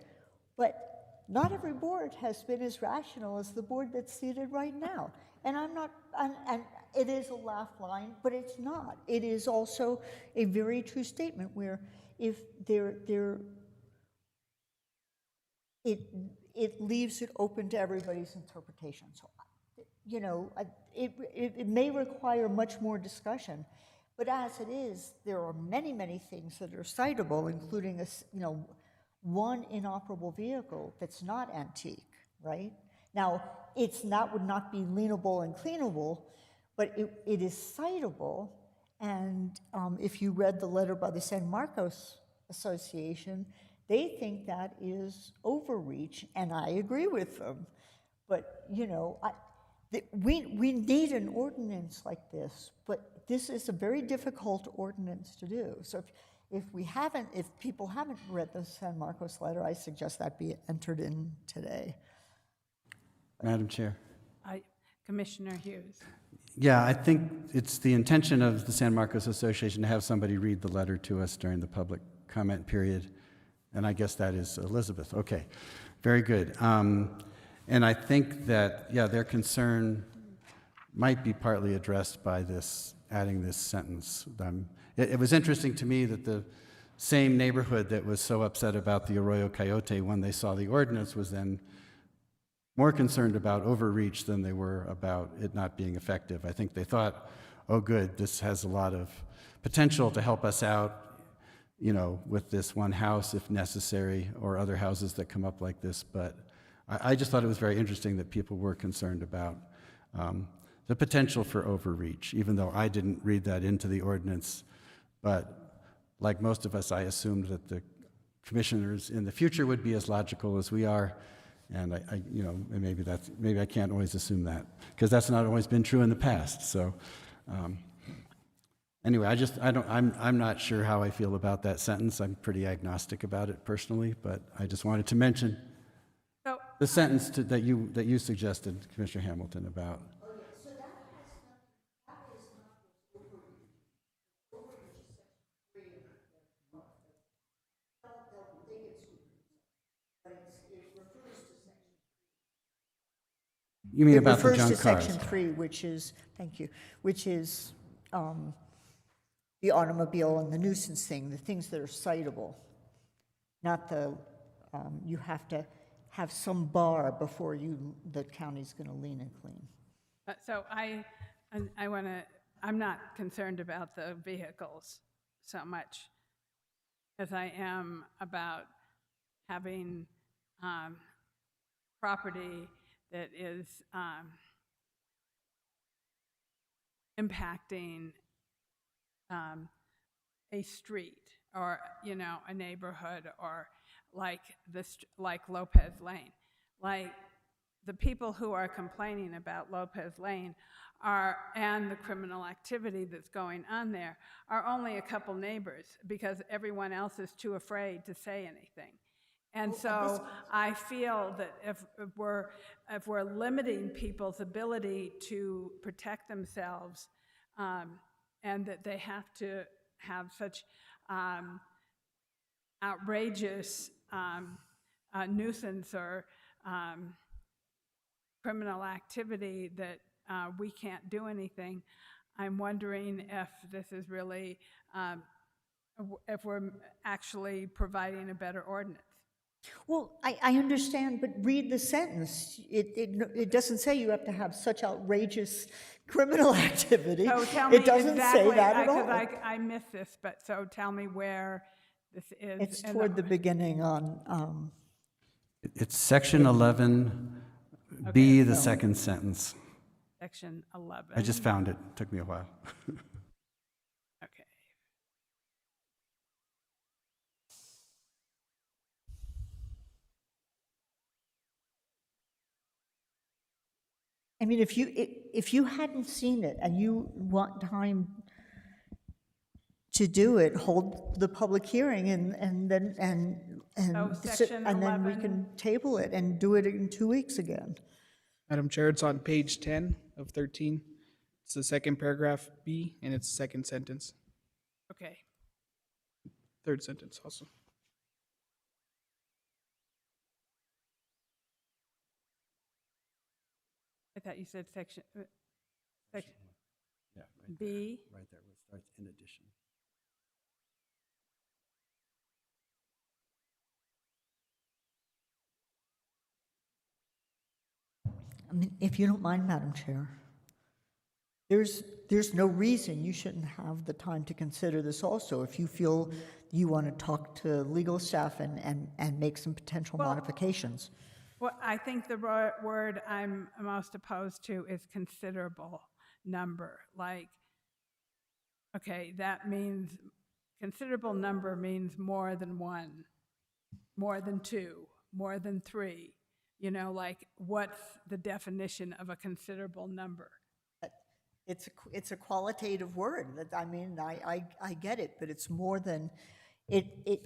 but not every board has been as rational as the board that's seated right now. And and it is a laugh line, but it's not. It is also a very true statement where if it leaves it open to everybody's interpretation. So, it may require much more discussion, but as it is, there are many, many things that are citable, including one inoperable vehicle that's not antique, right? Now, would not be leanable and cleanable, but it is citable. And if you read the letter by the San Marcos Association, they think that is overreach, and I agree with them. But, we need an ordinance like this, but this is a very difficult ordinance to do. So if people haven't read the San Marcos letter, I suggest that be entered in today. Madam Chair. Commissioner Hughes. Yeah, I think it's the intention of the San Marcos Association to have somebody read the letter to us during the public comment period. And I guess that is Elizabeth. Okay, very good. And I think that, their concern might be partly addressed by adding this sentence. It was interesting to me that the same neighborhood that was so upset about the Arroyo Coyote when they saw the ordinance was then more concerned about overreach than they were about it not being effective. I think they thought, oh good, this has a lot of potential to help us out, with this one house if necessary, or other houses that come up like this, but I just thought it was very interesting that people were concerned about the potential for overreach, even though I didn't read that into the ordinance. But like most of us, I assumed that the commissioners in the future would be as logical as we are. And maybe I can't always assume that, because that's not always been true in the past. So anyway, I'm not sure how I feel about that sentence. I'm pretty agnostic about it personally, but I just wanted to mention the sentence that you suggested, Commissioner Hamilton, about. You mean about the junk cars? It refers to Section 3, which is, thank you, which is the automobile and the nuisance thing, the things that are citable, not the, you have to have some bar before the county's going to lean and clean. So I'm not concerned about the vehicles so much as I am about having property that is impacting a street or, a neighborhood, or like Lopez Lane. Like the people who are complaining about Lopez Lane and the criminal activity that's going on there are only a couple neighbors, because everyone else is too afraid to say anything. And so I feel that if we're limiting people's ability to protect themselves, and that they have to have such outrageous nuisance or criminal activity that we can't do anything, I'm wondering if this is really, if we're actually providing a better ordinance. Well, I understand, but read the sentence. It doesn't say you have to have such outrageous criminal activity. So tell me it doesn't exactly, say that at all. because I missed this, but so tell me where this is. It's toward the beginning on. It's Section 11B, the second sentence. Section 11. I just found it. It took me a while. Okay. I mean, if you hadn't seen it and you want time to do it, hold the public hearing and then Section and then we 11. can table it and do it in 2 weeks again. Madam Chair, it's on page 10 of 13. It's the second paragraph B, and it's the second sentence. Okay. Third sentence also. I thought you said section Yeah, right B. Right there, where it starts in addition. I mean, if you don't mind, Madam Chair, there's no reason you shouldn't have the time to consider this also. If you feel you want to talk to legal staff and make some potential modifications. Well, I think the word I'm most opposed to is considerable number. Like, okay, that means considerable number means more than one, more than two, more than three. Like what's the definition of a considerable number? It's a qualitative word. I mean, I get it, but it's more than it.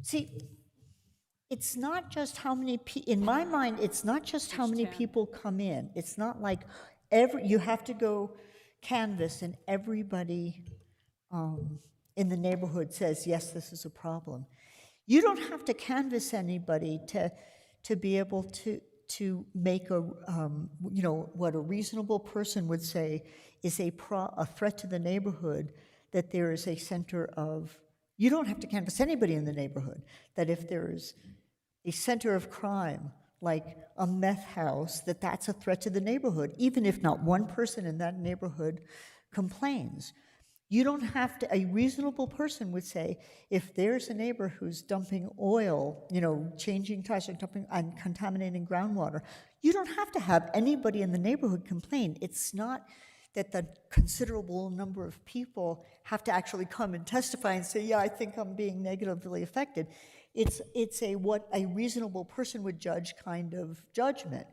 See, it's not just how many in my mind. It's not just how many people come in. It's not like you have to go canvass and everybody in the neighborhood says yes, this is a problem. You don't have to canvass anybody to be able to make what a reasonable person would say is a threat to the neighborhood, that there is a center of, you don't have to canvass anybody in the neighborhood, that if there is a center of crime, like a meth house, that's a threat to the neighborhood, even if not one person in that neighborhood complains. You don't have to, a reasonable person would say, if there's a neighbor who's dumping oil, changing tires and contaminating groundwater, you don't have to have anybody in the neighborhood complain. It's not that the considerable number of people have to actually come and testify and say, yeah, I think I'm being negatively affected. It's what a reasonable person would judge kind of judgment.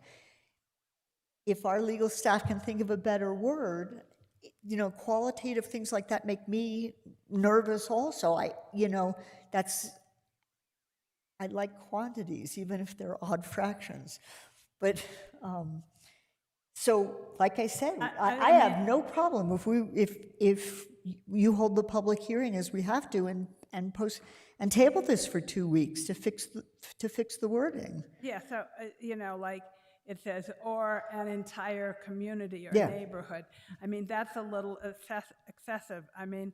If our legal staff can think of a better word, qualitative things like that make me nervous also. I like quantities, even if they're odd fractions. But, so, like I said, I have no problem if you hold the public hearing as we have to and post and table this for 2 weeks to fix the wording. Yeah, so, like it says, or an entire community or Yeah. neighborhood. I mean, that's a little excessive. I mean,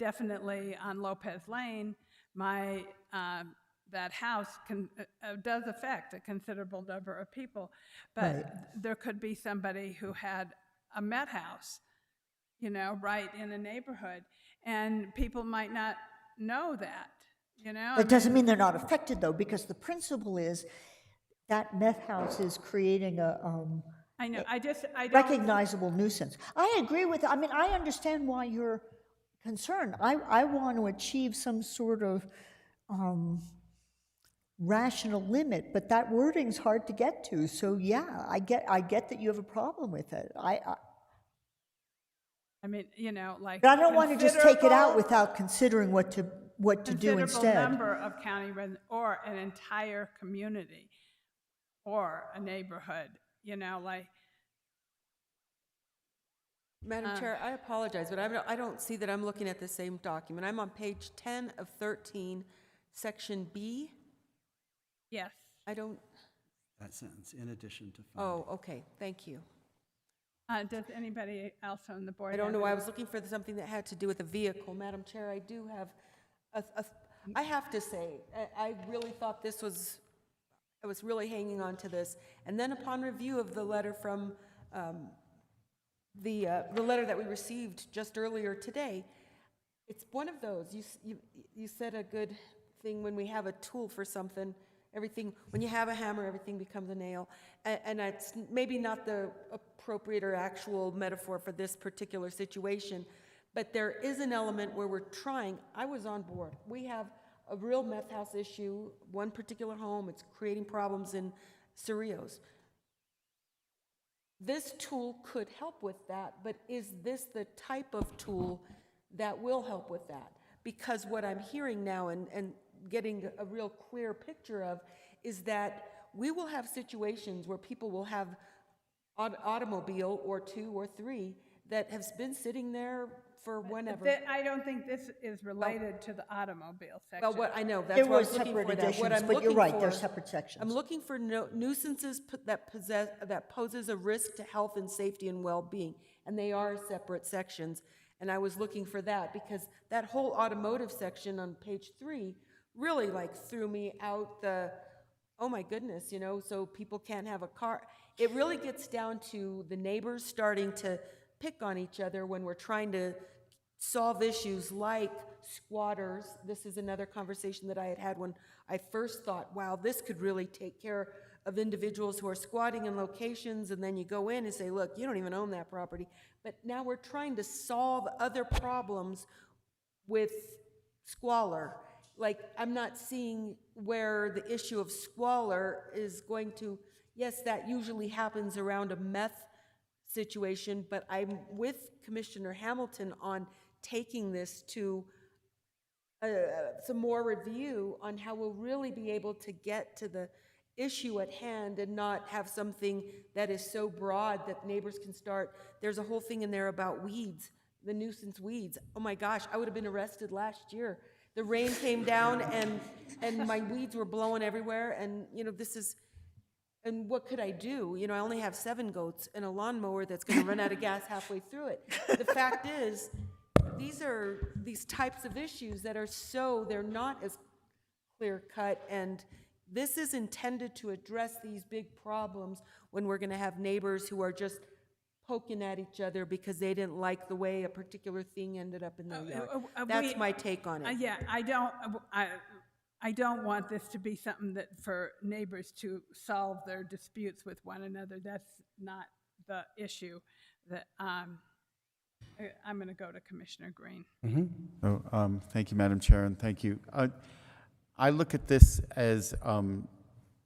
definitely on Lopez Lane, that house does affect a considerable number of people. But Right. there could be somebody who had a Met House, right in a neighborhood, and people might not know that, That doesn't mean they're not affected, though, because the principle is that meth house is creating I know, I don't. recognizable nuisance. I agree with, I understand why you're concerned. I want to achieve some sort of rational limit, but that wording's hard to get to. So yeah, I get that you have a problem with it. I mean, like. But I don't want to just take it out considerable- without considering what to do instead. Considerable number of county residents, or an entire community, or a neighborhood, like. Madam Chair, I apologize, but I don't see that I'm looking at the same document. I'm on page 10 of 13, section B. Yes. I don't, That sentence, in addition to. oh, okay, thank you. Does anybody else on the board? I don't have know, I any- was looking for something that had to do with a vehicle. Madam Chair, I do have I have to say, I really thought I was really hanging on to this. And then upon review of the letter from, the letter that we received just earlier today, it's one of those, you said a good thing, when we have a tool for something, when you have a hammer, everything becomes a nail. And it's maybe not the appropriate or actual metaphor for this particular situation, but there is an element where we're trying. I was on board. We have a real meth house issue, one particular home, it's creating problems in Cerrillos. This tool could help with that, but is this the type of tool that will help with that? Because what I'm hearing now and getting a real clear picture of is that we will have situations where people will have an automobile or 2 or 3 that has been sitting there for whenever. I don't think this is related to the automobile section. Well, what I know, that's There what I were was looking separate for. That. What editions, I'm but you're looking right, for- they're separate sections. I'm looking for nuisances that poses a risk to health and safety and well-being, and they are separate sections. And I was looking for that because that whole automotive section on page 3 really threw me out the, oh my goodness, so people can't have a car. It really gets down to the neighbors starting to pick on each other when we're trying to solve issues like squatters. This is another conversation that I had when I first thought, wow, this could really take care of individuals who are squatting in locations, and then you go in and say, look, you don't even own that property. But now we're trying to solve other problems with squalor. I'm not seeing where the issue of squalor is going to, yes, that usually happens around a meth situation, but I'm with Commissioner Hamilton on taking this to some more review on how we'll really be able to get to the issue at hand and not have something that is so broad that neighbors can start. There's a whole thing in there about weeds, the nuisance weeds. Oh my gosh, I would have been arrested last year. The rain came down and my weeds were blowing everywhere, and this is, and what could I do? I only have 7 goats and a lawnmower that's going to run out of gas halfway through it. The fact is, these are these types of issues that are they're not as clear cut, and this is intended to address these big problems when we're going to have neighbors who are just poking at each other because they didn't like the way a particular thing ended up in their yard. That's my take on it. Yeah, I don't want this to be something that for neighbors to solve their disputes with one another. That's not the issue. That I'm going to go to Commissioner Green. So, thank you, Madam Chair, and thank you. I look at this as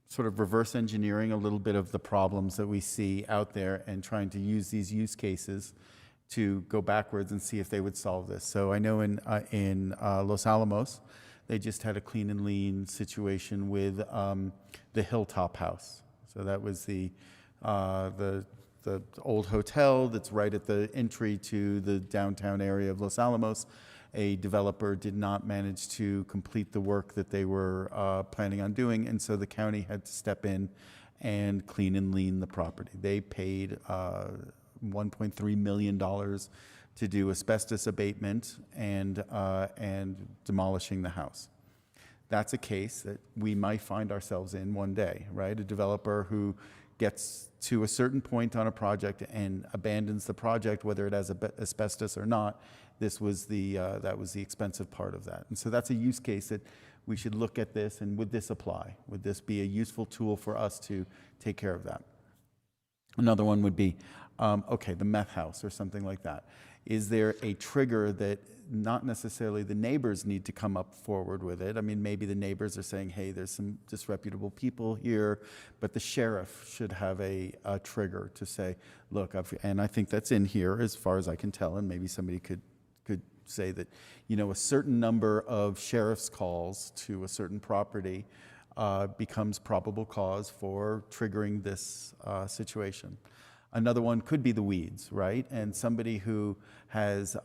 sort of reverse engineering a little bit of the problems that we see out there and trying to use these use cases to go backwards and see if they would solve this. So I know in Los Alamos, they just had a clean and lean situation with the Hilltop House. So that was the old hotel that's right at the entry to the downtown area of Los Alamos. A developer did not manage to complete the work that they were planning on doing, and so the county had to step in and clean and lean the property. They paid $1.3 million to do asbestos abatement and demolishing the house. That's a case that we might find ourselves in one day, right? A developer who gets to a certain point on a project and abandons the project, whether it has asbestos or not. This was that was the expensive part of that. And so that's a use case that we should look at this, and would this apply? Would this be a useful tool for us to take care of that? Another one would be, okay, the meth house or something like that. Is there a trigger that not necessarily the neighbors need to come up forward with it? I mean, maybe the neighbors are saying, hey, there's some disreputable people here, but the sheriff should have a trigger to say, look, and I think that's in here as far as I can tell, and maybe somebody could say that, you know, a certain number of sheriff's calls to a certain property becomes probable cause for triggering this situation. Another one could be the weeds, right? And somebody who has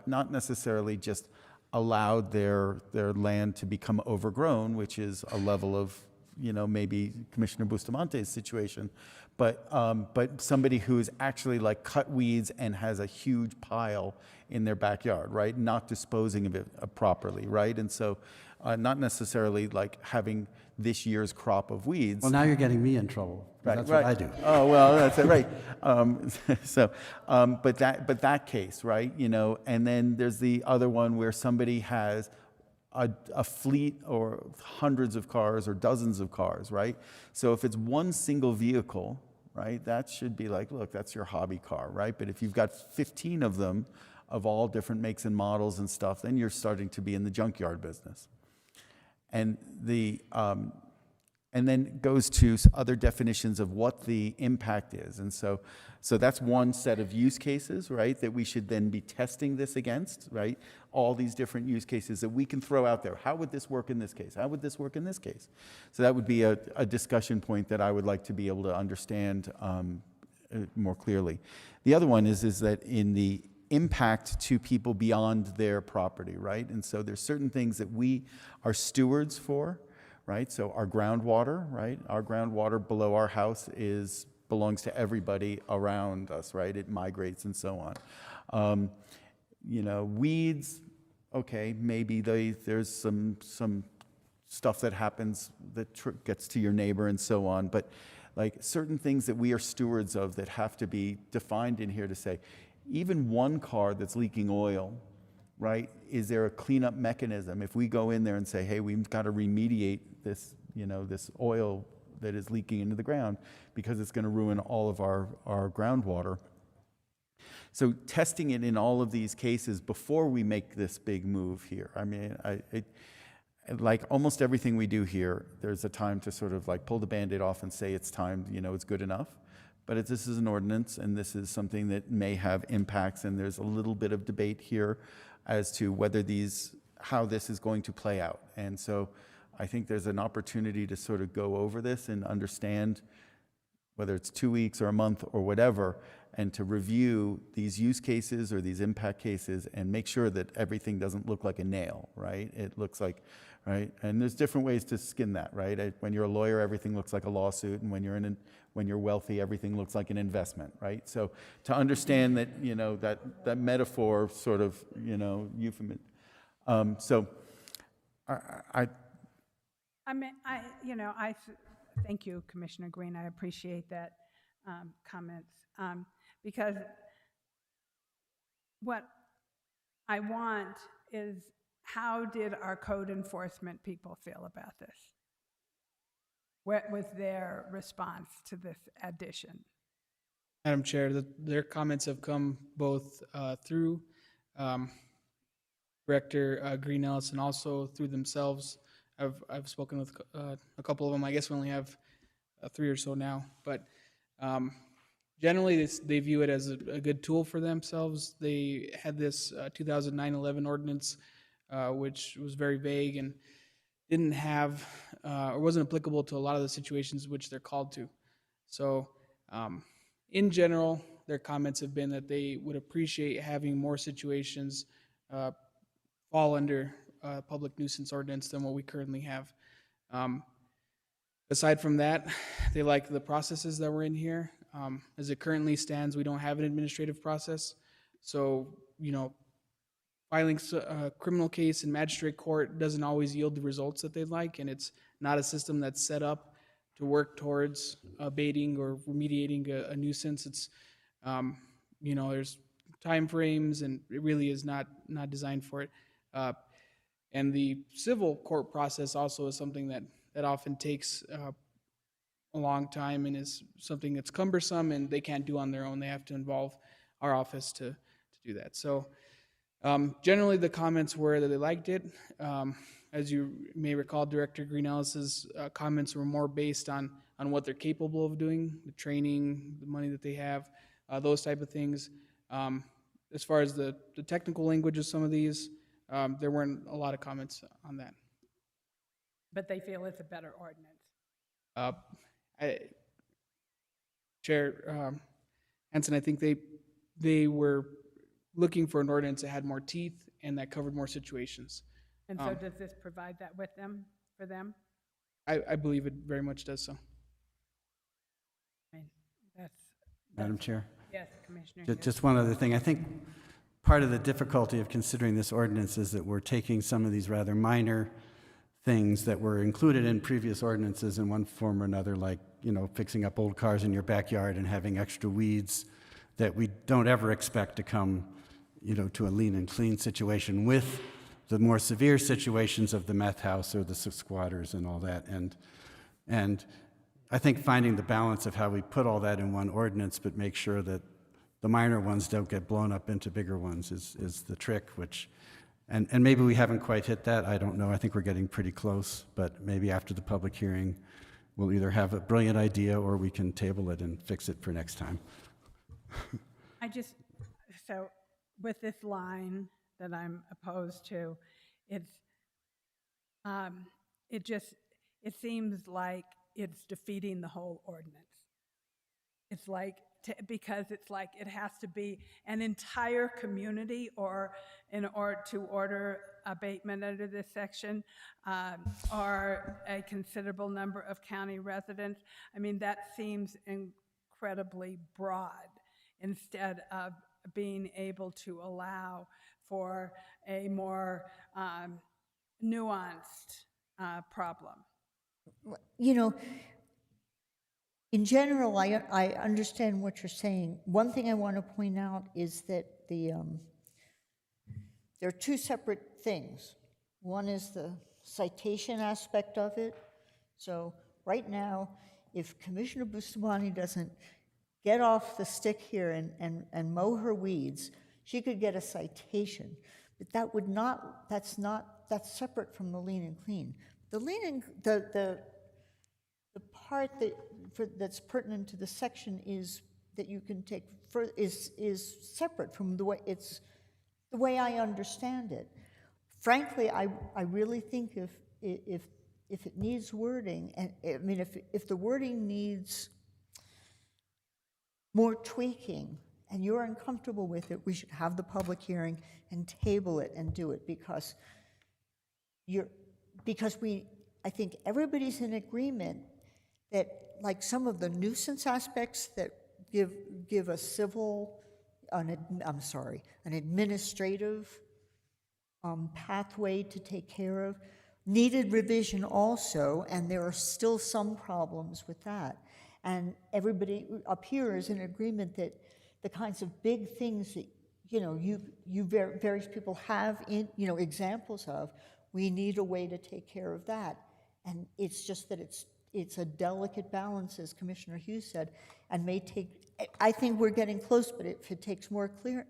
not necessarily just allowed their land to become overgrown, which is a level of, you know, maybe Commissioner Bustamante's situation, but somebody who's actually like cut weeds and has a huge pile in their backyard, right? Not disposing of it properly, right? And so not necessarily like having this year's crop of weeds. Well, now you're getting me in trouble. Right, That's right. what I do. Oh, well, that's it, right. But that case, right, you know, and then there's the other one where somebody has a fleet or hundreds of cars or dozens of cars, right? So if it's one single vehicle, right, that should be like, look, that's your hobby car, right? But if you've got 15 of them of all different makes and models and stuff, then you're starting to be in the junkyard business. And and then goes to other definitions of what the impact is. And so that's one set of use cases, right, that we should then be testing this against, right? All these different use cases that we can throw out there. How would this work in this case? How would this work in this case? So that would be a discussion point that I would like to be able to understand more clearly. The other one is that in the impact to people beyond their property, right? And so there's certain things that we are stewards for, right? So our groundwater, right? Our groundwater below our house belongs to everybody around us, right? It migrates and so on. You know, weeds, okay, maybe there's some stuff that happens that gets to your neighbor and so on, but like certain things that we are stewards of that have to be defined in here to say, even one car that's leaking oil, right? Is there a cleanup mechanism? If we go in there and say, hey, we've got to remediate this, you know, this oil that is leaking into the ground because it's going to ruin all of our groundwater. So testing it in all of these cases before we make this big move here. I mean, like almost everything we do here, there's a time to sort of like pull the Band-Aid off and say it's time, you know, it's good enough. But this is an ordinance, and this is something that may have impacts, and there's a little bit of debate here as to whether how this is going to play out. And so I think there's an opportunity to sort of go over this and understand whether it's 2 weeks or a month or whatever, and to review these use cases or these impact cases and make sure that everything doesn't look like a nail, right? It looks like, right? And there's different ways to skin that, right? When you're a lawyer, everything looks like a lawsuit, and when you're wealthy, everything looks like an investment, right? So to understand that, you know, that metaphor sort of, you know, euphemism. Thank you, Commissioner Green. I appreciate that comments. because what I want is, how did our code enforcement people feel about this? What was their response to this addition? Madam Chair, their comments have come both through Director Green Ellis and also through themselves. I've spoken with a couple of them. I guess we only have 3 or so now, but generally they view it as a good tool for themselves. They had this 2009-11 ordinance, which was very vague and didn't have or wasn't applicable to a lot of the situations which they're called to. So in general, their comments have been that they would appreciate having more situations fall under public nuisance ordinance than what we currently have. Aside from that, they like the processes that were in here. As it currently stands, we don't have an administrative process. So, filing a criminal case in magistrate court doesn't always yield the results that they'd like, and it's not a system that's set up to work towards abating or remediating a nuisance. It's, there's time frames, and it really is not designed for it. And the civil court process also is something that often takes a long time and is something that's cumbersome and they can't do on their own. They have to involve our office to do that. So generally the comments were that they liked it. As you may recall, Director Green Ellis's comments were more based on what they're capable of doing, the training, the money that they have, those type of things. As far as the technical language of some of these, there weren't a lot of comments on that. But they feel it's a better ordinance. Chair Hanson, I think they were looking for an ordinance that had more teeth and that covered more situations. And so does this provide that with them, for them? I believe it very much does so. I mean, that's Madam Chair? Yes, Commissioner. Just one other thing. I think part of the difficulty of considering this ordinance is that we're taking some of these rather minor things that were included in previous ordinances in one form or another, like, fixing up old cars in your backyard and having extra weeds that we don't ever expect to come, to a lean and clean situation with the more severe situations of the meth house or the squatters and all that. And I think finding the balance of how we put all that in one ordinance, but make sure that the minor ones don't get blown up into bigger ones is the trick, and maybe we haven't quite hit that. I don't know. I think we're getting pretty close, but maybe after the public hearing, we'll either have a brilliant idea or we can table it and fix it for next time. So with this line that I'm opposed to, it seems like it's defeating the whole ordinance. It's like, because it's like it has to be an entire community or to order abatement under this section, or a considerable number of county residents. I mean, that seems incredibly broad instead of being able to allow for a more nuanced problem. In general, I understand what you're saying. One thing I want to point out is that there are two separate things. One is the citation aspect of it. So right now, if Commissioner Bustamante doesn't get off the stick here and mow her weeds, she could get a citation. But that's separate from the lean and clean. The part that's pertinent to the section is that you can take is separate from the way I understand it. Frankly, I really think if it needs wording, and I mean if the wording needs more tweaking and you're uncomfortable with it, we should have the public hearing and table it and do it because I think everybody's in agreement that, like, some of the nuisance aspects that give a an administrative pathway to take care of, needed revision also, and there are still some problems with that. And everybody up here is in agreement that the kinds of big things that, various people have examples of, we need a way to take care of that. And it's just that it's a delicate balance, as Commissioner Hughes said, and may take, I think we're getting close, but if it takes more clear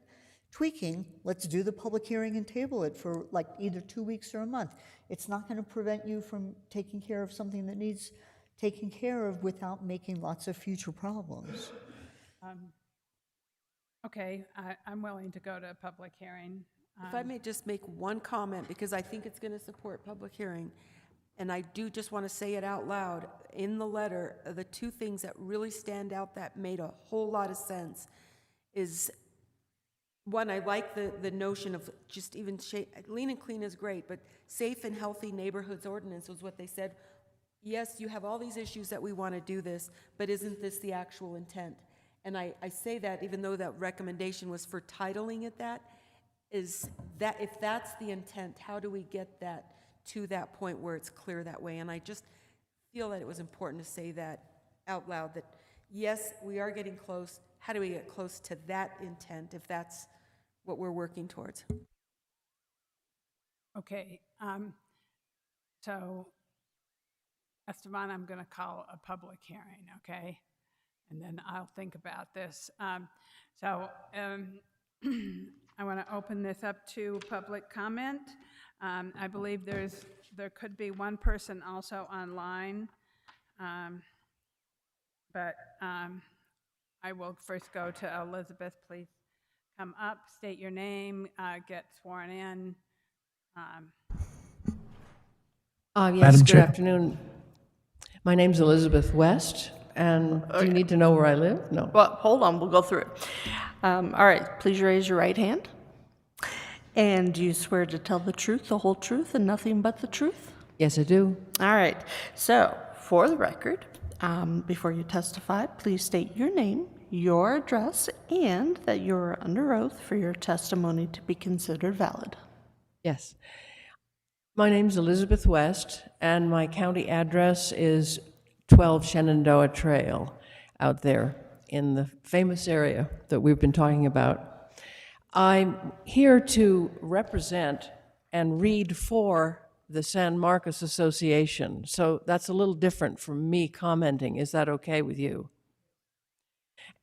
tweaking, let's do the public hearing and table it for like either 2 weeks or a month. It's not going to prevent you from taking care of something that needs taken care of without making lots of future problems. Okay, I'm willing to go to a public hearing. If I may just make one comment, because I think it's going to support public hearing, and I do just want to say it out loud. In the letter, the two things that really stand out that made a whole lot of sense is, one, I like the notion of just even lean and clean is great, but safe and healthy neighborhoods ordinance was what they said. Yes, you have all these issues that we want to do this, but isn't this the actual intent? And I say that even though that recommendation was for titling it that, is that if that's the intent, how do we get that to that point where it's clear that way? And I just feel that it was important to say that out loud, that yes, we are getting close. How do we get close to that intent if that's what we're working towards? Okay, so Esteban, I'm going to call a public hearing, okay? And then I'll think about this. I want to open this up to public comment. I believe there could be one person also online, but I will first go to Elizabeth. Please come up, state your name, get sworn in. Yes, Madam good Chair. afternoon. My name's Elizabeth West, and do you need to know where I live? No. Well, hold on, we'll go through it. All right, please raise your right hand. And do you swear to tell the truth, the whole truth, and nothing but the truth? Yes, I do. All right, so for the record, before you testify, please state your name, your address, and that you're under oath for your testimony to be considered valid. Yes. My name's Elizabeth West, and my county address is 12 Shenandoah Trail out there in the famous area that we've been talking about. I'm here to represent and read for the San Marcos Association, so that's a little different from me commenting. Is that okay with you?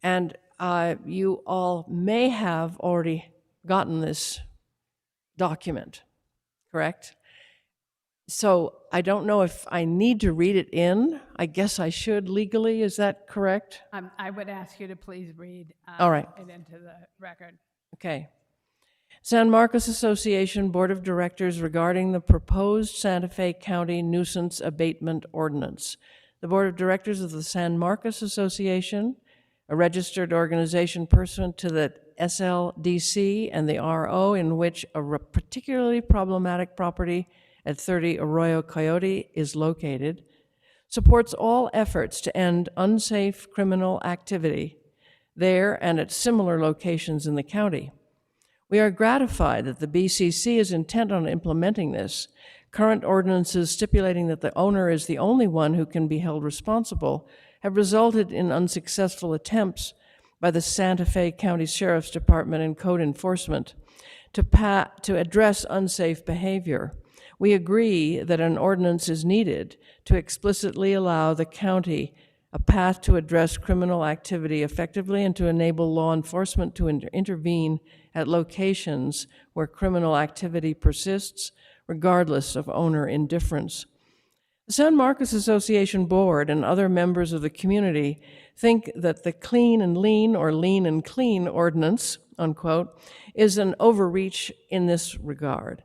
And you all may have already gotten this document, correct? So I don't know if I need to read it in. I guess I should legally. Is that correct? I would ask you to please read All right. it into the record. Okay. San Marcos Association Board of Directors regarding the proposed Santa Fe County nuisance abatement ordinance. The Board of Directors of the San Marcos Association, a registered organization pursuant to the SLDC and the RO, in which a particularly problematic property at 30 Arroyo Coyote is located, supports all efforts to end unsafe criminal activity there and at similar locations in the county. We are gratified that the BCC is intent on implementing this. Current ordinances stipulating that the owner is the only one who can be held responsible have resulted in unsuccessful attempts by the Santa Fe County Sheriff's Department and Code Enforcement to address unsafe behavior. We agree that an ordinance is needed to explicitly allow the county a path to address criminal activity effectively and to enable law enforcement to intervene at locations where criminal activity persists, regardless of owner indifference. The San Marcos Association Board and other members of the community think that the clean and lean or lean and clean ordinance, unquote, is an overreach in this regard.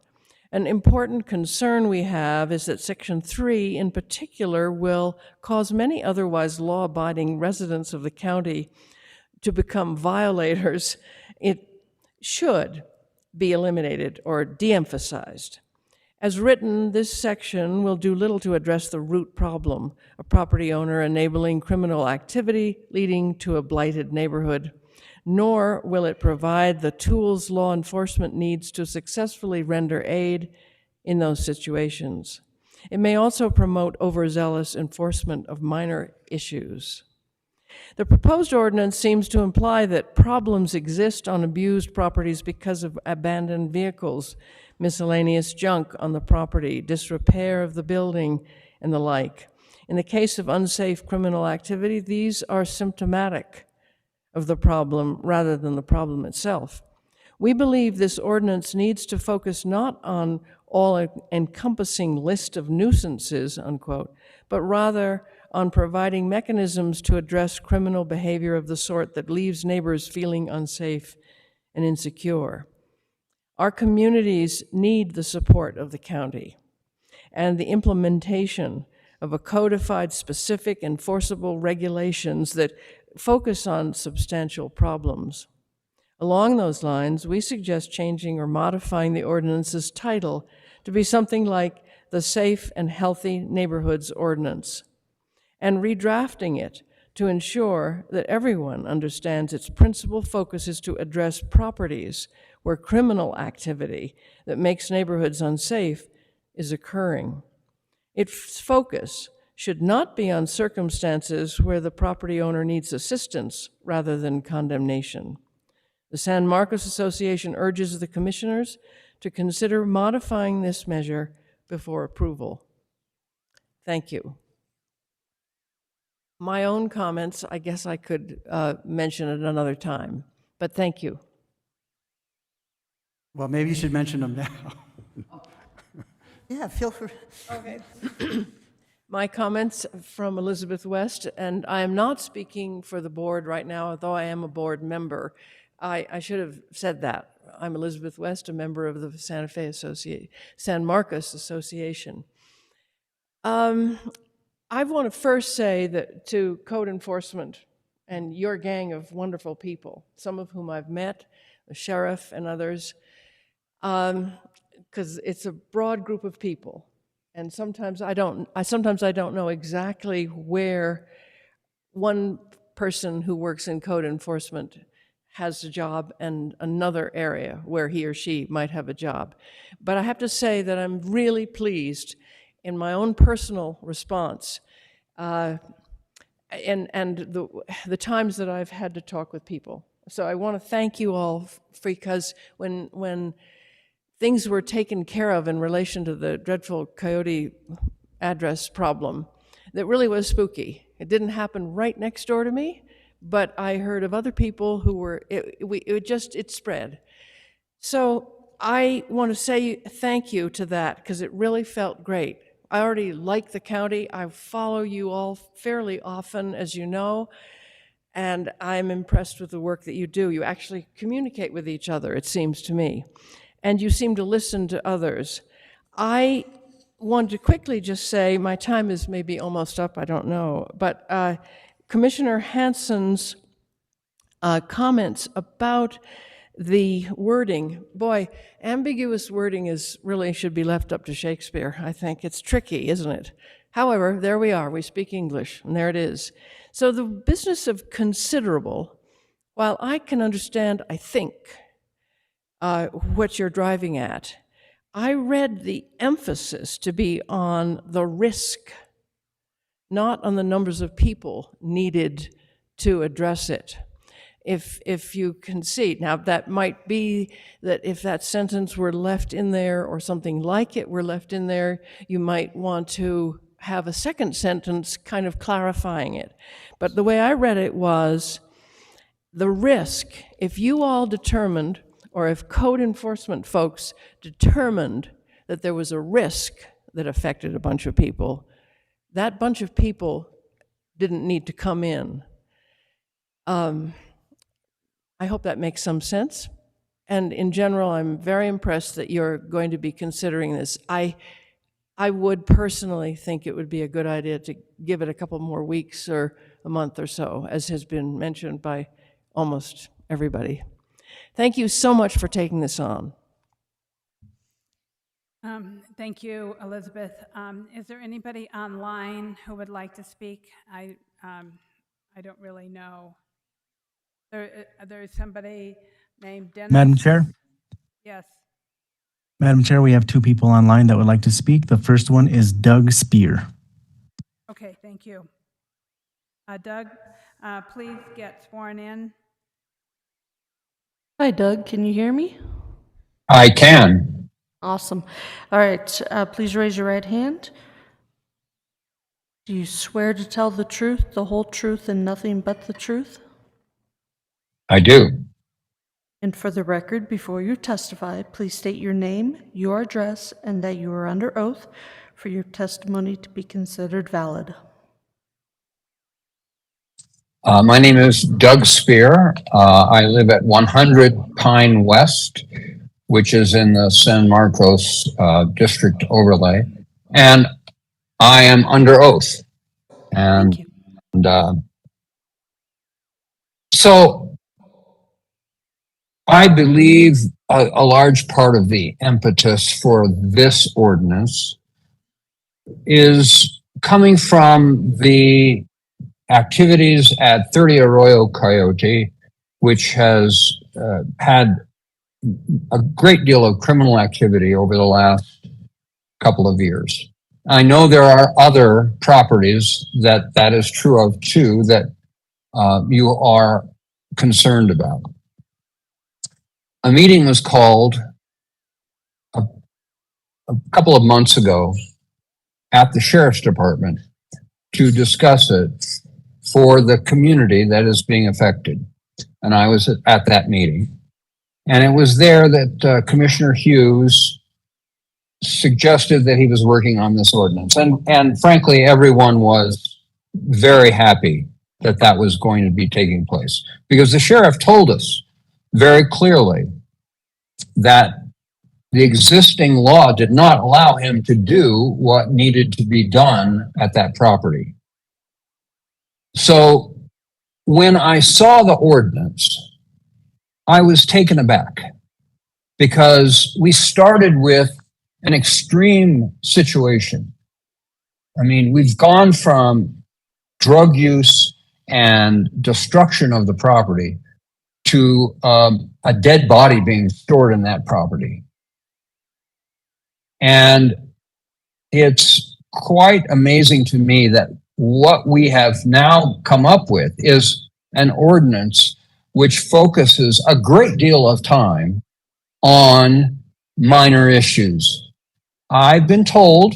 An important concern we have is that Section 3 in particular will cause many otherwise law-abiding residents of the county to become violators. It should be eliminated or de-emphasized. As written, this section will do little to address the root problem, a property owner enabling criminal activity leading to a blighted neighborhood, nor will it provide the tools law enforcement needs to successfully render aid in those situations. It may also promote overzealous enforcement of minor issues. The proposed ordinance seems to imply that problems exist on abused properties because of abandoned vehicles, miscellaneous junk on the property, disrepair of the building, and the like. In the case of unsafe criminal activity, these are symptomatic of the problem rather than the problem itself. We believe this ordinance needs to focus not on all-encompassing list of nuisances, unquote, but rather on providing mechanisms to address criminal behavior of the sort that leaves neighbors feeling unsafe and insecure. Our communities need the support of the county and the implementation of a codified, specific, enforceable regulations that focus on substantial problems. Along those lines, we suggest changing or modifying the ordinance's title to be something like the Safe and Healthy Neighborhoods Ordinance, and redrafting it to ensure that everyone understands its principal focus is to address properties where criminal activity that makes neighborhoods unsafe is occurring. Its focus should not be on circumstances where the property owner needs assistance rather than condemnation. The San Marcos Association urges the commissioners to consider modifying this measure before approval. Thank you. My own comments, I guess I could mention at another time, but thank you. Well, maybe you should mention them now. Yeah, feel free. Okay. My comments from Elizabeth West, and I am not speaking for the board right now, although I am a board member. I should have said that. I'm Elizabeth West, a member of the San Marcos Association. I want to first say that to code enforcement and your gang of wonderful people, some of whom I've met, the sheriff and others, because it's a broad group of people, and sometimes I don't know exactly where one person who works in code enforcement has a job and another area where he or she might have a job. But I have to say that I'm really pleased in my own personal response and the times that I've had to talk with people. So I want to thank you all because when things were taken care of in relation to the dreadful Coyote address problem, that really was spooky. It didn't happen right next door to me, but I heard of other people who were, it spread. So I want to say thank you to that because it really felt great. I already like the county. I follow you all fairly often, as you know, and I'm impressed with the work that you do. You actually communicate with each other, it seems to me, and you seem to listen to others. I want to quickly just say, my time is maybe almost up, I don't know, but Commissioner Hansen's comments about the wording, boy, ambiguous wording really should be left up to Shakespeare. I think it's tricky, isn't it? However, there we are, we speak English, and there it is. So the business of considerable, while I can understand, I think, what you're driving at, I read the emphasis to be on the risk, not on the numbers of people needed to address it. If you can see, now that might be that if that sentence were left in there or something like it were left in there, you might want to have a second sentence kind of clarifying it. But the way I read it was the risk, if you all determined, or if code enforcement folks determined that there was a risk that affected a bunch of people, that bunch of people didn't need to come in. I hope that makes some sense. And in general, I'm very impressed that you're going to be considering this. I would personally think it would be a good idea to give it a couple more weeks or a month or so, as has been mentioned by almost everybody. Thank you so much for taking this on. Thank you, Elizabeth. Is there anybody online who would like to speak? I don't really know. There's somebody named Dennis. Madam Chair? Yes. Madam Chair, we have two people online that would like to speak. The first one is Doug Spear. Okay, thank you. Doug, Please get sworn in. Hi, Doug. Can you hear me? I can. Awesome. All right. Please raise your right hand. Do you swear to tell the truth, the whole truth, and nothing but the truth? I do. And for the record, before you testify, please state your name, your address, and that you are under oath for your testimony to be considered valid. My name is Doug Spear. I live at 100 Pine West, which is in the San Marcos district overlay. And I am under oath. And so I believe a large part of the impetus for this ordinance is coming from the activities at 30 Arroyo Coyote, which has had a great deal of criminal activity over the last couple of years. I know there are other properties that is true of too, that you are concerned about. A meeting was called a couple of months ago at the Sheriff's Department to discuss it for the community that is being affected. And I was at that meeting. And it was there that Commissioner Hughes suggested that he was working on this ordinance. And frankly, everyone was very happy that that was going to be taking place, because the sheriff told us very clearly that the existing law did not allow him to do what needed to be done at that property. So when I saw the ordinance, I was taken aback, because we started with an extreme situation. I mean, we've gone from drug use and destruction of the property to a dead body being stored in that property. And it's quite amazing to me that what we have now come up with is an ordinance which focuses a great deal of time on minor issues. I've been told,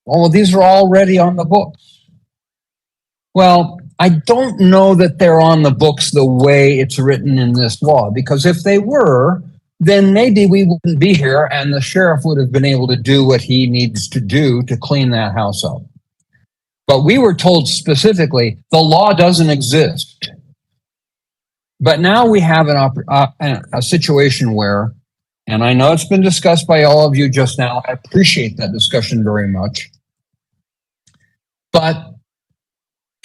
oh, these are already on the books. Well, I don't know that they're on the books the way it's written in this law, because if they were, then maybe we wouldn't be here and the sheriff would have been able to do what he needs to do to clean that house up. But we were told specifically, the law doesn't exist. But now we have a situation where, and I know it's been discussed by all of you just now, I appreciate that discussion very much, but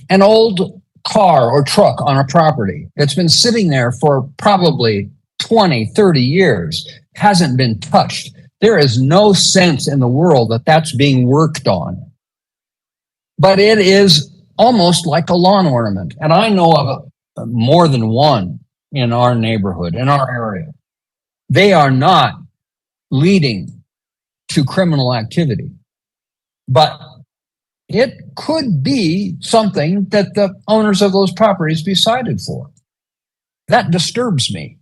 an old car or truck on a property that's been sitting there for probably 20, 30 years, hasn't been touched. There is no sense in the world that that's being worked on. But it is almost like a lawn ornament. And I know of more than one in our neighborhood, in our area. They are not leading to criminal activity. But it could be something that the owners of those properties be cited for. That disturbs me.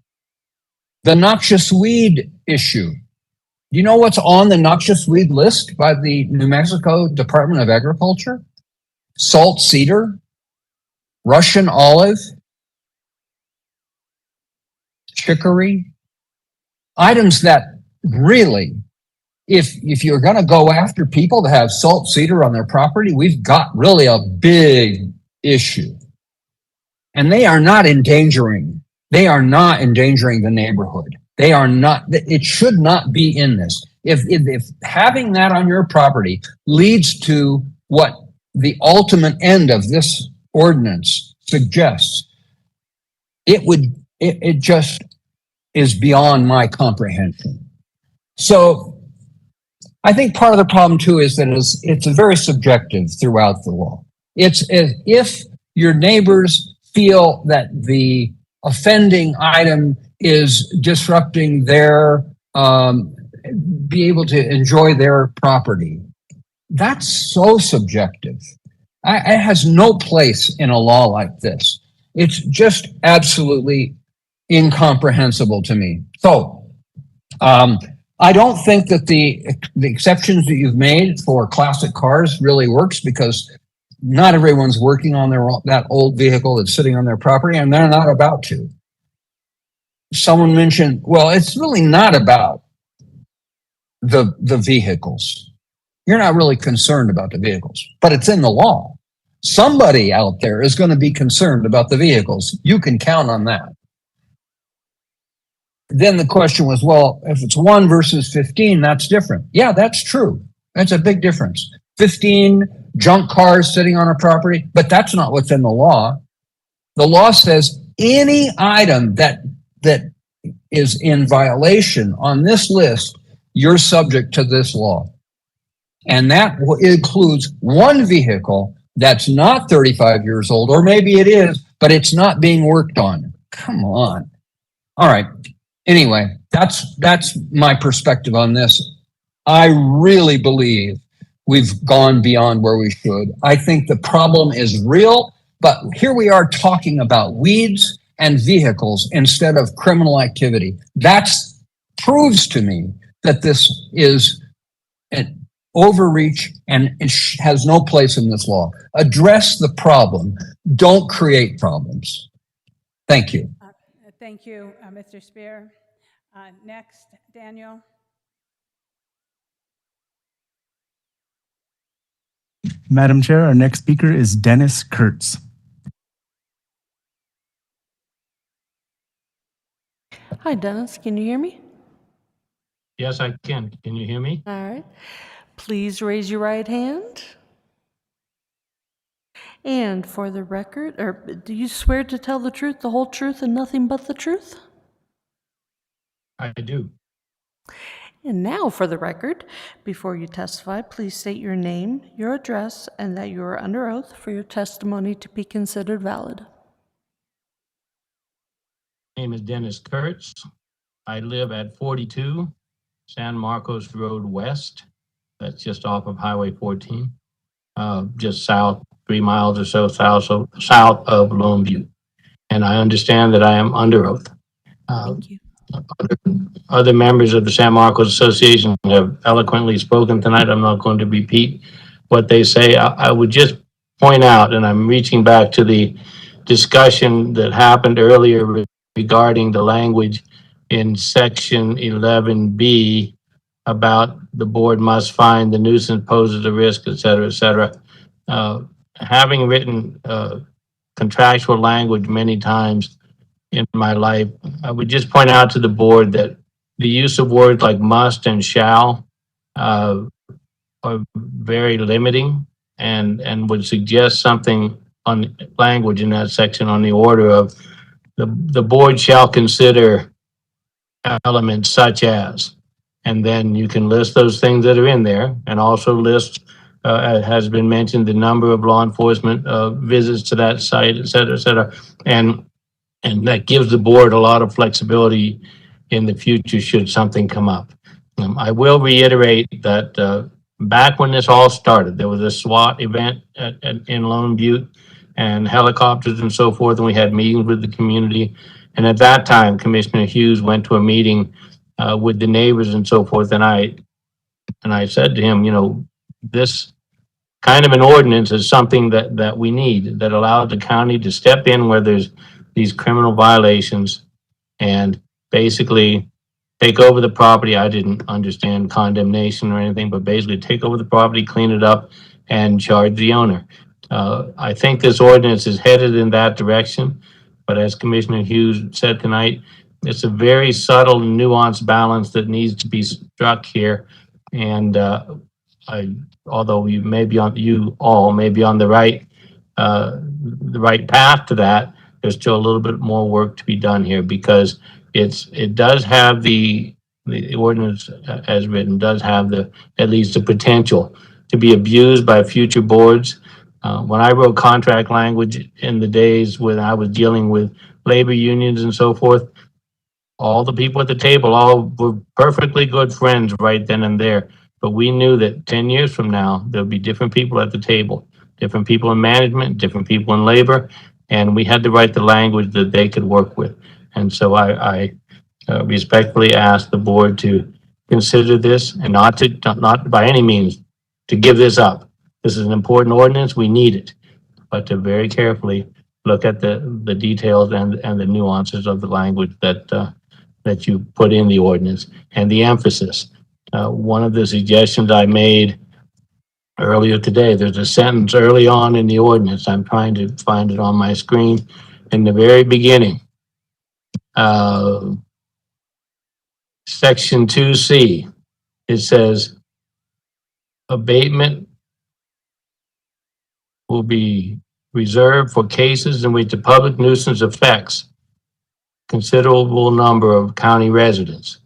The noxious weed issue. Do you know what's on the noxious weed list by the New Mexico Department of Agriculture? Salt cedar, Russian olive, chicory, items that really, if you're going to go after people that have salt cedar on their property, we've got really a big issue. And they are not endangering the neighborhood. They are not, it should not be in this. If having that on your property leads to what the ultimate end of this ordinance suggests, it just is beyond my comprehension. So I think part of the problem too is that it's very subjective throughout the law. It's as if your neighbors feel that the offending item is disrupting their, be able to enjoy their property. That's so subjective. It has no place in a law like this. It's just absolutely incomprehensible to me. So, I don't think that the exceptions that you've made for classic cars really works, because not everyone's working on that old vehicle that's sitting on their property, and they're not about to. Someone mentioned, well, it's really not about the vehicles. You're not really concerned about the vehicles, but it's in the law. Somebody out there is going to be concerned about the vehicles. You can count on that. Then the question was, well, if it's 1 versus 15, that's different. Yeah, that's true. That's a big difference. 15 junk cars sitting on a property, but that's not what's in the law. The law says any item that is in violation on this list, you're subject to this law. And that includes one vehicle that's not 35 years old, or maybe it is, but it's not being worked on. Come on. All right. Anyway, that's my perspective on this. I really believe we've gone beyond where we should. I think the problem is real, but here we are talking about weeds and vehicles instead of criminal activity. That proves to me that this is an overreach and it has no place in this law. Address the problem. Don't create problems. Thank you. Thank you, Mr. Spear. Next, Daniel. Madam Chair, our next speaker is Dennis Kurtz. Hi, Dennis. Can you hear me? Yes, I can. Can you hear me? All right. Please raise your right hand. And for the record, or do you swear to tell the truth, the whole truth, and nothing but the truth? I do. And now for the record, before you testify, please state your name, your address, and that you are under oath for your testimony to be considered valid. My name is Dennis Kurtz. I live at 42 San Marcos Road West. That's just off of Highway 14, just south, 3 miles or so south of Lone Butte. And I understand that I am under oath. Thank you. Other members of the San Marcos Association have eloquently spoken tonight. I'm not going to repeat what they say. I would just point out, and I'm reaching back to the discussion that happened earlier regarding the language in section 11B about the board must find the nuisance poses a risk, et cetera, et cetera. Having written contractual language many times in my life, I would just point out to the board that the use of words like must and shall are very limiting, and would suggest something on language in that section on the order of the board shall consider elements such as, and then you can list those things that are in there, and also list, as has been mentioned, the number of law enforcement visits to that site, et cetera, et cetera. And that gives the board a lot of flexibility in the future should something come up. I will reiterate that back when this all started, there was a SWAT event in Lone Butte and helicopters and so forth, and we had meetings with the community. And at that time, Commissioner Hughes went to a meeting with the neighbors and so forth, and I said to him, you know, this kind of an ordinance is something that we need, that allows the county to step in where there's these criminal violations and basically take over the property. I didn't understand condemnation or anything, but basically take over the property, clean it up, and charge the owner. I think this ordinance is headed in that direction, but as Commissioner Hughes said tonight, it's a very subtle and nuanced balance that needs to be struck here. And although you all may be on the right path to that, there's still a little bit more work to be done here, because it does have the ordinance as written does have at least the potential to be abused by future boards. When I wrote contract language in the days when I was dealing with labor unions and so forth, all the people at the table all were perfectly good friends right then and there. But we knew that 10 years from now, there'll be different people at the table. different people in management, different people in labor, and we had to write the language that they could work with. And so I respectfully ask the board to consider this and not by any means to give this up. This is an important ordinance. We need it, but to very carefully look at the details and the nuances of the language that you put in the ordinance and the emphasis. One of the suggestions I made earlier today, there's a sentence early on in the ordinance. I'm trying to find it on my screen. In the very beginning, section 2C, it says abatement will be reserved for cases in which the public nuisance affects considerable number of county residents.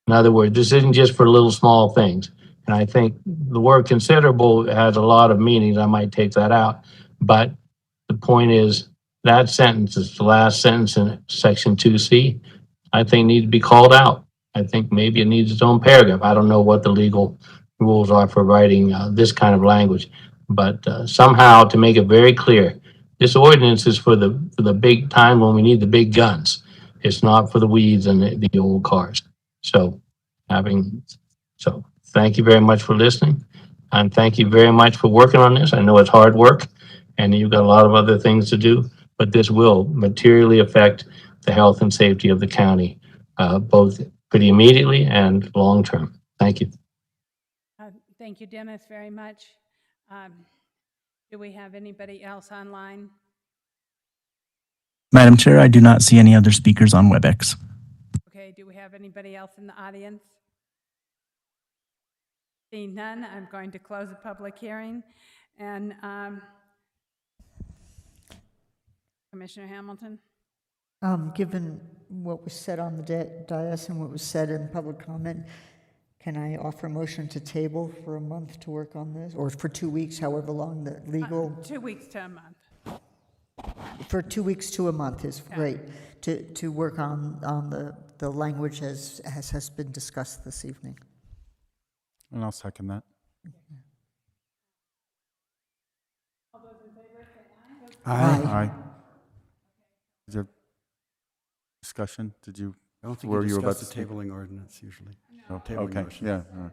In other words, this isn't just for little small things. And I think the word considerable has a lot of meanings. I might take that out. But the point is that sentence is the last sentence in section 2C. I think needs to be called out. I think maybe it needs its own paragraph. I don't know what the legal rules are for writing this kind of language. But somehow to make it very clear, this ordinance is for the big time when we need the big guns. It's not for the weeds and the old cars. So thank you very much for listening. And thank you very much for working on this. I know it's hard work and you've got a lot of other things to do, but this will materially affect the health and safety of the county, both pretty immediately and long term. Thank you. Thank you, Dennis, very much. Do we have anybody else online? Madam Chair, I do not see any other speakers on WebEx. Okay, do we have anybody else in the audience? Seeing none, I'm going to close the public hearing. And Commissioner Hamilton? Given what was said on the dais and what was said in public comment, can I offer a motion to table for a month to work on this, or for 2 weeks, however long the legal? 2 weeks to a month. For 2 weeks to a month is great, to work on the language as has been discussed this evening. And I'll second that. All those in favor, say aye. Aye. Aye. Is there discussion? Did you? I don't think were you you about discuss to the speak? tabling ordinance usually. No. Tabling Okay, motion. yeah. All right.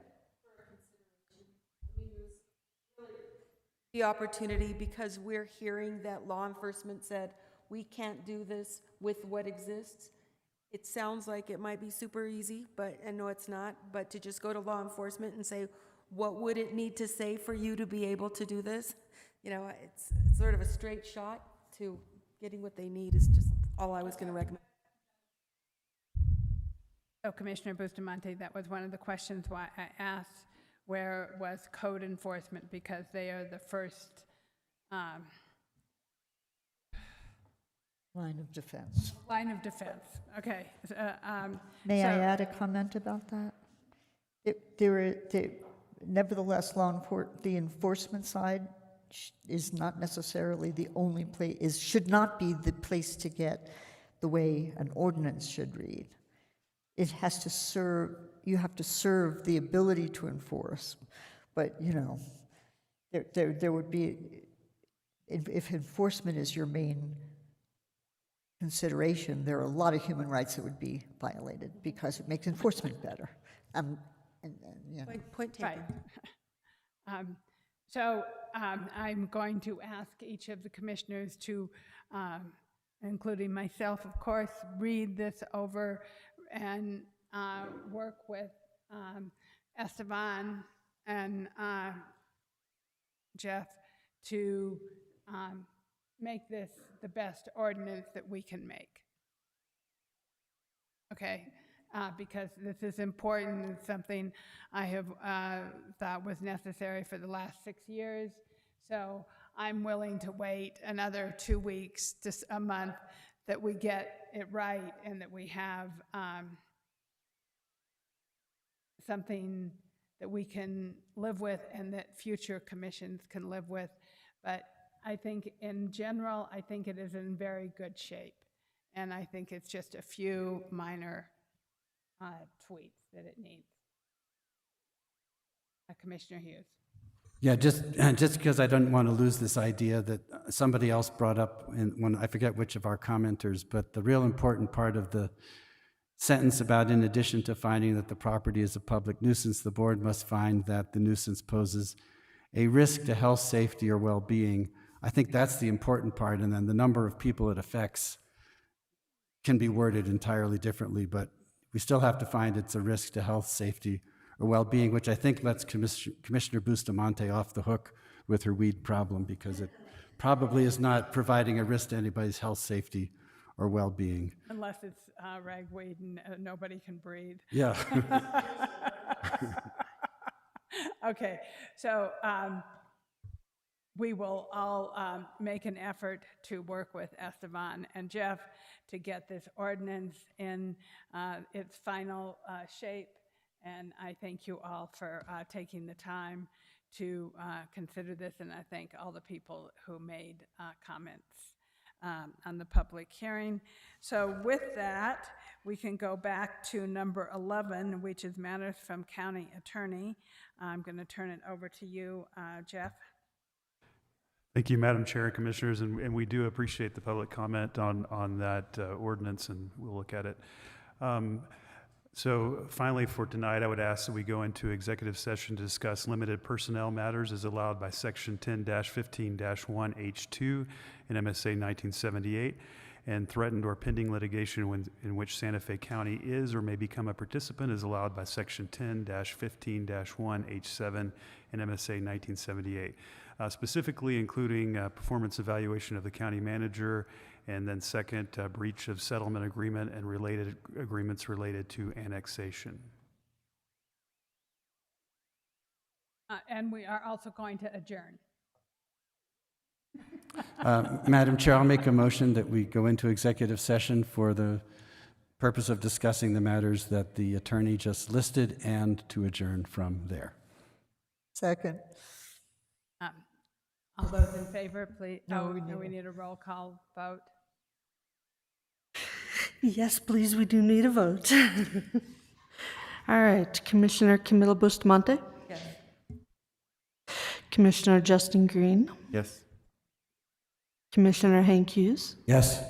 The opportunity, because we're hearing that law enforcement said, we can't do this with what exists. It sounds like it might be super easy, but I know it's not, but to just go to law enforcement and say, what would it need to say for you to be able to do this? You know, it's sort of a straight shot to getting what they need is just all I was going to recommend. So Commissioner Bustamante, that was one of the questions why I asked where was code enforcement, because they are the first Line of defense. line of defense. Okay. May I add a comment about that? Nevertheless, the enforcement side is not necessarily the only place, should not be the place to get the way an ordinance should read. It has to serve, you have to serve the ability to enforce, but, you know, there would be, if enforcement is your main consideration, there are a lot of human rights that would be violated because it makes enforcement better. Yeah. Point taken. Right. So I'm going to ask each of the commissioners to, including myself, of course, read this over and work with Esteban and Jeff to make this the best ordinance that we can make. Okay, because this is important. It's something I have thought was necessary for the last 6 years. So I'm willing to wait another 2 weeks to a month that we get it right and that we have something that we can live with and that future commissions can live with. But I think in general, I think it is in very good shape. And I think it's just a few minor tweaks that it needs. Commissioner Hughes. Yeah, just because I don't want to lose this idea that somebody else brought up, when I forget which of our commenters, but the real important part of the sentence about, in addition to finding that the property is a public nuisance, the board must find that the nuisance poses a risk to health, safety, or well-being. I think that's the important part, and then the number of people it affects can be worded entirely differently, but we still have to find it's a risk to health, safety, or well-being, which I think lets Commissioner Bustamante off the hook with her weed problem, because it probably is not providing a risk to anybody's health, safety, or well-being. Unless it's ragweed and nobody can breathe. Yeah. Okay, so we will all make an effort to work with Esteban and Jeff to get this ordinance in its final shape. And I thank you all for taking the time to consider this, and I thank all the people who made comments on the public hearing. So with that, we can go back to number 11, which is matters from county attorney. I'm going to turn it over to you, Jeff. Thank you, Madam Chair and Commissioners, and we do appreciate the public comment on that ordinance, and we'll look at it. So finally, for tonight, I would ask that we go into executive session to discuss limited personnel matters as allowed by Section 10-15-1H2 in MSA 1978, and threatened or pending litigation in which Santa Fe County is or may become a participant is allowed by Section 10-15-1H7 in MSA 1978, specifically including performance evaluation of the county manager, and then second, breach of settlement agreement and related agreements related to annexation. And we are also going to adjourn. Madam Chair, I'll make a motion that we go into executive session for the purpose of discussing the matters that the attorney just listed and to adjourn from there. Second. All those in favor, please. No, we need a roll call vote. Yes, please, we do need a vote. All right, Commissioner Camila Bustamante? Yes. Commissioner Justin Green? Yes. Commissioner Hank Hughes? Yes.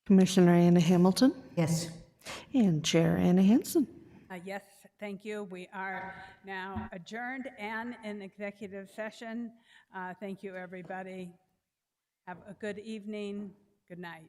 Commissioner Anna Hamilton? Yes. And Chair Anna Hansen. Yes, thank you. We are now adjourned and in executive session. Thank you, everybody. Have a good evening. Good night.